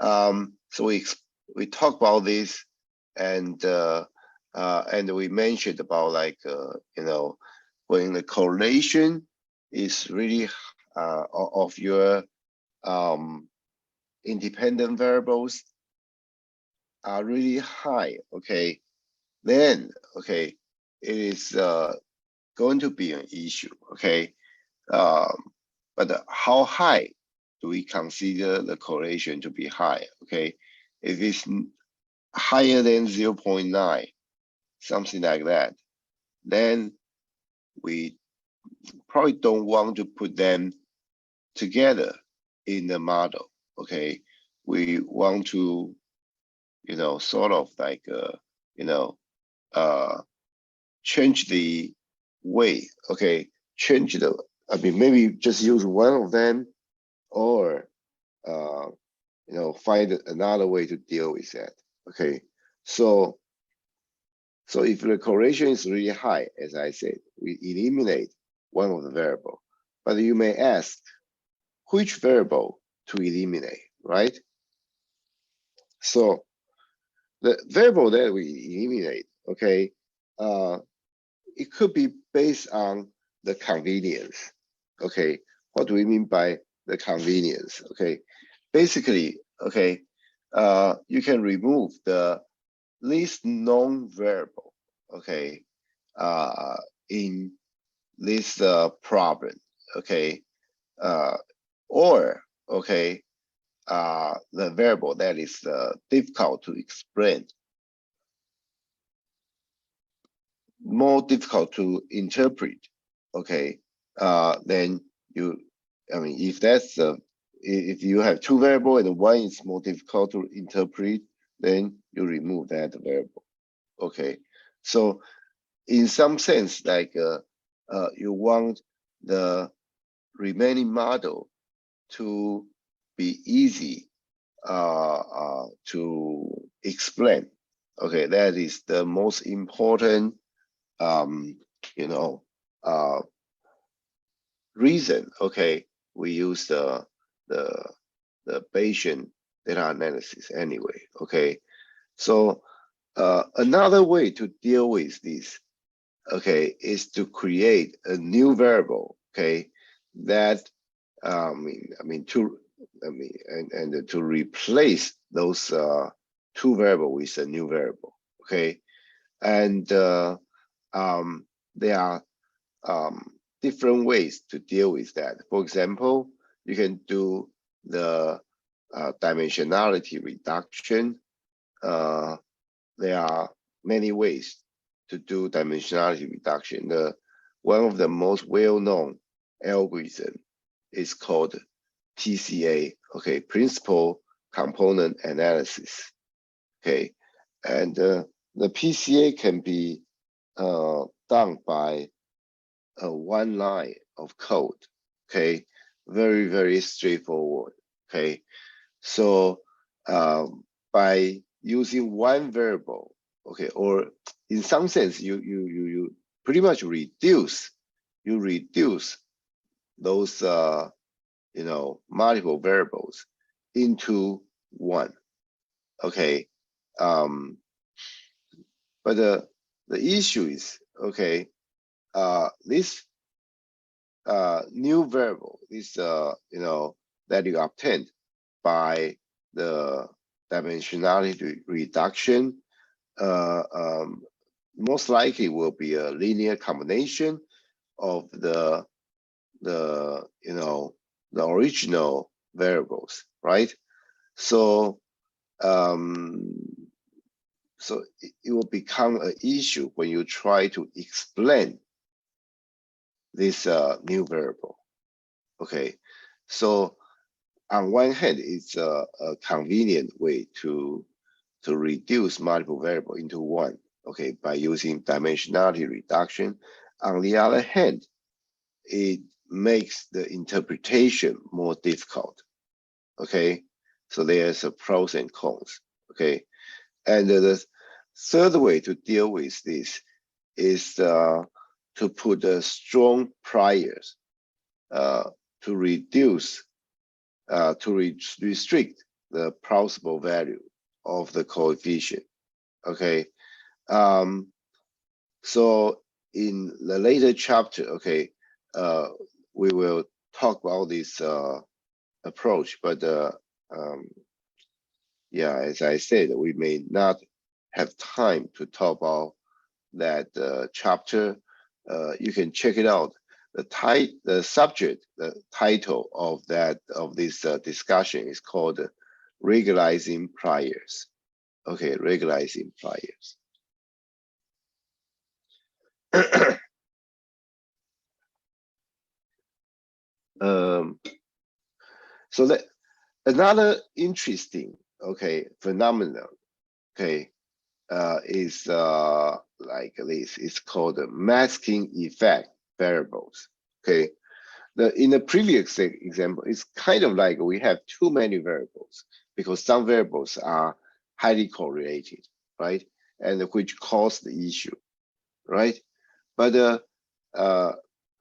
so we talk about this, and we mentioned about like you know, when the correlation is really of your independent variables are really high, okay, then okay, it is going to be an issue, okay. But how high do we consider the correlation to be high? Okay, if it's higher than 0.9, something like that, then we probably don't want to put them together in the model. Okay, we want to, you know, sort of like you know, change the way. Okay, change the. I mean, maybe just use one of them, or you know, find another way to deal with that. Okay, so if the correlation is really high, as I said, we eliminate one of the variable. But you may ask, which variable to eliminate, right? So the variable that we eliminate, okay, it could be based on the convenience. Okay, what do we mean by the convenience? Okay, basically, okay, you can remove the least known variable, okay, in this problem, okay, or okay, the variable that is difficult to explain, more difficult to interpret, okay, then you, I mean, if that's if you have two variables and one is more difficult to interpret, then you remove that variable. Okay, so in some sense, like you want the remaining model to be easy to explain. Okay, that is the most important you know, reason. Okay, we use the Bayesian data analysis anyway. Okay, so another way to deal with this okay, is to create a new variable, okay, that and to replace those two variable with a new variable, okay, and there are different ways to deal with that. For example, you can do the dimensionality reduction. There are many ways to do dimensionality reduction. One of the most well-known algorithm is called PCA, okay, Principal Component Analysis, okay, and the PCA can be done by one line of code, okay, very straightforward, okay. So by using one variable, okay, or in some sense you pretty much reduce those multiple variables into one, okay. But the issue is, okay, this new variable, this that you obtained by the dimensionality reduction, most likely will be a linear combination of the original variables, right? So so it will become an issue when you try to explain this new variable, okay. So on one hand, it's a convenient way to reduce multiple variable into one, okay, by using dimensionality reduction. On the other hand, it makes the interpretation more difficult, okay. So there's a pros and cons, okay. And the third way to deal with this is to put strong priors to reduce restrict the plausible value of the coefficient, okay. So in the later chapter, okay, we will talk about this approach, but yeah, as I said, we may not have time to talk about that chapter. You can check it out. The subject, the title of this discussion is called regularizing priors. Okay, regularizing priors. So that another interesting, okay, phenomenon, okay, is like this. It's called the masking effect variables. Okay, in the previous example, it's kind of like we have too many variables because some variables are highly correlated, right, and which cause the issue, right? But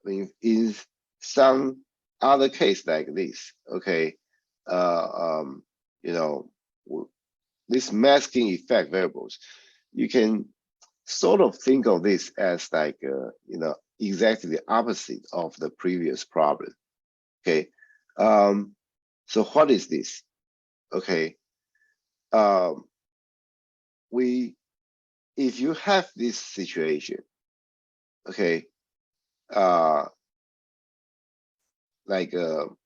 in some other case like this, okay, this masking effect variables, you can sort of think of this as like exactly the opposite of the previous problem, okay. So what is this? Okay, if you have this situation, okay, like the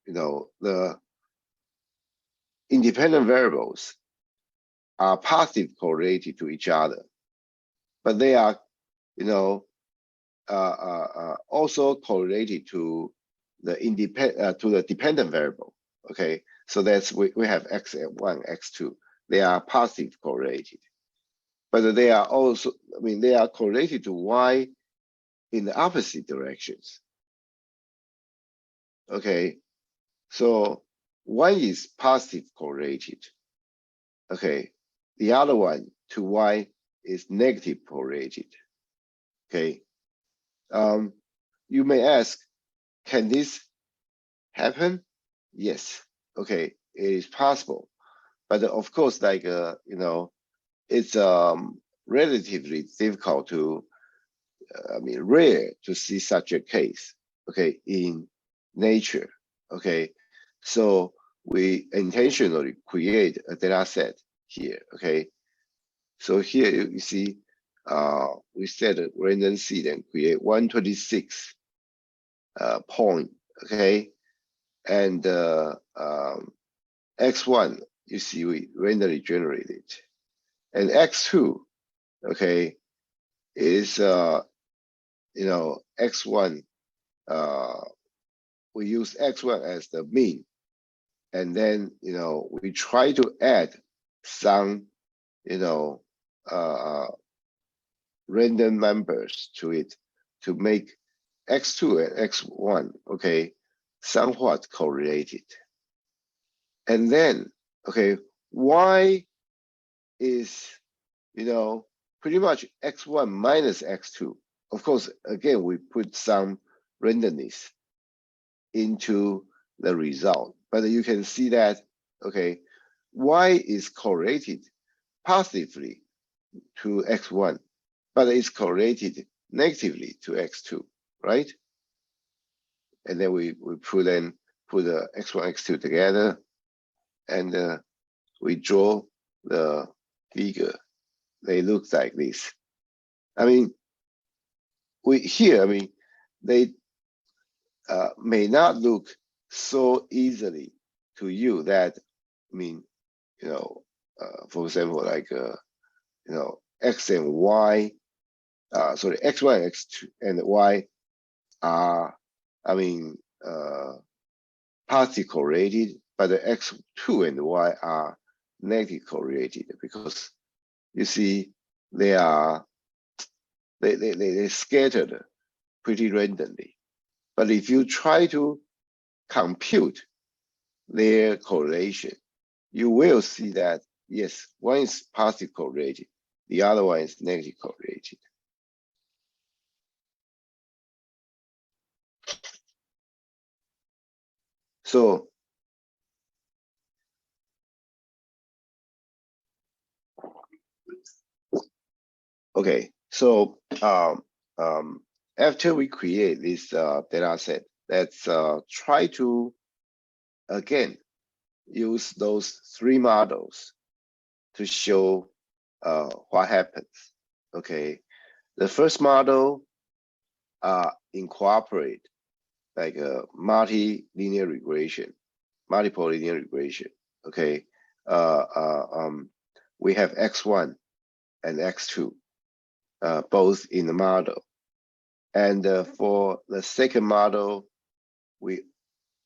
independent variables are positive correlated to each other, but they are also correlated to the dependent variable, okay. So that's we have x1, x2, they are positive correlated, but they are also, they are correlated to y in the opposite directions, okay. So one is positive correlated, okay, the other one to y is negative correlated, okay. You may ask, can this happen? Yes, okay, it is possible, but of course, like it's relatively difficult to I mean, rare to see such a case, okay, in nature, okay? So we intentionally create a data set here, okay? So here you see, we set a random seed and create 126 point, okay? And X1, you see we randomly generated. And X2, okay, is, you know, X1, we use X1 as the mean. And then, you know, we try to add some, you know, random numbers to it to make X2 and X1, okay, somewhat correlated. And then, okay, Y is, you know, pretty much X1 minus X2. Of course, again, we put some randomness into the result, but you can see that, okay, Y is correlated positively to X1, but it's correlated negatively to X2, right? And then we put the X1, X2 together, and we draw the figure. They look like this. I mean, they may not look so easily to you that, I mean, you know, for example, like, you know, X and Y, sorry, X1, X2, and Y are, I mean, positive correlated, but the X2 and Y are negative correlated because you see they are, they scattered pretty randomly. But if you try to compute their correlation, you will see that, yes, one is positive correlated, the other one is negative correlated. So, okay, so after we create this data set, let's try to, again, use those three models to show what happens. Okay, the first model incorporate like a multi-linear regression, multiple linear regression. Okay, we have X1 and X2 both in the model, and for the second model, we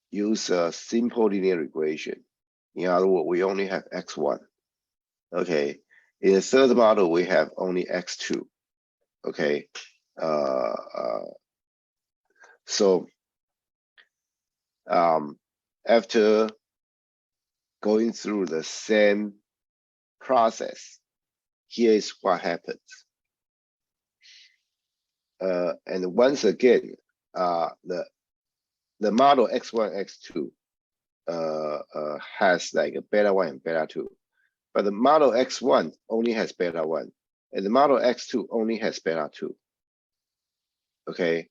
use a simple linear regression. In other words, we only have X1. Okay, in the third model, we have only X2. Okay, so after going through the same process, here is what happens. And once again, the model X1, X2 has like a beta 1 and beta 2, but the model X1 only has beta 1, and the model X2 only has beta 2. Okay,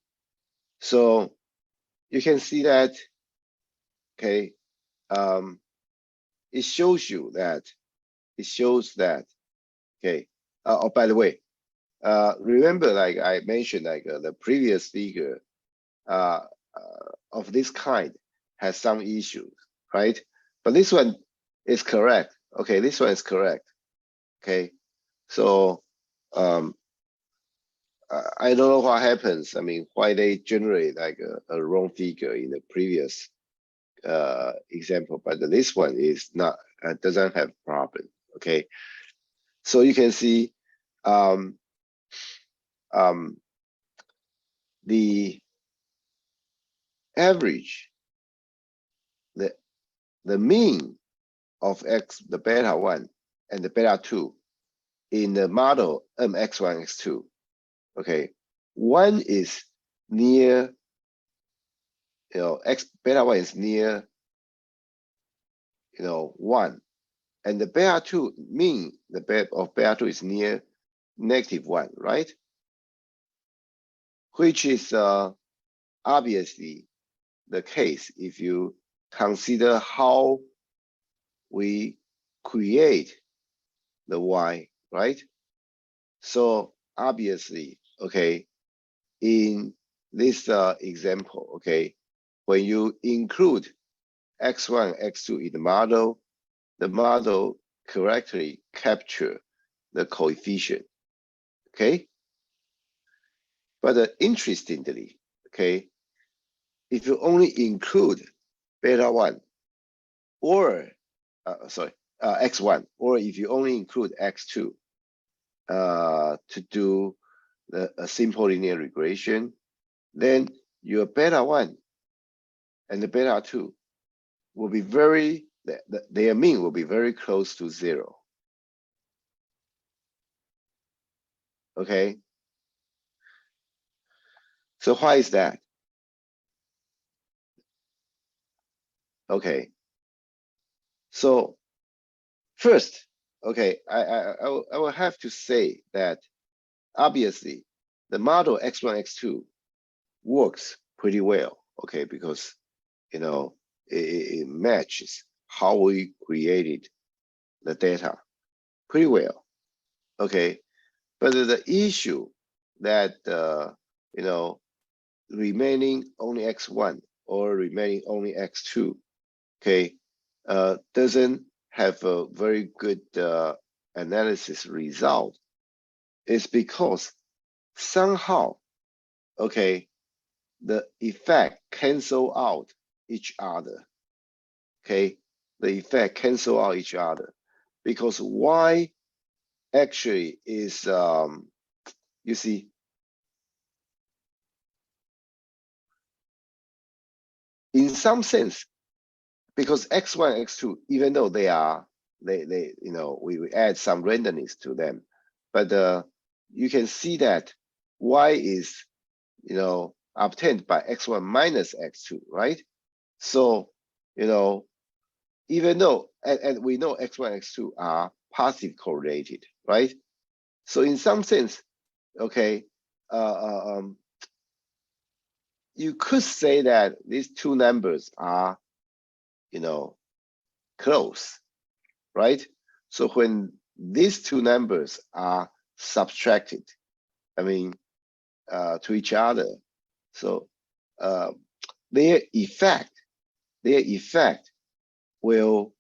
so you can see that, okay, it shows that, okay, oh, by the way, remember, like I mentioned, like the previous figure of this kind has some issues, right? But this one is correct. Okay, this one is correct. Okay, so I don't know what happens. I mean, why they generate like a wrong figure in the previous example, but this one is not, doesn't have problem. Okay, so you can see the average, the mean of X, the beta 1 and the beta 2 in the model MX1, X2. Okay, one is near, you know, X beta 1 is near, you know, 1, and the beta 2 mean the beta of beta 2 is near -1, right? which is obviously the case if you consider how we create the y, right? So obviously, okay, in this example, okay, when you include x1, x2 in the model correctly capture the coefficient, okay? But interestingly, okay, if you only include beta 1 or, x1, or if you only include x2 to do a simple linear regression, then your beta 1 and the beta 2 will be their mean will be very close to 0. Okay? So why is that? Okay. So first, okay, I will have to say that obviously the model x1, x2 works pretty well, okay, because you know it matches how we created the data pretty well, okay. But the issue that you know remaining only x1 or remaining only x2, okay, doesn't have a very good analysis result is because somehow, okay, the effect cancel out each other, okay? The effect cancel out each other because y actually is, you see, in some sense, because x1, x2, even though they you know, we add some randomness to them, but you can see that y is, you know, obtained by x1 minus x2, right? So, you know, even though, and we know x1, x2 are positive correlated, right? So in some sense, okay, you could say that these two numbers are, you know, close, right? So when these two numbers are subtracted, I mean, to each other, so their effect will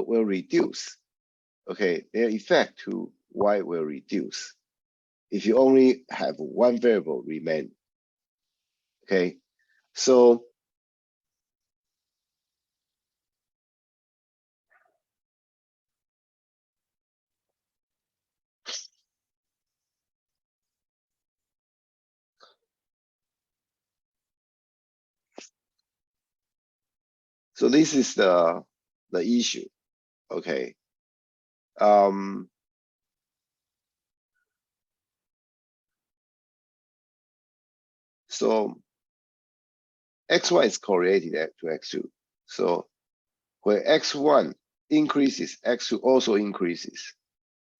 reduce. Okay, their effect to y will reduce if you only have one variable remain. Okay, so this is the issue. Okay, so x1 is correlated to x2. So when x1 increases, x2 also increases.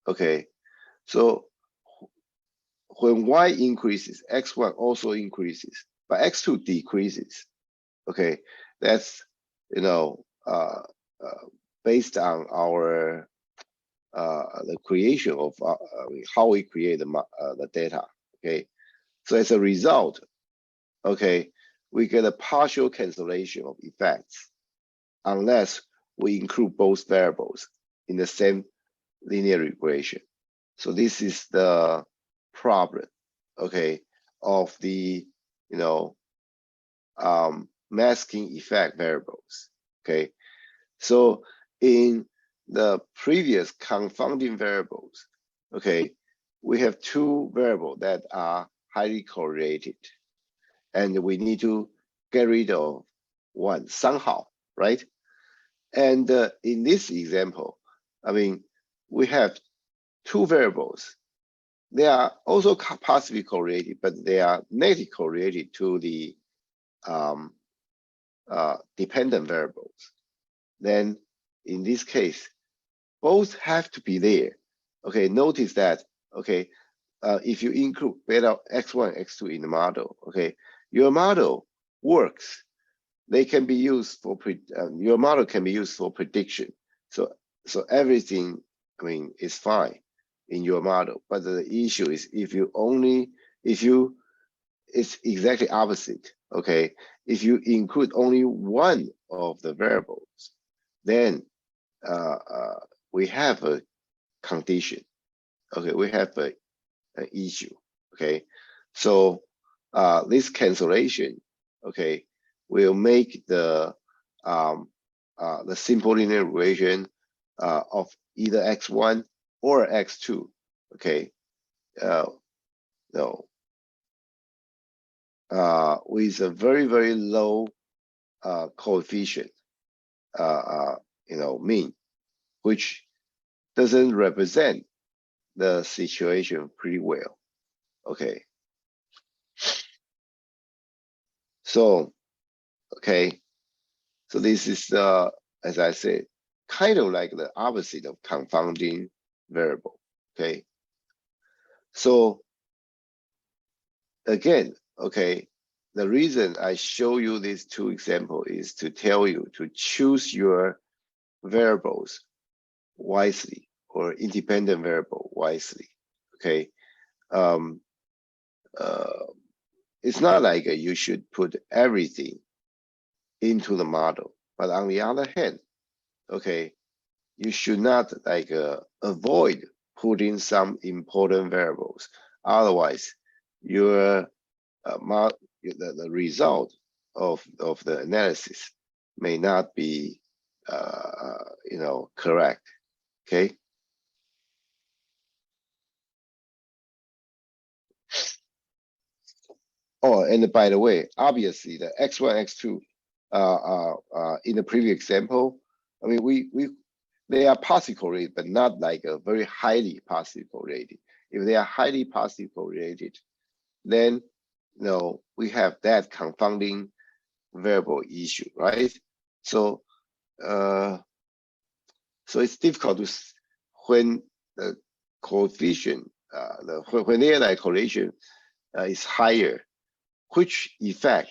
Okay, so when y increases, x1 also increases, but x2 decreases. Okay, that's, you know, based on our the creation of how we create the data. Okay, so as a result, okay, we get a partial cancellation of effects unless we include both variables in the same linear regression. So this is the problem, okay, of the, you know, masking effect variables. Okay, so in the previous confounding variables, okay, we have two variables that are highly correlated, and we need to get rid of one somehow, right? And in this example, I mean, we have two variables. They are also positively correlated, but they are negatively correlated to the dependent variables. Then in this case, both have to be there. Okay, notice that, okay, if you include beta x1, x2 in the model, okay, your model works. They can be used for your model can be used for prediction. So everything, I mean, is fine in your model. But the issue is if you it's exactly opposite. Okay, if you include only one of the variables, then we have a condition. Okay, we have an issue. Okay, so this cancellation, okay, will make the simple linear regression of either x1 or x2. Okay, no, with a very low coefficient, mean, which doesn't represent the situation pretty well. Okay, so so this is as I said, kind of like the opposite of confounding variable. Okay, so again, okay, the reason I show you these two examples is to tell you to choose your variables wisely, or independent variable wisely. Okay, it's not like you should put everything into the model, but on the other hand, okay, you should not like avoid putting some important variables. Otherwise, your the result of the analysis may not be correct. Okay. Oh, and by the way, obviously the x1, x2 in the previous example, I mean, they are positive correlated, but not like a very highly positive correlated. If they are highly positive correlated, then we have that confounding variable issue, right? So so it's difficult to when the coefficient, when the like correlation is higher, which effect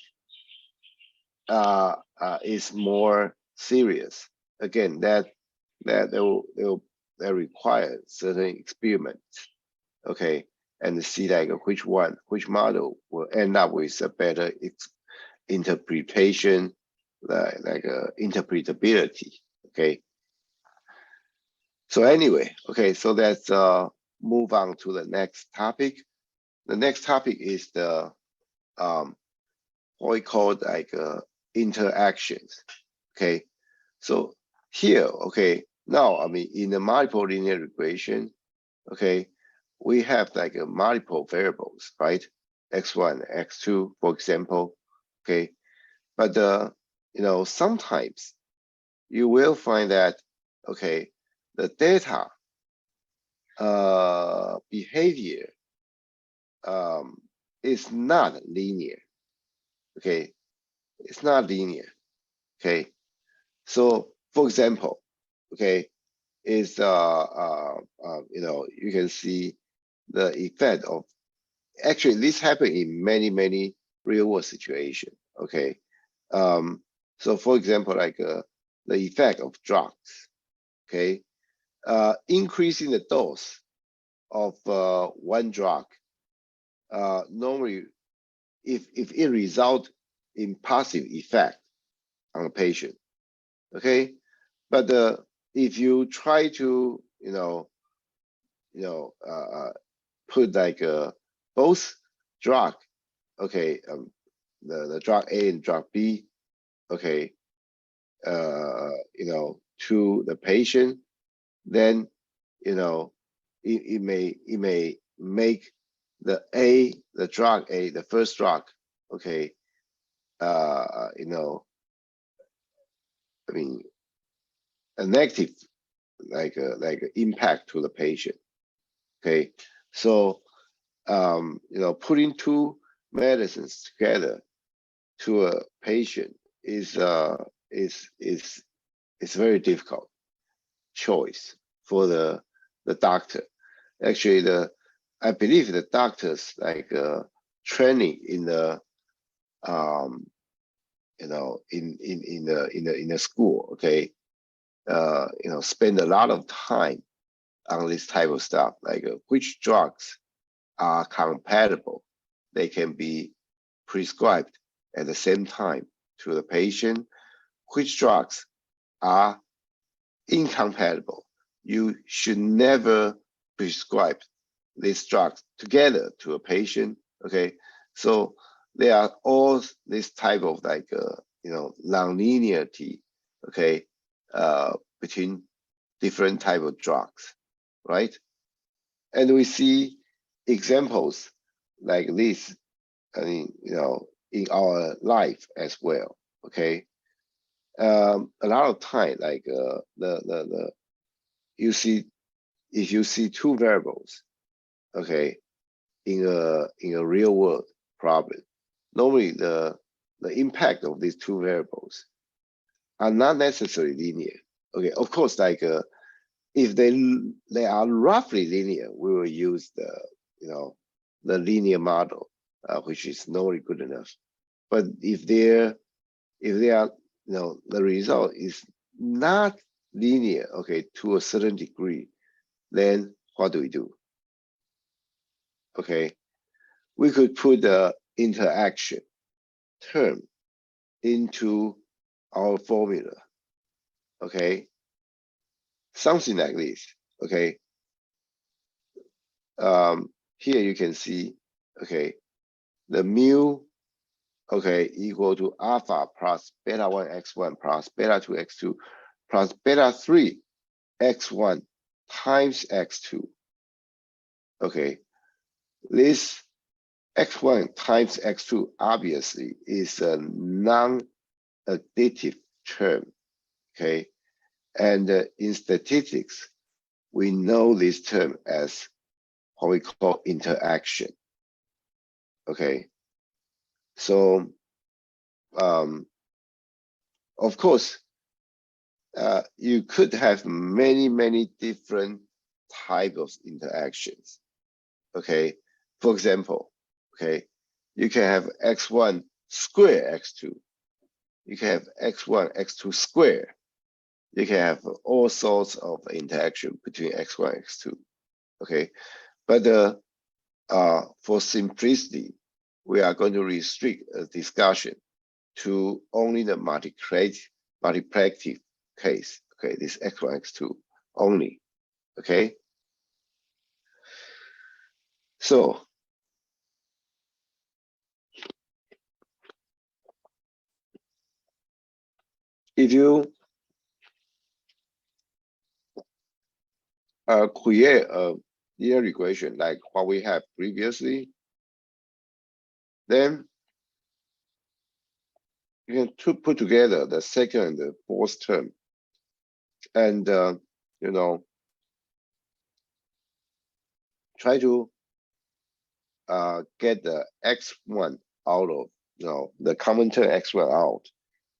is more serious. Again, that they'll require certain experiments, okay, and see like which model will end up with a better interpretation, like interpretability. Okay. So anyway, okay, so let's move on to the next topic. The next topic is the what we call like interactions. Okay, so here, okay, now I mean in the multiple linear regression, okay, we have like multiple variables, right? X1, X2, for example. Okay, but sometimes you will find that, okay, the data behavior is not linear. Okay, it's not linear. Okay, so for example, okay, is you can see the effect of, actually this happened in many real world situations. Okay, so for example, like the effect of drugs. Okay, increasing the dose of one drug, normally if it result in positive effect on the patient, okay, but if you try to put like both drug, okay, the drug A and drug B, okay, to the patient, then it may make the drug A, the first drug, okay, I mean, a negative like impact to the patient. Okay, so putting two medicines together to a patient is very difficult choice for the doctor. Actually, I believe the doctors like training in the you know in the school, okay, you know, spend a lot of time on this type of stuff, like which drugs are compatible, they can be prescribed at the same time to the patient, which drugs are incompatible. You should never prescribe these drugs together to a patient. Okay, so there are all this type of like you know, non-linearity. Okay, between different type of drugs, right? And we see examples like this. I mean, you know, in our life as well. Okay, a lot of time, like you see, if you see two variables, okay, in a real world problem, normally the impact of these two variables are not necessarily linear. Okay, of course, like if they are roughly linear, we will use the, you know, the linear model, which is normally good enough. But if they are, you know, the result is not linear, okay, to a certain degree, then what do we do? Okay, we could put the interaction term into our formula. Okay, something like this. Okay, here you can see, okay, the mu, okay, equal to alpha plus beta 1 x1 plus beta 2 x2 plus beta 3 x1 times x2. Okay, this x1 times x2 obviously is a non-additive term. Okay, and in statistics, we know this term as what we call interaction. Okay, so of course, you could have many different type of interactions. Okay, for example, okay, you can have x1 square x2. You can have x1 x2 square. You can have all sorts of interaction between x1 x2. Okay, but for simplicity, we are going to restrict a discussion to only the multiplicative case. Okay, this x1 x2 only. Okay, so if you create a linear regression like what we have previously, then you can put together the second and the fourth term, and you know, try to get the x1 out of, you know, the common term x1 out,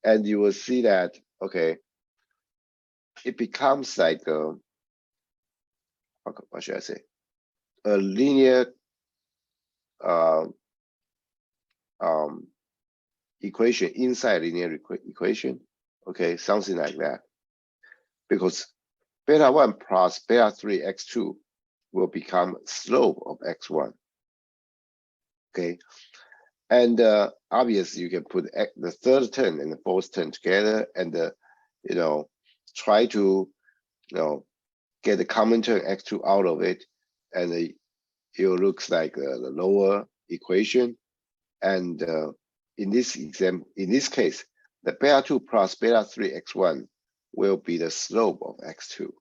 and you will see that, okay, it becomes like what should I say, a linear equation inside linear equation. Okay, something like that, because beta 1 plus beta 3 x2 will become slope of x1. Okay, and obviously you can put the third term and the fourth term together, and you know, try to, you know, get the common term x2 out of it, and it looks like the lower equation. And in this case, the beta 2 plus beta 3 x1 will be the slope of x2,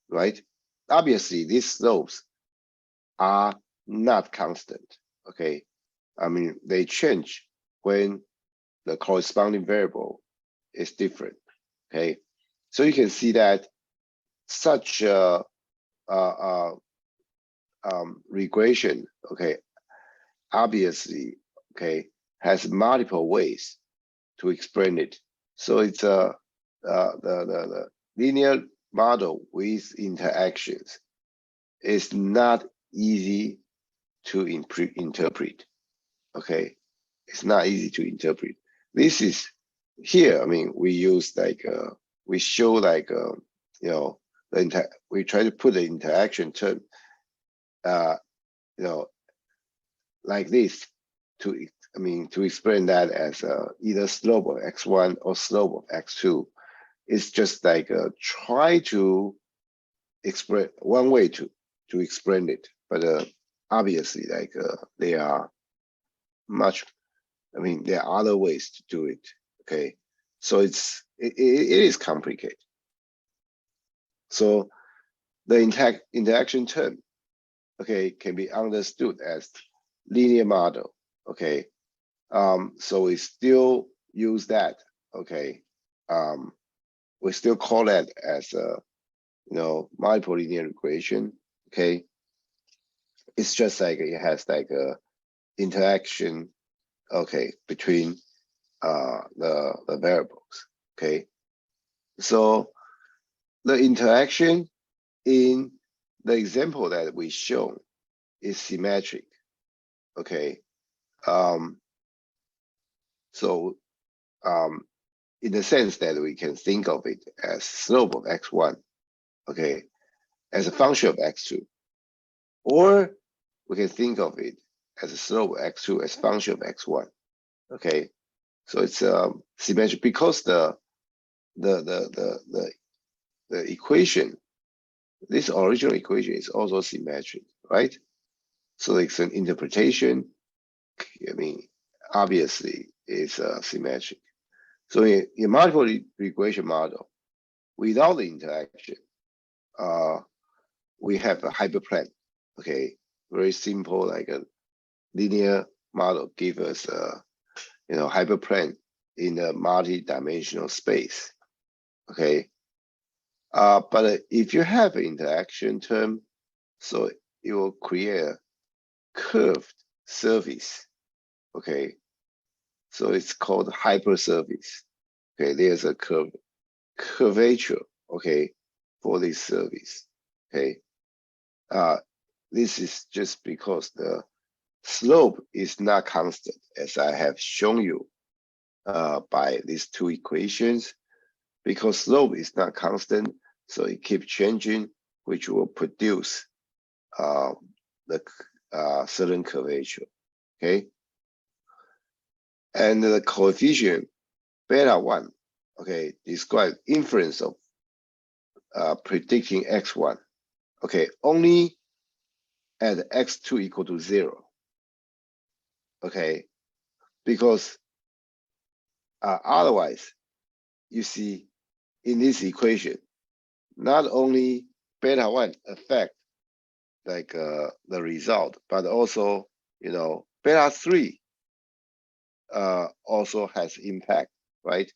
right? Obviously, these slopes are not constant. Okay, I mean, they change when the corresponding variable is different. Okay, so you can see that such a regression, okay, obviously, okay, has multiple ways to explain it. So it's the linear model with interactions is not easy to interpret. Okay, it's not easy to interpret. This is here. I mean, we use like we show like you know we try to put the interaction term you know like this to to explain that as either slope of x1 or slope of x2. It's just like try to explain one way to explain it, but obviously like there are much. There are other ways to do it. Okay, so it is complicated. So the interaction term, okay, can be understood as linear model. Okay, so we still use that. Okay, we still call that as a multiple linear regression. Okay, it's just like it has like a interaction. Okay, between the variables. Okay, so the interaction in the example that we show is symmetric. Okay, so in the sense that we can think of it as slope of x1, okay, as a function of x2, or we can think of it as a slope of x2 as function of x1. Okay, so it's symmetric because the equation, this original equation is also symmetric, right? So it's an interpretation. Obviously it's symmetric. So in multiple regression model, without the interaction, we have a hyperplane. Okay, very simple, like a linear model give us a hyperplane in a multi-dimensional space. Okay, but if you have an interaction term, so it will create a curved surface. Okay, so it's called hypersurface. Okay, there's a curvature. Okay, for this surface. Okay, this is just because the slope is not constant, as I have shown you by these two equations. Because slope is not constant, so it keeps changing, which will produce the certain curvature. Okay, and the coefficient beta 1, okay, describe inference of predicting x1. Okay, only at x2 equal to 0. Okay, because otherwise, you see in this equation, not only beta 1 affect like the result, but also beta 3 also has impact, right?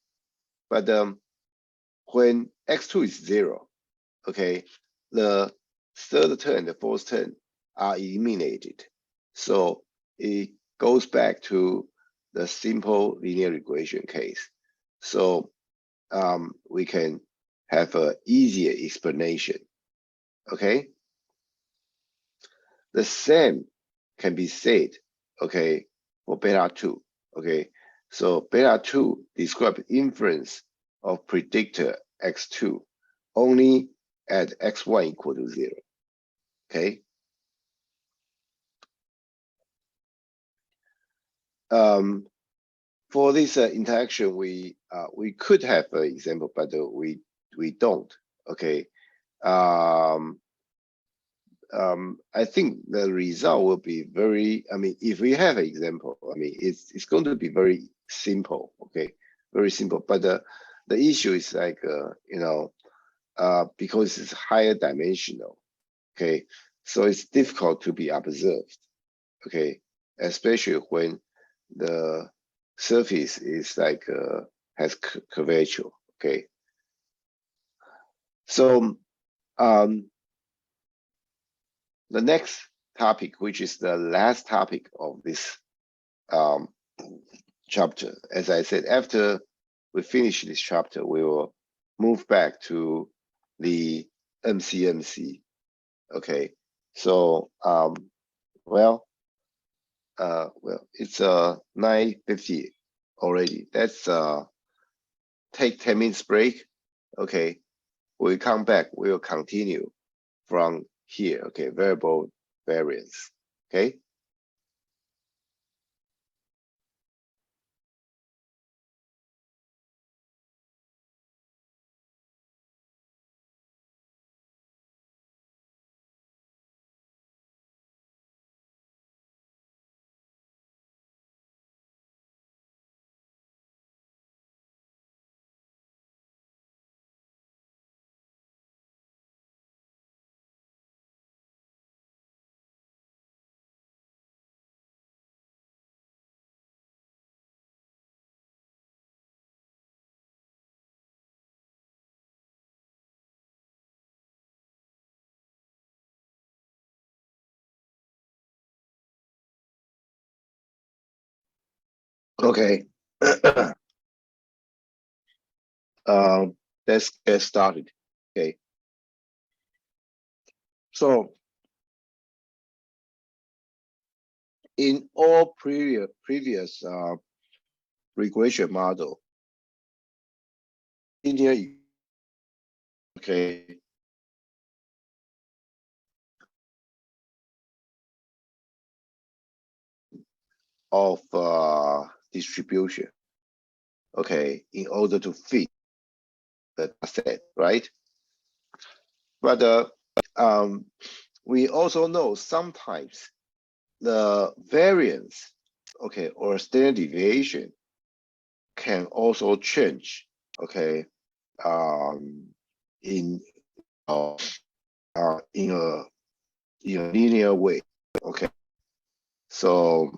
But when x2 is 0, okay, the third term, the fourth term are eliminated. So it goes back to the simple linear regression case. So we can have an easier explanation. Okay. The same can be said, okay, for beta 2. Okay. So beta 2 describes inference of predictor x2 only at x1 equal to 0. Okay. For this interaction, we could have an example, but we don't. Okay. I think the result will be very. If we have an example, it's going to be very simple. Okay, very simple. But the issue is like because it's higher dimensional. Okay, so it's difficult to be observed. Okay, especially when the surface is like has curvature. Okay, so the next topic, which is the last topic of this chapter, as I said, after we finish this chapter, we will move back to the MCMC. Okay, So, well, it's 9:50 already. Let's take 10 minutes break. Okay, we come back. We'll continue from here. Okay, variable variance. Okay. Okay. um, let's get started. Okay. So in all previous regression model, linear, okay, of distribution, okay, in order to fit the set, right? But we also know sometimes the variance, okay, or standard deviation can also change, okay, in in a linear way, okay. So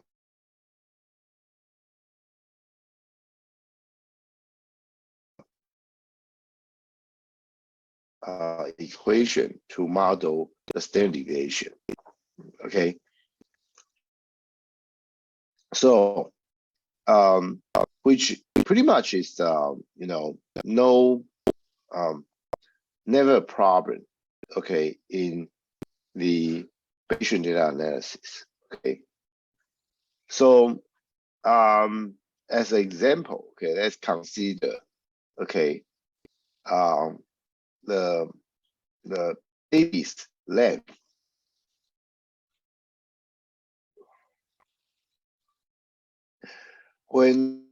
equation to model the standard deviation, okay. So which pretty much is you know, no never a problem, okay, in the Bayesian data analysis, okay. So as an example, okay, let's consider, okay, the baby's length. When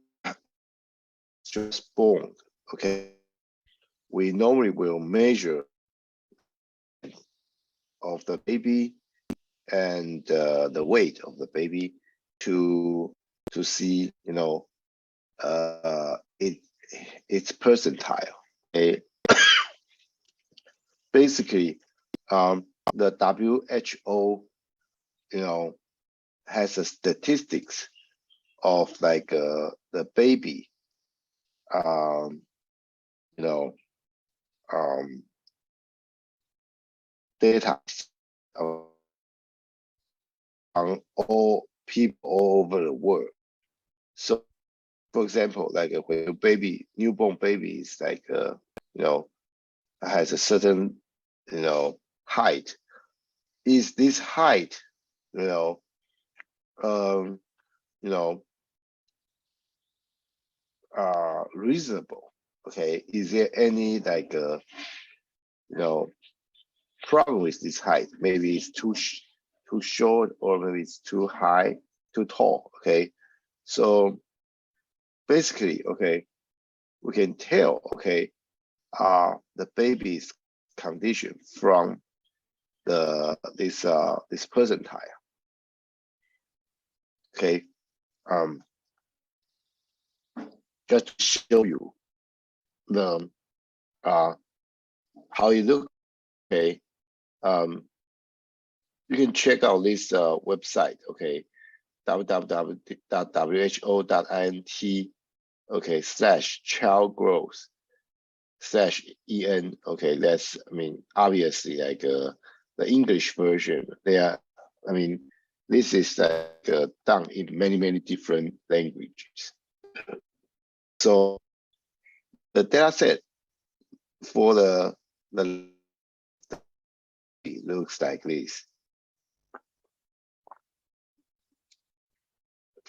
just born, okay, we normally will measure of the baby and the weight of the baby to see, you know, its percentile. Okay. Basically, the WHO, you know, has a statistics of like the baby, you know, data on all people all over the world. So, for example, like when a baby, newborn baby is like, you know, has a certain, you know, height. Is this height, you know, you know, reasonable? Okay, is there any like, you know, problem with this height? Maybe it's too short, or maybe it's too high, too tall. Okay, so basically, okay, we can tell, okay, the baby's condition from this percentile. Okay, just to show you the how it looks. Okay, you can check out this website. Okay, www.who.int. Okay, /child growth /en. Okay, that's, I mean, obviously like the English version. They are, I mean, this is like done in many different languages. So the data set for the it looks like this.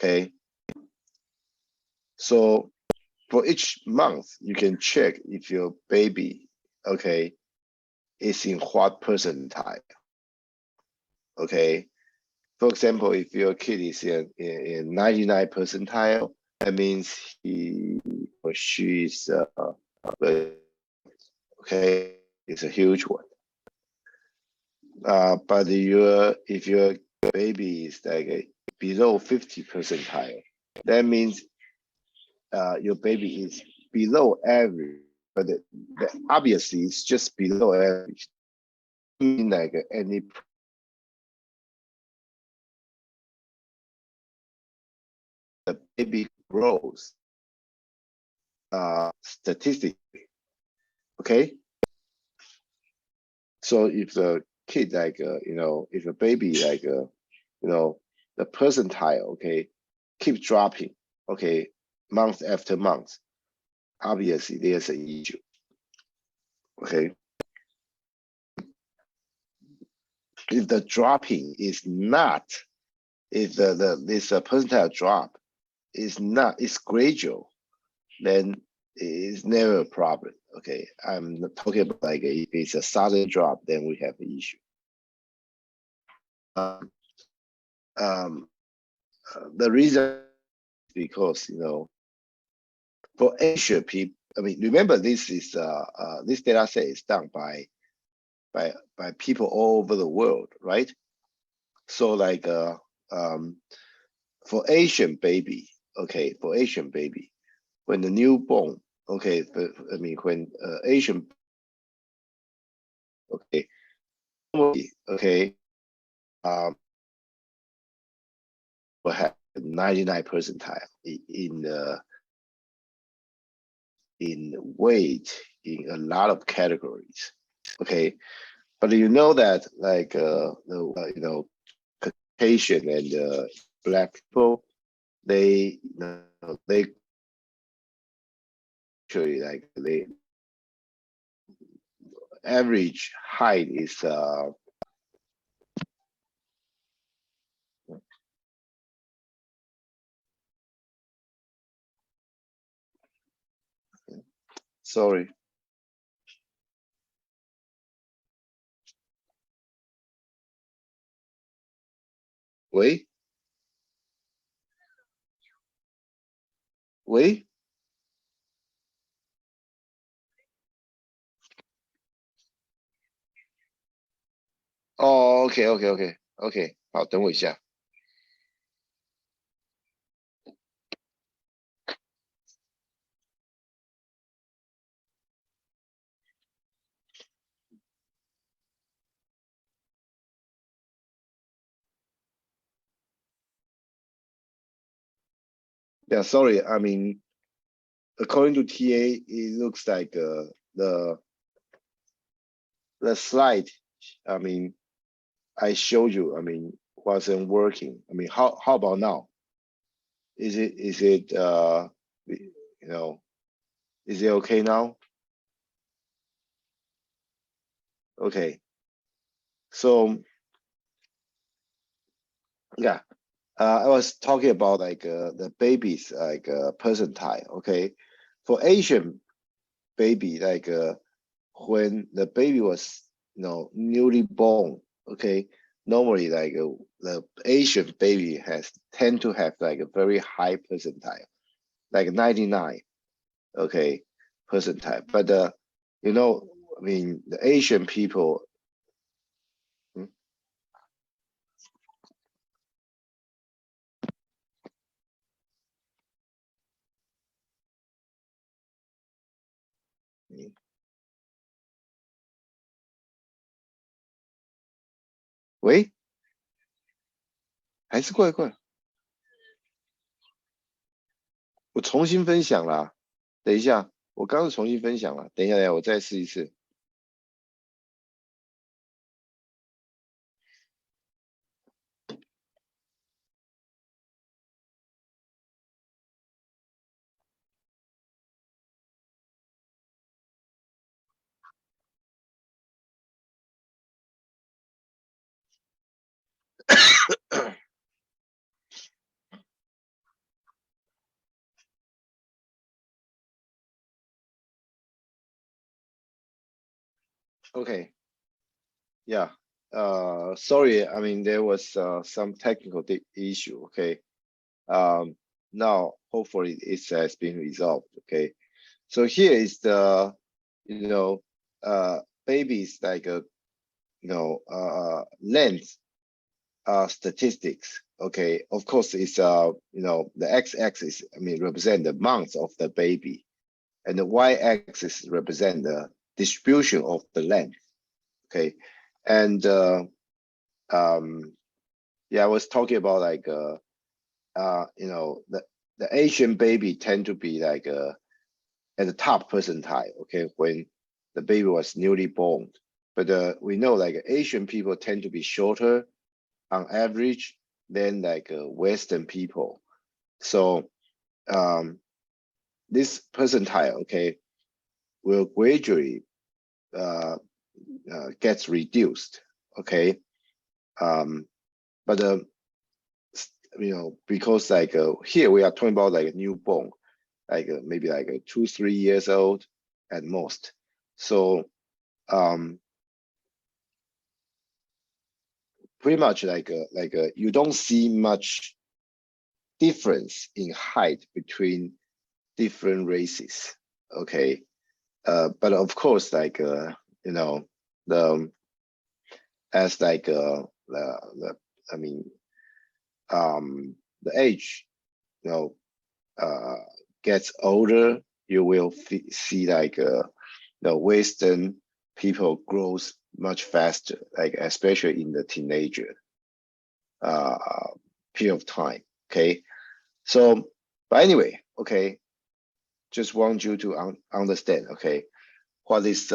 Okay. So for each month, you can check if your baby, okay, is in what percentile. Okay. For example, if your kid is in 99 percentile, that means he or she is okay, it's a huge one. But if your baby is like below 50 percentile, that means your baby is below average, but obviously it's just below average. Mean like any the baby grows statistically. Okay, so if the kid like if a baby like the percentile, okay, keep dropping, okay, month after month, obviously there's an issue. Okay, if the dropping is not, if this percentile drop is not, is gradual, then it's never a problem. Okay, I'm not talking about like if it's a sudden drop, then we have an issue. The reason is because for Asian people, I mean, remember this is this data set is done by people all over the world, right? So like for Asian baby, okay, for Asian baby, when the newborn, okay, I mean when Asian, okay, okay, will have 99 percentile in weight in a lot of categories, okay, but you know that like the Caucasian and black people, they they actually like they average height is sorry.喂喂，哦，OK OK OK OK，好，等我一下。Yeah, sorry. I mean, according to TA, it looks like the slide. I mean, I showed you. I mean, wasn't working. I mean, how about now? Is it you know is it okay now? Okay. So yeah, I was talking about like the babies like percentile. Okay, for Asian baby, like when the baby was newly born, okay, normally like the Asian baby has tend to have like a very high percentile, like 99, okay, percentile. But I mean, the Asian people. Hmm?喂，还是怪怪，我重新分享啦。等一下，我刚刚重新分享了，等一下，等一下，我再试一次。Okay. Yeah. Sorry. I mean, there was some technical issue. Okay. Now hopefully it has been resolved. Okay. So here is the, you know, babies like a, length statistics. Okay. Of course, it's the x-axis. I mean, represent the months of the baby, and the y-axis represent the distribution of the length. Okay. And yeah, I was talking about like the Asian baby tend to be like at the top percentile. Okay, when the baby was newly born, but we know like Asian people tend to be shorter on average than like Western people. So this percentile, okay, will gradually gets reduced. Okay, but because like here we are talking about like a newborn, like maybe like 2-3 years old at most. So pretty much like you don't see much difference in height between different races. Okay, but of course like the as like I mean the age gets older, you will see like the Western people grows much faster, like especially in the teenager period of time. Okay, so but anyway, okay, just want you to understand, okay, what is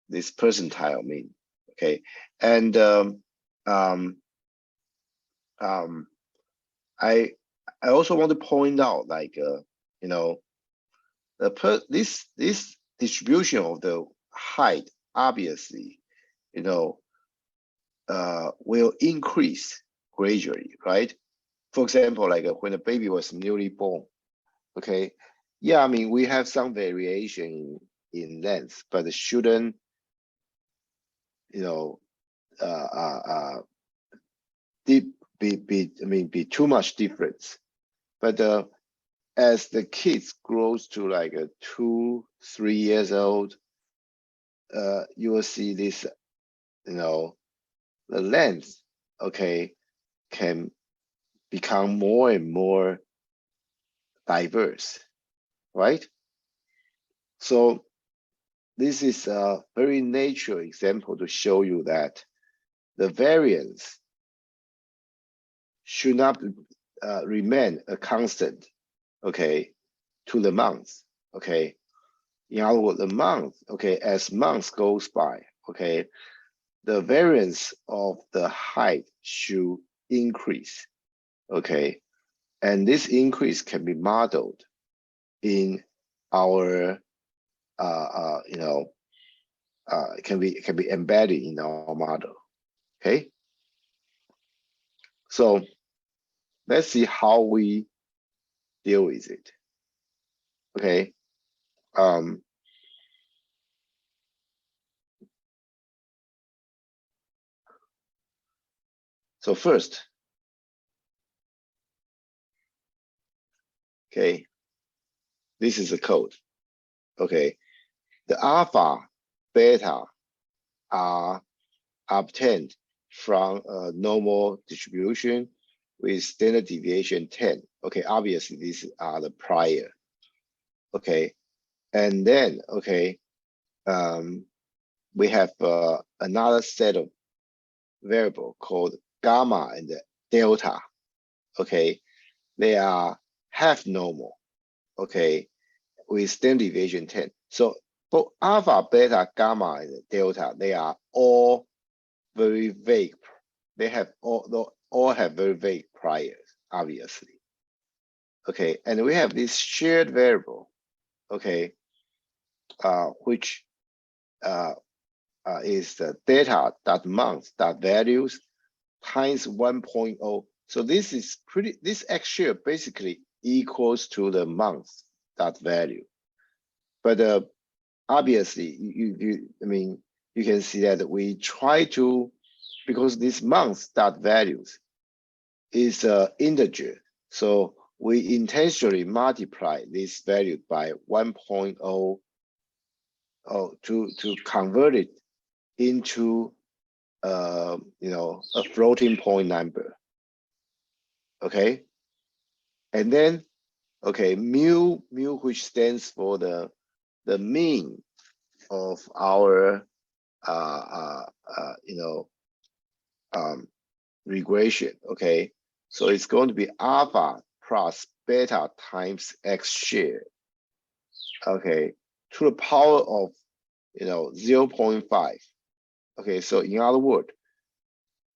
this percentile mean? Okay, and I also want to point out like this distribution of the height obviously will increase gradually, right? For example, like when a baby was newly born, okay, yeah, I mean we have some variation in length, but it shouldn't be too much difference. But as the kids grows to like 2-3 years old, you will see this, the length, okay, can become more and more diverse, right? So this is a very natural example to show you that the variance should not remain a constant, okay, to the months, okay. In other words, the month, okay, as months goes by, okay, the variance of the height should increase, okay, and this increase can be modeled in our, can be embedded in our model, okay. So let's see how we deal with it, okay. So first, okay, this is the code, okay. The alpha, beta are obtained from a normal distribution with standard deviation 10. Okay, obviously these are the prior. Okay, and then okay, we have another set of variable called gamma and delta. Okay, they are half normal. Okay, with standard deviation 10. So both alpha, beta, gamma, and delta, they are all very vague. They have all have very vague priors, obviously. Okay, and we have this shared variable, okay, which is the data.month.values times 1.0. So this is this X share basically equals to the month.value. But obviously, I mean, you can see that we try to, because this month start values is an integer, so we intentionally multiply this value by 1.0 to convert it into you know, a floating point number. Okay, and then okay, mu which stands for the mean of our you know, regression. Okay, so it's going to be alpha plus beta times x share. Okay, to the power of, you know, 0.5. Okay, so in other words,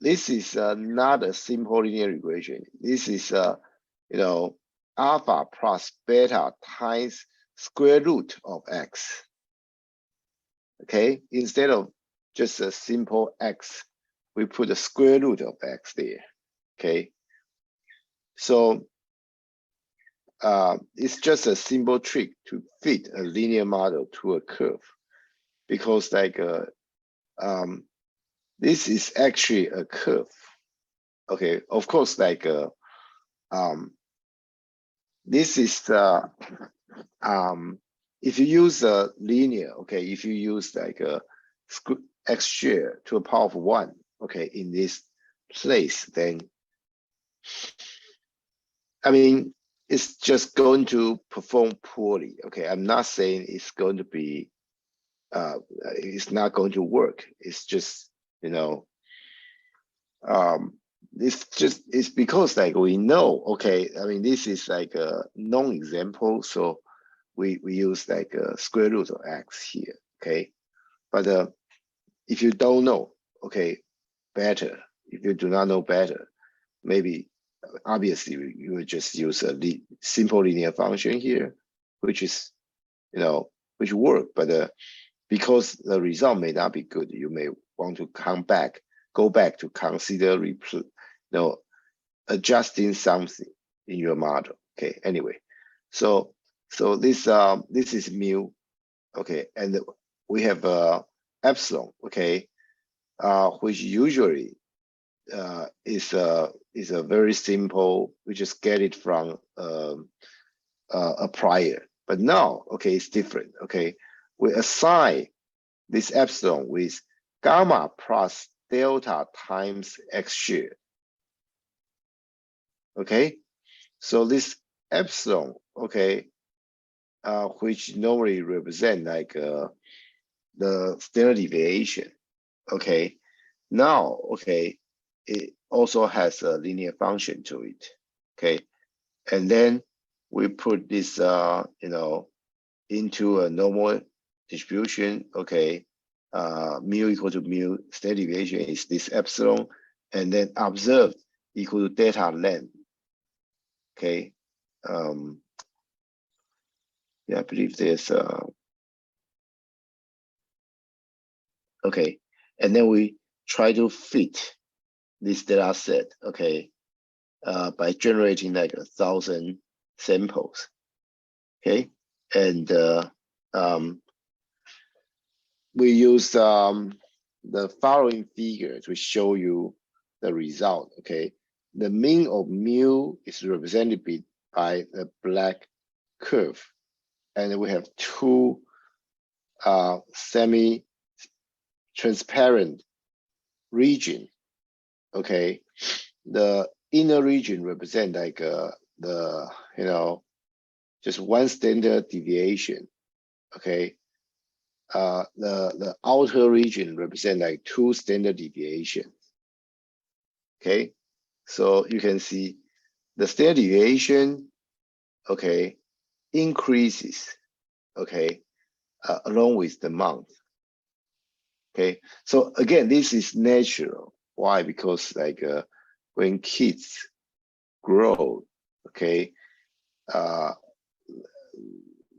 this is not a simple linear regression. This is you know, alpha plus beta times square root of x. Okay, instead of just a simple x, we put the square root of x there. Okay, so it's just a simple trick to fit a linear model to a curve, because like this is actually a curve. Okay, of course, like this is the if you use a linear, okay, if you use like a x share to a power of 1, okay, in this place, then I mean, it's just going to perform poorly. Okay, I'm not saying it's going to be it's not going to work. It's just, you know, it's because like we know, okay, I mean, this is like a non-example, so we use like a square root of x here. Okay, but if you don't know, okay, better, if you do not know better, maybe obviously you would just use a simple linear function here, which is, you know, which work, but because the result may not be good, you may want to go back to consider you know, adjusting something in your model. Okay, anyway, so this is mu. Okay, and we have epsilon. Okay, which usually is a very simple. We just get it from a prior, but now, okay, it's different. Okay, we assign this epsilon with gamma plus delta times x share. Okay, so this epsilon, okay, which normally represent like the standard deviation. Okay, now, okay, it also has a linear function to it. Okay, and then we put this you know, into a normal distribution. Okay, mu equal to mu, standard deviation is this epsilon, and then observed equal to data length. Okay, yeah, I believe there's okay, and then we try to fit this data set, okay, by generating like 1,000 samples. Okay, and we use the following figure to show you the result. Okay, the mean of mu is represented by the black curve, and we have two semi-transparent region. Okay, the inner region represent like the, you know, just one standard deviation. Okay, the outer region represent like 2 standard deviations. Okay, so you can see the standard deviation, okay, increases, okay, along with the month. Okay, so again, this is natural. Why? Because like when kids grow, okay,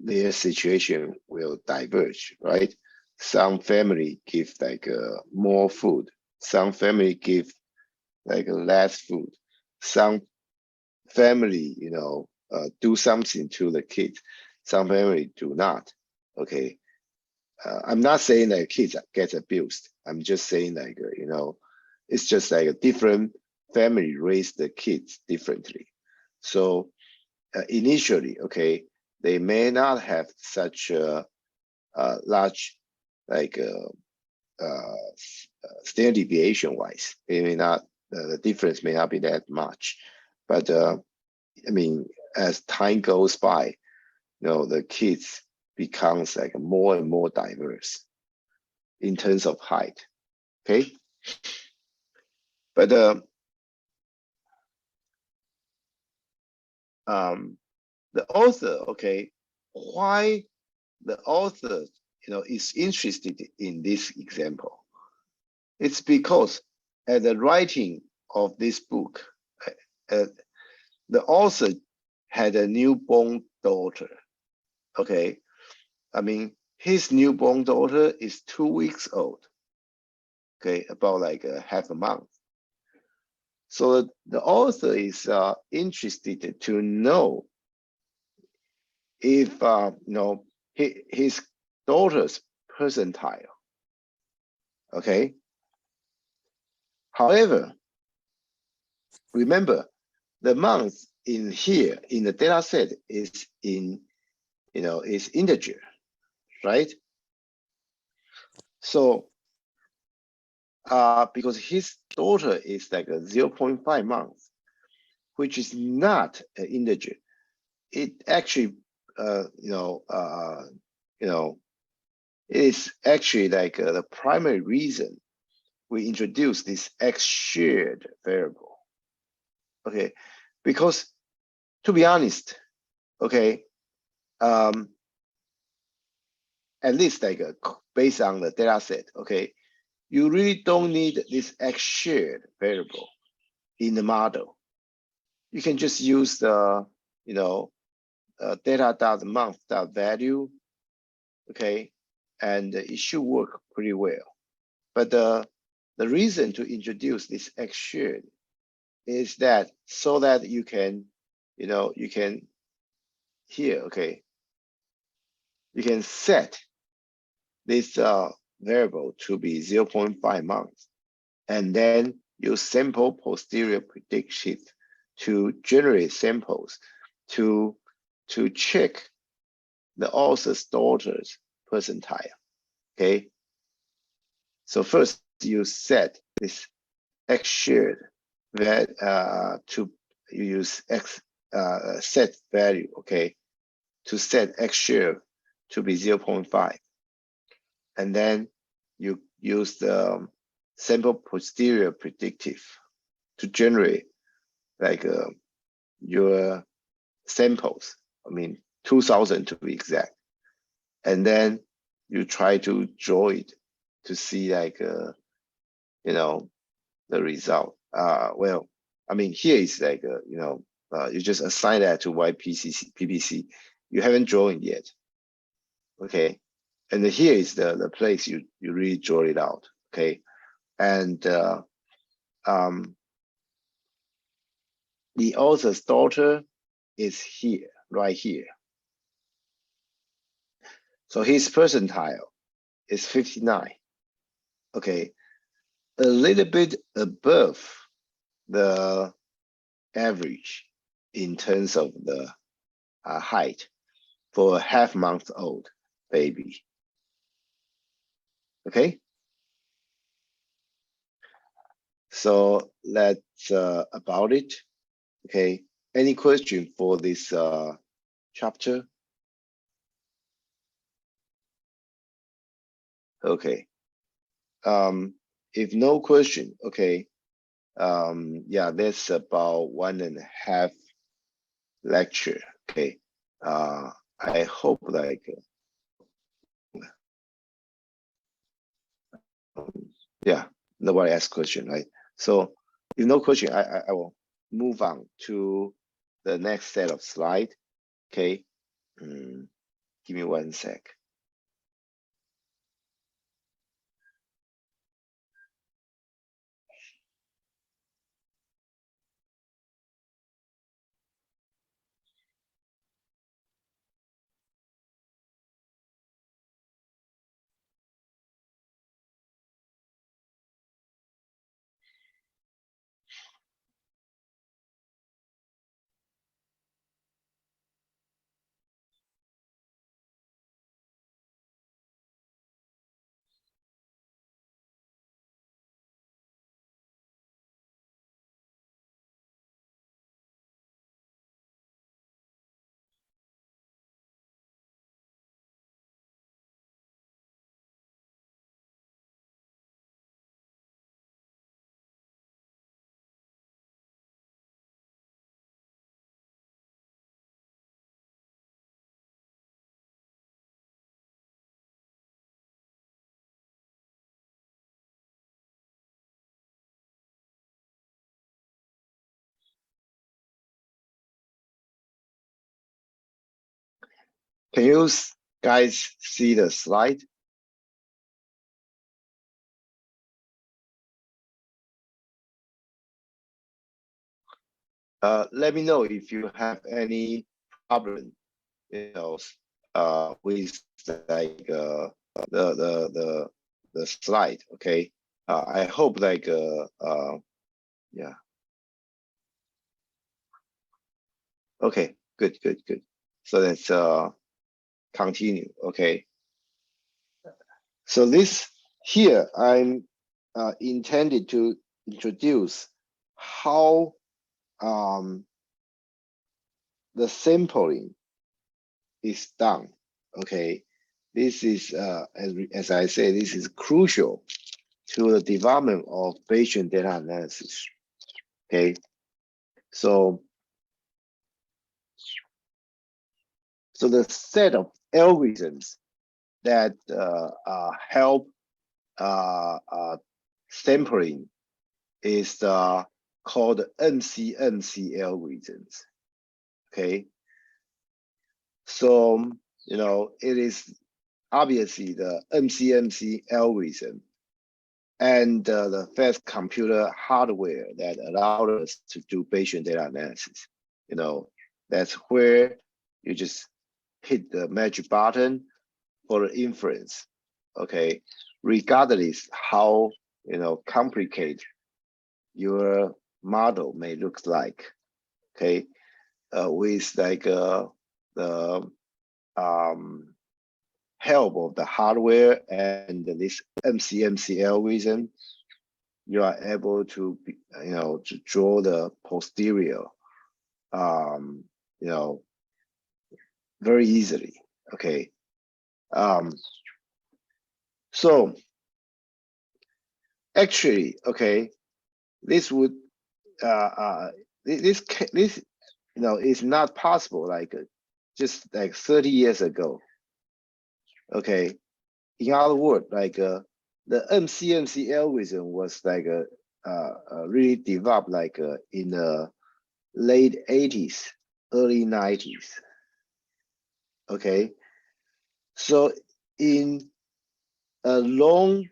their situation will diverge, right? Some family give like more food, some family give like less food, some family, you know, do something to the kids, some family do not. Okay, I'm not saying that kids get abused. I'm just saying like, it's just like a different family raise the kids differently. So initially, okay, they may not have such a large, like standard deviation wise. It may not, the difference may not be that much. But I mean, as time goes by, the kids becomes like more and more diverse in terms of height. Okay. But the author, okay, why the author, is interested in this example? It's because at the writing of this book, the author had a newborn daughter. Okay, I mean, his newborn daughter is 2 weeks old. Okay, about like half a month. So the author is interested to know if his daughter's percentile. Okay. However, remember the month in here in the data set is is integer, right? So because his daughter is like a 0.5 months, which is not an integer, it actually it is actually like the primary reason we introduce this X shared variable. Okay, because to be honest, okay, at least like based on the data set, okay, you really don't need this X shared variable in the model. You can just use the data.month.value, okay, and it should work pretty well. But the reason to introduce this X shared is that so that you can, you can here, okay, you can set this variable to be 0.5 months, and then use sample posterior prediction to generate samples to check the author's daughter's percentile. Okay, so first you set this X shared that to use X set value, okay, to set X shared to be 0.5, and then you use the sample posterior predictive to generate like your samples. I mean 2,000 to be exact, and then you try to draw it to see like the result. Well, I mean here is like you just assign that to PPC. You haven't drawn it yet. Okay, and here is the place you really draw it out. Okay, and the author's daughter is here, right here. So his percentile is 59. Okay, a little bit above the average in terms of the height for a half-month-old baby. Okay, so that's about it. Okay, any question for this chapter? Okay, if no question, okay, yeah, that's about 1.5 lecture. Okay, I hope like yeah, nobody asked question, right? So if no question, I will move on to the next set of slide. Okay, give me 1 sec. Can you guys see the slide? Let me know if you have any problem, you know, with like the slide. Okay. I hope like yeah. Okay. Good. So let's continue. Okay. So this here I'm intended to introduce how the sampling is done. Okay, this is as I say, this is crucial to the development of Bayesian data analysis. Okay, so the set of algorithms that help sampling is called MCMC algorithms. Okay, so you know it is obviously the MCMC algorithm and the fast computer hardware that allowed us to do Bayesian data analysis. You know, that's where you just hit the magic button for the inference. Okay, regardless how complicated your model may look like. Okay, with like the help of the hardware and this MCMC algorithm, you are able to to draw the posterior very easily. Okay, so actually, okay, this would this is not possible like just like 30 years ago. Okay, in other words, like the MCMC algorithm was like really developed like in the late 80s, early 90s. Okay, so in a long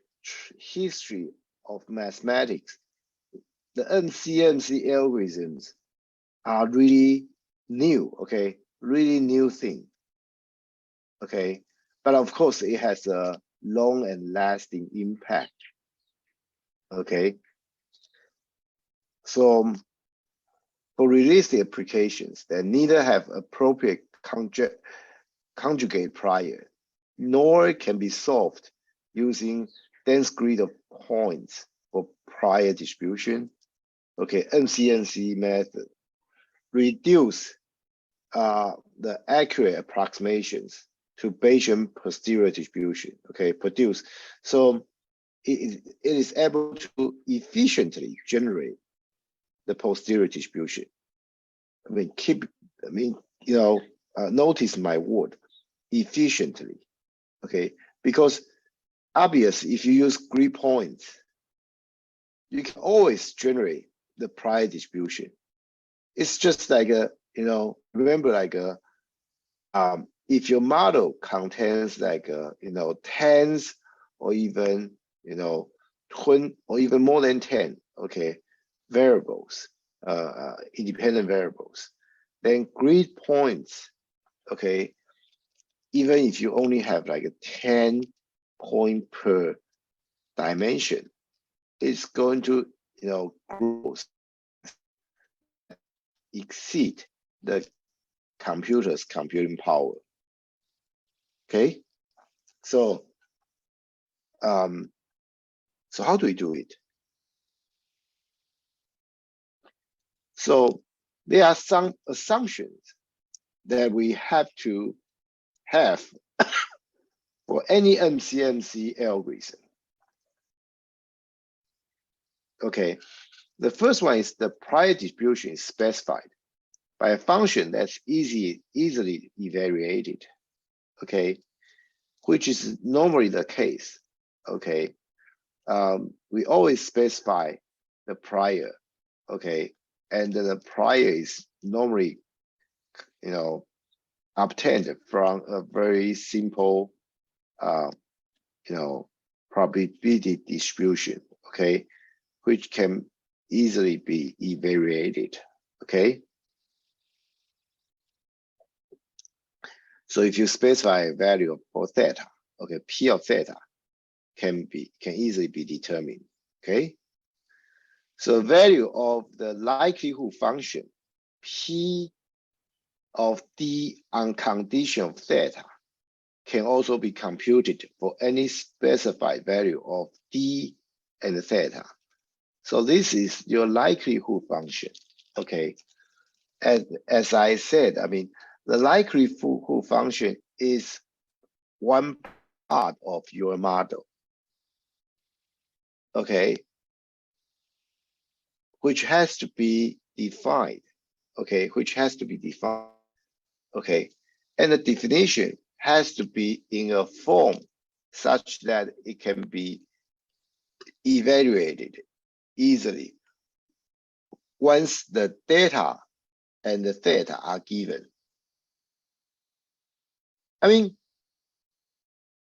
history of mathematics, the MCMC algorithms are really new. Okay, really new thing. Okay, but of course it has a long and lasting impact. Okay, so for realistic applications that neither have appropriate conjugate prior, nor can be solved using dense grid of points for prior distribution. Okay, MCMC method reduce the accurate approximations to Bayesian posterior distribution. Okay, produce. So it is able to efficiently generate the posterior distribution. Notice my word, efficiently. Okay, because obviously if you use grid points, you can always generate the prior distribution. It's just like remember like if your model contains like tens or even 20 or even more than 10 variables, independent variables, then grid points, okay, even if you only have like a 10 point per dimension, it's going to grow, exceed the computer's computing power. Okay, so so how do we do it? So there are some assumptions that we have to have for any MCMC algorithm. Okay, the first one is the prior distribution is specified by a function that's easily evaluated. Okay, which is normally the case. Okay, we always specify the prior. Okay, and the prior is normally obtained from a very simple, probability distribution, okay, which can easily be evaluated, okay. So if you specify a value for theta, okay, P of theta can easily be determined, okay. So value of the likelihood function P of D on condition of theta can also be computed for any specified value of D and theta. So this is your likelihood function, okay. As I said, I mean, the likelihood function is one part of your model, okay, which has to be defined, okay, okay, and the definition has to be in a form such that it can be evaluated easily once the data and the theta are given. I mean,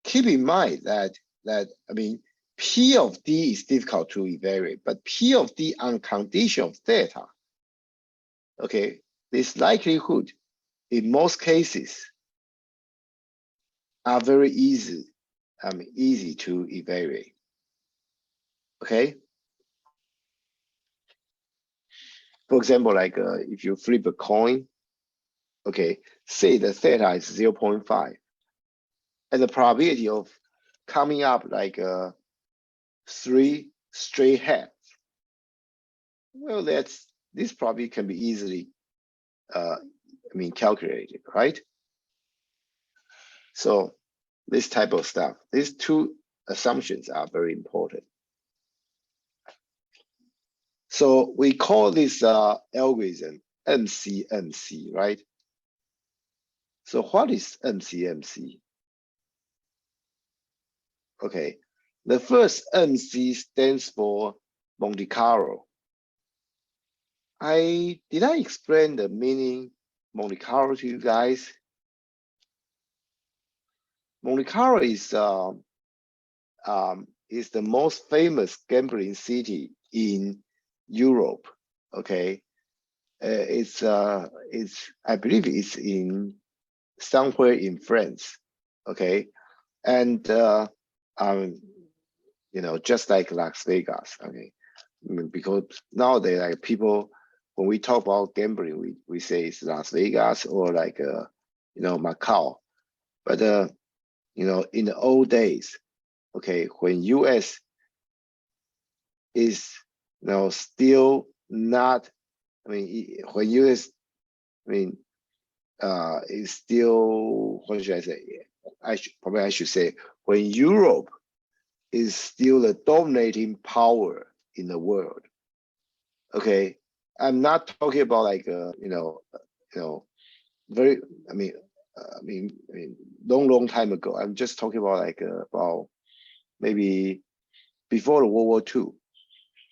keep in mind that I mean, P of D is difficult to evaluate, but P of D on condition of theta, okay, this likelihood in most cases are very easy, easy to evaluate, okay. For example, like if you flip a coin, okay, say the theta is 0.5, and the probability of coming up like 3 straight heads, well, this probably can be easily calculated, right? So this type of stuff, these two assumptions are very important. So we call this algorithm MCMC, right? So what is MCMC? Okay, the first MC stands for Monte Carlo. Did I explain the meaning Monte Carlo to you guys? Monte Carlo is the most famous gambling city in Europe. Okay, it's I believe it's in somewhere in France. Okay, and just like Las Vegas. Okay, because nowadays like people, when we talk about gambling, we say it's Las Vegas or like Macau, but in the old days, okay, when US is still not, when US, is still, what should I say? I should say when Europe is still the dominating power in the world. Okay, I'm not talking about like very, long time ago. I'm just talking about like about maybe before the World War II.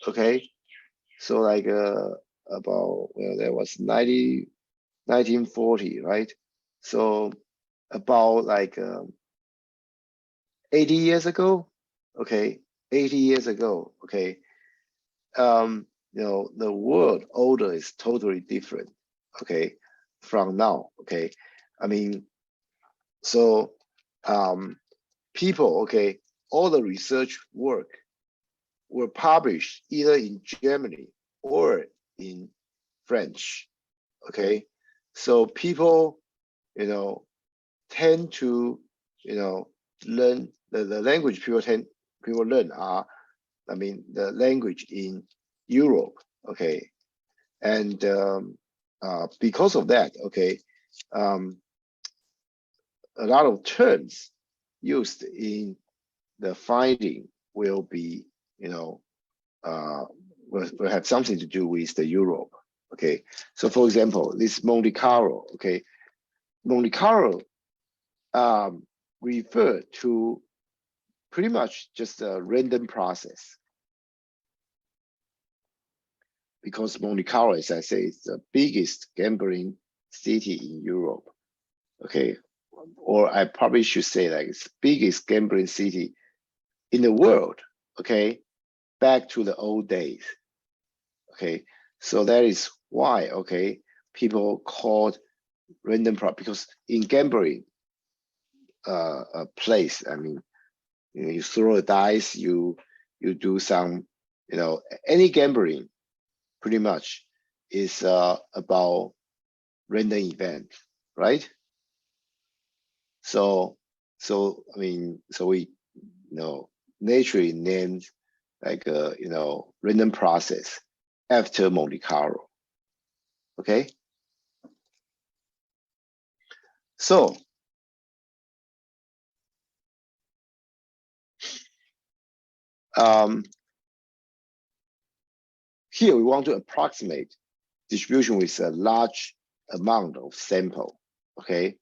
Okay, so like about, well, that was 1940, right? So about like 80 years ago, okay, 80 years ago, okay, the world order is totally different, okay, from now, okay. So people, okay, all the research work were published either in Germany or in French, okay. So people, tend to, learn the language people learn are, the language in Europe, okay. And because of that, okay, a lot of terms used in the finding will be, will have something to do with the Europe, okay. So for example, this Monte Carlo, okay, Monte Carlo refer to pretty much just a random process, because Monte Carlo, as I say, is the biggest gambling city in Europe. Okay, or I probably should say like it's biggest gambling city in the world. Okay, back to the old days. Okay, so that is why, okay, people called random prop, because in gambling place, I mean, you throw a dice, you do some, any gambling pretty much is about random event, right? So I mean, so we naturally named like random process after Monte Carlo. Okay, so here we want to approximate distribution with a large amount of sample. Okay,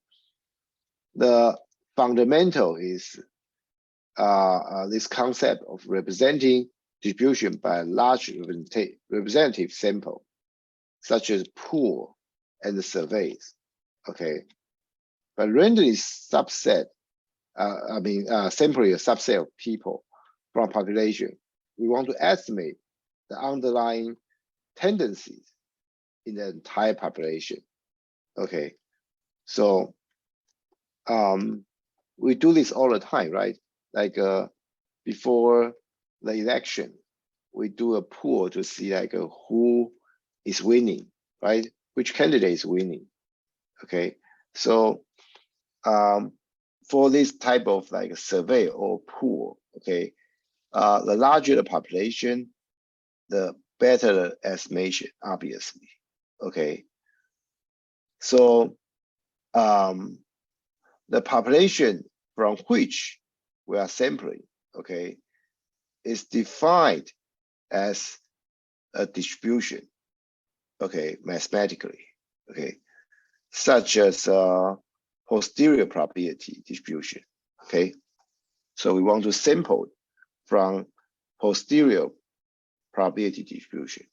the fundamental is this concept of representing distribution by a large representative sample, such as pool and surveys. Okay, but random is subset. Simply a subset of people from population. We want to estimate the underlying tendencies in the entire population. Okay, so we do this all the time, right? Like before the election, we do a poll to see like who is winning, right? Which candidate is winning. Okay, so for this type of like survey or pool, okay, the larger the population, the better the estimation, obviously. Okay, so the population from which we are sampling, okay, is defined as a distribution, okay, mathematically, okay, such as posterior probability distribution, okay. So we want to sample from posterior probability distribution,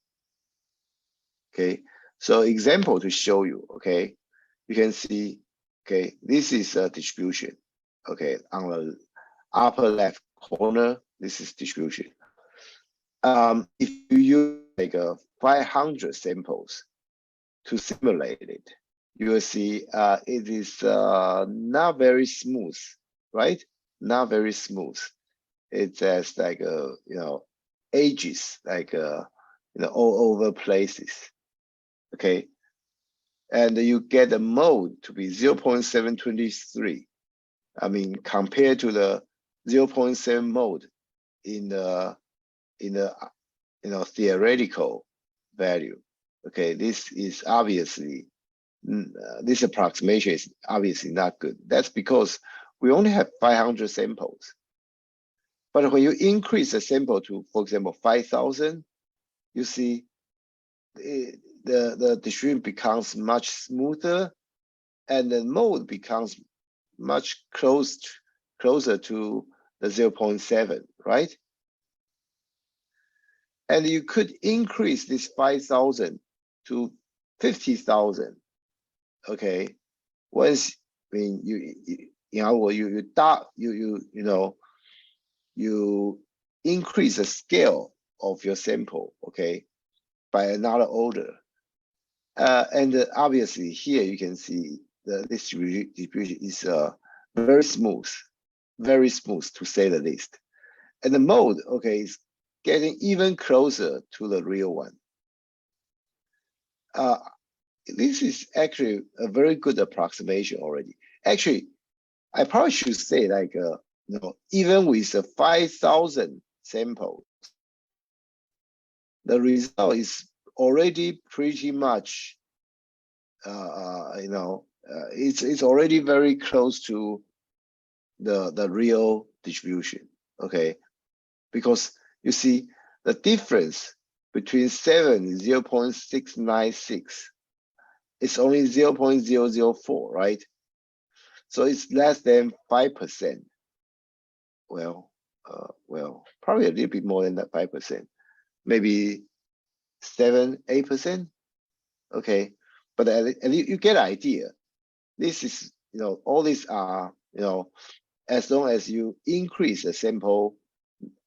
okay. So example to show you, okay, you can see, okay, this is a distribution, okay, on the upper left corner, this is distribution. If you use like 500 samples to simulate it, you will see it is not very smooth, right? Not very smooth. It has like edges, like all over places. Okay, and you get the mode to be 0.723. I mean, compared to the 0.7 mode in the theoretical value. Okay, this is obviously this approximation is obviously not good. That's because we only have 500 samples. But when you increase the sample to, for example, 5,000, you see the distribution becomes much smoother, and the mode becomes much closer to the 0.7, right? And you could increase this 5,000 to 50,000. Okay, once I mean you increase the scale of your sample, okay, by another order. And obviously here you can see the distribution is very smooth to say the least. And the mode, okay, is getting even closer to the real one. This is actually a very good approximation already. Actually, I probably should say like, even with the 5,000 samples, the result is already pretty much, it's already very close to the real distribution, okay? Because you see the difference between 7 and 0.696 is only 0.004, right? So it's less than 5%. Well, probably a little bit more than that 5%, maybe 7-8%. Okay, but you get an idea. This is all these are, as long as you increase the sample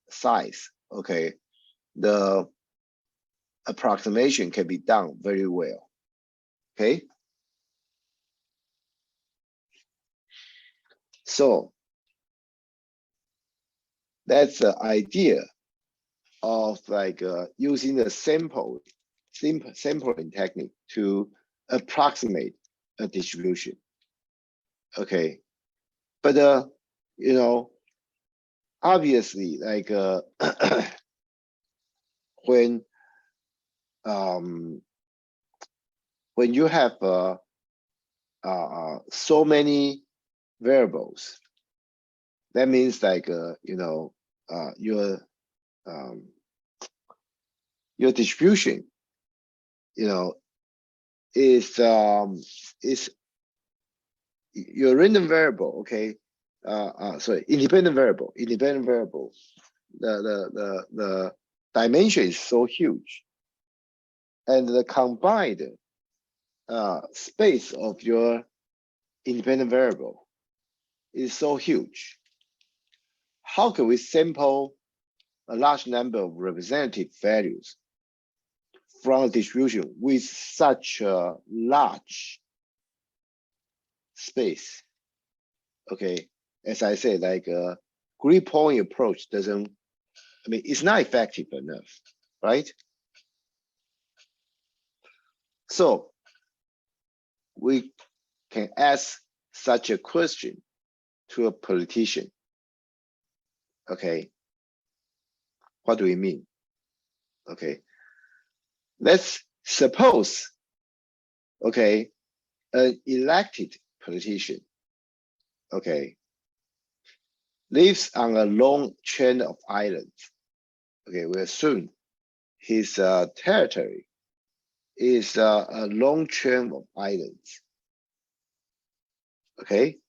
size, okay, the approximation can be done very well, okay? So that's the idea of like using the sampling technique to approximate a distribution, okay? But obviously, like when you have so many variables, that means like your distribution, is your random variable, okay? Sorry, independent variable. The dimension is so huge, and the combined space of your independent variable is so huge. How can we sample a large number of representative values from a distribution with such a large space? Okay, as I said, like a grid point approach doesn't, it's not effective enough, right? So we can ask such a question to a politician. Okay, what do we mean? Okay, let's suppose, okay, an elected politician, okay, lives on a long chain of islands. Okay, we assume his territory is a long chain of islands. Okay,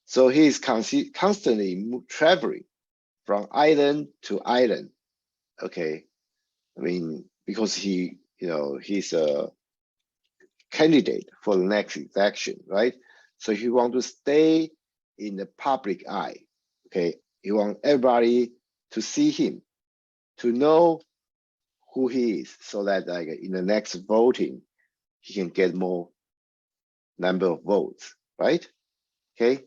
so he is constantly traveling from island to island. Okay, because he's a candidate for the next election, right? So he wants to stay in the public eye. Okay, he wants everybody to see him, to know who he is, so that like in the next voting, he can get more number of votes, right? Okay.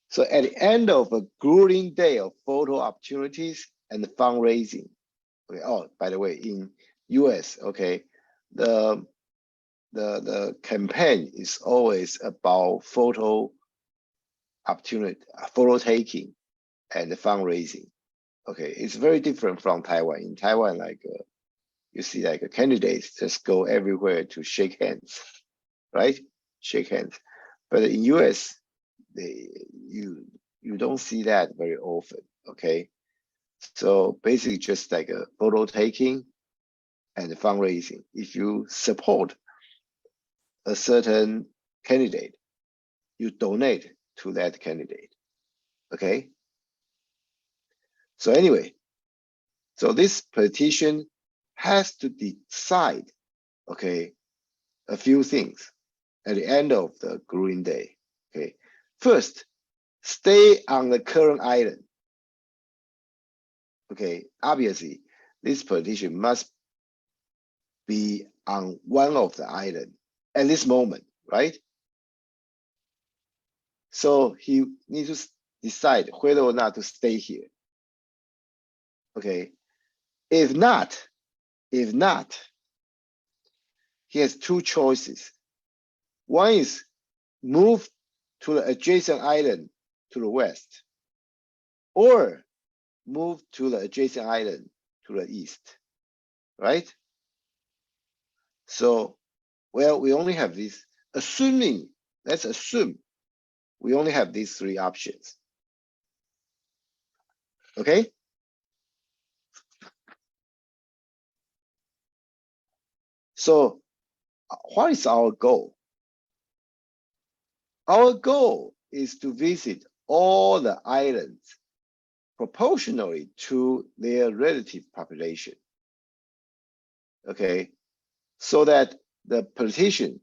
So at the end of a grueling day of photo opportunities and fundraising, okay, oh, by the way, in US, okay, the campaign is always about photo opportunity, photo taking, and fundraising. Okay, it's very different from Taiwan. In Taiwan, like you see, like candidates just go everywhere to shake hands, right? Shake hands. But in US, you don't see that very often. Okay, so basically just like a photo taking and fundraising. If you support a certain candidate, you donate to that candidate. Okay, so anyway, so this petition has to decide, okay, a few things at the end of the grueling day. Okay, first, stay on the current island. Okay, obviously, this petition must be on one of the island at this moment, right? So he needs to decide whether or not to stay here. Okay, if not, he has two choices. One is move to the adjacent island to the west, or move to the adjacent island to the east, right? So, well, we only have this, let's assume we only have these three options. Okay? So, what is our goal? Our goal is to visit all the islands proportionally to their relative population. Okay? So that the politician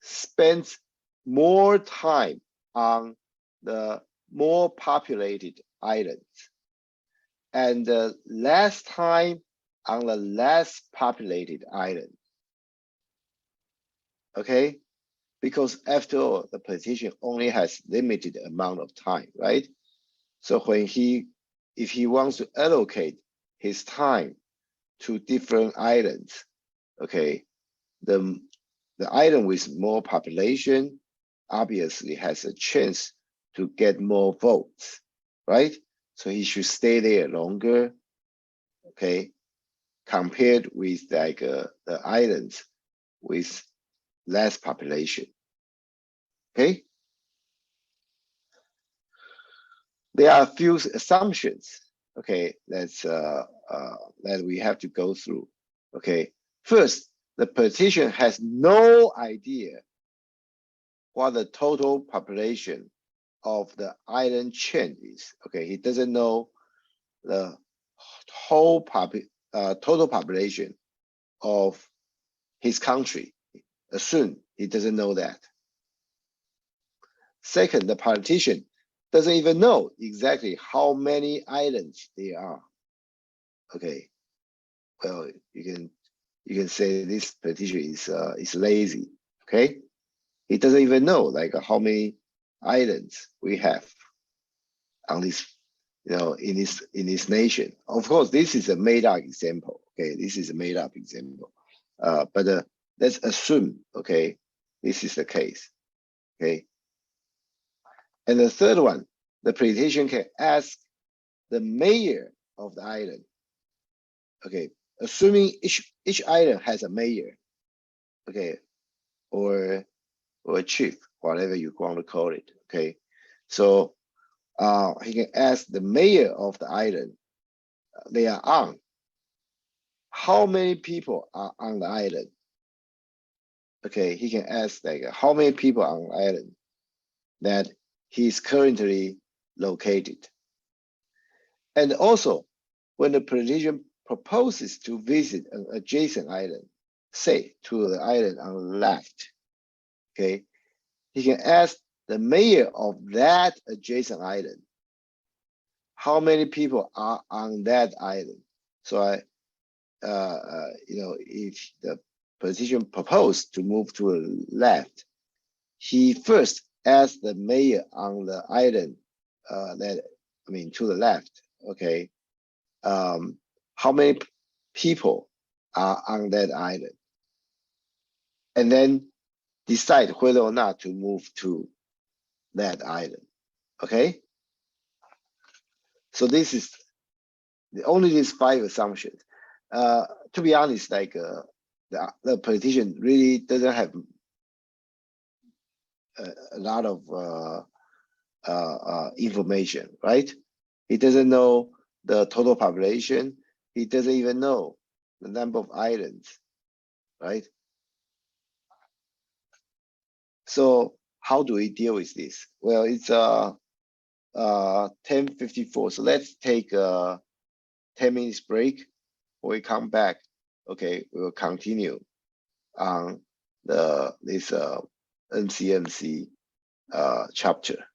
spends more time on the more populated islands and less time on the less populated island. Okay, because after all, the politician only has limited amount of time, right? So when if he wants to allocate his time to different islands, okay, the island with more population obviously has a chance to get more votes, right? So he should stay there longer, okay, compared with like the islands with less population, okay? There are a few assumptions, okay, that we have to go through, okay? First, the politician has no idea what the total population of the island chain is, okay? He doesn't know the whole total population of his country. Assume he doesn't know that. Second, the politician doesn't even know exactly how many islands there are. Okay, well, you can say this politician is lazy. Okay, he doesn't even know like how many islands we have on this, in this nation. Of course, this is a made up example. Okay, this is a made up example. But let's assume, okay, this is the case. Okay, and the third one, the politician can ask the mayor of the island. Okay, assuming each island has a mayor. Okay, or a chief, whatever you want to call it. Okay, so he can ask the mayor of the island they are on. How many people are on the island? Okay, he can ask like how many people on the island that he's currently located. And also, when the politician proposes to visit an adjacent island, say to the island on the left, okay, he can ask the mayor of that adjacent island, how many people are on that island? So if the politician proposed to move to the left, he first asked the mayor on the island to the left, okay, how many people are on that island, and then decide whether or not to move to that island. Okay, so this is only these 5 assumptions. To be honest, like the politician really doesn't have a lot of information, right? He doesn't know the total population. He doesn't even know the number of islands, right? So how do we deal with this? Well, it's 10:54. So let's take a 10 minutes break. When we come back, okay, we will continue on this NCMC chapter.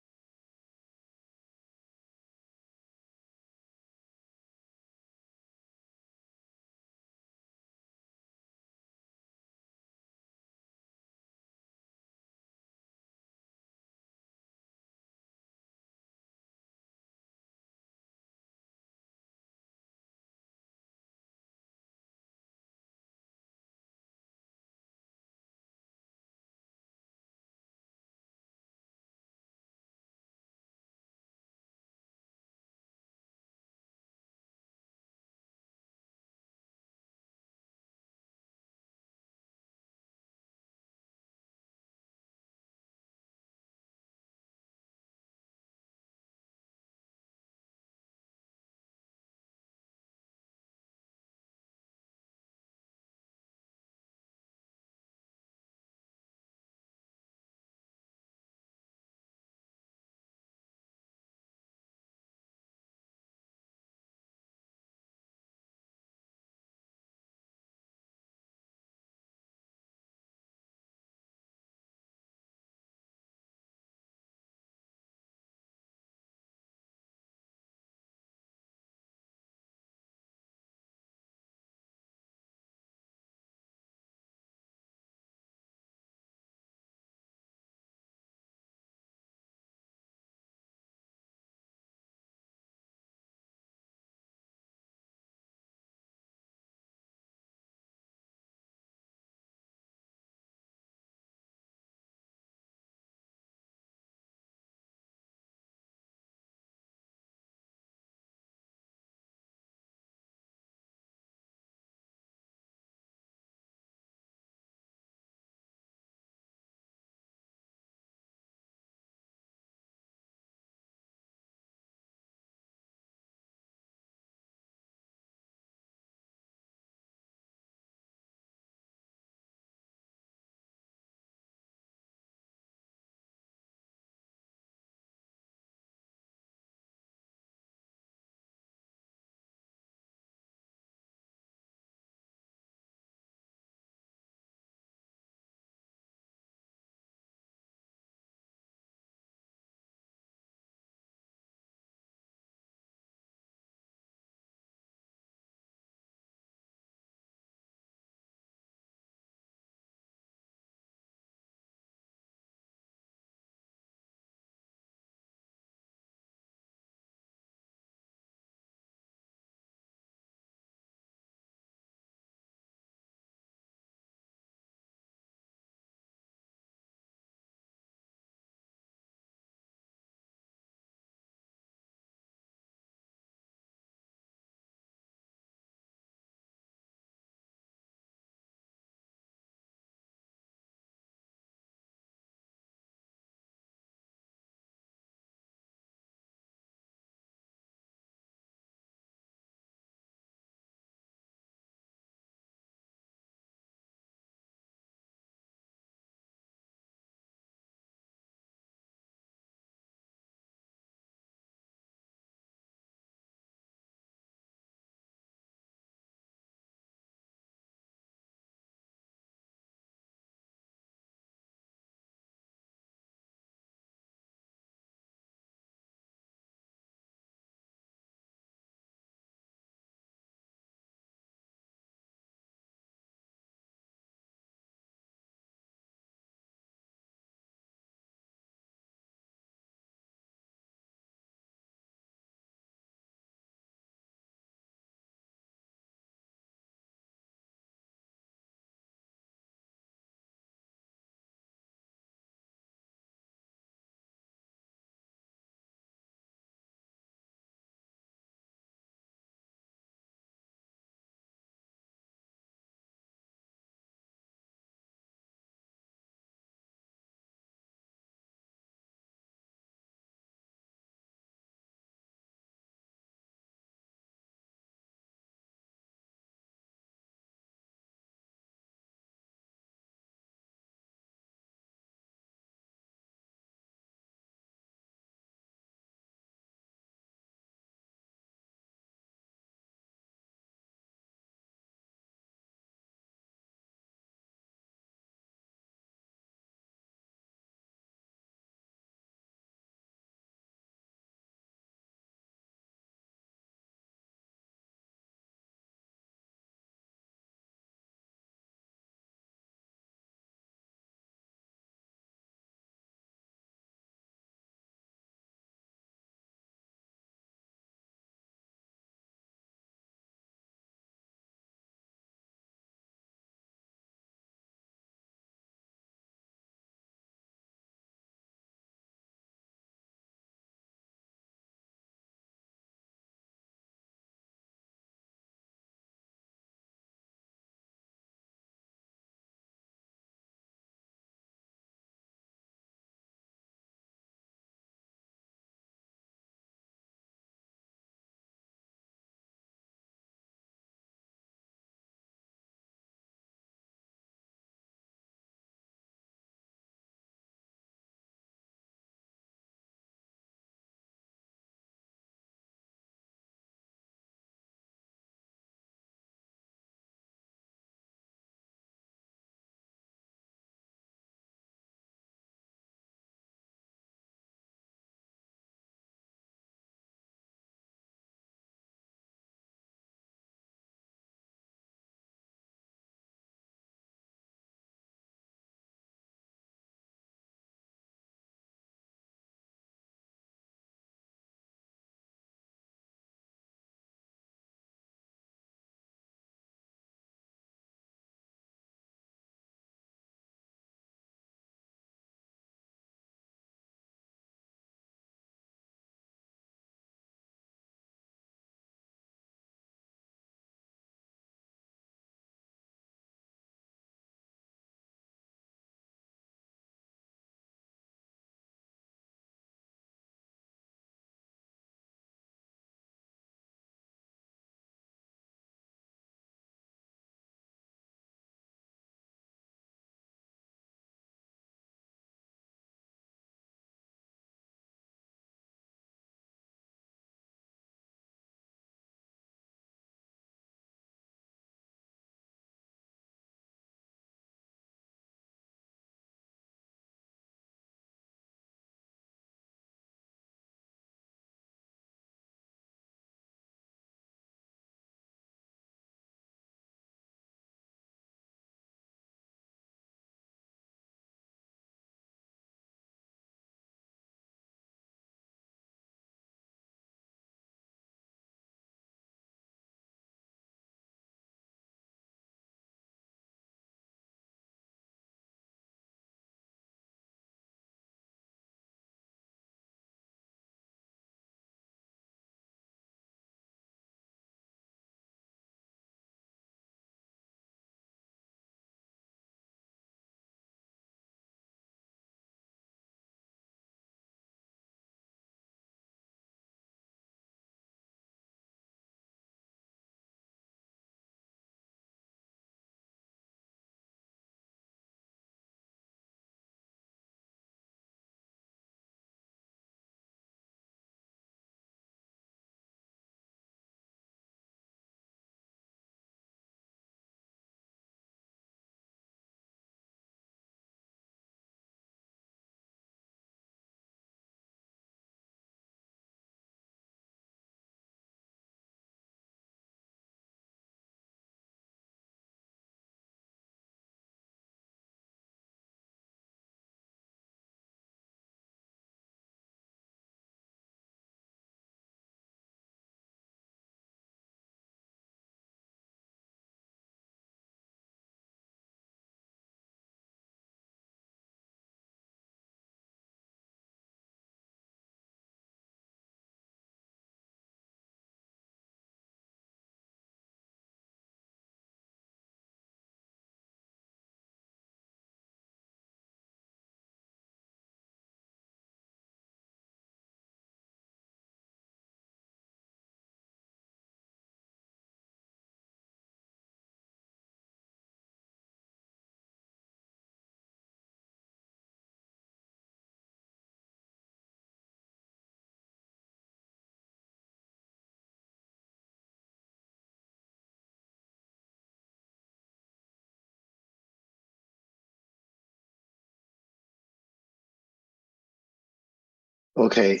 Okay.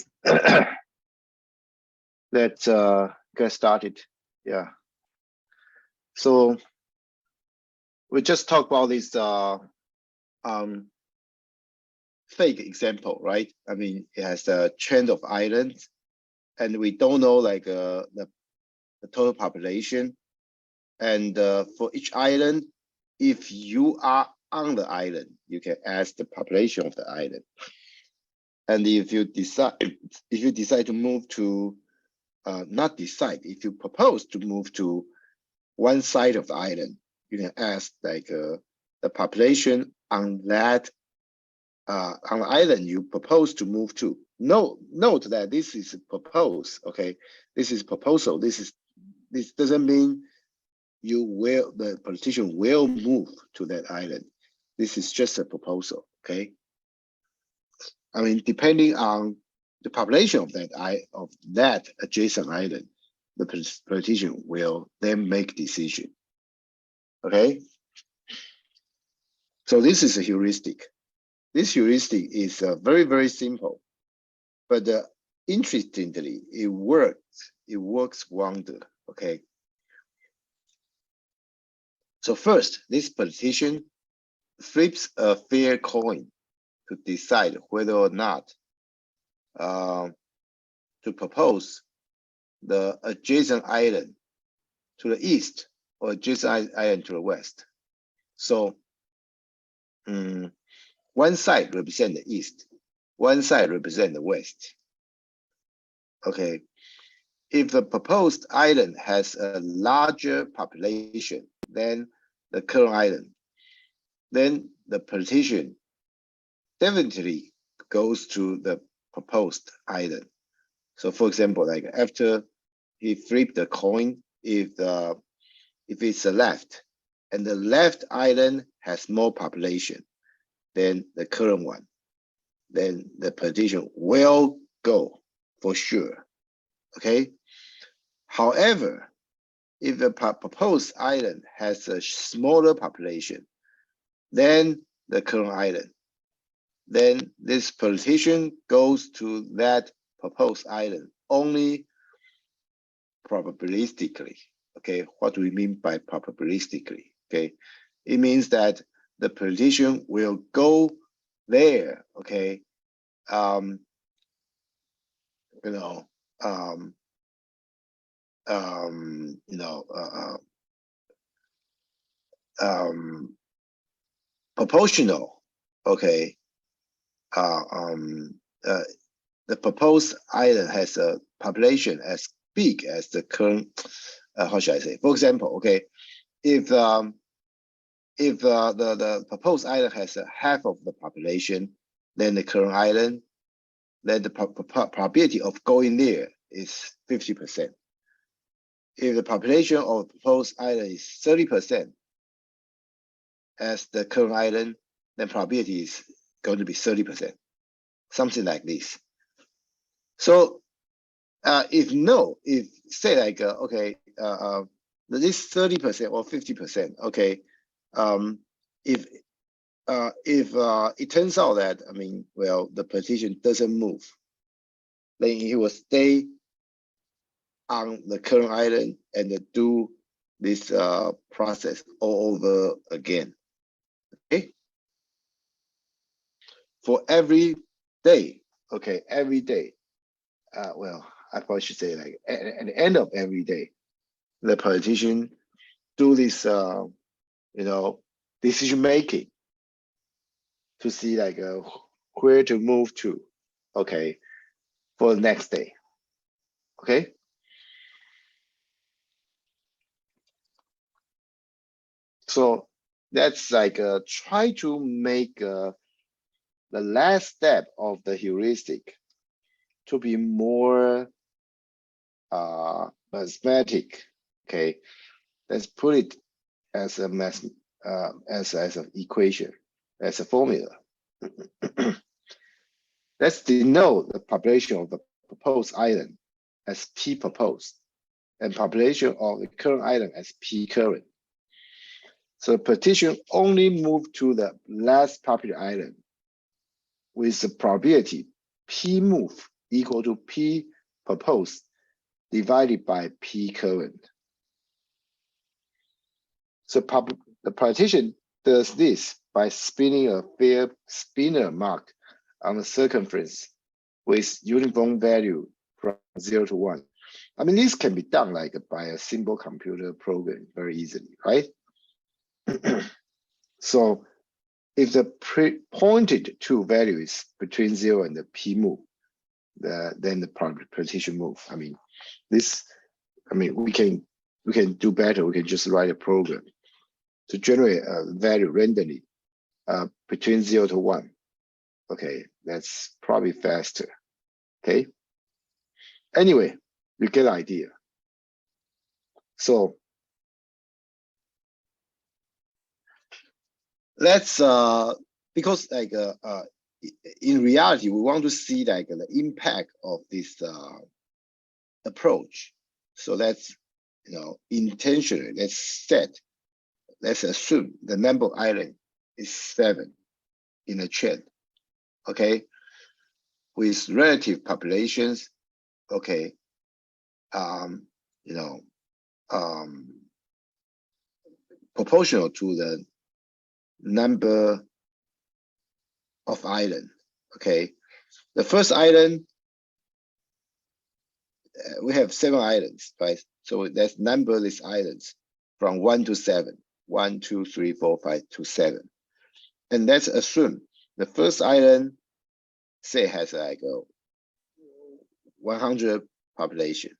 Let's get started. Yeah. So we just talked about this fake example, right? I mean, it has a chain of islands, and we don't know like the total population. And for each island, if you are on the island, you can ask the population of the island. And if you decide to move to not decide, if you propose to move to one side of the island, you can ask like the population on that on the island you propose to move to. Note that this is proposed. Okay, this is proposal. This doesn't mean the politician will move to that island. This is just a proposal. Okay, I mean, depending on the population of that adjacent island, the politician will then make decision. Okay, so this is a heuristic. This heuristic is very, very simple, but interestingly, it works. It works wonder. Okay. So first, this politician flips a fair coin to decide whether or not to propose the adjacent island to the east or adjacent island to the west. So one side represents the east, one side represents the west. Okay. If the proposed island has a larger population than the current island, then the politician definitely goes to the proposed island. So for example, like after he flipped the coin, if it's the left, and the left island has more population than the current one, then the politician will go for sure. Okay. However, if the proposed island has a smaller population than the current island, then this politician goes to that proposed island only probabilistically. Okay, what do we mean by probabilistically? Okay, it means that the politician will go there. Okay, you know, proportional. Okay, the proposed island has a population as big as the current. How should I say? For example, okay, if the proposed island has half of the population than the current island, then the probability of going there is 50%. If the population of the proposed island is 30% as the current island, then probability is going to be 30%, something like this. So if say like okay, this 30% or 50%, okay, if it turns out that well, the politician doesn't move, then he will stay on the current island and do this process all over again. Okay, for every day. Okay, every day. Well, I probably should say like at the end of every day, the politician do this, decision making to see like where to move to. Okay, for the next day. Okay. So that's like try to make the last step of the heuristic to be more mathematic. Okay, let's put it as a as an equation, as a formula. Let's denote the population of the proposed island as P proposed and population of the current island as P current. So the petition only moved to the last popular island with the probability P move equal to P proposed divided by P current. So the partition does this by spinning a fair spinner mark on the circumference with uniform value from 0 to 1. I mean, this can be done like by a simple computer program very easily, right? So if the pointed to value is between 0 and the P move, then the partition move. I mean, we can do better. We can just write a program to generate a value randomly between 0 to 1. Okay, that's probably faster. Okay. Anyway, you get the idea. So let's because like in reality, we want to see like the impact of this approach. So let's intentionally let's assume the number of islands is 7 in a chain. Okay, with relative populations. Okay, proportional to the number of island. Okay, the first island, we have 7 islands, right? So let's number these islands from 1 to 7. 1, 2, 3, 4, 5 to 7. And let's assume the first island, say, has like a 100 population.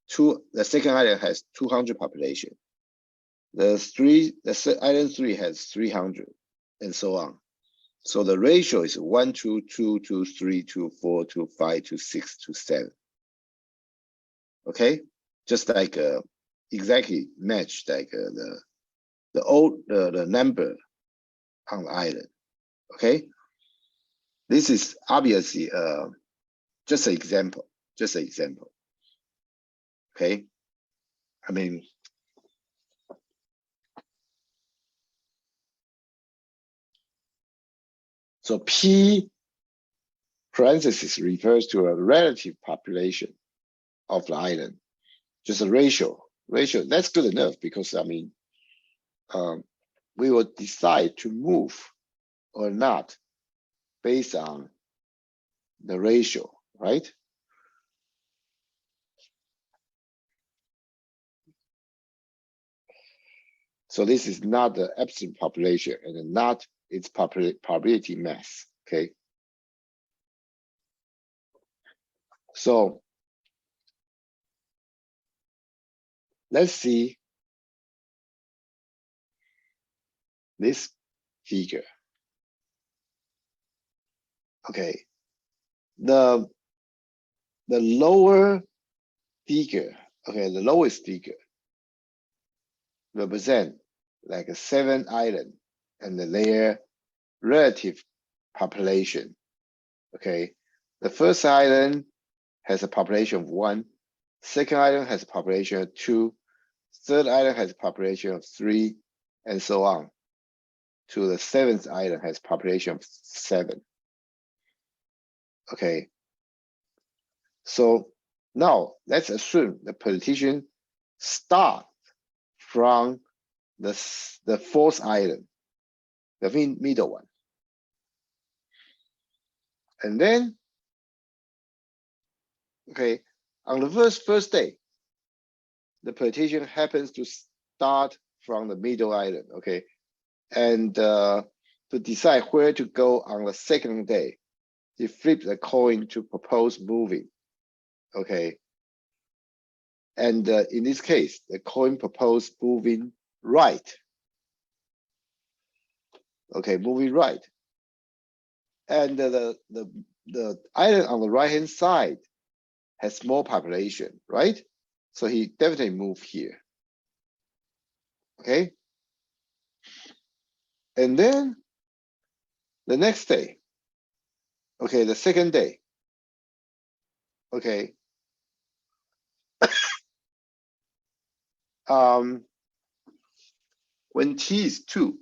The second island has 200 population. Island 3 has 300, and so on. So the ratio is 1 to 2 to 3 to 4 to 5 to 6 to 7. Okay, just like exactly match like the number on the island. Okay, this is obviously just an example. Okay, I mean, so P parenthesis refers to a relative population of the island, just a ratio. That's good enough because I mean, we will decide to move or not based on the ratio, right? So this is not the absolute population and not its probability mass, okay? So let's see this figure. Okay, the lower figure, okay, the lowest figure represent like a 7 island and their relative population. Okay, the first island has a population of 1, second island has a population of 2, third island has a population of 3, and so on to the 7th island has population of 7. Okay, so now let's assume the partition start from the 4th island, the middle one. And then, okay, on the first day, the partition happens to start from the middle island, okay? And to decide where to go on the second day, you flip the coin to propose moving, okay? And in this case, the coin proposed moving right. Okay, moving right. And the island on the right-hand side has more population, right? So he definitely moved here. Okay. And then the next day, okay, the second day, okay. When t is 2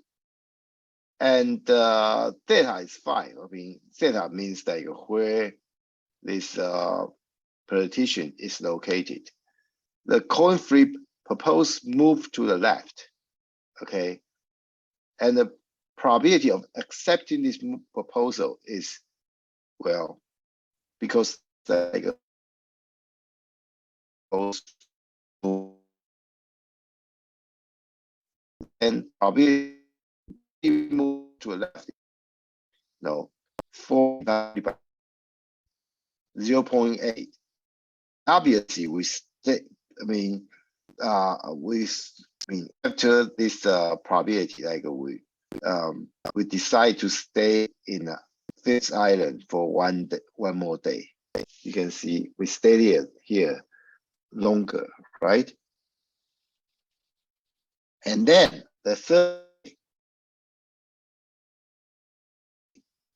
and theta is 5, I mean, theta means like where this partition is located. The coin flip proposed move to the left, okay? And the probability of accepting this proposal is, well, because like and probability move to the left, no, 0.8. Obviously, after this probability, like we decide to stay in Fifth Island for one more day. You can see we stayed here longer, right? And then the third,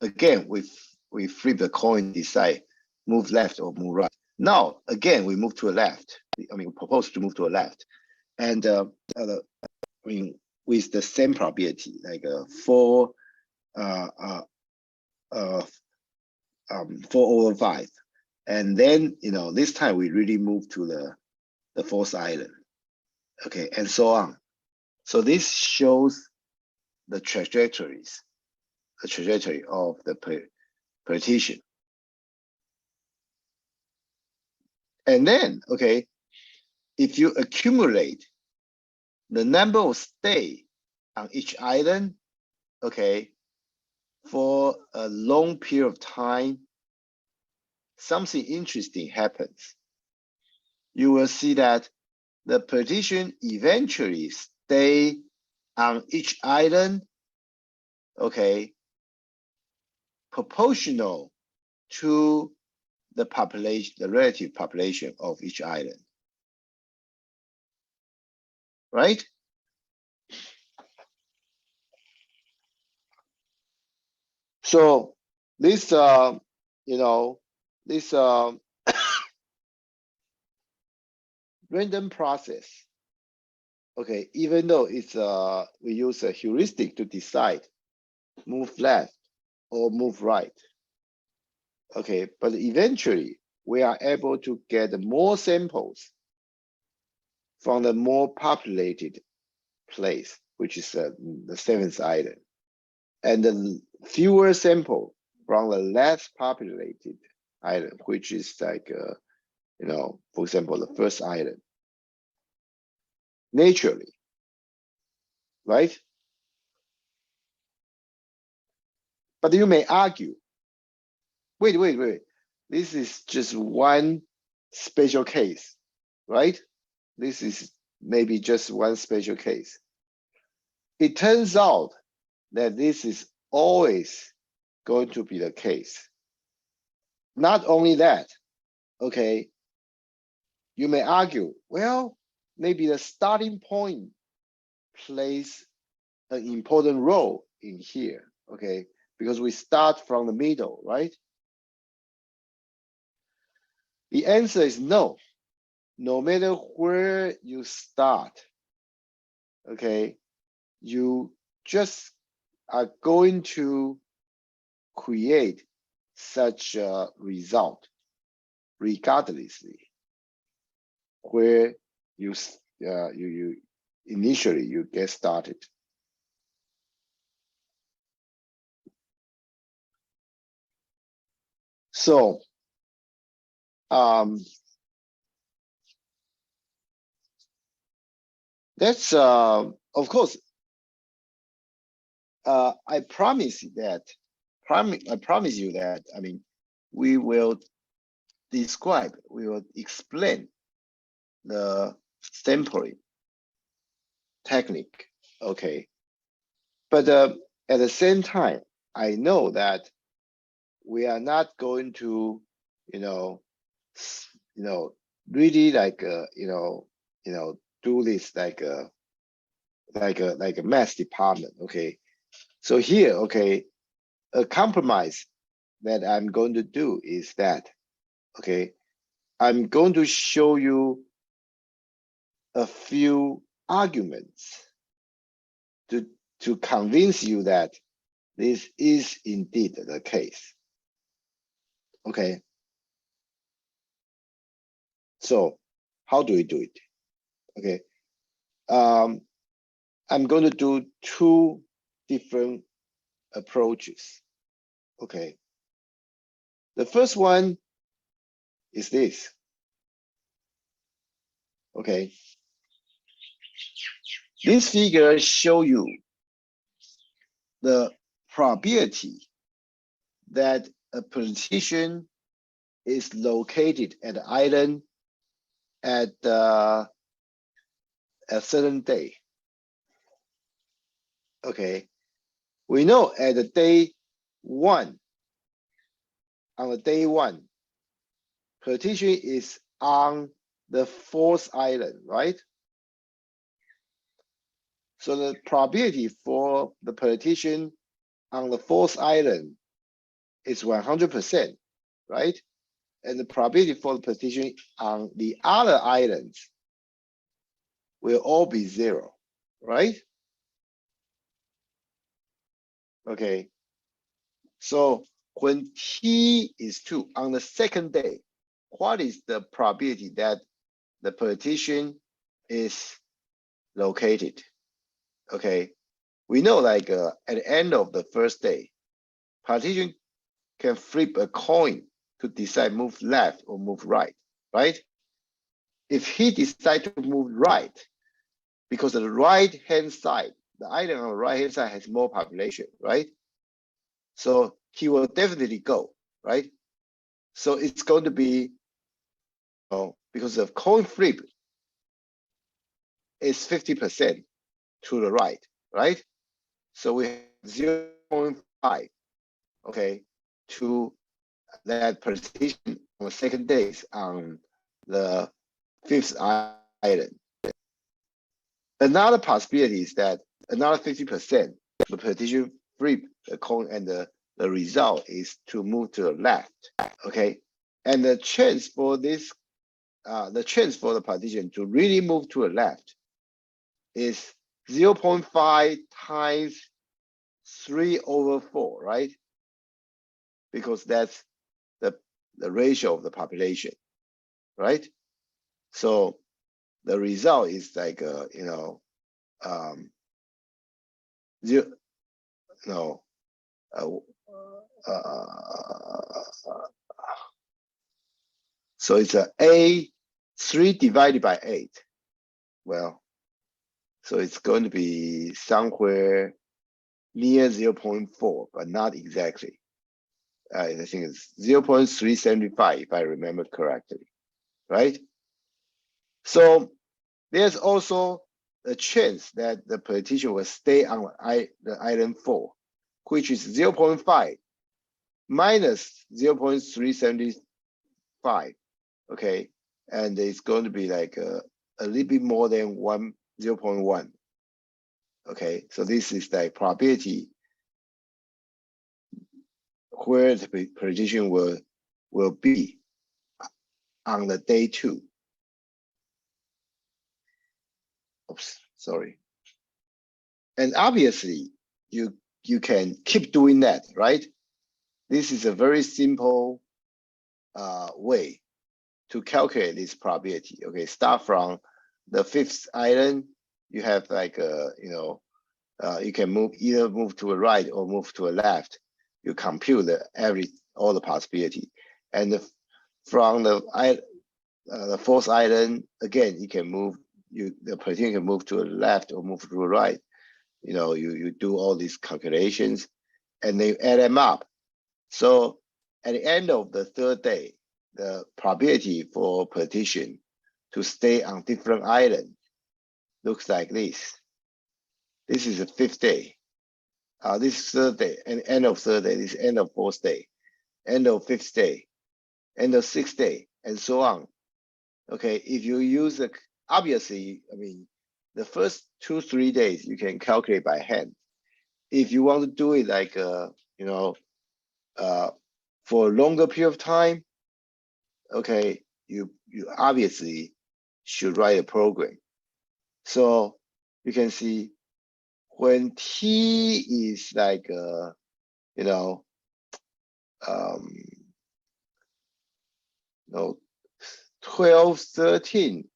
again, we flip the coin, decide move left or move right. Now, again, we move to the left. I mean, propose to move to the left. And with the same probability, like 4/5. And then, this time we really move to the fourth island, okay, and so on. So this shows the trajectory of the partition. And then, okay, if you accumulate the number of stay on each island, okay, for a long period of time, something interesting happens. You will see that the partition eventually stay on each island, okay, proportional to the population, the relative population of each island, right? So this, this random process, okay, even though it's we use a heuristic to decide move left or move right, okay, but eventually we are able to get more samples from the more populated place, which is the seventh island, and the fewer sample from the less populated island, which is like, for example, the first island. Naturally, right? But you may argue, wait, this is just one special case, right? This is maybe just one special case. It turns out that this is always going to be the case. Not only that, okay, you may argue, well, maybe the starting point plays an important role in here, okay, because we start from the middle, right? The answer is no. No matter where you start, okay, you just are going to create such a result regardlessly where you initially you get started. So that's of course I promise you that I mean we will explain the sampling technique, okay, but at the same time I know that we are not going to really like do this like a math department, okay. So here, okay, a compromise that I'm going to do is that, okay, I'm going to show you a few arguments to convince you that this is indeed the case, okay. So how do we do it? Okay. I'm going to do two different approaches. Okay. The first one is this. Okay. This figure show you the probability that a politician is located at the island at a certain day. Okay, we know at the day one, on the day one, politician is on the fourth island, right? So the probability for the politician on the fourth island is 100%, right? And the probability for the politician on the other islands will all be 0, right? Okay, so when T is 2 on the second day, what is the probability that the politician is located? Okay, we know like at the end of the first day, politician can flip a coin to decide move left or move right, right? If he decides to move right, because the right hand side, the island on the right hand side has more population, right? So he will definitely go, right? So it's going to be, because the coin flip is 50% to the right, right? So we have 0.5, okay, to that position on the second days on the fifth island. Another possibility is that another 50%, the petition flip the coin and the result is to move to the left, okay? And the chance for this, the chance for the partition to really move to the left is 0.5 times 3/4, right? Because that's the ratio of the population, right? So the result is like, zero, no, so it's a 3 divided by 8. Well, so it's going to be somewhere near 0.4, but not exactly. I think it's 0.375 if I remember correctly, right? So there's also a chance that the politician will stay on the island 4, which is 0.5 minus 0.375, okay? And it's going to be like a little bit more than 0.1. Okay, so this is the probability where the politician will be on the day 2. Oops, sorry. And obviously, you can keep doing that, right? This is a very simple way to calculate this probability. Okay, start from the 5th island. You have like you can either move to a right or move to a left. You compute all the possibility, and from the 4th island again, you can move. The politician can move to a left or move to a right. You do all these calculations, and they add them up. So at the end of the 3rd day, the probability for politician to stay on different islands looks like this. This is the 5th day. This is 3rd day, and end of 3rd day. This is end of 4th day, end of 5th day, end of 6th day, and so on. Okay, if you use obviously, I mean, the first 2-3 days you can calculate by hand. If you want to do it like for a longer period of time, okay, you obviously should write a program. So you can see when T is like 12 12, 13,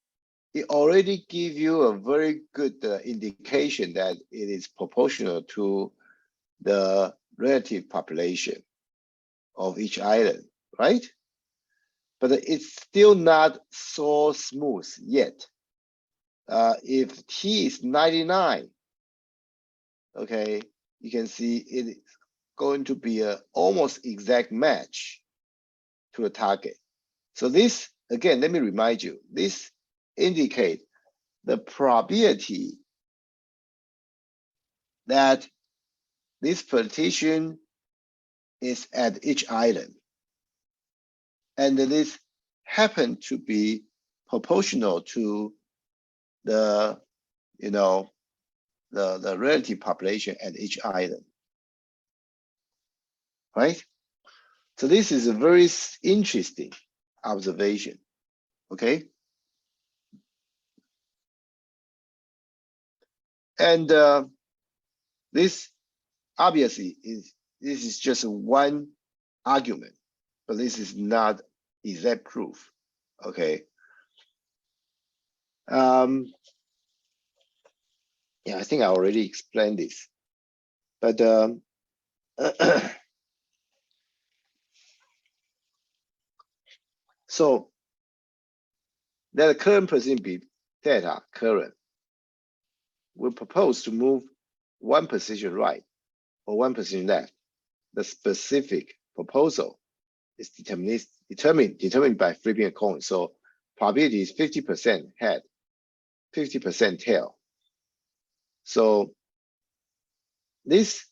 it already give you a very good indication that it is proportional to the relative population of each island, right? But it's still not so smooth yet. If T is 99, okay, you can see it is going to be a almost exact match to the target. So this, again, let me remind you, this indicate the probability that this partition is at each island. And this happen to be proportional to the, the relative population at each island, right? So this is a very interesting observation, okay? And this obviously this is just one argument, but this is not exact proof, okay? Yeah, I think I already explained this, but so that the current position be theta current will propose to move one position right or one position left. The specific proposal is determined by flipping a coin. So probability is 50% head, 50% tail. So this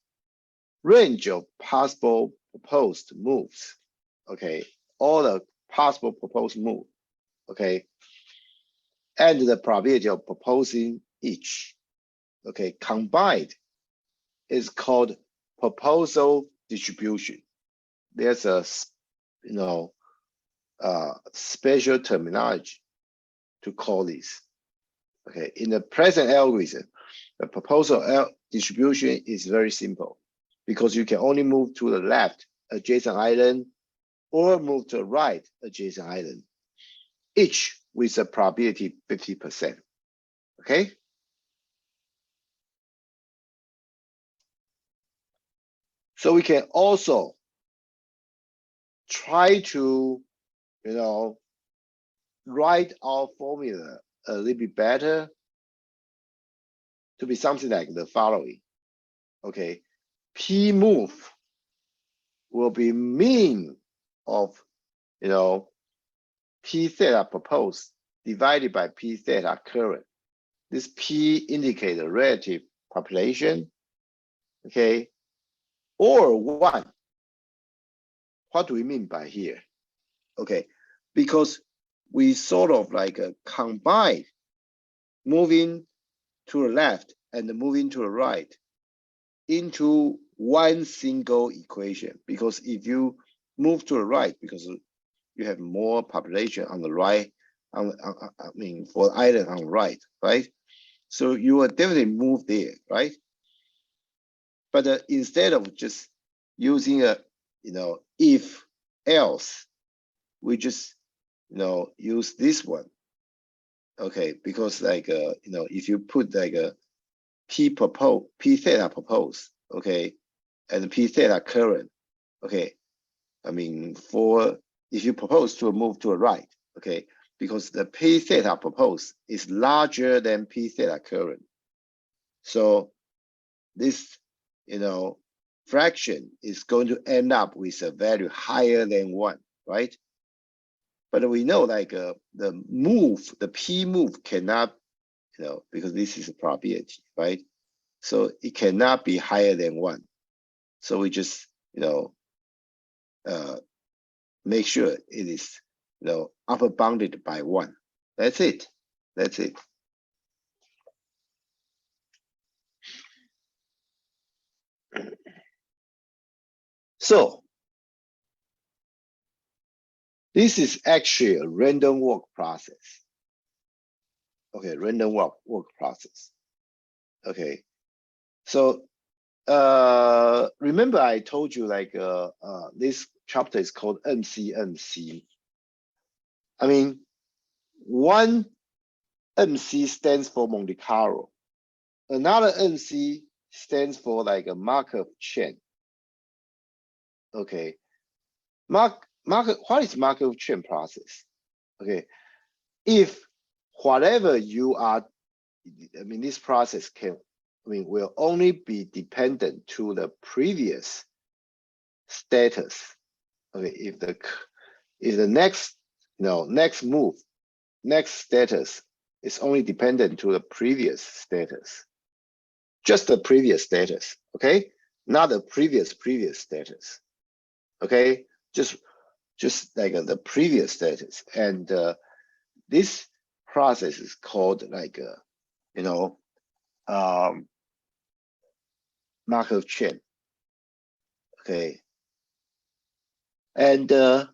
range of possible proposed moves, okay, all the possible proposed move, okay, and the probability of proposing each, okay, combined is called proposal distribution. There's a, special terminology to call this. Okay, in the present algorithm, the proposal distribution is very simple because you can only move to the left adjacent island or move to the right adjacent island, each with a probability 50%. Okay. So we can also try to, write our formula a little bit better to be something like the following. Okay, P move will be mean of, P theta proposed divided by P theta current. This P indicates the relative population, okay, or 1. What do we mean by here? Okay, because we sort of like combine moving to the left and moving to the right into one single equation. Because if you move to the right, because you have more population on the right, for the island on the right, right? So you will definitely move there, right? But instead of just using a, if else, we just, use this one, okay? Because like, if you put like a P theta proposed, okay, and P theta current, okay, if you propose to move to the right, okay, because the P theta proposed is larger than P theta current. So this, fraction is going to end up with a value higher than 1, right? But we know like the P move cannot, because this is a probability, right? So it cannot be higher than 1. So we just, make sure it is, upper bounded by 1. That's it. That's it. So this is actually a random walk process. Okay, random walk process. Okay, so remember I told you like this chapter is called MCMC. one MC stands for Monte Carlo. Another MC stands for like a Markov chain. Okay. What is Markov chain process? Okay. If whatever you are, I mean, this process will only be dependent to the previous status. Okay. If the next move, next status is only dependent to the previous status. Just the previous status, okay? Not the previous status, okay? Just like the previous status. And this process is called like, Markov chain, okay? And by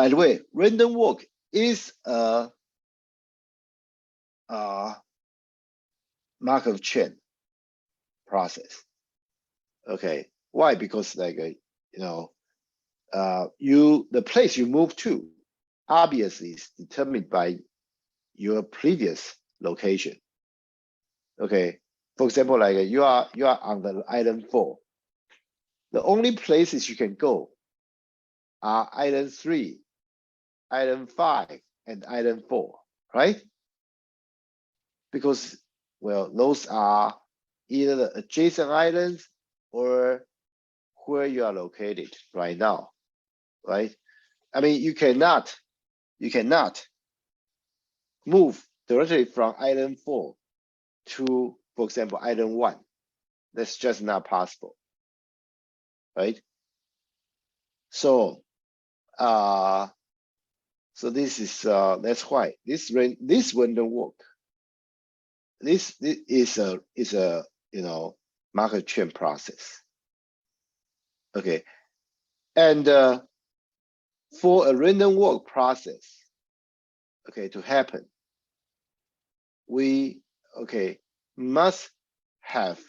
the way, random walk is a Markov chain process. Okay, why? Because like the place you move to obviously is determined by your previous location. Okay, for example, like you are on the island 4. The only places you can go are island 3, island 5, and island 4, right? Because, well, those are either the adjacent islands or where you are located right now, right? I mean, you cannot move directly from island 4 to, for example, island 1. That's just not possible, right? So, so this is that's why this random walk. This is a Markov chain process. Okay, and for a random walk process, okay, to happen, we must have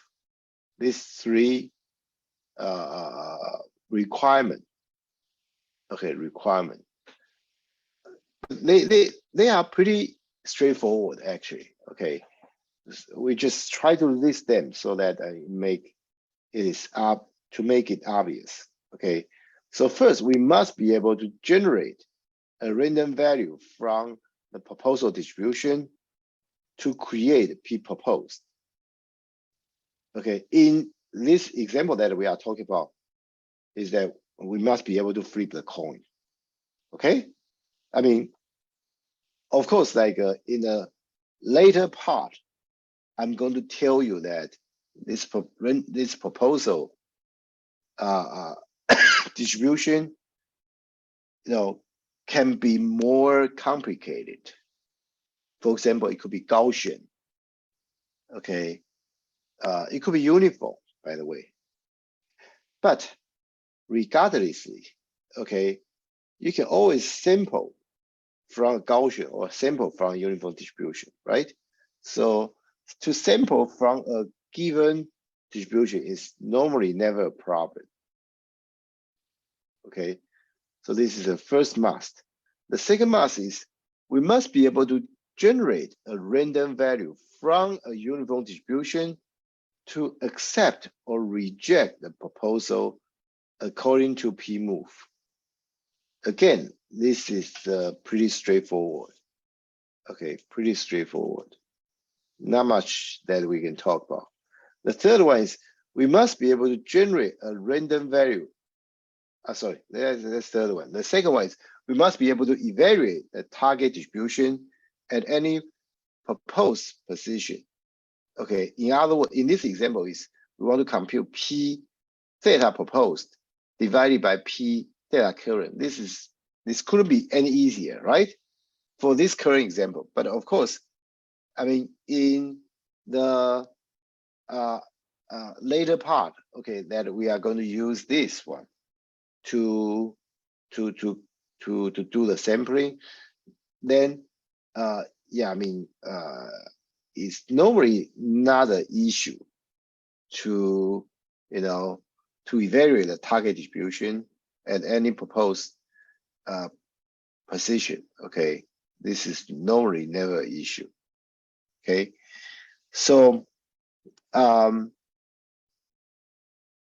these 3 requirement. Okay, requirement. They are pretty straightforward actually. Okay, we just try to list them so that make it obvious. Okay, so first we must be able to generate a random value from the proposal distribution to create P proposed. Okay, in this example that we are talking about is that we must be able to flip the coin. Okay, I mean, of course, like in a later part, I'm going to tell you that this proposal distribution, can be more complicated. For example, it could be Gaussian. Okay, it could be uniform, by the way. But regardlessly, okay, you can always sample from Gaussian or sample from uniform distribution, right? So to sample from a given distribution is normally never a problem. Okay, so this is the first must. The second must is we must be able to generate a random value from a uniform distribution to accept or reject the proposal according to P move. Again, this is pretty straightforward. Okay, pretty straightforward. Not much that we can talk about. The third one is we must be able to generate a random value. Sorry, that's the third one. The second one is we must be able to evaluate the target distribution at any proposed position. Okay, in other words, in this example is we want to compute P theta proposed divided by P theta current. This couldn't be any easier, right? For this current example, but of course, I mean, in the later part, okay, that we are going to use this one to do the sampling, then yeah, I mean, it's normally not an issue to to evaluate the target distribution at any proposed position. Okay, this is normally never an issue. Okay, so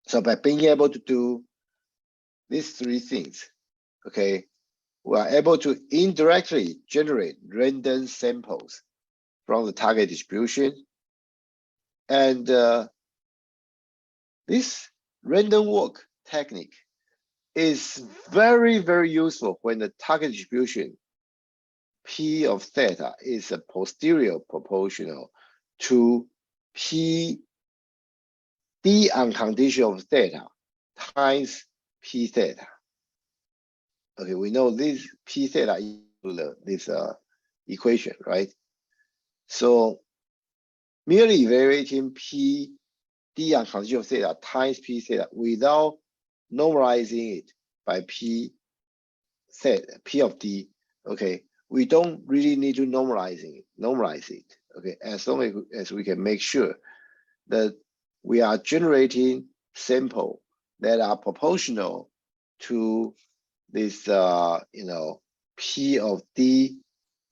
so by being able to do these three things, okay, we are able to indirectly generate random samples from the target distribution. And this random walk technique is very, very useful when the target distribution P of theta is a posterior proportional to P D unconditional of theta times P theta. Okay, we know this P theta equal this equation, right? So merely evaluating P D unconditional of theta times P theta without normalizing it by P theta, P of D, okay, we don't really need to normalize it, okay, as long as we can make sure that we are generating sample that are proportional to this, you know, P of D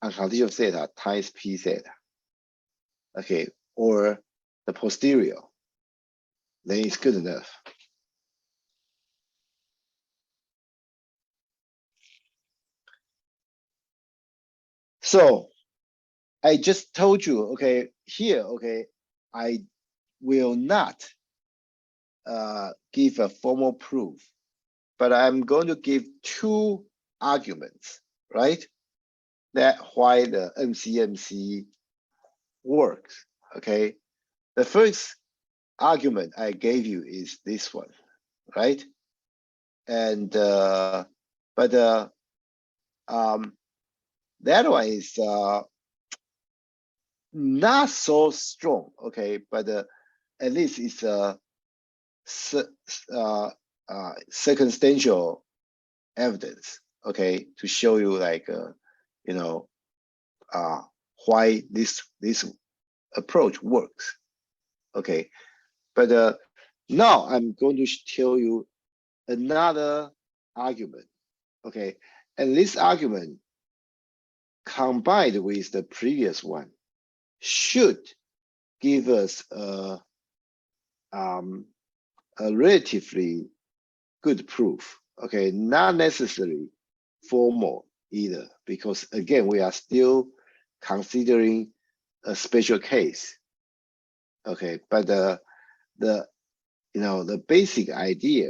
unconditional theta times P theta, okay, or the posterior, then it's good enough. So I just told you, okay, here, okay, I will not give a formal proof, but I'm going to give two arguments, right? That why the MCMC works, okay? The first argument I gave you is this one, right? And that one is not so strong, okay? But at least it's a circumstantial evidence, okay, to show you like you know why this approach works, okay. But now I'm going to tell you another argument, okay, and this argument combined with the previous one should give us a relatively good proof, okay, not necessarily formal either, because again, we are still considering a special case, okay, but the you know, the basic idea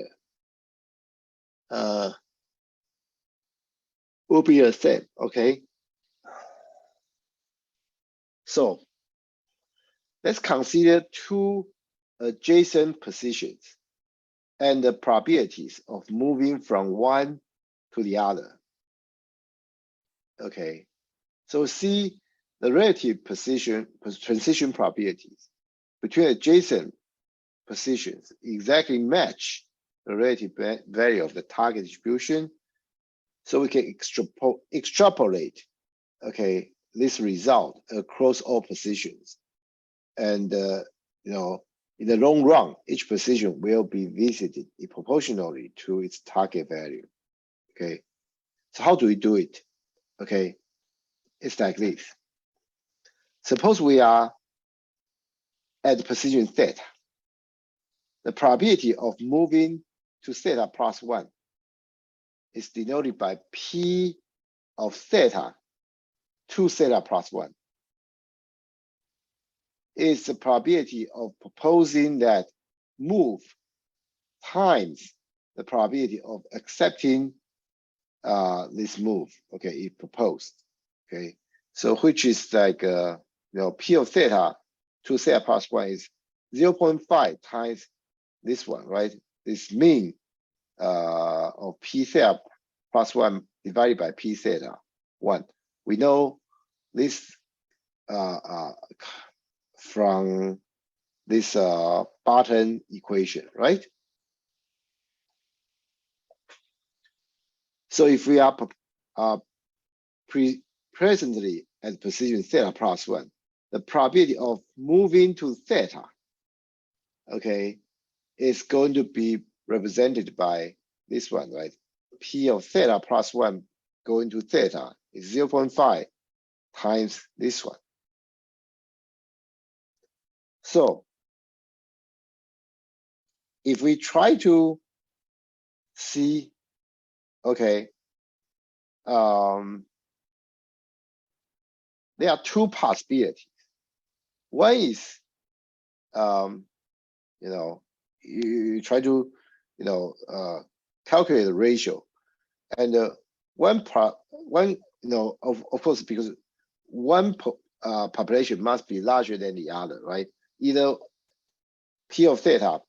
will be the same, okay. So let's consider two adjacent positions and the probabilities of moving from one to the other. Okay, so see the relative transition probabilities between adjacent positions exactly match the relative value of the target distribution. So we can extrapolate, okay, this result across all positions. And you know, in the long run, each position will be visited proportionally to its target value. Okay, so how do we do it? Okay, it's like this. Suppose we are at position theta. The probability of moving to theta plus 1 is denoted by P of theta to theta plus 1. It's the probability of proposing that move times the probability of accepting this move, okay, if proposed, okay. So which is like, you know, P of theta to theta plus 1 is 0.5 times this one, right? This mean of P theta plus 1 divided by P theta 1. We know this from this Barton equation, right? So if we are presently at position theta plus 1, the probability of moving to theta, okay, is going to be represented by this one, right? P of theta plus 1 going to theta is 0.5 times this one. So if we try to see, okay, there are two possibilities. One is, you know, you try to, you know, calculate the ratio, and one, you know, of course, because one population must be larger than the other, right? Either P of theta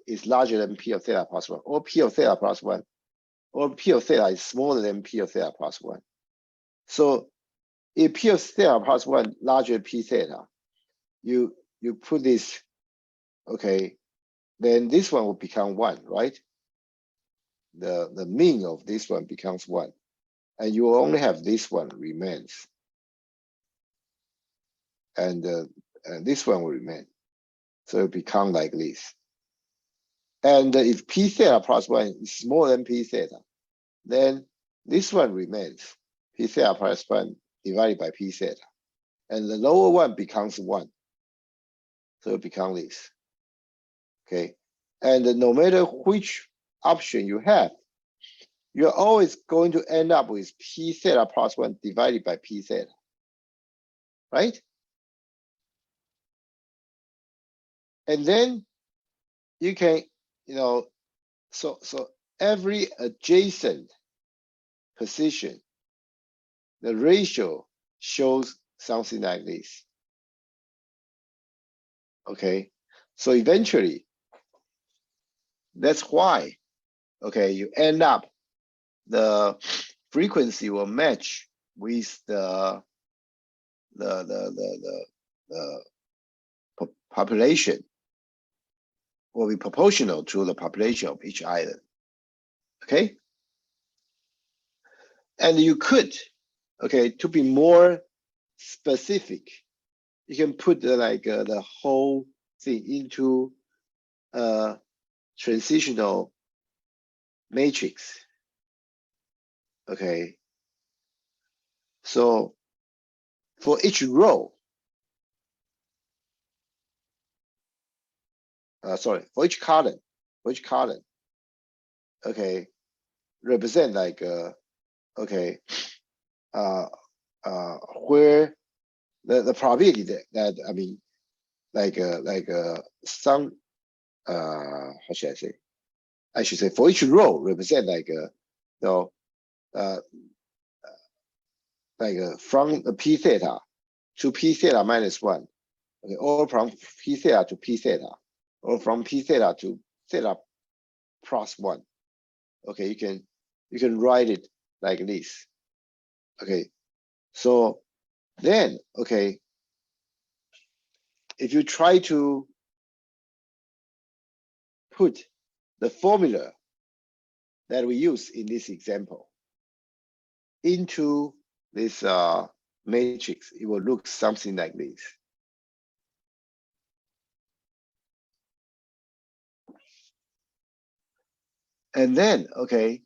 is larger than P of theta plus 1, or P of theta plus 1, or P of theta is smaller than P of theta plus 1. So if P of theta plus 1 larger than P theta, you put this, okay, then this one will become 1, right? The mean of this one becomes 1, and you will only have this one remains, and this one will remain. So it become like this. And if P theta plus 1 is smaller than P theta, then this one remains, P theta plus 1 divided by P theta, and the lower one becomes 1. So it becomes this, okay? And no matter which option you have, you're always going to end up with P theta plus 1 divided by P theta, right? And then you can, you know, so every adjacent position, the ratio shows something like this. Okay, so eventually, that's why, okay, you end up, the frequency will match with the population, will be proportional to the population of each island. Okay, and you could, okay, to be more specific, you can put the whole thing into a transitional matrix. Okay, so for each row, for each column, okay, represent like okay, where the probability that I mean, some how should I say? I should say for each row represent like from the P theta to P theta minus 1, okay, or from P theta to P theta, or from P theta to theta plus 1. Okay, you can write it like this. Okay, so then, okay, if you try to put the formula that we use in this example into this matrix, it will look something like this. And then, okay,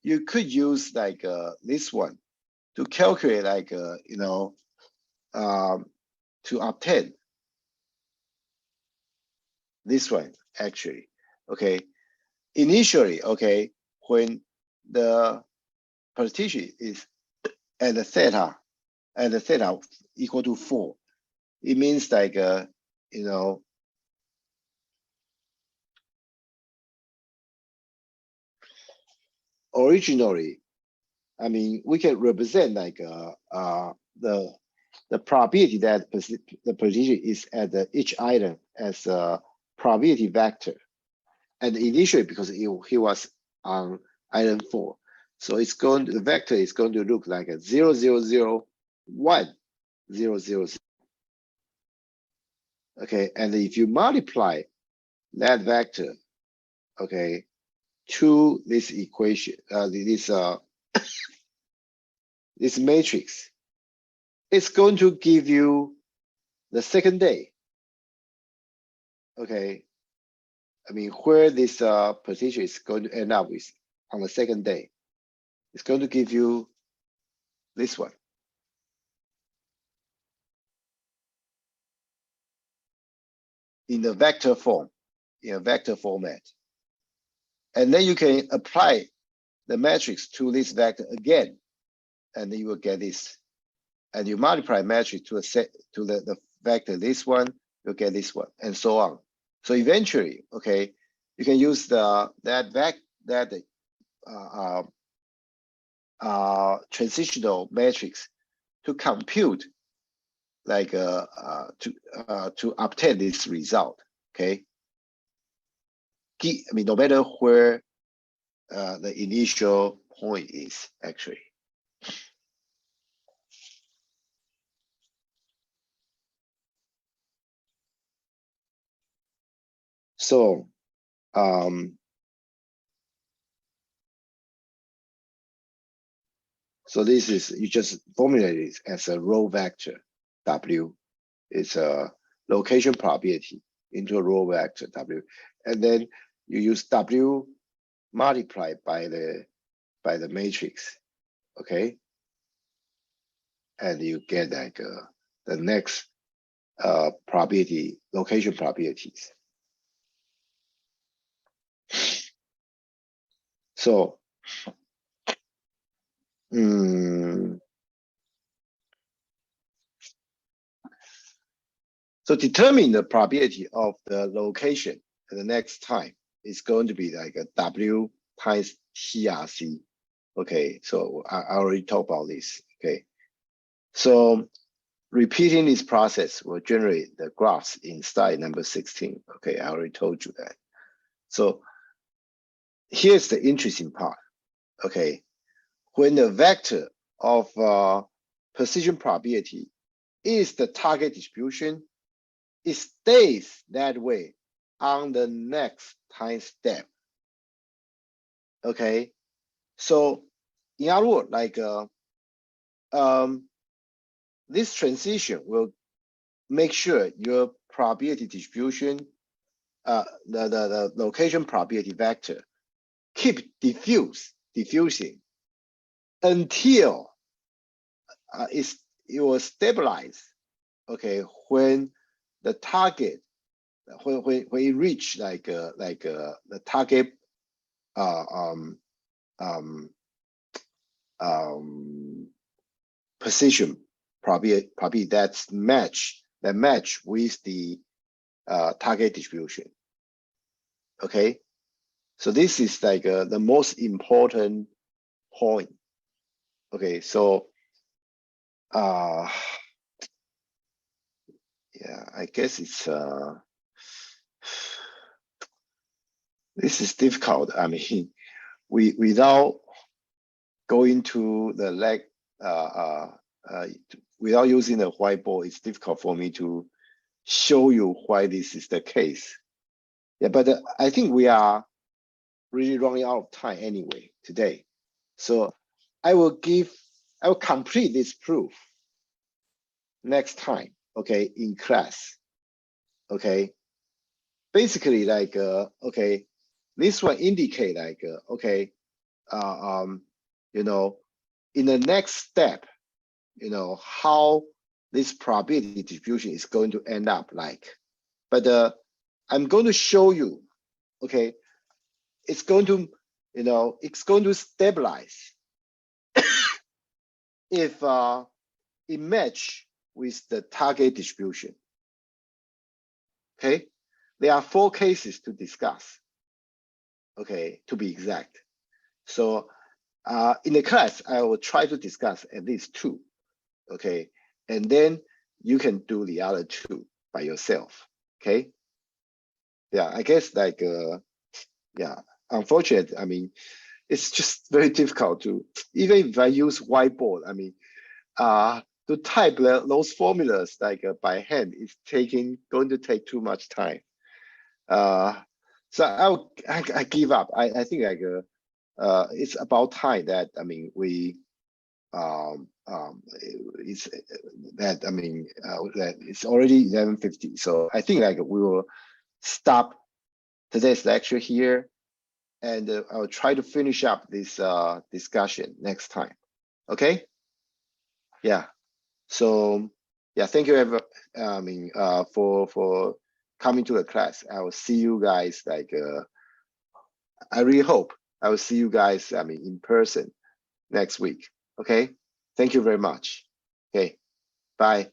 you could use like this one to calculate like, you know, to obtain this one actually, okay. Initially, okay, when the partition is at the theta equal to 4, it means like, you know, originally, I mean, we can represent like the probability that the position is at each item as a probability vector. And initially, because he was on item 4, so it's going to, the vector is going to look like a 0, 0, 0, 1, 0, 0, 0. Okay, and if you multiply that vector, okay, to this equation, this matrix, it's going to give you the second day. Okay, I mean, where this position is going to end up with on the second day. It's going to give you this one. In the vector form, in a vector format. And then you can apply the matrix to this vector again, and then you will get this. And you multiply matrix to a set to the vector this one, you'll get this one, and so on. So eventually, okay, you can use that transitional matrix to compute like to obtain this result. Okay, I mean, no matter where the initial point is actually. So so this is, you just formulate it as a row vector W. It's a location probability into a row vector W, and then you use W multiplied by the matrix, okay, and you get like the next probability, location probabilities. So so determine the probability of the location at the next time is going to be like a W times TRC. Okay, so I already talked about this. Okay, so repeating this process will generate the graphs in slide number 16. Okay, I already told you that. So here's the interesting part. Okay, when the vector of precision probability is the target distribution, it stays that way on the next time step. Okay, so in other words, like this transition will make sure your probability distribution, the location probability vector, keep diffusing until it will stabilize. Okay, when the target, when it reach like the target precision probably that match with the target distribution. Okay, so this is like the most important point. Okay, so yeah, I guess it's this is difficult. I mean, without going to the without using the whiteboard, it's difficult for me to show you why this is the case. Yeah, but I think we are really running out of time anyway today. So I will complete this proof next time, okay, in class. Okay, basically like okay, this one indicate like okay, you know, in the next step, you know, how this probability distribution is going to end up like. But I'm going to show you, okay, it's going to, you know, it's going to stabilize if it match with the target distribution. Okay, there are 4 cases to discuss, okay, to be exact. So in the class, I will try to discuss at least 2, okay, and then you can do the other 2 by yourself, okay? Yeah, I guess like, yeah, unfortunately, I mean, it's just very difficult to, even if I use whiteboard, I mean, to type those formulas like by hand is going to take too much time. So I give up. I think like it's about time that, I mean, we it's that, I mean, that it's already 11:50. So I think like we will stop today's lecture here, and I will try to finish up this discussion next time. Okay. Yeah. So yeah, thank you ever. I mean, for coming to the class. I will see you guys like. I really hope I will see you guys. I mean, in person next week. Okay. Thank you very much. Okay. Bye.